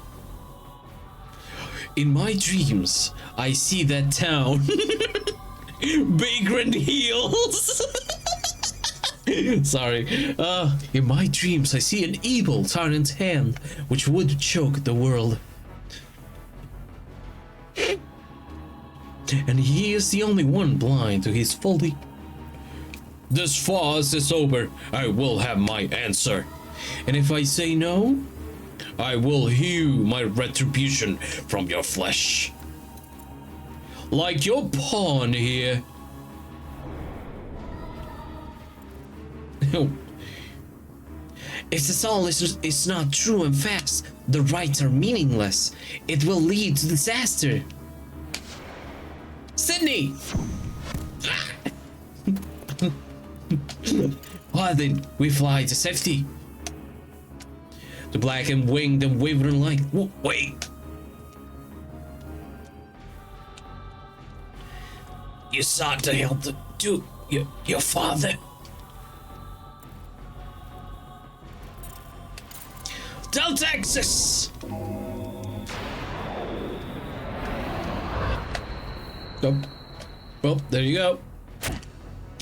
In my dreams, I see that town. Vagrant Hills. Sorry. In my dreams, I see an evil tyrant's hand, which would choke the world. And he is the only one blind to his folly. This farce is over. I will have my answer. And if I say no, I will hew my retribution from your flesh. Like your pawn here. If this all is not true and fast, the rites are meaningless. It will lead to disaster. Sydney! Why then we fly to safety? The black and winged and wavering light. Wait! You sought to help your father. Tell Texas! Oh. Well, there you go.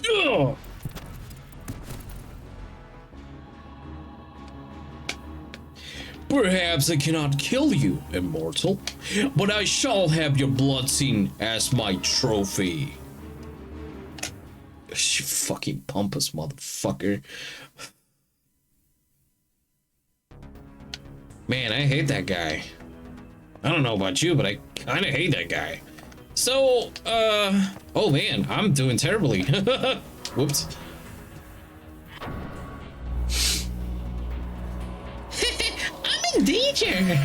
Ugh. Perhaps I cannot kill you, immortal, but I shall have your blood seen as my trophy. You fucking pompous motherfucker. Man, I hate that guy. I don't know about you, but I kind of hate that guy. So, oh man, I'm doing terribly. Whoops. I'm in danger.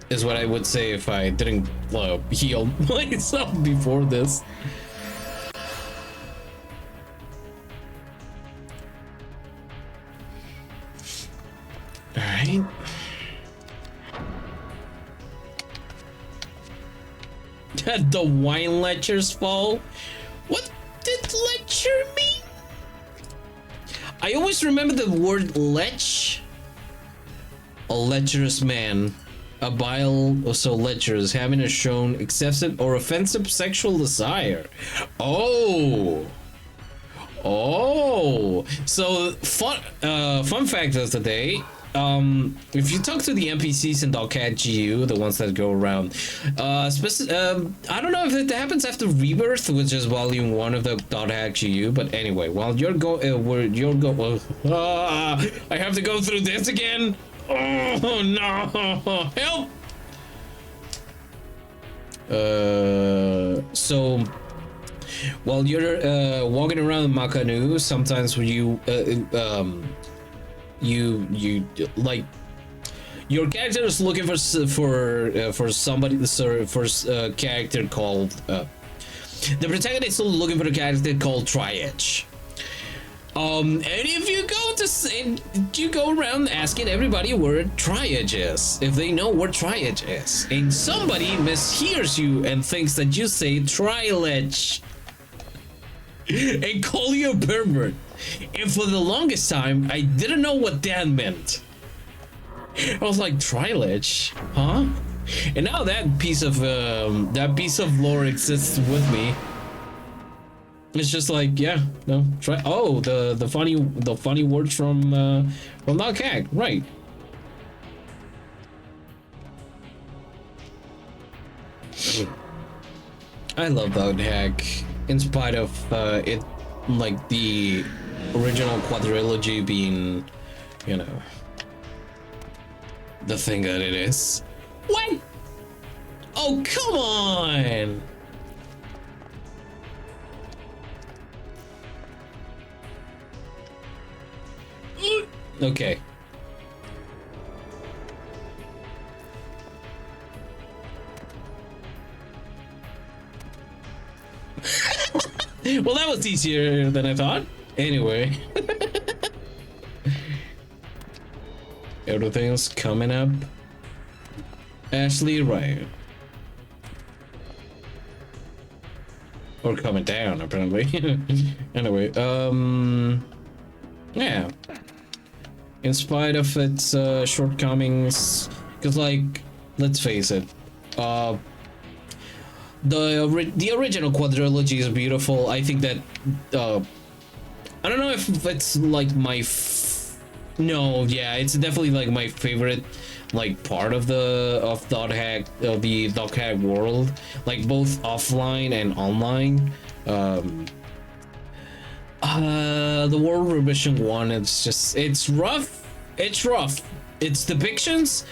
Is what I would say if I didn't heal myself before this. All right. The wine lecher's fall? What did lecher mean? I always remember the word lech. A lecherous man. A bile or so lecherous, having a shown excessive or offensive sexual desire. Oh. Oh. So fun fact of the day. If you talk to the NPCs in .cat GU, the ones that go around, I don't know if it happens after Rebirth, which is volume 1 of the .hack GU, but anyway, while I have to go through this again. Oh no! Help! So while you're walking around Makanu, sometimes when you like your character is looking for somebody for a character called the protagonist is looking for a character called Triage. And if you go around asking everybody where Triage is, if they know where Triage is, and somebody mishears you and thinks that you say Trilage and call you a pervert. And for the longest time, I didn't know what that meant. I was like, Trilage, huh? And now that piece of lore exists with me. It's just like, yeah, no, try. Oh, the funny words from that cat, right? I love that hack, in spite of it, like the original quadrilogy being, you know, the thing that it is. What? Oh, come on! Okay. Well, that was easier than I thought. Anyway. Everything's coming up. Ashley Ryan. Or coming down, apparently. Anyway, yeah. in spite of its shortcomings. Because, like, let's face it, the original quadrilogy is beautiful. I think that I don't know if it's like my no, yeah, it's definitely like my favorite like part of the Dog Hack world, like both offline and online. The World Revision 1, it's rough. It's rough. Its depictions,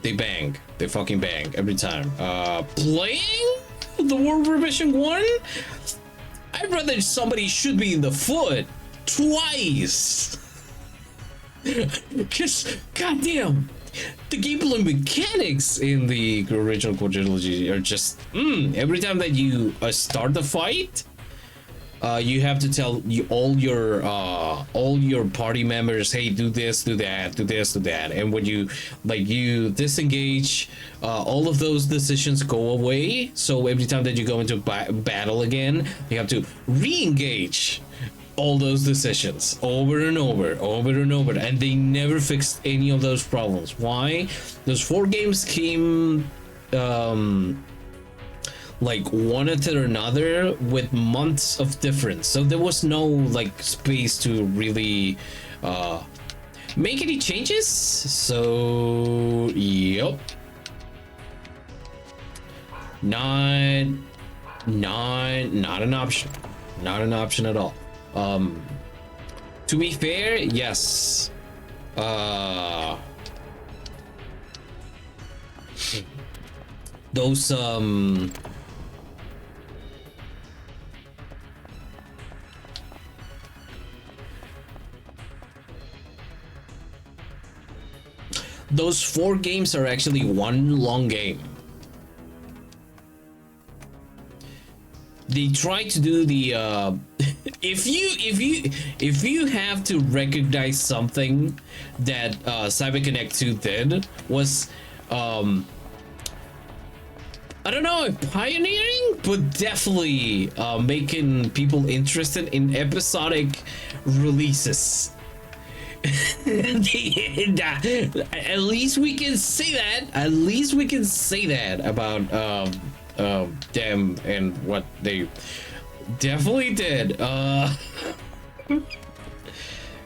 they fucking bang every time. Playing the World Revision 1, I'd rather somebody shoot me in the foot twice. Cause goddamn, the gameplay mechanics in the original quadrilogy are just every time that you start the fight, you have to tell all your party members, hey, do this, do that, do this, do that, and when you you disengage, all of those decisions go away. So every time that you go into battle again, you have to re-engage all those decisions over and over, and they never fixed any of those problems. Why? Those 4 games came like one after another with months of difference, so there was no like space to really make any changes. So yep, not an option, not an option at all. To be fair, yes, those those 4 games are actually one long game. They try to do the if you have to recognize something that CyberConnect 2 did was I don't know if pioneering, but definitely making people interested in episodic releases. At least we can say that. At least we can say that about them and what they definitely did.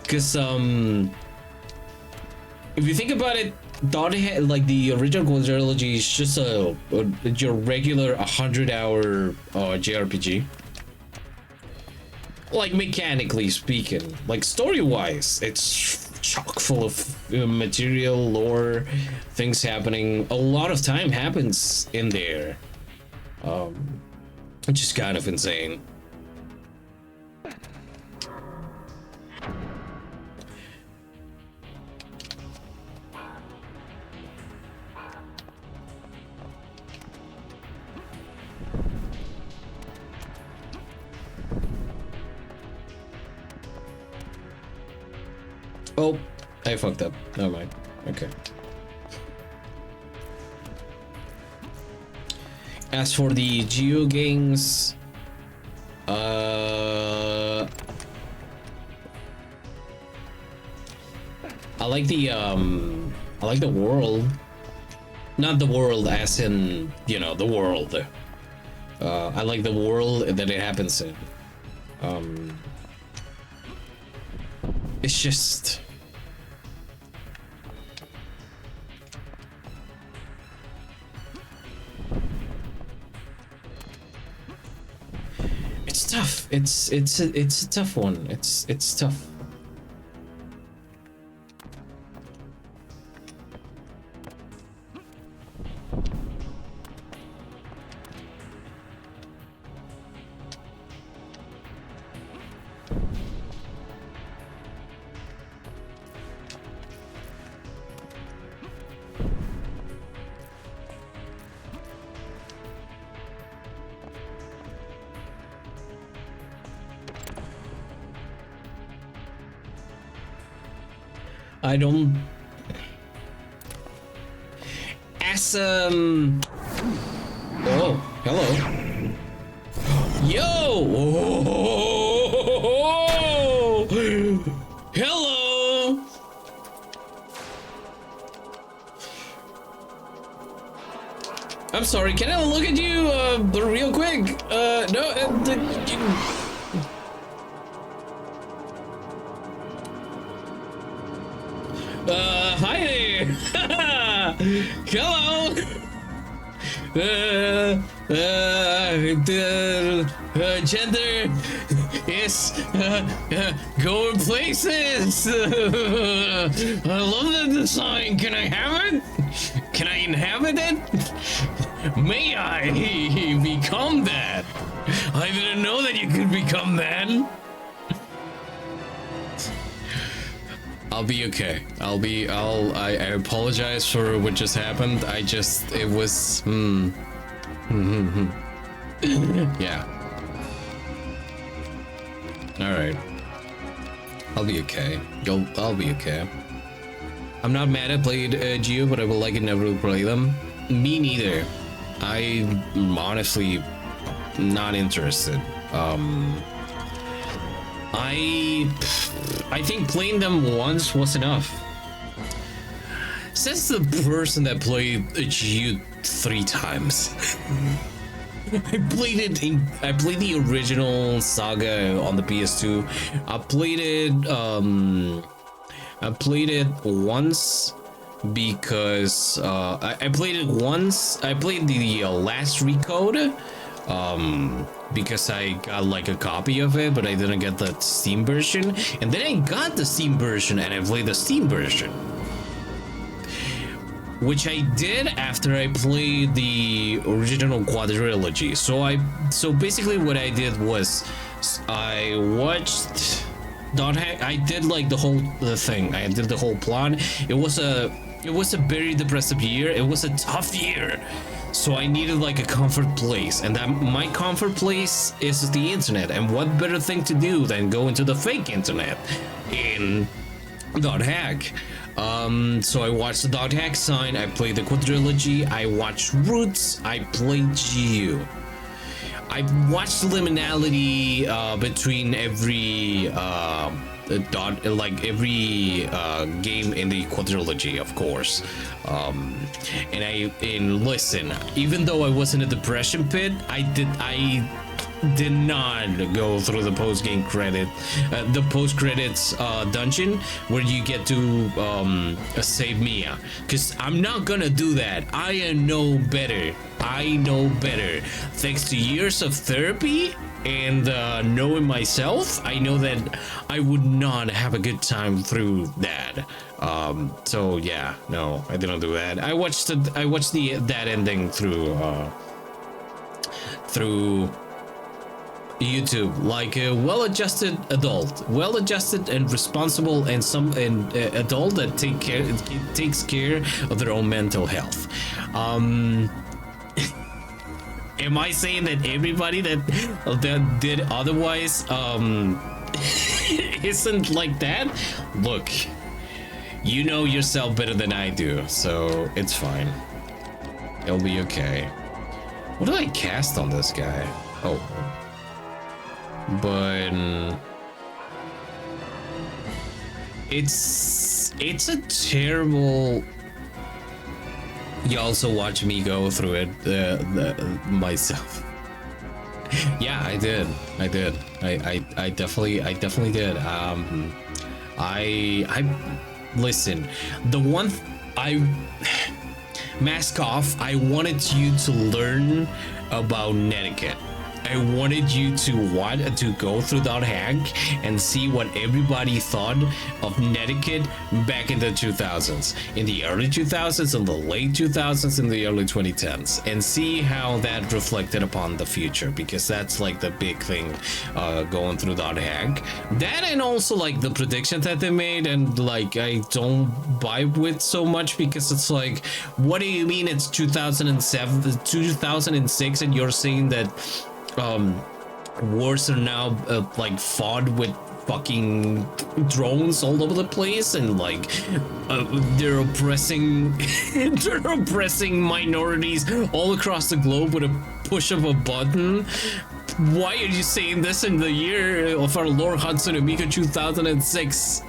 Because if you think about it, like the original quadrilogy is just your regular 100-hour JRPG. Like mechanically speaking, like story-wise, it's chock full of material, lore, things happening. A lot of time happens in there. Which is kind of insane. Oh, I fucked up. Never mind. Okay. As for the Geo games, I like the world, not the world as in, you know, the world. I like the world that it happens in. It's just tough. It's a tough one. It's tough. I don't. As oh, hello. Yo. Oh, hello. I'm sorry, can I look at you real quick? No, hi there. Hello. The gender is going places. I love the design. Can I have it? Can I inhabit it? May I become that? I didn't know that you could become that. I'll be okay. I apologize for what just happened. It was, yeah. All right. I'll be okay. I'll be okay. I'm not mad I played Geo, but I would like it never to play them. Me neither. I'm honestly not interested. I think playing them once was enough. Says the person that played Geo 3 times. I played the original Saga on the PS2. I played it once because I played it once. I played the last Recode because I got like a copy of it, but I didn't get the Steam version. And then I got the Steam version and I played the Steam version, which I did after I played the original quadrilogy. So basically what I did was I watched I did like the thing. I did the whole plot. It was a very depressive year. It was a tough year. So I needed like a comfort place, and that my comfort place is the internet. And what better thing to do than go into the fake internet in .hack? So I watched the .hack sign, I played the quadrilogy, I watched Roots, I played Geo. I watched liminality between every game in the quadrilogy, of course. And listen, even though I was in a depression pit, I did not go through the post-game credit, the post-credits dungeon where you get to save Mia, because I'm not gonna do that. I know better. Thanks to years of therapy and knowing myself, I know that I would not have a good time through that. So yeah, no, I didn't do that. I watched that ending through YouTube, like a well-adjusted and responsible and adult that takes care of their own mental health. Am I saying that everybody that did otherwise isn't like that? Look, you know yourself better than I do, so it's fine. It'll be okay. What do I cast on this guy? Oh. But it's a terrible. You also watch me go through it myself. Yeah, I did. I definitely did. I listen. The one mask off. I wanted you to learn about netiquette. I wanted you to go through that hack and see what everybody thought of netiquette back in the 2000s, in the early 2000s, in the late 2000s, in the early 2010s, and see how that reflected upon the future, because that's like the big thing going through that hack. That, and also like the prediction that they made, and like I don't vibe with so much, because it's like, what do you mean it's 2007, 2006, and you're saying that wars are now like fought with fucking drones all over the place, and like they're oppressing minorities all across the globe with a push of a button. Why are you saying this in the year of our Lord Hatsune Miku 2006?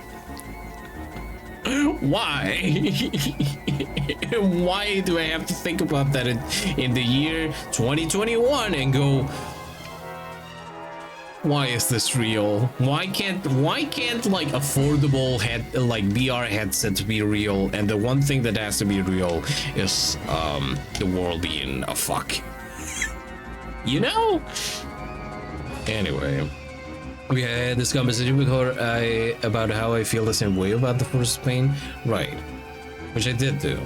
Why? Why do I have to think about that in the year 2021 and go, why is this real? Why can't like affordable VR headsets be real, and the one thing that has to be real is the world being a fuck. You know? Anyway, we had this conversation before about how I feel the same way about the first pain, right? Which I did do.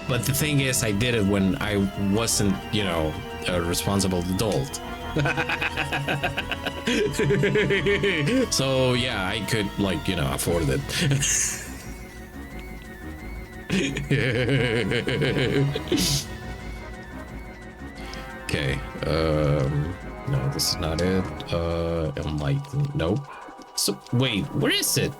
But the thing is, I did it when I wasn't, you know, a responsible adult. So yeah, I could, like, you know, afford it. Okay, no, this is not it. Enlighten, nope. So, wait, where is it?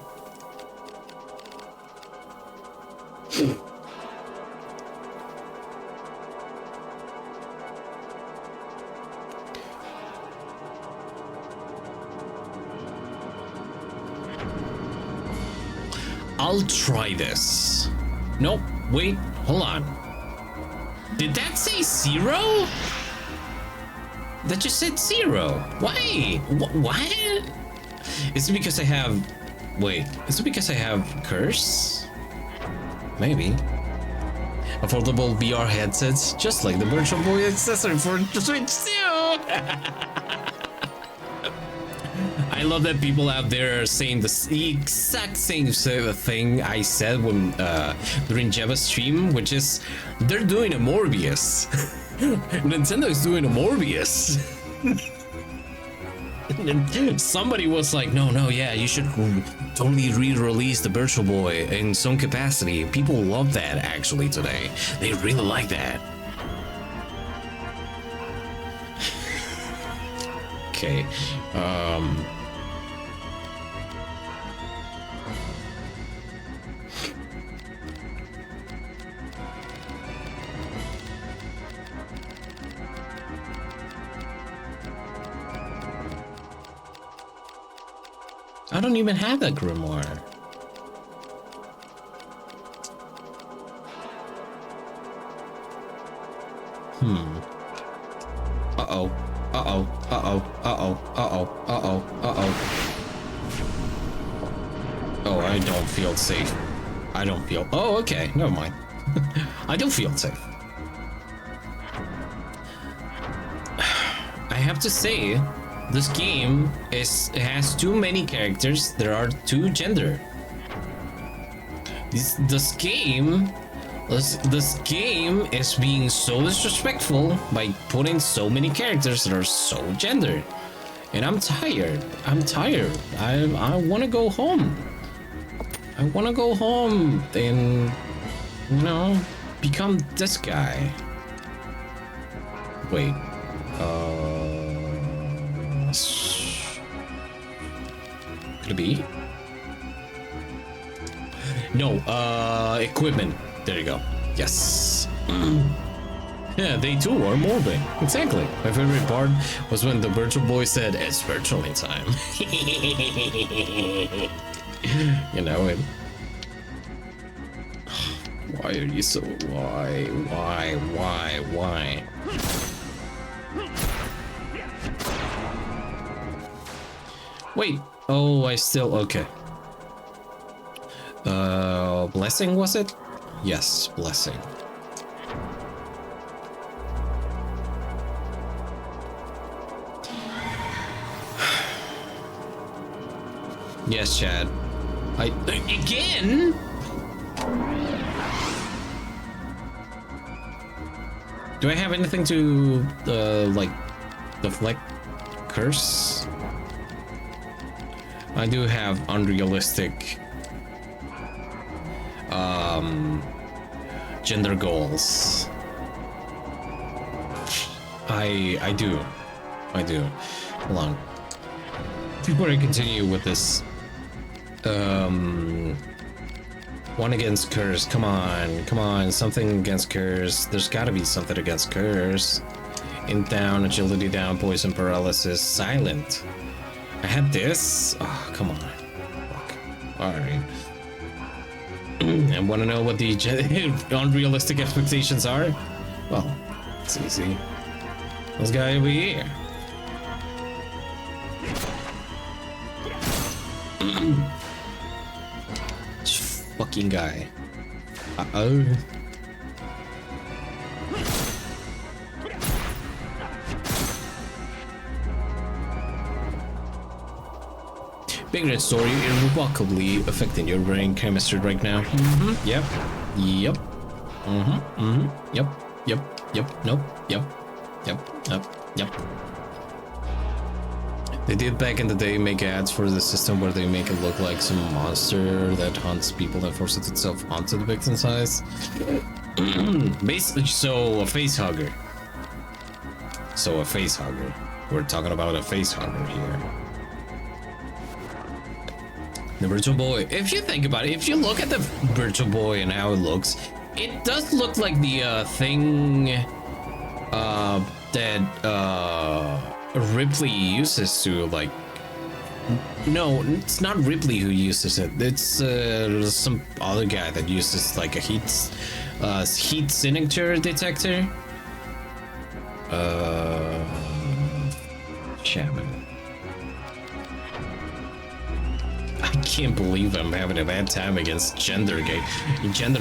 I'll try this. Nope, wait, hold on. Did that say 0? That just said 0. Why? What? Is it because I have... Wait, is it because I have curse? Maybe. Affordable VR headsets, just like the Virtual Boy accessory for Switch 2. I love that people out there are saying the exact same thing I said when during Jeva's stream, which is they're doing a Morbius. Nintendo is doing a Morbius. And somebody was like, no, yeah, you should totally re-release the Virtual Boy in some capacity. People love that actually today. They really like that. Okay. I don't even have that grimoire. Uh-oh. Uh-oh. Uh-oh. Uh-oh. Uh-oh. Uh-oh. Uh-oh. Oh, I don't feel safe. I don't feel... Oh, okay. Never mind. I don't feel safe. I have to say, this game has too many characters. There are 2 gender. This game is being so disrespectful by putting so many characters that are so gendered. And I'm tired. I want to go home. I want to go home and, you know, become this guy. Wait. Could it be? No, equipment. There you go. Yes. Yeah, they too are morbid. Exactly. My favorite part was when the Virtual Boy said, "It's virtually time." You know it. Why are you so... Why? Wait. Oh, I still... Okay. Blessing, was it? Yes, blessing. Yes, Chad. Again? Do I have anything to, like, deflect curse? I do have unrealistic, gender goals. I do. Hold on. Before I continue with this, one against curse. Come on, something against curse. There's gotta be something against curse. Int down, agility down, poison paralysis, silent. I had this. Oh, come on. All right. And want to know what the unrealistic expectations are? Well, it's easy. This guy over here. This fucking guy. Uh-oh. Vagrant Story irrevocably affecting your brain chemistry right now. Yep. Yep. Yep. Yep. Yep. Nope. Yep. Yep. Yep. Yep. They did back in the day make ads for the system where they make it look like some monster that hunts people and forces itself onto the victim's eyes. Basically, so a face hugger. So a face hugger. We're talking about a face hugger here. The Virtual Boy. If you think about it, if you look at the Virtual Boy and how it looks, it does look like the thing that Ripley uses to like. No, it's not Ripley who uses it. It's some other guy that uses like a heat signature detector. Shaman. I can't believe I'm having a bad time against gender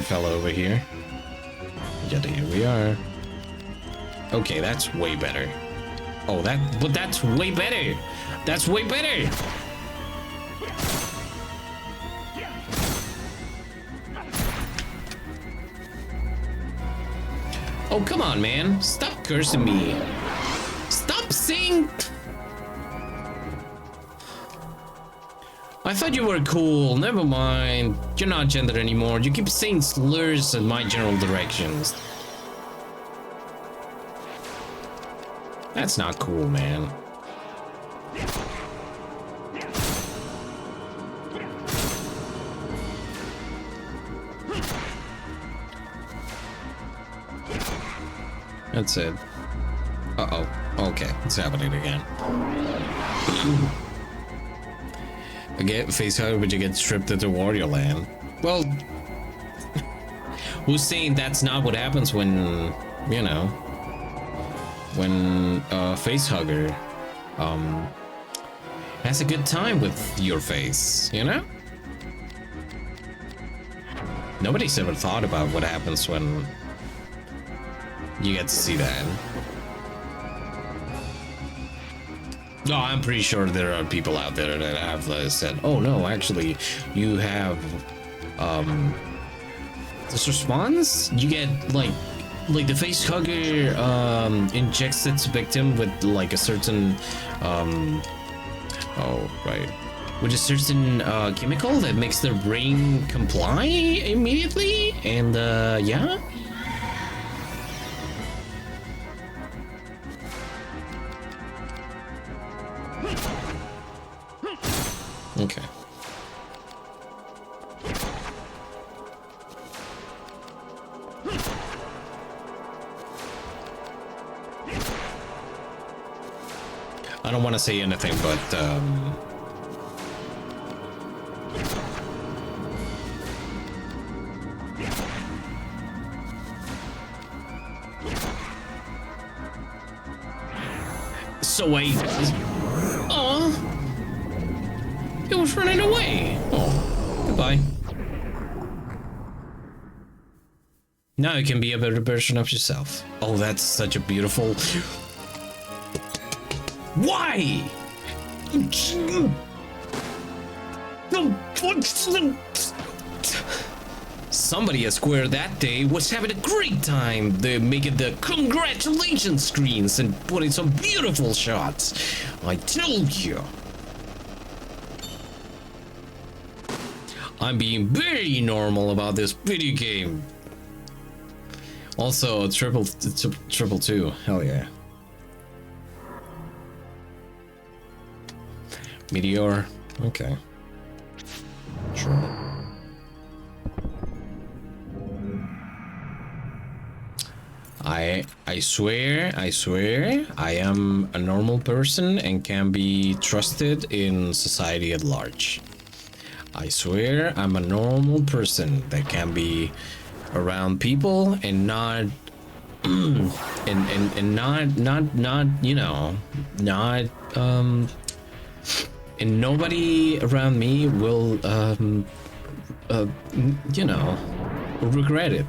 fella over here. Yet here we are. Okay, that's way better. Oh, but that's way better. That's way better. Oh, come on, man. Stop cursing me. Stop saying... I thought you were cool. Never mind. You're not gendered anymore. You keep saying slurs in my general directions. That's not cool, man. That's it. Uh-oh. Okay, it's happening again. Again, face hugger, but you get stripped into Warrior Land. Well, who's saying that's not what happens when, you know, when a face hugger has a good time with your face, you know? Nobody's ever thought about what happens when you get to see that. No, I'm pretty sure there are people out there that have said, oh no, actually, you have this response? You get like the face hugger injects its victim with like a certain oh right, with a certain chemical that makes their brain comply immediately, and yeah. Okay. I don't want to say anything, but so wait. Oh. It was running away. Oh, goodbye. Now you can be a better version of yourself. Oh, that's such a beautiful... Why? Somebody at Square that day was having a great time. They're making the congratulations screens and putting some beautiful shots. I told you. I'm being very normal about this video game. Also, triple two. Hell yeah. Meteor. Okay. Sure. I swear, I am a normal person and can be trusted in society at large. I swear I'm a normal person that can be around people and not and not you know, not and nobody around me will you know, regret it.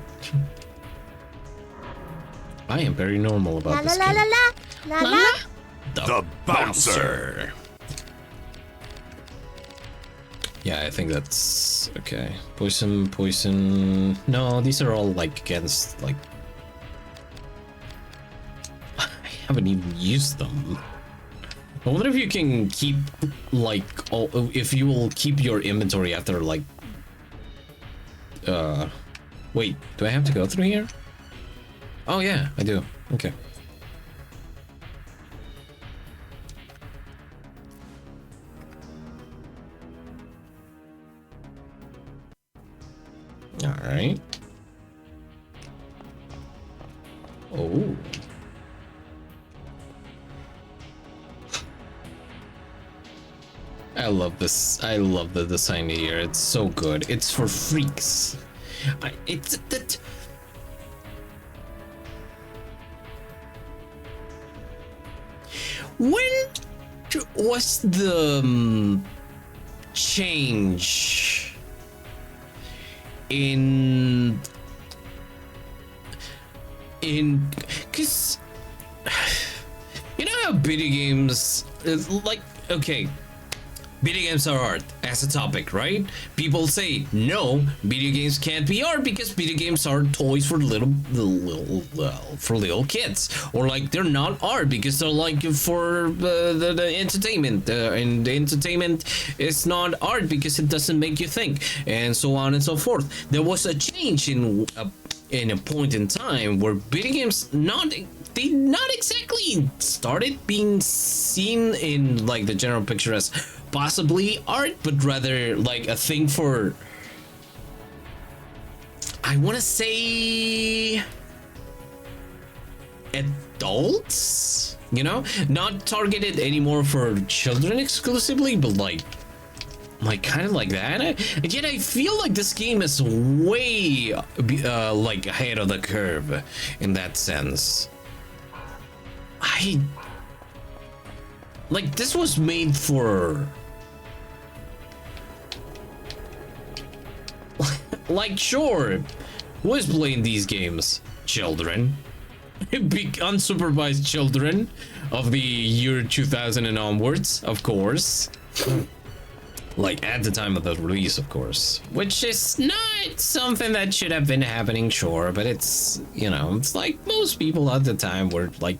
I am very normal La about la this la game. la la. La la. The bouncer. Yeah, I think that's okay. Poison. No, these are all like against like. I haven't even used them. I wonder if you can keep like all, if you will keep your inventory after like. Wait, do I have to go through here? Oh yeah, I do. Okay. All right. Oh. I love this. I love the design here. It's so good. It's for freaks. It's that. When was the change in because you know how video games is like, okay, video games are art as a topic, right? People say no, video games can't be art because video games are toys for little kids, or like they're not art because they're like for the entertainment, and the entertainment is not art because it doesn't make you think, and so on and so forth. There was a change in a point in time where video games not exactly started being seen in like the general picture as possibly art, but rather like a thing for, I want to say, adults, you know, not targeted anymore for children exclusively, but like kind of like that. And yet I feel like this game is way like ahead of the curve in that sense. Like, this was made for like, sure, who is playing these games? Children. Big unsupervised children of the year 2000 and onwards, of course. Like, at the time of the release, of course. Which is not something that should have been happening, sure, but it's, you know, it's like most people at the time were, like,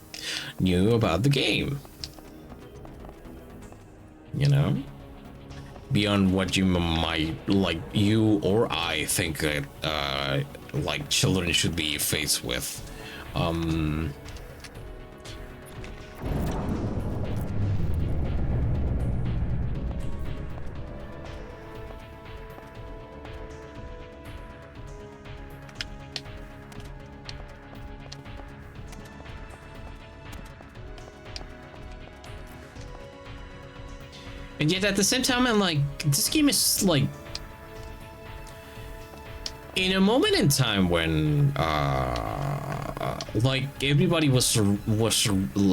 knew about the game. You know? Beyond what you might, like, you or I think that, like, children should be faced with. And yet at the same time, I'm like, this game is like, in a moment in time when, like everybody was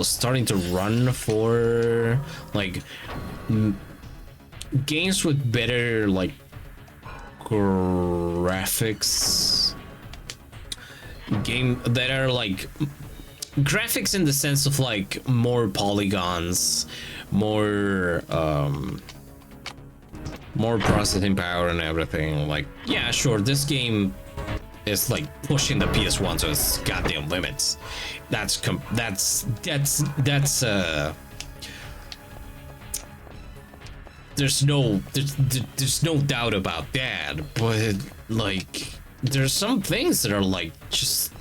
starting to run for like games with better like graphics, game that are like graphics in the sense of like more polygons, more processing power and everything. Like, yeah, sure, this game is like pushing the PS1 to its goddamn limits. That's there's no doubt about that. But like, there's some things that are like just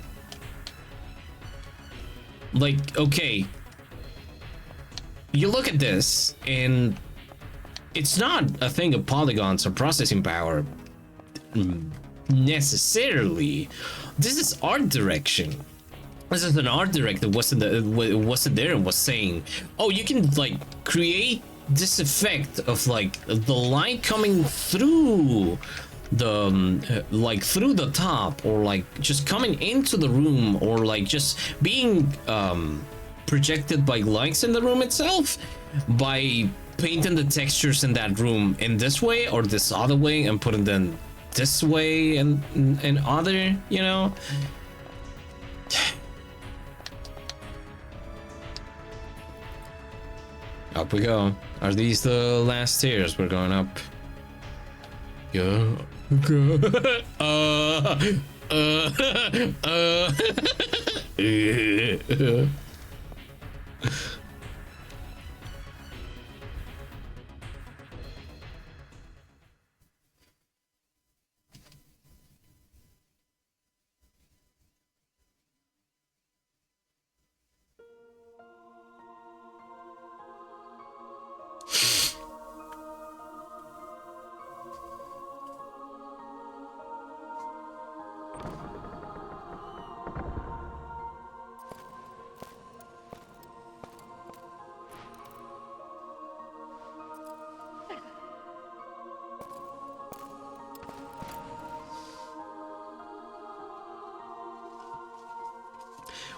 like, okay, you look at this and it's not a thing of polygons or processing power necessarily. This is art direction. This is an art director wasn't there and was saying, oh, you can like create this effect of like the light coming through the like through the top, or like just coming into the room, or like just being projected by lights in the room itself, by painting the textures in that room in this way or this other way, and putting them this way and other, you know. Up we go. Are these the last stairs we're going up? Go. Go.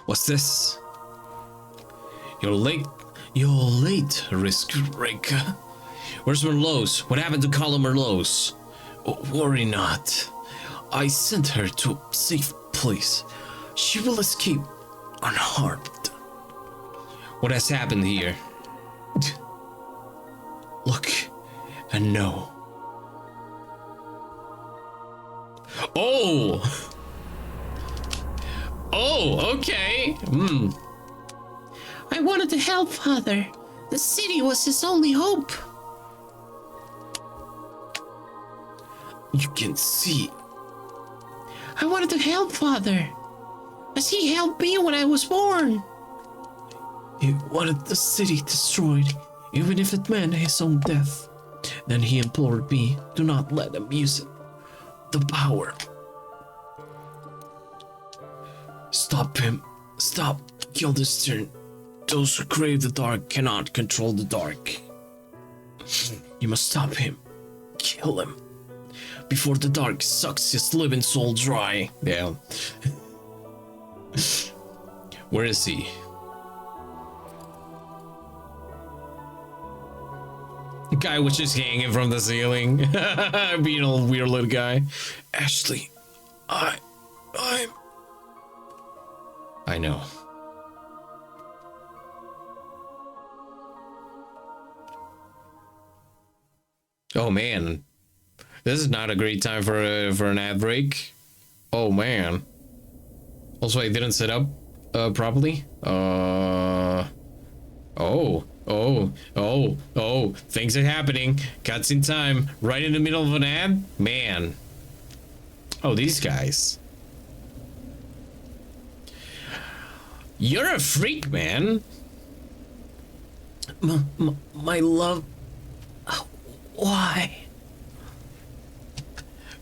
What's this? You're late, Rick. Where's Merlot's? What happened to Colin Merlot's? Oh, worry not. I sent her to a safe place. She will escape unharmed. What has happened here? Look and know. Oh! Oh, okay. I wanted to help Father. The city was his only hope. You can see. I wanted to help Father, as he helped me when I was born. He wanted the city destroyed, even if it meant his own death. Then he implored me, do not let him use it. The power. Stop him. Stop Guildenstern. Those who crave the dark cannot control the dark. You must stop him. Kill him. Before the dark sucks his living soul dry. Yeah. Where is he? The guy was just hanging from the ceiling. Being a weird little guy. Ashley, I know. Oh man, this is not a great time for an ad break. Oh man. Also, I didn't set up properly. Oh, things are happening. Cuts in time, right in the middle of an ad. Man. Oh, these guys. You're a freak, man. My love. Why?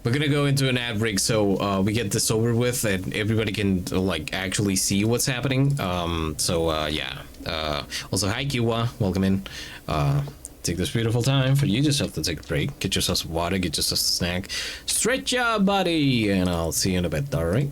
We're gonna go into an ad break so we get this over with and everybody can like actually see what's happening. Yeah. Also, hi Kiwa, welcome in. Take this beautiful time for you yourself to take a break. Get yourself some water, get yourself a snack. Stretch your body, and I'll see you in a bit, alright?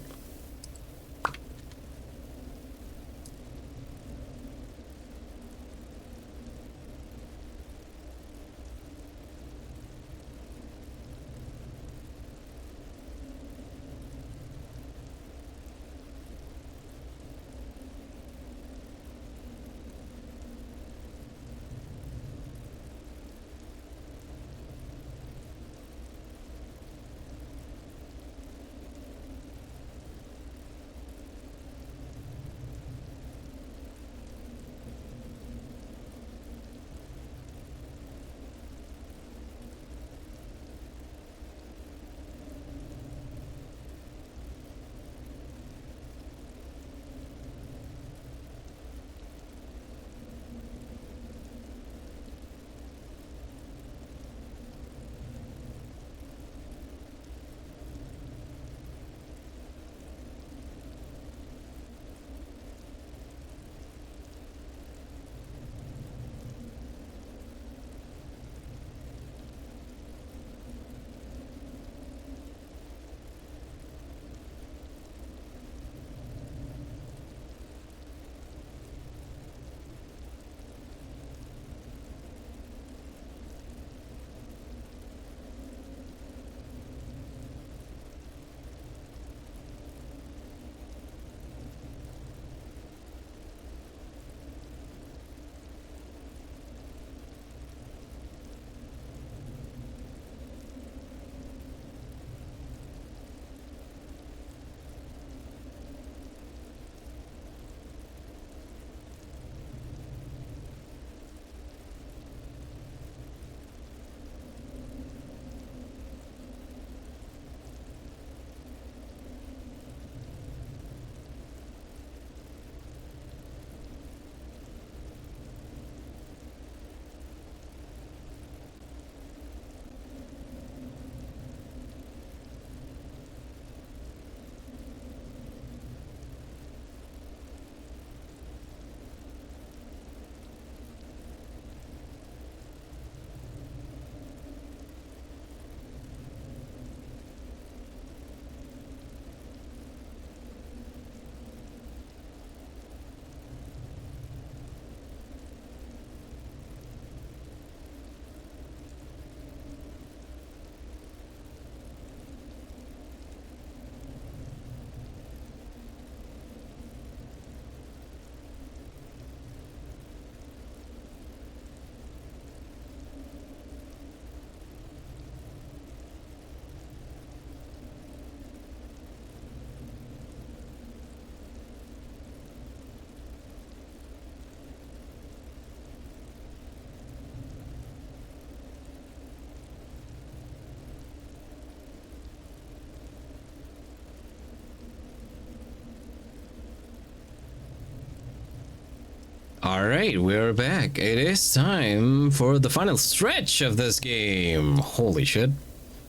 All right, we're back. It is time for the final stretch of this game. Holy shit.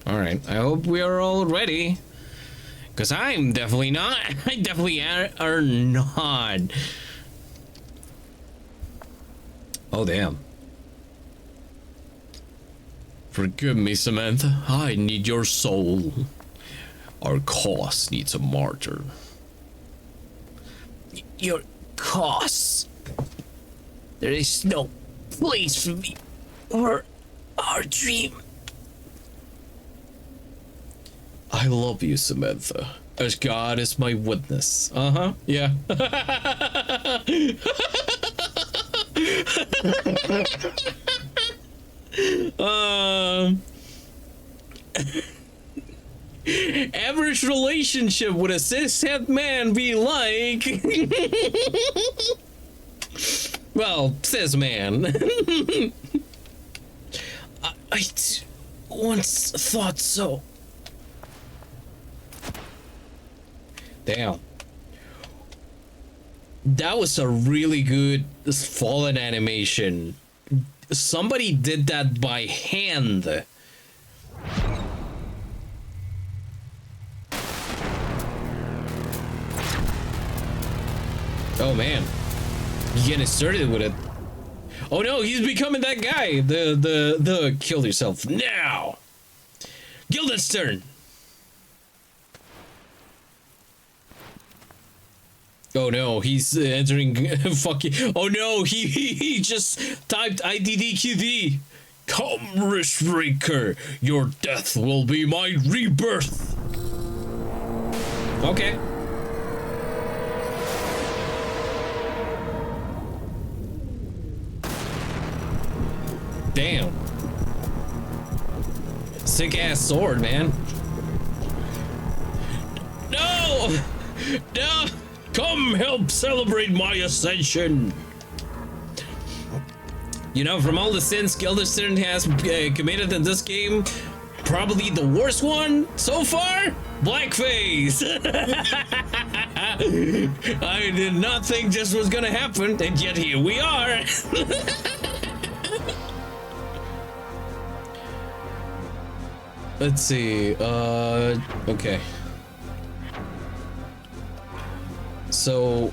All right, I hope we are all ready. Because I'm definitely not. I definitely are not. Oh, damn. Forgive me, Samantha. I need your soul. Our cause needs a martyr. Your cause? There is no place for me or our dream. I love you, Samantha. As God is my witness. Yeah. Average relationship would a cishet man be like? Well, cis man. I once thought so. Damn. That was a really good fallen animation. Somebody did that by hand. Oh man. You getting started with it. Oh no, he's becoming that guy. The kill yourself now. Guildenstern. Oh no, he's entering fucking. Oh no, he just typed IDDQD. Come, Wristbreaker, your death will be my rebirth. Okay. Damn. Sick ass sword, man. No! No! Come help celebrate my ascension. You know, from all the sins Guildenstern has committed in this game, probably the worst one so far? Blackface! I did not think this was gonna happen, and yet here we are! Let's see, okay. So...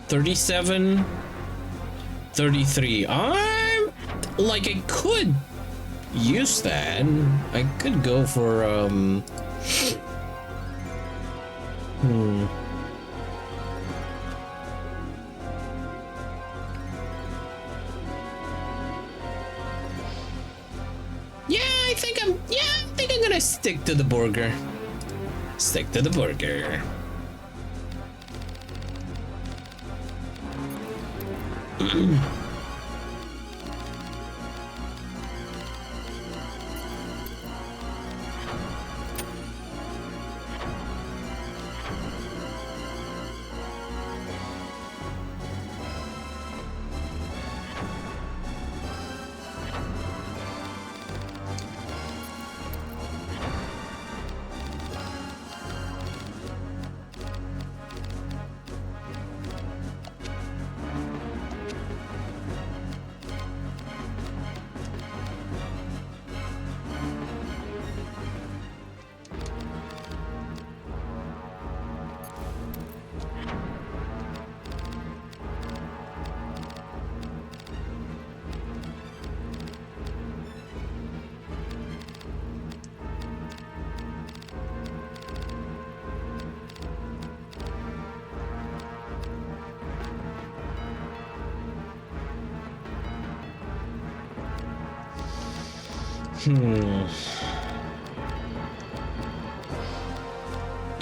37, 33. I'm like, I could use that. I could go for Yeah, I think I'm gonna stick to the burger. Stick to the burger.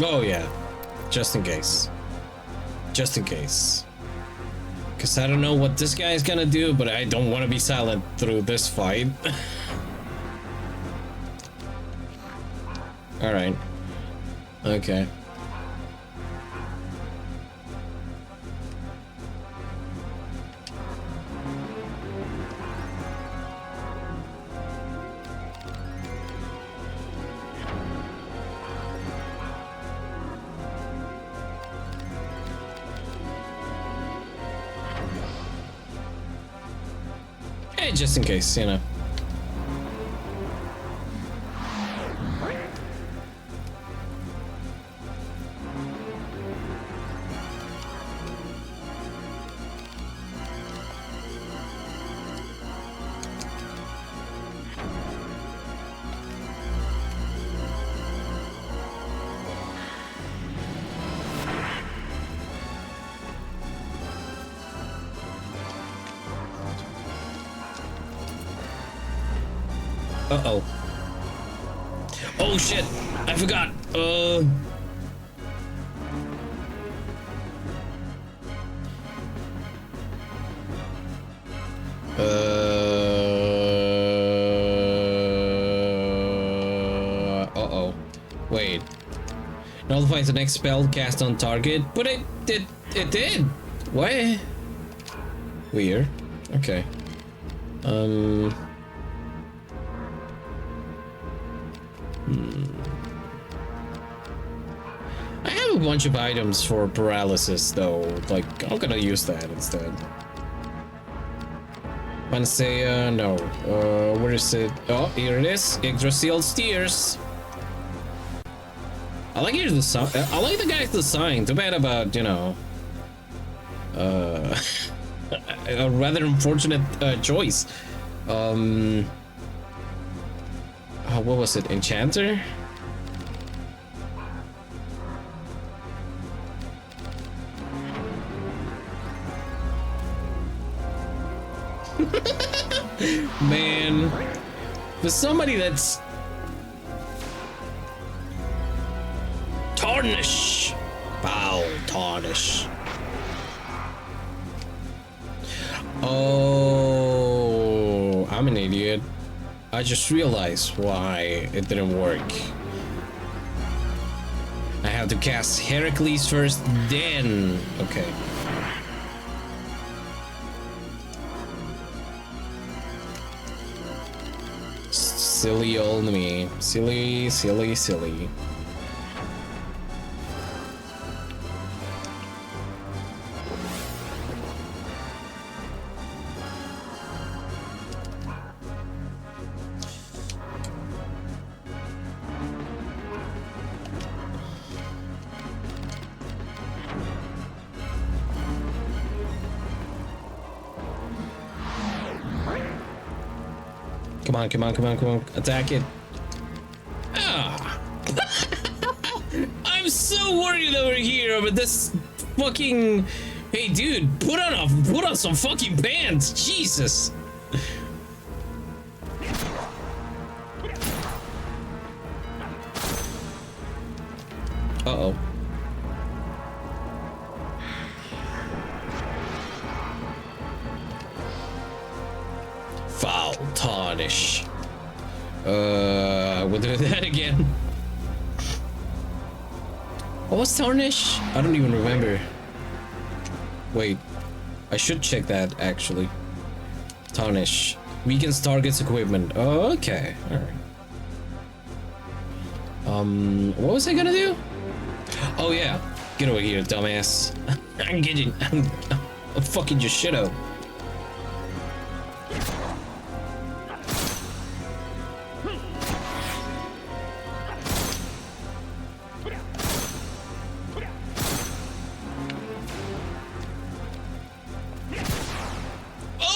Oh yeah, just in case. Just in case. Because I don't know what this guy is gonna do, but I don't want to be silent through this fight. Alright. Okay. just in case, you know. Uh-oh. Oh shit! I forgot. Uh-oh. Wait. Nullifies the next spell cast on target, but it did. What? Weird. Okay. I have a bunch of items for paralysis though. Like, I'm gonna use that instead. Panacea, no. Where is it? Oh, here it is. Yggdrasil Steers. I like the design. I like the guy's design. Too bad about, you know, a rather unfortunate choice. What was it? Enchanter? Man, for somebody that's tarnish, foul tarnish. Oh, I'm an idiot. I just realized why it didn't work. I have to cast Heracles first, then. Okay. Silly old me. Silly, silly, silly. Come on, come on, come on, come on. Attack it. Ah. I'm so worried over here about this fucking... Hey, dude, put on some fucking pants. Jesus. Uh-oh. Foul tarnish. We'll do that again. What was tarnish? I don't even remember. Wait, I should check that actually. Tarnish weakens target's equipment. Oh, okay, all right. What was I gonna do? Oh yeah, get over here, dumbass. I'm fucking your shit up.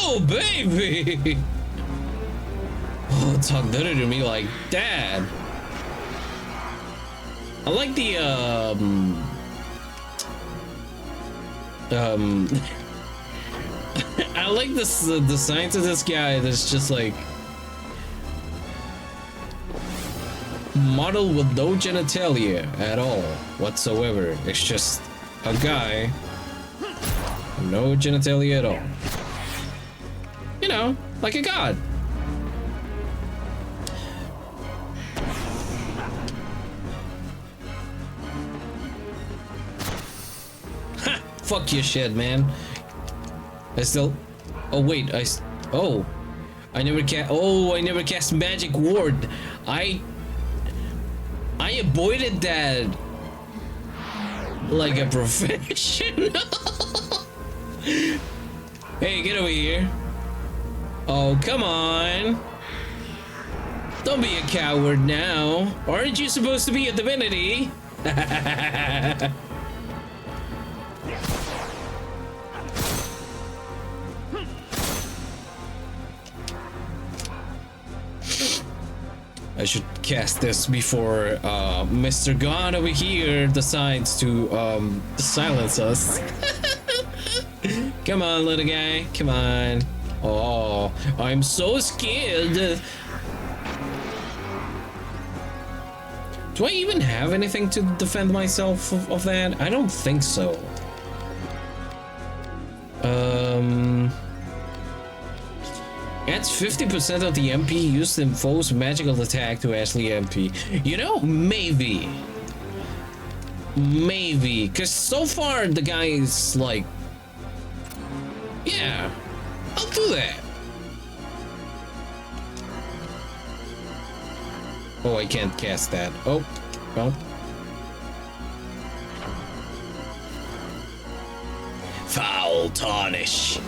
Oh, baby! Oh, talk better to me like dad. I like the, I like this, the science of this guy that's just like, model with no genitalia at all, whatsoever. It's just a guy, no genitalia at all. You know, like a god. Ha! Fuck your shit, man. I still... Oh, wait, Oh. I never cast magic ward. I avoided that like a professional. Hey, get over here. Oh, come on. Don't be a coward now. Aren't you supposed to be a divinity? I should cast this before Mr. God over here decides to silence us. Come on, little guy. Come on. Oh, I'm so scared. Do I even have anything to defend myself of that? I don't think so. Adds 50% of the MP used in foe's magical attack to Ashley MP. You know, maybe. Maybe. Because so far the guy is like... Yeah, I'll do that. Oh, I can't cast that. Oh, well. Foul tarnish.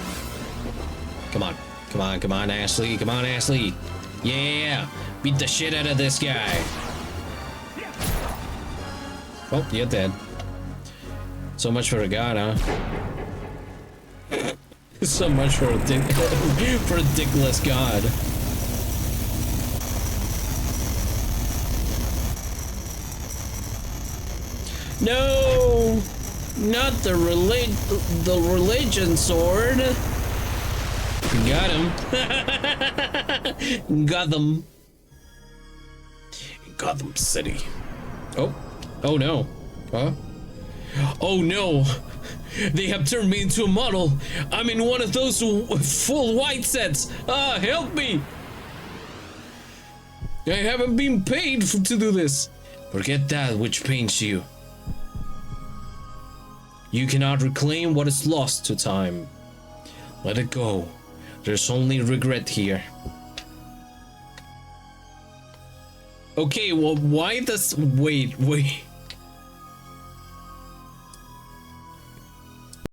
Come on. Come on, come on, Ashley. Come on, Ashley. Yeah. Beat the shit out of this guy. Oh, you're dead. So much for a god, huh? So much for a for a dickless god. No, not the religion sword. Got him. Got them. Gotham City. Oh, oh no. Huh? Oh no. They have turned me into a model. I'm in one of those full white sets. Ah, help me. I haven't been paid to do this. Forget that which pains you. You cannot reclaim what is lost to time. Let it go. There's only regret here. Okay, well, why does... Wait.